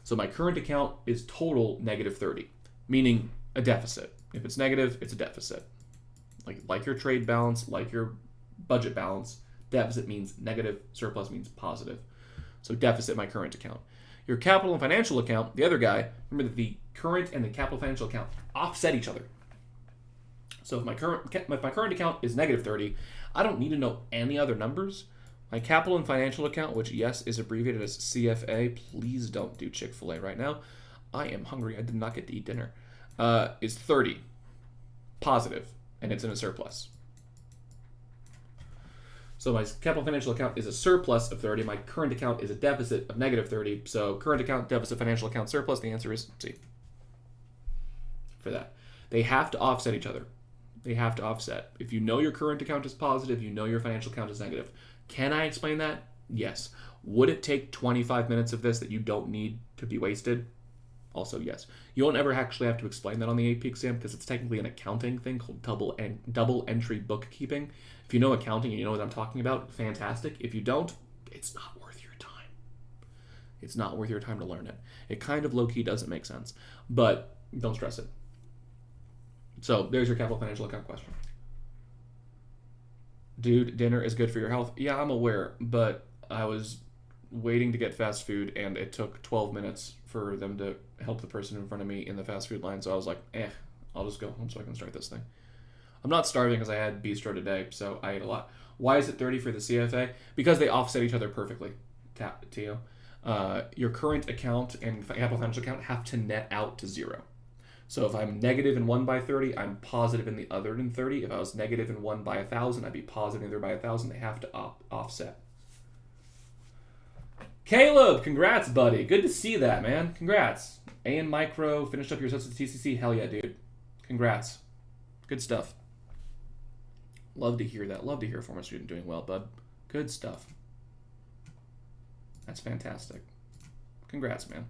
So my current account is total negative 30, meaning a deficit. If it's negative, it's a deficit. Like your trade balance, like your budget balance, deficit means negative, surplus means positive. So deficit, my current account. Your capital and financial account, the other guy, remember that the current and the capital financial account offset each other. So if my current account is negative 30, I don't need to know any other numbers. My capital and financial account, which yes is abbreviated as CFA, please don't do Chick-fil-A right now. I am hungry. I did not get to eat dinner. Is 30, positive, and it's in a surplus. So my capital financial account is a surplus of 30. My current account is a deficit of negative 30. So current account, deficit, financial account, surplus. The answer is C. For that. They have to offset each other. They have to offset. If you know your current account is positive, you know your financial account is negative. Can I explain that? Yes. Would it take 25 minutes of this that you don't need to be wasted? Also, yes. You won't ever actually have to explain that on the AP exam because it's technically an accounting thing called double entry bookkeeping. If you know accounting and you know what I'm talking about, fantastic. If you don't, it's not worth your time. It's not worth your time to learn it. It kind of low-key doesn't make sense, but don't stress it. So there's your capital financial account question. Dude, dinner is good for your health. Yeah, I'm aware, but I was waiting to get fast food and it took 12 minutes for them to help the person in front of me in the fast food line. So I was like, I'll just go home so I can start this thing. I'm not starving because I had bistro today, so I ate a lot. Why is it 30 for the CFA? Because they offset each other perfectly, Tio. Your current account and capital financial account have to net out to 0. So if I'm negative in one by 30, I'm positive in the other in 30. If I was negative in one by 1,000, I'd be positive in the other by 1,000. They have to offset. Caleb, congrats, buddy. Good to see that, man. Congrats. A and Micro finished up your sets at TCC. Hell yeah, dude. Congrats. Good stuff. Love to hear that. Love to hear a former student doing well, bud. Good stuff. That's fantastic. Congrats, man.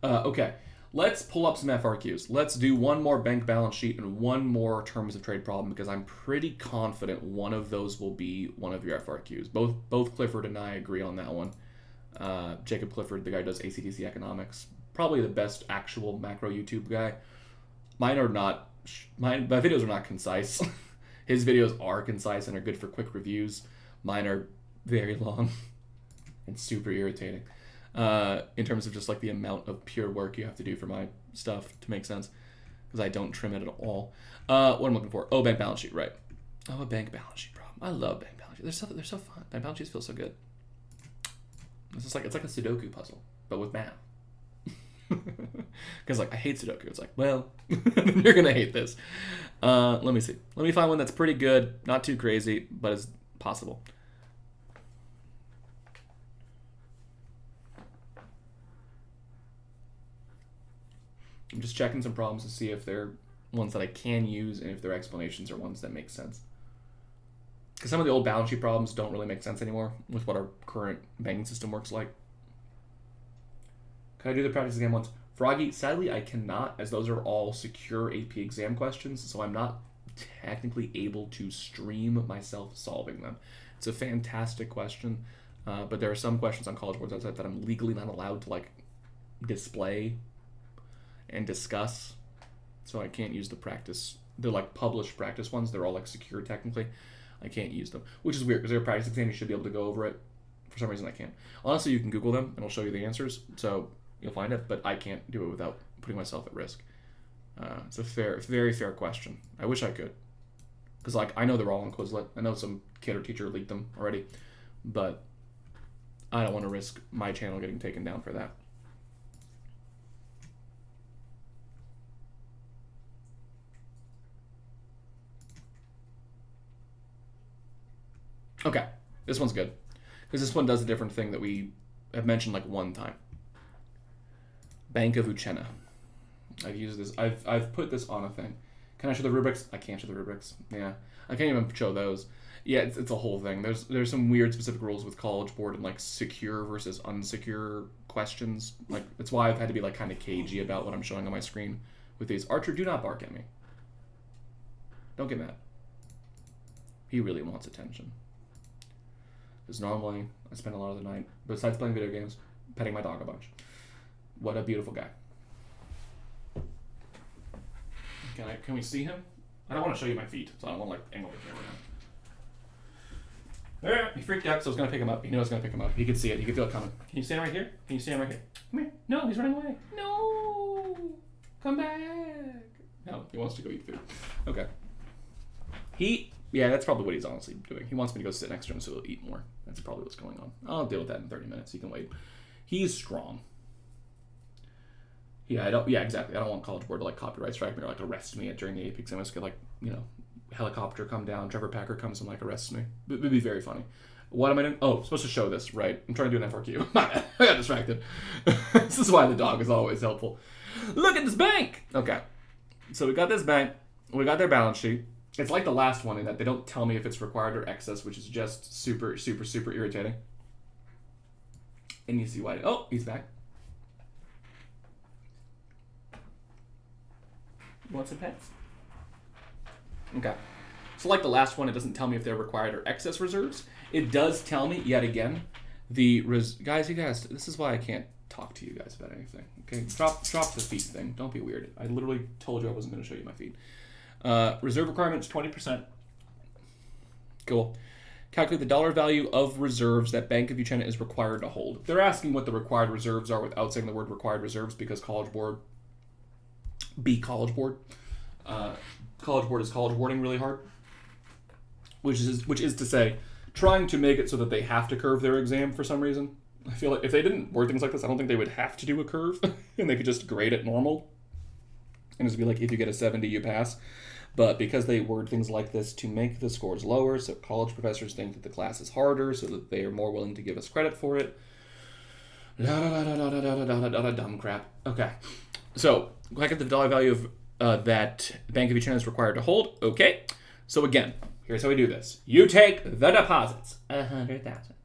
Okay. Let's pull up some FRQs. Let's do one more bank balance sheet and one more terms of trade problem because I'm pretty confident one of those will be one of your FRQs. Both Clifford and I agree on that one. Jacob Clifford, the guy who does ACTC economics, probably the best actual macro YouTube guy. Mine are not. My videos are not concise. His videos are concise and are good for quick reviews. Mine are very long and super irritating. In terms of just like the amount of pure work you have to do for my stuff to make sense, because I don't trim it at all. What I'm looking for? Oh, bank balance sheet, right? Oh, a bank balance sheet problem. I love bank balance sheets. They're so fun. Bank balance sheets feel so good. It's like a Sudoku puzzle, but with math. Because like I hate Sudoku. It's like, well, you're gonna hate this. Let me see. Let me find one that's pretty good, not too crazy, but it's possible. I'm just checking some problems to see if they're ones that I can use and if their explanations are ones that make sense. Because some of the old balance sheet problems don't really make sense anymore with what our current banking system works like. Can I do the practice exam once? Froggy, sadly I cannot, as those are all secure AP exam questions, so I'm not technically able to stream myself solving them. It's a fantastic question, but there are some questions on College Board's website that I'm legally not allowed to like display and discuss, so I can't use the practice. They're like published practice ones. They're all like secure technically. I can't use them, which is weird because they're a practice exam. You should be able to go over it. For some reason I can't. Honestly, you can Google them and I'll show you the answers, so you'll find it, but I can't do it without putting myself at risk. It's a very fair question. I wish I could, because like I know they're all on Quizlet. I know some kid or teacher leaked them already, but I don't want to risk my channel getting taken down for that. Okay, this one's good, because this one does a different thing that we have mentioned like one time. Bank of Uchenna. I've used this. I've put this on a thing. Can I show the rubrics? I can't show the rubrics. Yeah, I can't even show those. Yeah, it's a whole thing. There's some weird specific rules with College Board and like secure versus unsecure questions. Like that's why I've had to be like kind of cagey about what I'm showing on my screen with these. Archer, do not bark at me. Don't get mad. He really wants attention. Because normally I spend a lot of the night, besides playing video games, petting my dog a bunch. What a beautiful guy. Can we see him? I don't want to show you my feet, so I don't want to like angle the camera down. He freaked out, so I was going to pick him up. He knew I was going to pick him up. He could see it. He could feel it coming. Can you stand right here? Can you stand right here? Come here. No, he's running away. No. Come back. No, he wants to go eat food. Okay. Yeah, that's probably what he's honestly doing. He wants me to go sit next to him so he'll eat more. That's probably what's going on. I'll deal with that in 30 minutes. He can wait. He's strong. Yeah, exactly. I don't want College Board to like copyright strike me or like arrest me during the AP exam. I just get like, helicopter come down, Trevor Packer comes and like arrests me. It would be very funny. What am I doing? Oh, I'm supposed to show this, right? I'm trying to do an FRQ. I got distracted. This is why the dog is always helpful. Look at this bank! Okay. So we got this bank. We got their balance sheet. It's like the last one in that they don't tell me if it's required or excess, which is just super, super, super irritating. And you see why. Oh, he's back. You want some pets? Okay. So like the last one, it doesn't tell me if they're required or excess reserves. It does tell me, yet again, guys, this is why I can't talk to you guys about anything. Okay, drop the feet thing. Don't be weird. I literally told you I wasn't going to show you my feet. Reserve requirements, 20%. Cool. Calculate the dollar value of reserves that Bank of Uchenna is required to hold. They're asking what the required reserves are without saying the word required reserves because College Board. College Board is college boarding really hard, which is to say, trying to make it so that they have to curve their exam for some reason. I feel like if they didn't word things like this, I don't think they would have to do a curve, and they could just grade it normal, and just be like, if you get a 70, you pass. But because they word things like this to make the scores lower, so college professors think that the class is harder, so that they are more willing to give us credit for it. Dumb crap. Okay. So, look at the dollar value of that Bank of Uchenna is required to hold. Okay. So again, here's how we do this. You take the deposits, 100,000,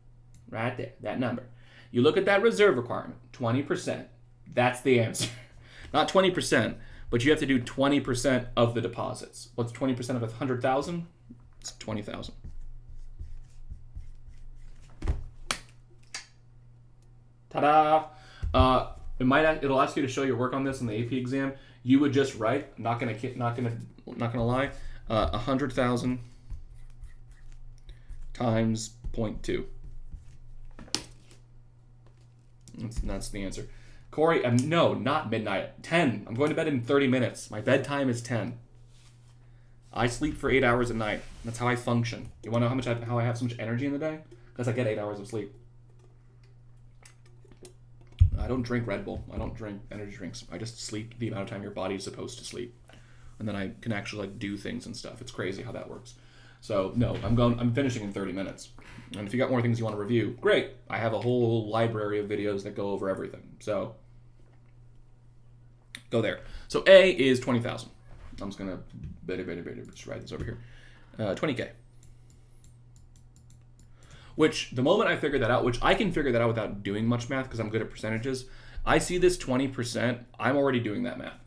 right there, that number. You look at that reserve requirement, 20%. That's the answer. Not 20%, but you have to do 20% of the deposits. What's 20% of 100,000? It's 20,000. Ta-da! It'll ask you to show your work on this in the AP exam. You would just write, not gonna lie, 100,000 times 0.2. That's the answer. Corey, no, not midnight. 10. I'm going to bed in 30 minutes. My bedtime is 10. I sleep for 8 hours a night. That's how I function. You want to know how I have so much energy in the day? Because I get 8 hours of sleep. I don't drink Red Bull. I don't drink energy drinks. I just sleep the amount of time your body is supposed to sleep. And then I can actually like do things and stuff. It's crazy how that works. So no, I'm finishing in 30 minutes. And if you got more things you want to review, great. I have a whole library of videos that go over everything. So go there. So A is 20,000. I'm just gonna just write this over here. 20K. Which, the moment I figured that out, which I can figure that out without doing much math because I'm good at percentages, I see this 20%, I'm already doing that math.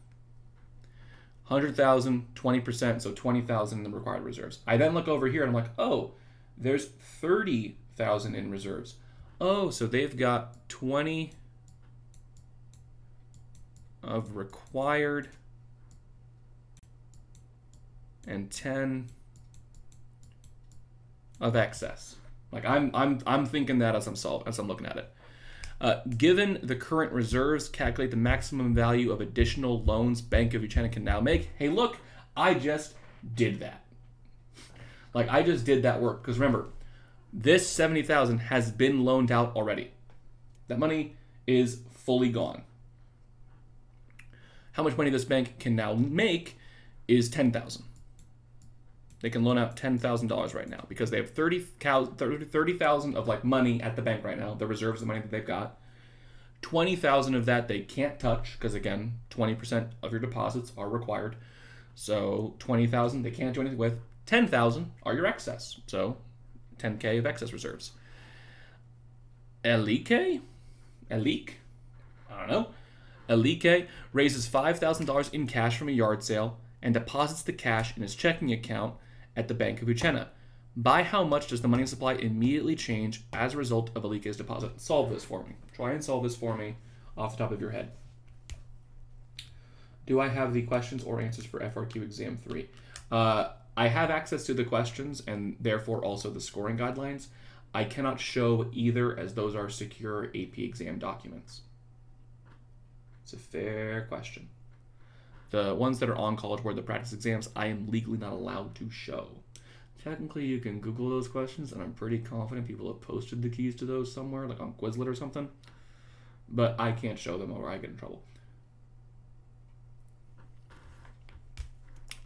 100,000, 20%, so 20,000 in the required reserves. I then look over here and I'm like, oh, there's 30,000 in reserves. Oh, so they've got 20 of required and 10 of excess. Like I'm thinking that as I'm looking at it. Given the current reserves, calculate the maximum value of additional loans Bank of Uchenna can now make. Hey, look, I just did that. Like I just did that work because remember, this 70,000 has been loaned out already. That money is fully gone. How much money this bank can now make is 10,000. They can loan out $10,000 right now because they have 30,000 of like money at the bank right now, the reserves, the money that they've got. 20,000 of that they can't touch because, again, 20% of your deposits are required. So 20,000 they can't do anything with. 10,000 are your excess. So 10K of excess reserves. Elike? I don't know. Elike raises $5,000 in cash from a yard sale and deposits the cash in his checking account at the Bank of Uchenna. By how much does the money supply immediately change as a result of Elike's deposit? Solve this for me. Try and solve this for me off the top of your head. Do I have the questions or answers for FRQ Exam 3? I have access to the questions and therefore also the scoring guidelines. I cannot show either as those are secure AP exam documents. It's a fair question. The ones that are on College Board, the practice exams, I am legally not allowed to show. Technically, you can Google those questions, and I'm pretty confident people have posted the keys to those somewhere, like on Quizlet or something. But I can't show them or I get in trouble.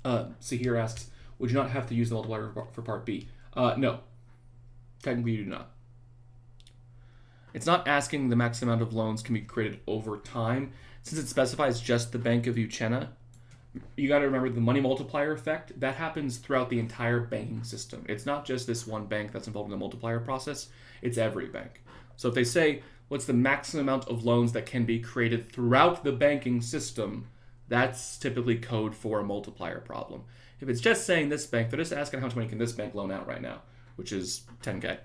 Sahir asks, would you not have to use the multiplier for Part B? No. Technically, you do not. It's not asking the max amount of loans can be created over time. Since it specifies just the Bank of Uchenna, you got to remember the money multiplier effect. That happens throughout the entire banking system. It's not just this one bank that's involved in the multiplier process. It's every bank. So if they say, what's the maximum amount of loans that can be created throughout the banking system, that's typically code for a multiplier problem. If it's just saying this bank, they're just asking how much money can this bank loan out right now, which is 10K.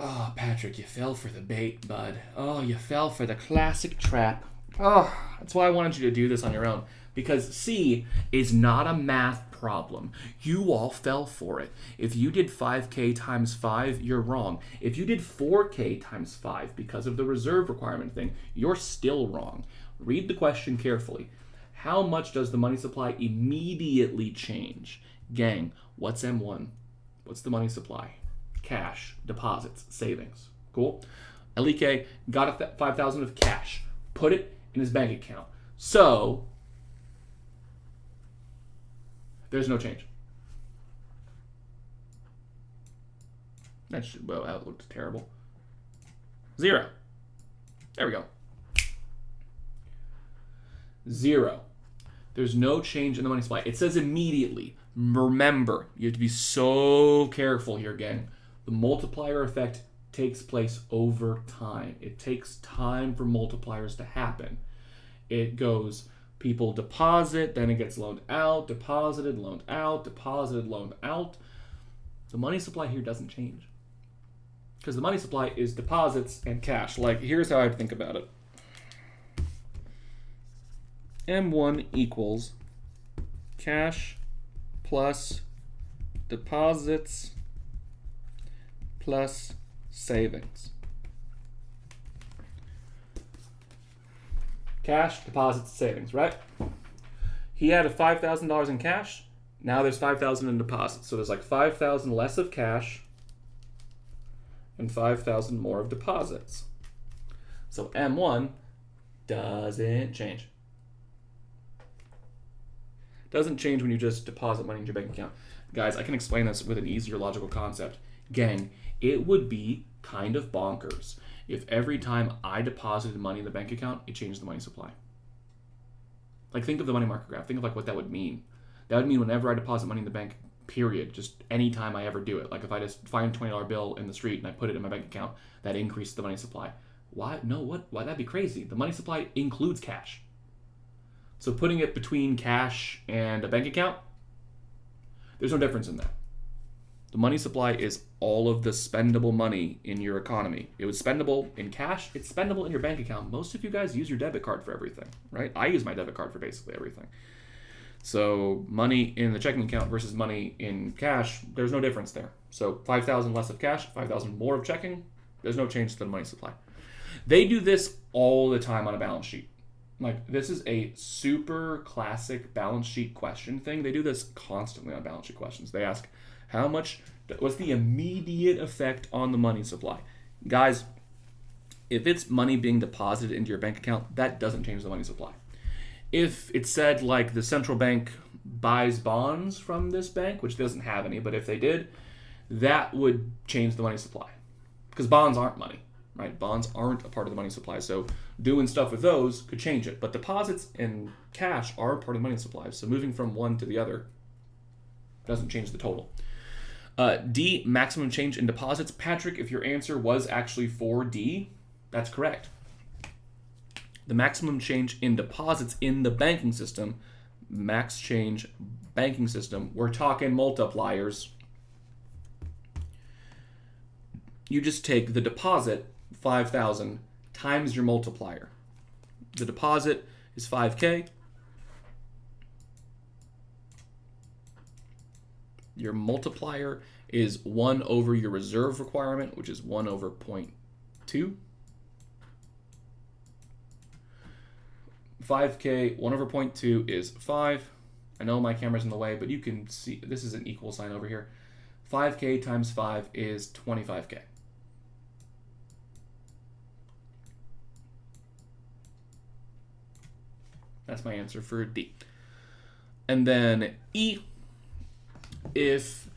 Oh, Patrick, you fell for the bait, bud. Oh, you fell for the classic trap. Oh, that's why I wanted you to do this on your own. Because C is not a math problem. You all fell for it. If you did 5K times 5, you're wrong. If you did 4K times 5 because of the reserve requirement thing, you're still wrong. Read the question carefully. How much does the money supply immediately change? Gang, what's M1? What's the money supply? Cash, deposits, savings. Cool? Elike got 5,000 of cash, put it in his bank account. So, there's no change. Well, that looked terrible. 0. There we go. 0. There's no change in the money supply. It says immediately. Remember, you have to be so careful here, gang. The multiplier effect takes place over time. It takes time for multipliers to happen. It goes, people deposit, then it gets loaned out, deposited, loaned out, deposited, loaned out. The money supply here doesn't change. Because the money supply is deposits and cash. Like, here's how I think about it. M1 equals cash plus deposits plus savings. Cash, deposits, savings, right? He had a $5,000 in cash. Now there's $5,000 in deposits. So there's like $5,000 less of cash and $5,000 more of deposits. So M1 doesn't change. Doesn't change when you just deposit money in your bank account. Guys, I can explain this with an easier logical concept. Gang, it would be kind of bonkers if every time I deposited money in the bank account, it changed the money supply. Like, think of the money market graph. Think of like what that would mean. That would mean whenever I deposit money in the bank, period, just any time I ever do it. Like if I just find a $20 bill in the street and I put it in my bank account, that increases the money supply. Why? No, what? Why? That'd be crazy. The money supply includes cash. So putting it between cash and a bank account, there's no difference in that. The money supply is all of the spendable money in your economy. It was spendable in cash. It's spendable in your bank account. Most of you guys use your debit card for everything, right? I use my debit card for basically everything. So money in the checking account versus money in cash, there's no difference there. So 5,000 less of cash, 5,000 more of checking, there's no change to the money supply. They do this all the time on a balance sheet. Like, this is a super classic balance sheet question thing. They do this constantly on balance sheet questions. They ask, what's the immediate effect on the money supply? Guys, if it's money being deposited into your bank account, that doesn't change the money supply. If it said, like, the central bank buys bonds from this bank, which doesn't have any, but if they did, that would change the money supply. because bonds aren't money, right? Bonds aren't a part of the money supply, so doing stuff with those could change it. But deposits and cash are part of the money supply, so moving from one to the other doesn't change the total. D, maximum change in deposits. Patrick, if your answer was actually for D, that's correct. The maximum change in deposits in the banking system, max change banking system, we're talking multipliers. You just take the deposit, 5,000, times your multiplier. The deposit is 5K. Your multiplier is 1 over your reserve requirement, which is 1 over 0.2. 5K, 1 over 0.2 is 5. I know my camera's in the way, but you can see this is an equal sign over here. 5K times 5 is 25K. That's my answer for D. And then E, if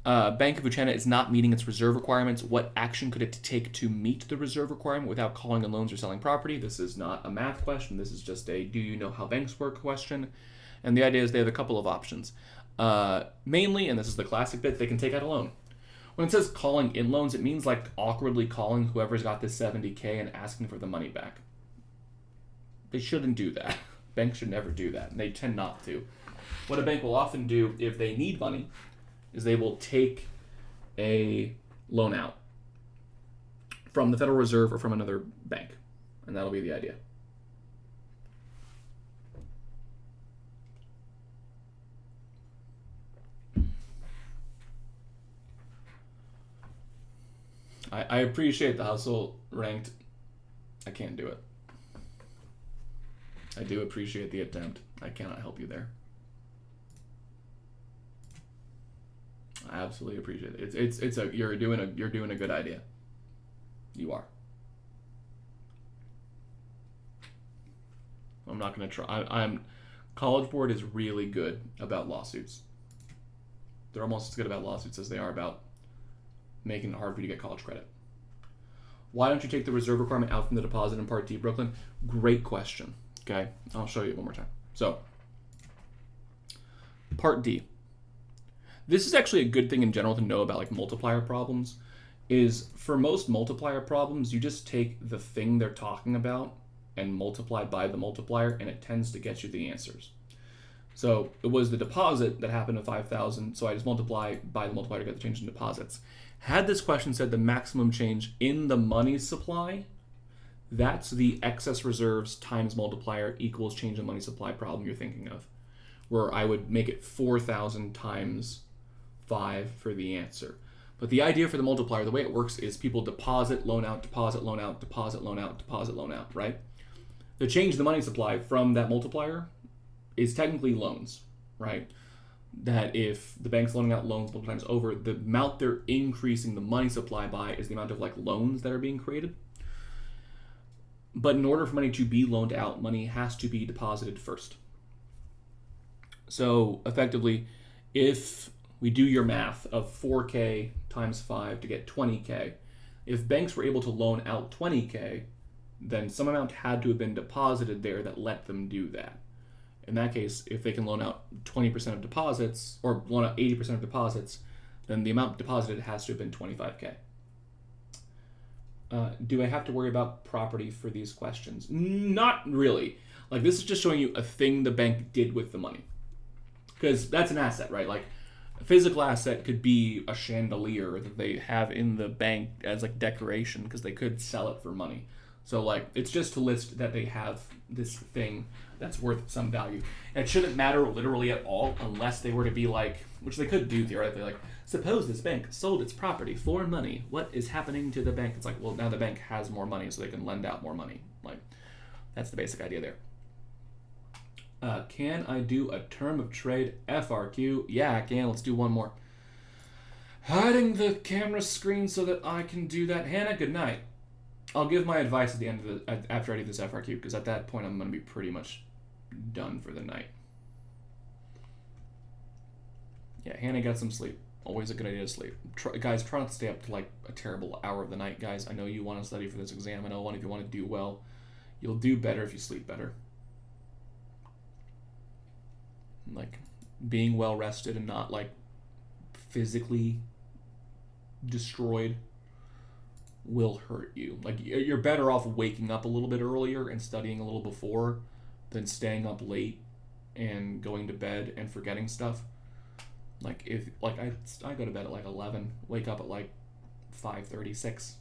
Bank of Uchena is not meeting its reserve requirements, what action could it take to meet the reserve requirement without calling in loans or selling property? This is not a math question. This is just a do you know how banks work question. And the idea is they have a couple of options. Mainly, and this is the classic bit, they can take out a loan. When it says calling in loans, it means like awkwardly calling whoever's got this 70K and asking for the money back. They shouldn't do that. Banks should never do that, and they tend not to. What a bank will often do if they need money is they will take a loan out from the Federal Reserve or from another bank, and that'll be the idea. I appreciate the hustle ranked. I can't do it. I do appreciate the attempt. I cannot help you there. I absolutely appreciate it. You're doing a good idea. You are. I'm not going to try. College Board is really good about lawsuits. They're almost as good about lawsuits as they are about making it hard for you to get college credit. Why don't you take the reserve requirement out from the deposit in Part D, Brooklyn? Great question. Okay, I'll show you one more time. So, Part D. This is actually a good thing in general to know about like multiplier problems, is for most multiplier problems, you just take the thing they're talking about and multiply by the multiplier, and it tends to get you the answers. So it was the deposit that happened to 5,000, so I just multiply by the multiplier to get the change in deposits. Had this question said the maximum change in the money supply, that's the excess reserves times multiplier equals change in money supply problem you're thinking of, where I would make it 4,000 times 5 for the answer. But the idea for the multiplier, the way it works is people deposit, loan out, deposit, loan out, deposit, loan out, deposit, loan out, right? The change in the money supply from that multiplier is technically loans, right? That if the bank's loaning out loans multiple times over, the amount they're increasing the money supply by is the amount of like loans that are being created. But in order for money to be loaned out, money has to be deposited first. So effectively, if we do your math of 4K times 5 to get 20K, if banks were able to loan out 20K, then some amount had to have been deposited there that let them do that. In that case, if they can loan out 20% of deposits, or loan out 80% of deposits, then the amount deposited has to have been 25K. Do I have to worry about property for these questions? Not really. Like, this is just showing you a thing the bank did with the money. Because that's an asset, right? Like, a physical asset could be a chandelier that they have in the bank as like decoration because they could sell it for money. So like, it's just to list that they have this thing that's worth some value. And it shouldn't matter literally at all unless they were to be like, which they could do theoretically, like, suppose this bank sold its property for money. What is happening to the bank? It's like, well, now the bank has more money so they can lend out more money. Like, that's the basic idea there. Can I do a term of trade FRQ? Yeah, I can. Let's do one more. Hiding the camera screen so that I can do that. Hannah, good night. I'll give my advice at the end of after I do this FRQ, because at that point I'm going to be pretty much done for the night. Yeah, Hannah got some sleep. Always a good idea to sleep. Guys, try not to stay up to like a terrible hour of the night, guys. I know you want to study for this exam. I know if you want to do well, you'll do better if you sleep better. Like, being well rested and not like physically destroyed will hurt you. Like, you're better off waking up a little bit earlier and studying a little before than staying up late and going to bed and forgetting stuff. Like, if like I go to bed at like 11, wake up at like 5:30,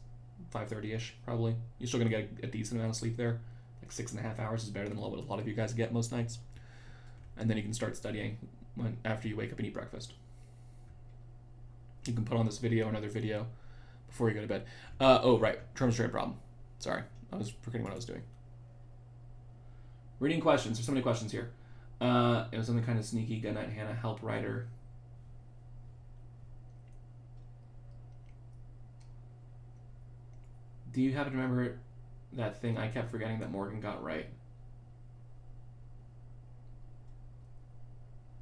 5:30ish probably. You're still gonna get a decent amount of sleep there. Like 6.5 hours is better than what a lot of you guys get most nights. And then you can start studying after you wake up and eat breakfast. You can put on this video, another video, before you go to bed. Oh, right. Term straight problem. Sorry. I was forgetting what I was doing. Reading questions. There's so many questions here. It was something kind of sneaky. Good night, Hannah. Help writer. Do you happen to remember that thing I kept forgetting that Morgan got right?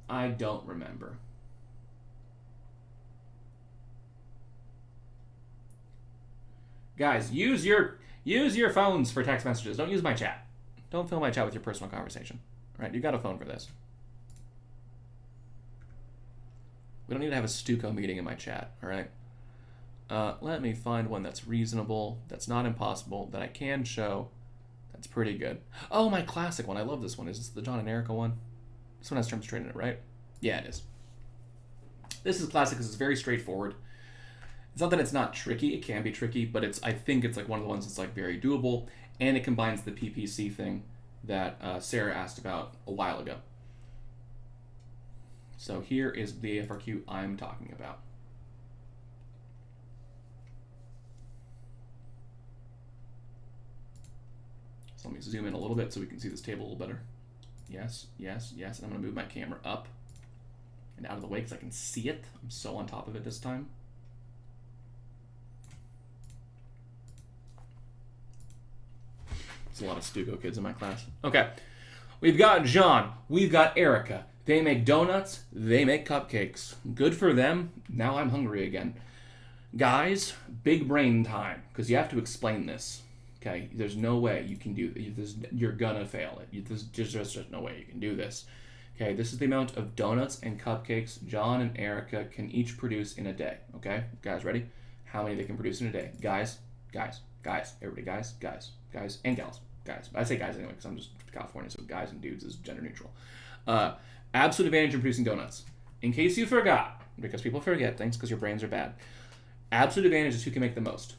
I don't remember. Guys, use your phones for text messages. Don't use my chat. Don't fill my chat with your personal conversation. Right? You got a phone for this. We don't need to have a Stuco meeting in my chat. All right. Let me find one that's reasonable, that's not impossible, that I can show, that's pretty good. Oh, my classic one. I love this one. Is this the John and Erica one? This one has term straight in it, right? Yeah, it is. This is classic because it's very straightforward. It's not that it's not tricky. It can be tricky, but I think it's like one of the ones that's like very doable, and it combines the PPC thing that Sarah asked about a while ago. So here is the AFRQ I'm talking about. So let me zoom in a little bit so we can see this table a little better. Yes, yes, yes. And I'm going to move my camera up and out of the way because I can see it. I'm so on top of it this time. There's a lot of Stuco kids in my class. Okay. We've got John. We've got Erica. They make donuts. They make cupcakes. Good for them. Now I'm hungry again. Guys, big brain time because you have to explain this. Okay, there's no way you can do this. You're gonna fail it. There's just no way you can do this. Okay, this is the amount of donuts and cupcakes John and Erica can each produce in a day. Okay, guys, ready? How many they can produce in a day? Guys, everybody, guys, and gals. Guys, I say guys anyway because I'm just California, so guys and dudes is gender neutral. Absolute advantage in producing donuts. In case you forgot, because people forget things because your brains are bad. Absolute advantage is who can make the most.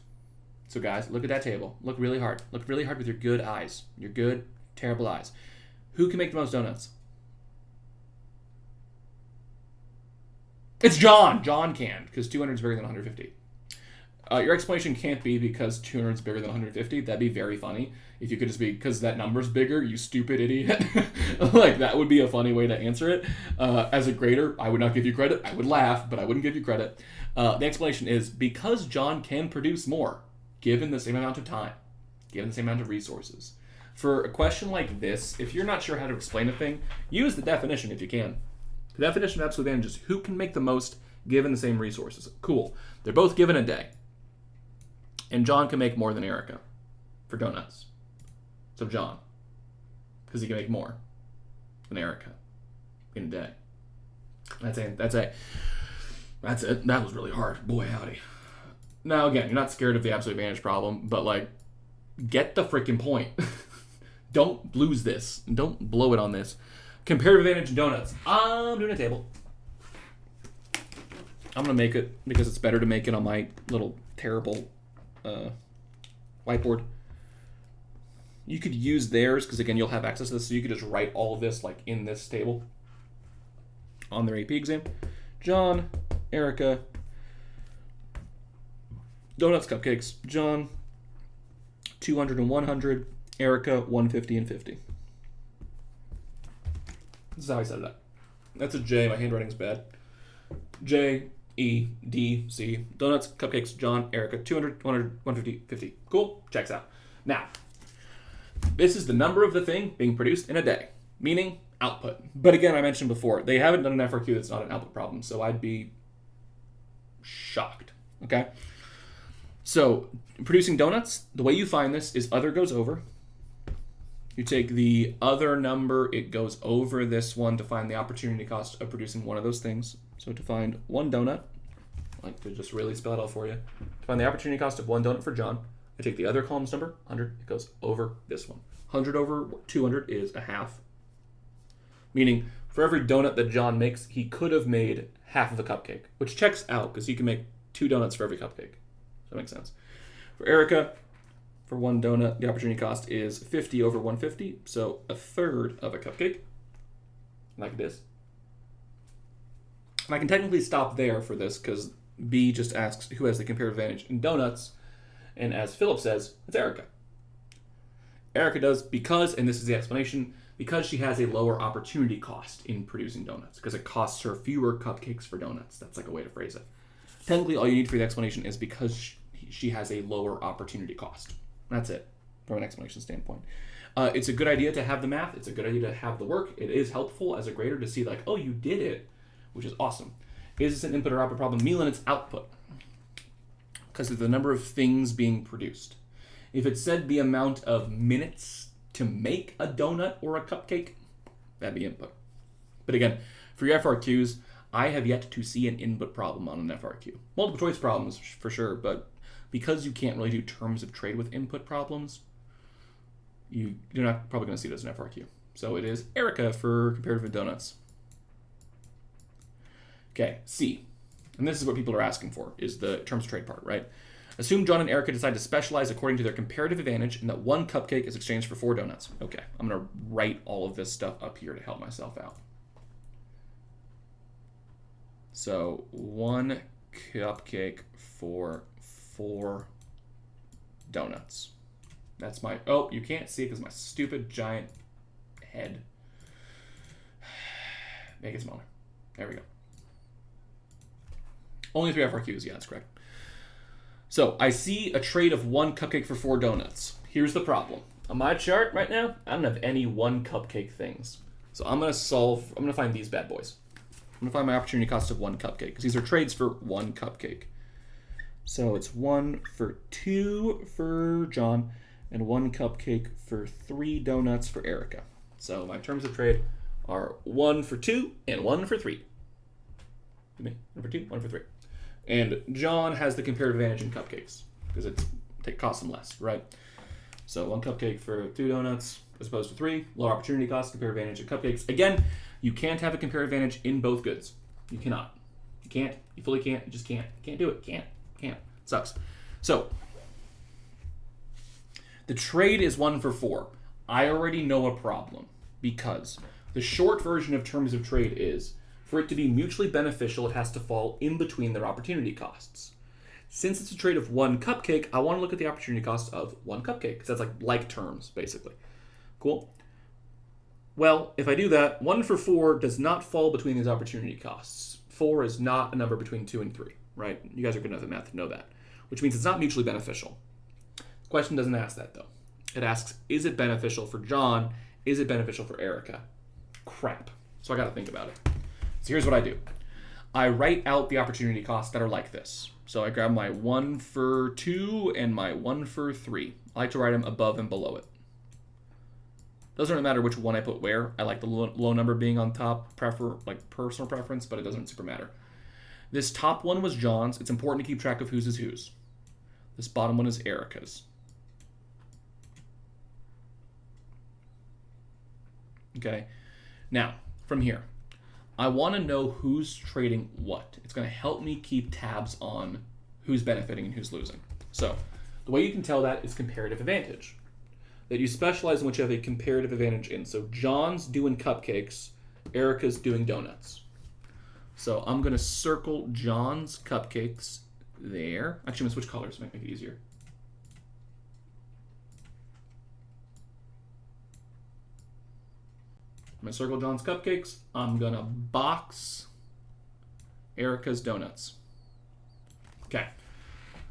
So guys, look at that table. Look really hard. Look really hard with your good eyes. Your good, terrible eyes. Who can make the most donuts? It's John. John can, because 200 is bigger than 150. Your explanation can't be because 200 is bigger than 150. That'd be very funny. If you could just be, because that number's bigger, you stupid idiot. Like, that would be a funny way to answer it. As a grader, I would not give you credit. I would laugh, but I wouldn't give you credit. The explanation is because John can produce more, given the same amount of time, given the same amount of resources. For a question like this, if you're not sure how to explain a thing, use the definition if you can. The definition of absolute advantage is who can make the most given the same resources. Cool. They're both given a day. And John can make more than Erica for donuts. So John, because he can make more than Erica in a day. That's it. That was really hard. Boy, howdy. Now, again, you're not scared of the absolute advantage problem, but, like, get the freaking point. Don't lose this. Don't blow it on this. Comparative advantage in donuts. I'm doing a table. I'm going to make it because it's better to make it on my little terrible whiteboard. You could use theirs because, again, you'll have access to this, so you could just write all of this, like, in this table on their AP exam. John, Erica, donuts, cupcakes. John, 200 and 100. Erica, 150 and 50. This is how I set it up. That's a J. My handwriting's bad. J, E, D, C. Donuts, cupcakes, John, Erica, 200, 100, 150, 50. Cool. Checks out. Now, this is the number of the thing being produced in a day, meaning output. But again, I mentioned before, they haven't done an FRQ that's not an output problem, so I'd be shocked. Okay? So, producing donuts, the way you find this is other goes over. You take the other number, it goes over this one to find the opportunity cost of producing one of those things. So to find one donut, I like to just really spell it out for you. To find the opportunity cost of one donut for John, I take the other column's number, 100, it goes over this one. 100 over 200 is a half. Meaning, for every donut that John makes, he could have made half of a cupcake, which checks out because he can make 2 donuts for every cupcake. Does that make sense? For Erica, for one donut, the opportunity cost is 50 over 150, so a third of a cupcake, like this. And I can technically stop there for this because B just asks who has the comparative advantage in donuts, and as Phillips says, it's Erica. Erica does because, and this is the explanation, because she has a lower opportunity cost in producing donuts, because it costs her fewer cupcakes for donuts. That's like a way to phrase it. Technically, all you need for the explanation is because she has a lower opportunity cost. That's it, from an explanation standpoint. It's a good idea to have the math. It's a good idea to have the work. It is helpful as a grader to see like, oh, you did it, which is awesome. Is this an input or output problem? Meaning it's output, because of the number of things being produced. If it said the amount of minutes to make a donut or a cupcake, that'd be input. But again, for your FRQs, I have yet to see an input problem on an FRQ. Multiple choice problems for sure, but because you can't really do terms of trade with input problems, you're not probably going to see it as an FRQ. So it is Erica for comparative donuts. Okay, C. And this is what people are asking for, is the terms of trade part, right? Assume John and Erica decide to specialize according to their comparative advantage and that one cupcake is exchanged for 4 donuts. Okay, I'm going to write all of this stuff up here to help myself out. So 1 cupcake for 4 donuts. That's my, oh, you can't see it because my stupid giant head. Make it smaller. There we go. Only 3 FRQs, yeah, that's correct. So I see a trade of 1 cupcake for 4 donuts. Here's the problem. On my chart right now, I don't have any 1 cupcake things. So I'm going to find these bad boys. I'm going to find my opportunity cost of 1 cupcake, because these are trades for 1 cupcake. So it's 1 for 2 for John, and 1 cupcake for 3 donuts for Erica. So my terms of trade are 1 for 2 and 1 for 3. Give me 1 for 2, 1 for 3. And John has the comparative advantage in cupcakes, because it costs him less, right? So 1 cupcake for 2 donuts as opposed to 3. Lower opportunity cost, comparative advantage in cupcakes. Again, you can't have a comparative advantage in both goods. You cannot. You can't. You fully can't. You just can't. You can't do it. Can't. Sucks. So the trade is 1 for 4. I already know a problem, because the short version of terms of trade is, for it to be mutually beneficial, it has to fall in between their opportunity costs. Since it's a trade of 1 cupcake, I want to look at the opportunity cost of 1 cupcake, because that's like terms, basically. Cool? Well, if I do that, 1 for 4 does not fall between these opportunity costs. 4 is not a number between 2 and 3, right? You guys are good enough at math to know that, which means it's not mutually beneficial. The question doesn't ask that, though. It asks, is it beneficial for John? Is it beneficial for Erica? Crap. So I got to think about it. So here's what I do. I write out the opportunity costs that are like this. So I grab my 1 for 2 and my 1 for 3. I like to write them above and below it. Doesn't really matter which one I put where. I like the low number being on top, like personal preference, but it doesn't super matter. This top one was John's. It's important to keep track of whose is whose. This bottom one is Erica's. Okay. Now, from here, I want to know who's trading what. It's going to help me keep tabs on who's benefiting and who's losing. So the way you can tell that is comparative advantage. That you specialize in what you have a comparative advantage in. So John's doing cupcakes, Erica's doing donuts. So I'm going to circle John's cupcakes there. Actually, I'm going to switch colors to make it easier. I'm going to circle John's cupcakes. I'm going to box Erica's donuts. Okay.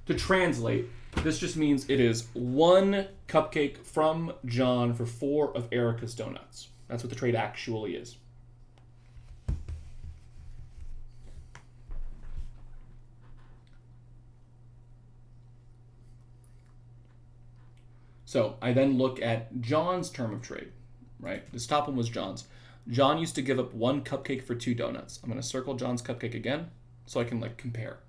To translate, this just means it is 1 cupcake from John for 4 of Erica's donuts. That's what the trade actually is. So I then look at John's term of trade, right? This top one was John's. John used to give up 1 cupcake for 2 donuts. I'm going to circle John's cupcake again so I can like compare.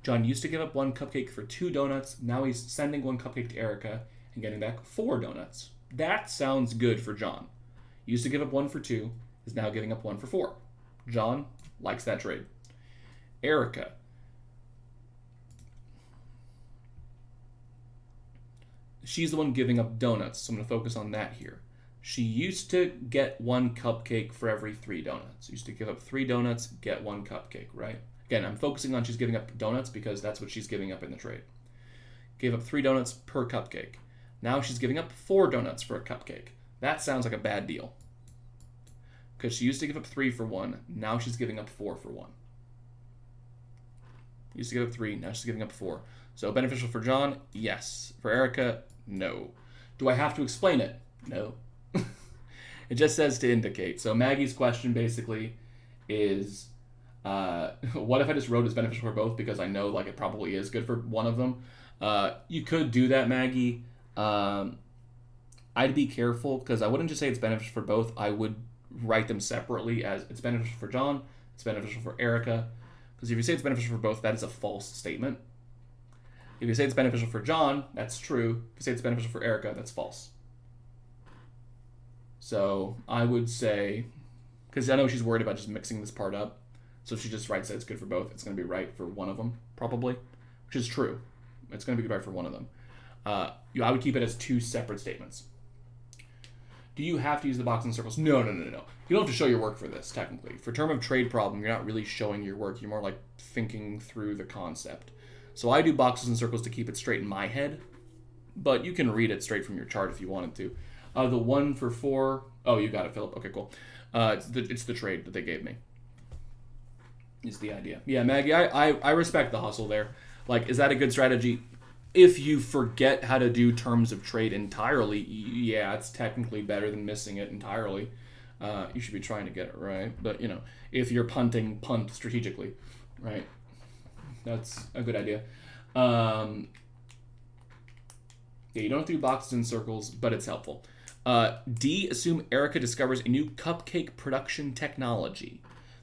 John used to give up 1 cupcake for 2 donuts. Now he's sending 1 cupcake to Erica and getting back 4 donuts. That sounds good for John. Used to give up 1 for 2, is now giving up 1 for 4. John likes that trade. Erica. She's the one giving up donuts, so I'm going to focus on that here. She used to get 1 cupcake for every 3 donuts. Used to give up 3 donuts, get 1 cupcake, right? Again, I'm focusing on she's giving up donuts because that's what she's giving up in the trade. Gave up 3 donuts per cupcake. Now she's giving up 4 donuts for a cupcake. That sounds like a bad deal. Because she used to give up 3 for 1. Now she's giving up 4 for 1. Used to give up 3. Now she's giving up 4. So beneficial for John? Yes. For Erica? No. Do I have to explain it? No. It just says to indicate. So Maggie's question basically is, what if I just wrote it's beneficial for both because I know like it probably is good for one of them? You could do that, Maggie. I'd be careful because I wouldn't just say it's beneficial for both. I would write them separately as it's beneficial for John, it's beneficial for Erica. Because if you say it's beneficial for both, that is a false statement. If you say it's beneficial for John, that's true. If you say it's beneficial for Erica, that's false. So I would say, because I know she's worried about just mixing this part up, so if she just writes that it's good for both, it's going to be right for one of them, probably, which is true. It's going to be right for one of them. I would keep it as 2 separate statements. Do you have to use the boxes and circles? No. You don't have to show your work for this, technically. For term of trade problem, you're not really showing your work. You're more like thinking through the concept. So I do boxes and circles to keep it straight in my head, but you can read it straight from your chart if you wanted to. The 1 for 4, oh, you got it, Philip. Okay, cool. It's the trade that they gave me. Is the idea. Yeah, Maggie, I respect the hustle there. Like, is that a good strategy? If you forget how to do terms of trade entirely, yeah, it's technically better than missing it entirely. You should be trying to get it right. But, you know, if you're punting, punt strategically, right? That's a good idea. Yeah, you don't have to do boxes and circles, but it's helpful. D, assume Erica discovers a new cupcake production technology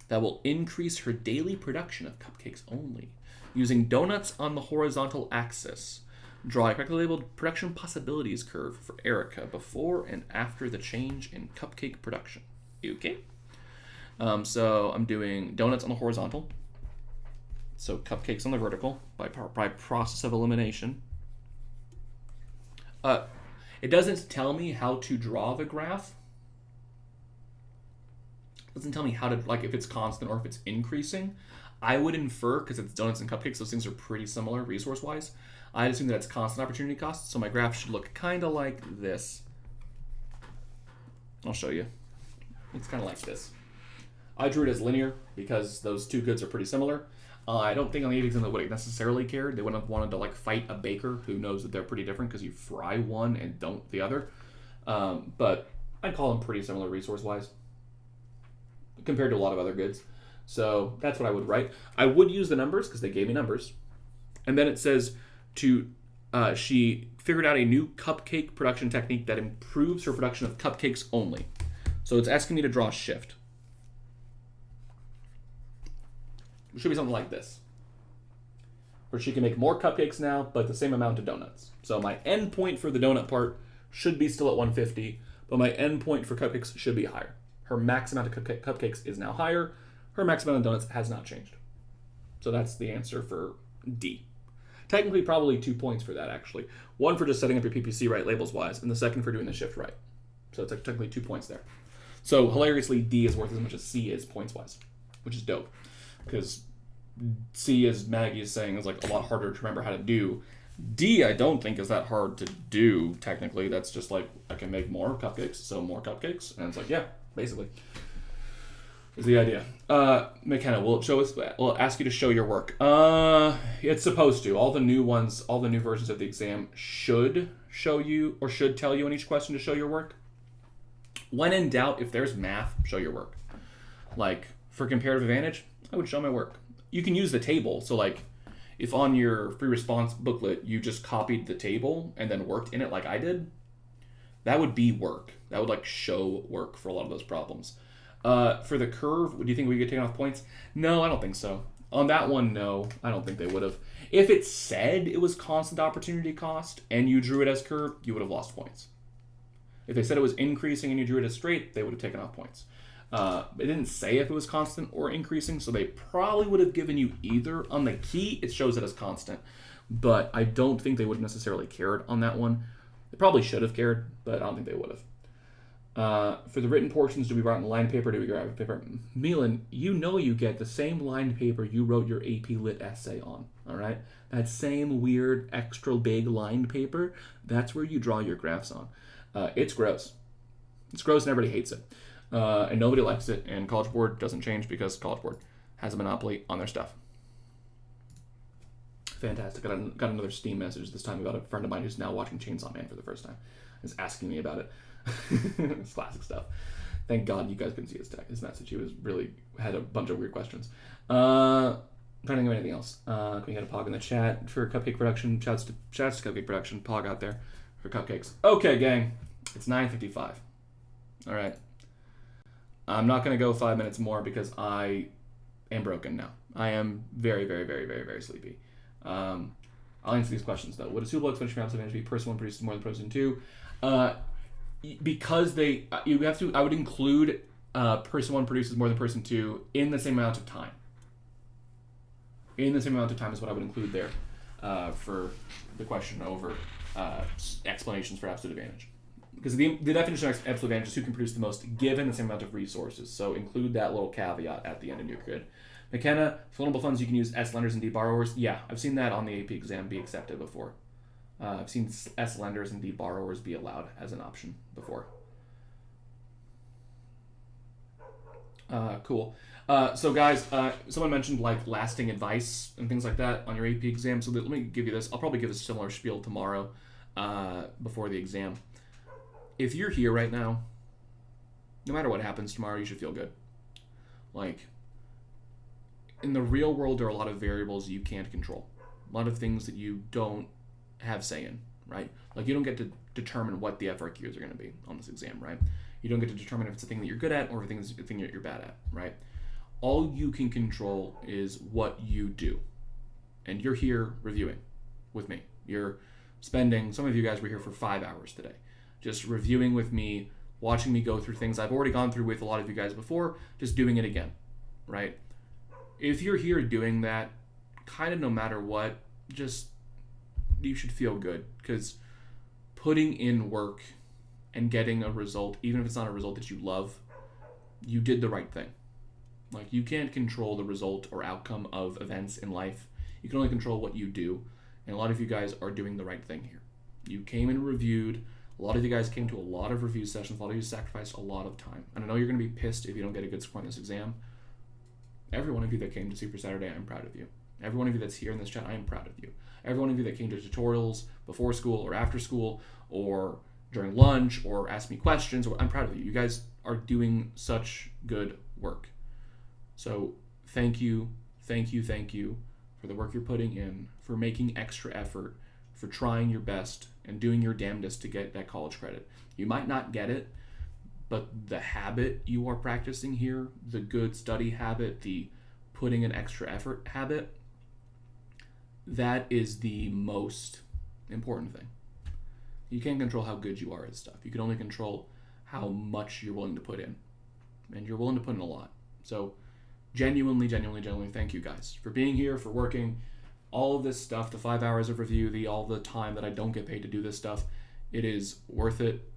that will increase her daily production of cupcakes only. Using donuts on the horizontal axis, draw a correctly labeled production possibilities curve for Erica before and after the change in cupcake production. Okay? So I'm doing donuts on the horizontal. So cupcakes on the vertical by process of elimination. It doesn't tell me how to draw the graph. It doesn't tell me how to, like, if it's constant or if it's increasing. I would infer, because it's donuts and cupcakes, those things are pretty similar resource-wise. I'd assume that it's constant opportunity cost, so my graph should look kind of like this. I'll show you. It's kind of like this. I drew it as linear because those two goods are pretty similar. I don't think on the AP exam they would have necessarily cared. They wouldn't have wanted to like fight a baker who knows that they're pretty different because you fry one and don't the other. But I'd call them pretty similar resource-wise compared to a lot of other goods. So that's what I would write. I would use the numbers because they gave me numbers. And then it says she figured out a new cupcake production technique that improves her production of cupcakes only. So it's asking me to draw a shift. It should be something like this, where she can make more cupcakes now, but the same amount of donuts. So my end point for the donut part should be still at 150, but my end point for cupcakes should be higher. Her max amount of cupcakes is now higher. Her max amount of donuts has not changed. So that's the answer for D. Technically, probably 2 points for that, actually. One for just setting up your PPC right labels-wise, and the second for doing the shift right. So it's technically 2 points there. So hilariously, D is worth as much as C is points-wise, which is dope. Because C, as Maggie is saying, is like a lot harder to remember how to do. D, I don't think is that hard to do, technically. That's just like, I can make more cupcakes, so more cupcakes. And it's like, yeah, basically. Is the idea. McKenna, will it show us? Will it ask you to show your work? It's supposed to. All the new ones, all the new versions of the exam should show you, or should tell you in each question to show your work. When in doubt, if there's math, show your work. Like, for comparative advantage, I would show my work. You can use the table. So, like, if on your free response booklet you just copied the table and then worked in it like I did, that would be work. That would like show work for a lot of those problems. For the curve, do you think we could take off points? No, I don't think so. On that one, no, I don't think they would have. If it said it was constant opportunity cost and you drew it as curve, you would have lost points. If they said it was increasing and you drew it as straight, they would have taken off points. It didn't say if it was constant or increasing, so they probably would have given you either. On the key, it shows it as constant, but I don't think they would have necessarily cared on that one. They probably should have cared, but I don't think they would have. For the written portions, do we write on lined paper? Do we grab paper? Milan, you know you get the same lined paper you wrote your AP Lit essay on, all right? That same weird, extra big lined paper, that's where you draw your graphs on. It's gross. It's gross and everybody hates it. And nobody likes it, and College Board doesn't change because College Board has a monopoly on their stuff. Fantastic. Got another Steam message this time about a friend of mine who's now watching Chainsaw Man for the first time. Is asking me about it. It's classic stuff. Thank God you guys couldn't see his message. He was really had a bunch of weird questions. Trying to think of anything else. Can we get a pog in the chat for Cupcake Production? Shouts to Cupcake Production. Pog out there for cupcakes. Okay, gang. It's 9:55. All right. I'm not going to go 5 minutes more because I am broken now. I am very, very, very, very, very sleepy. I'll answer these questions though. Would a suitable explanation for absolute advantage be person 1 produces more than person 2? Because you have to. I would include person 1 produces more than person 2 in the same amount of time. In the same amount of time is what I would include there for the question over explanations for absolute advantage. Because the definition of absolute advantage is who can produce the most given the same amount of resources. So include that little caveat at the end of your grid. McKenna, for loanable funds, you can use S lenders and D borrowers. Yeah, I've seen that on the AP exam be accepted before. I've seen S lenders and D borrowers be allowed as an option before. Cool. So guys, someone mentioned like lasting advice and things like that on your AP exam. So let me give you this. I'll probably give a similar spiel tomorrow before the exam. If you're here right now, no matter what happens tomorrow, you should feel good. Like, in the real world, there are a lot of variables you can't control. A lot of things that you don't have say in, right? Like, you don't get to determine what the FRQs are going to be on this exam, right? You don't get to determine if it's a thing that you're good at or if it's a thing that you're bad at, right? All you can control is what you do. And you're here reviewing with me. You're spending, some of you guys were here for 5 hours today. Just reviewing with me, watching me go through things I've already gone through with a lot of you guys before, just doing it again, right? If you're here doing that, kind of no matter what, just, you should feel good, because putting in work and getting a result, even if it's not a result that you love, you did the right thing. Like, you can't control the result or outcome of events in life. You can only control what you do, and a lot of you guys are doing the right thing here. You came and reviewed. A lot of you guys came to a lot of review sessions. A lot of you sacrificed a lot of time. And I know you're going to be pissed if you don't get a good score on this exam. Every one of you that came to Super Saturday, I'm proud of you. Every one of you that's here in this chat, I am proud of you. Every one of you that came to tutorials before school or after school or during lunch or asked me questions, I'm proud of you. You guys are doing such good work. So thank you, thank you, thank you for the work you're putting in, for making extra effort, for trying your best and doing your damnedest to get that college credit. You might not get it, but the habit you are practicing here, the good study habit, the putting in extra effort habit, that is the most important thing. You can't control how good you are at stuff. You can only control how much you're willing to put in. And you're willing to put in a lot. So genuinely, thank you guys for being here, for working. All of this stuff, the 5 hours of review, all the time that I don't get paid to do this stuff, it is worth it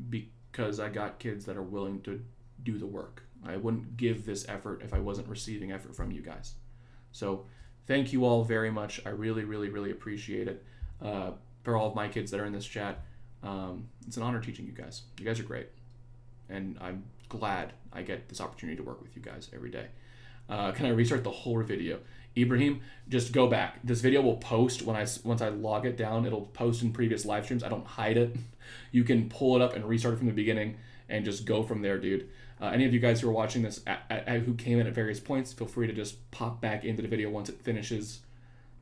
because I got kids that are willing to do the work. I wouldn't give this effort if I wasn't receiving effort from you guys. So thank you all very much. I really, really, really appreciate it. For all of my kids that are in this chat, it's an honor teaching you guys. You guys are great. And I'm glad I get this opportunity to work with you guys every day. Can I restart the whole video? Ibrahim, just go back. This video will post once I log it down. It'll post in previous live streams. I don't hide it. You can pull it up and restart it from the beginning and just go from there, dude. Any of you guys who are watching this who came in at various points, feel free to just pop back into the video once it finishes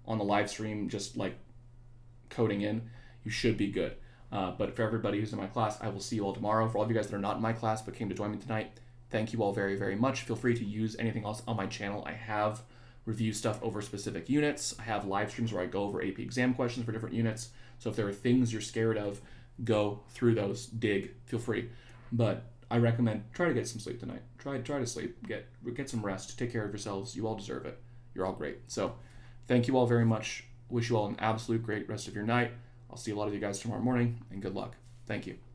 on the live stream, just like coding in, you should be good. But for everybody who's in my class, I will see you all tomorrow. For all of you guys that are not in my class but came to join me tonight, thank you all very, very much. Feel free to use anything else on my channel. I have review stuff over specific units. I have live streams where I go over AP exam questions for different units. So if there are things you're scared of, go through those, dig, feel free. But I recommend try to get some sleep tonight. Try to sleep, get some rest, take care of yourselves. You all deserve it. You're all great. So thank you all very much. Wish you all an absolute great rest of your night. I'll see a lot of you guys tomorrow morning, and good luck. Thank you.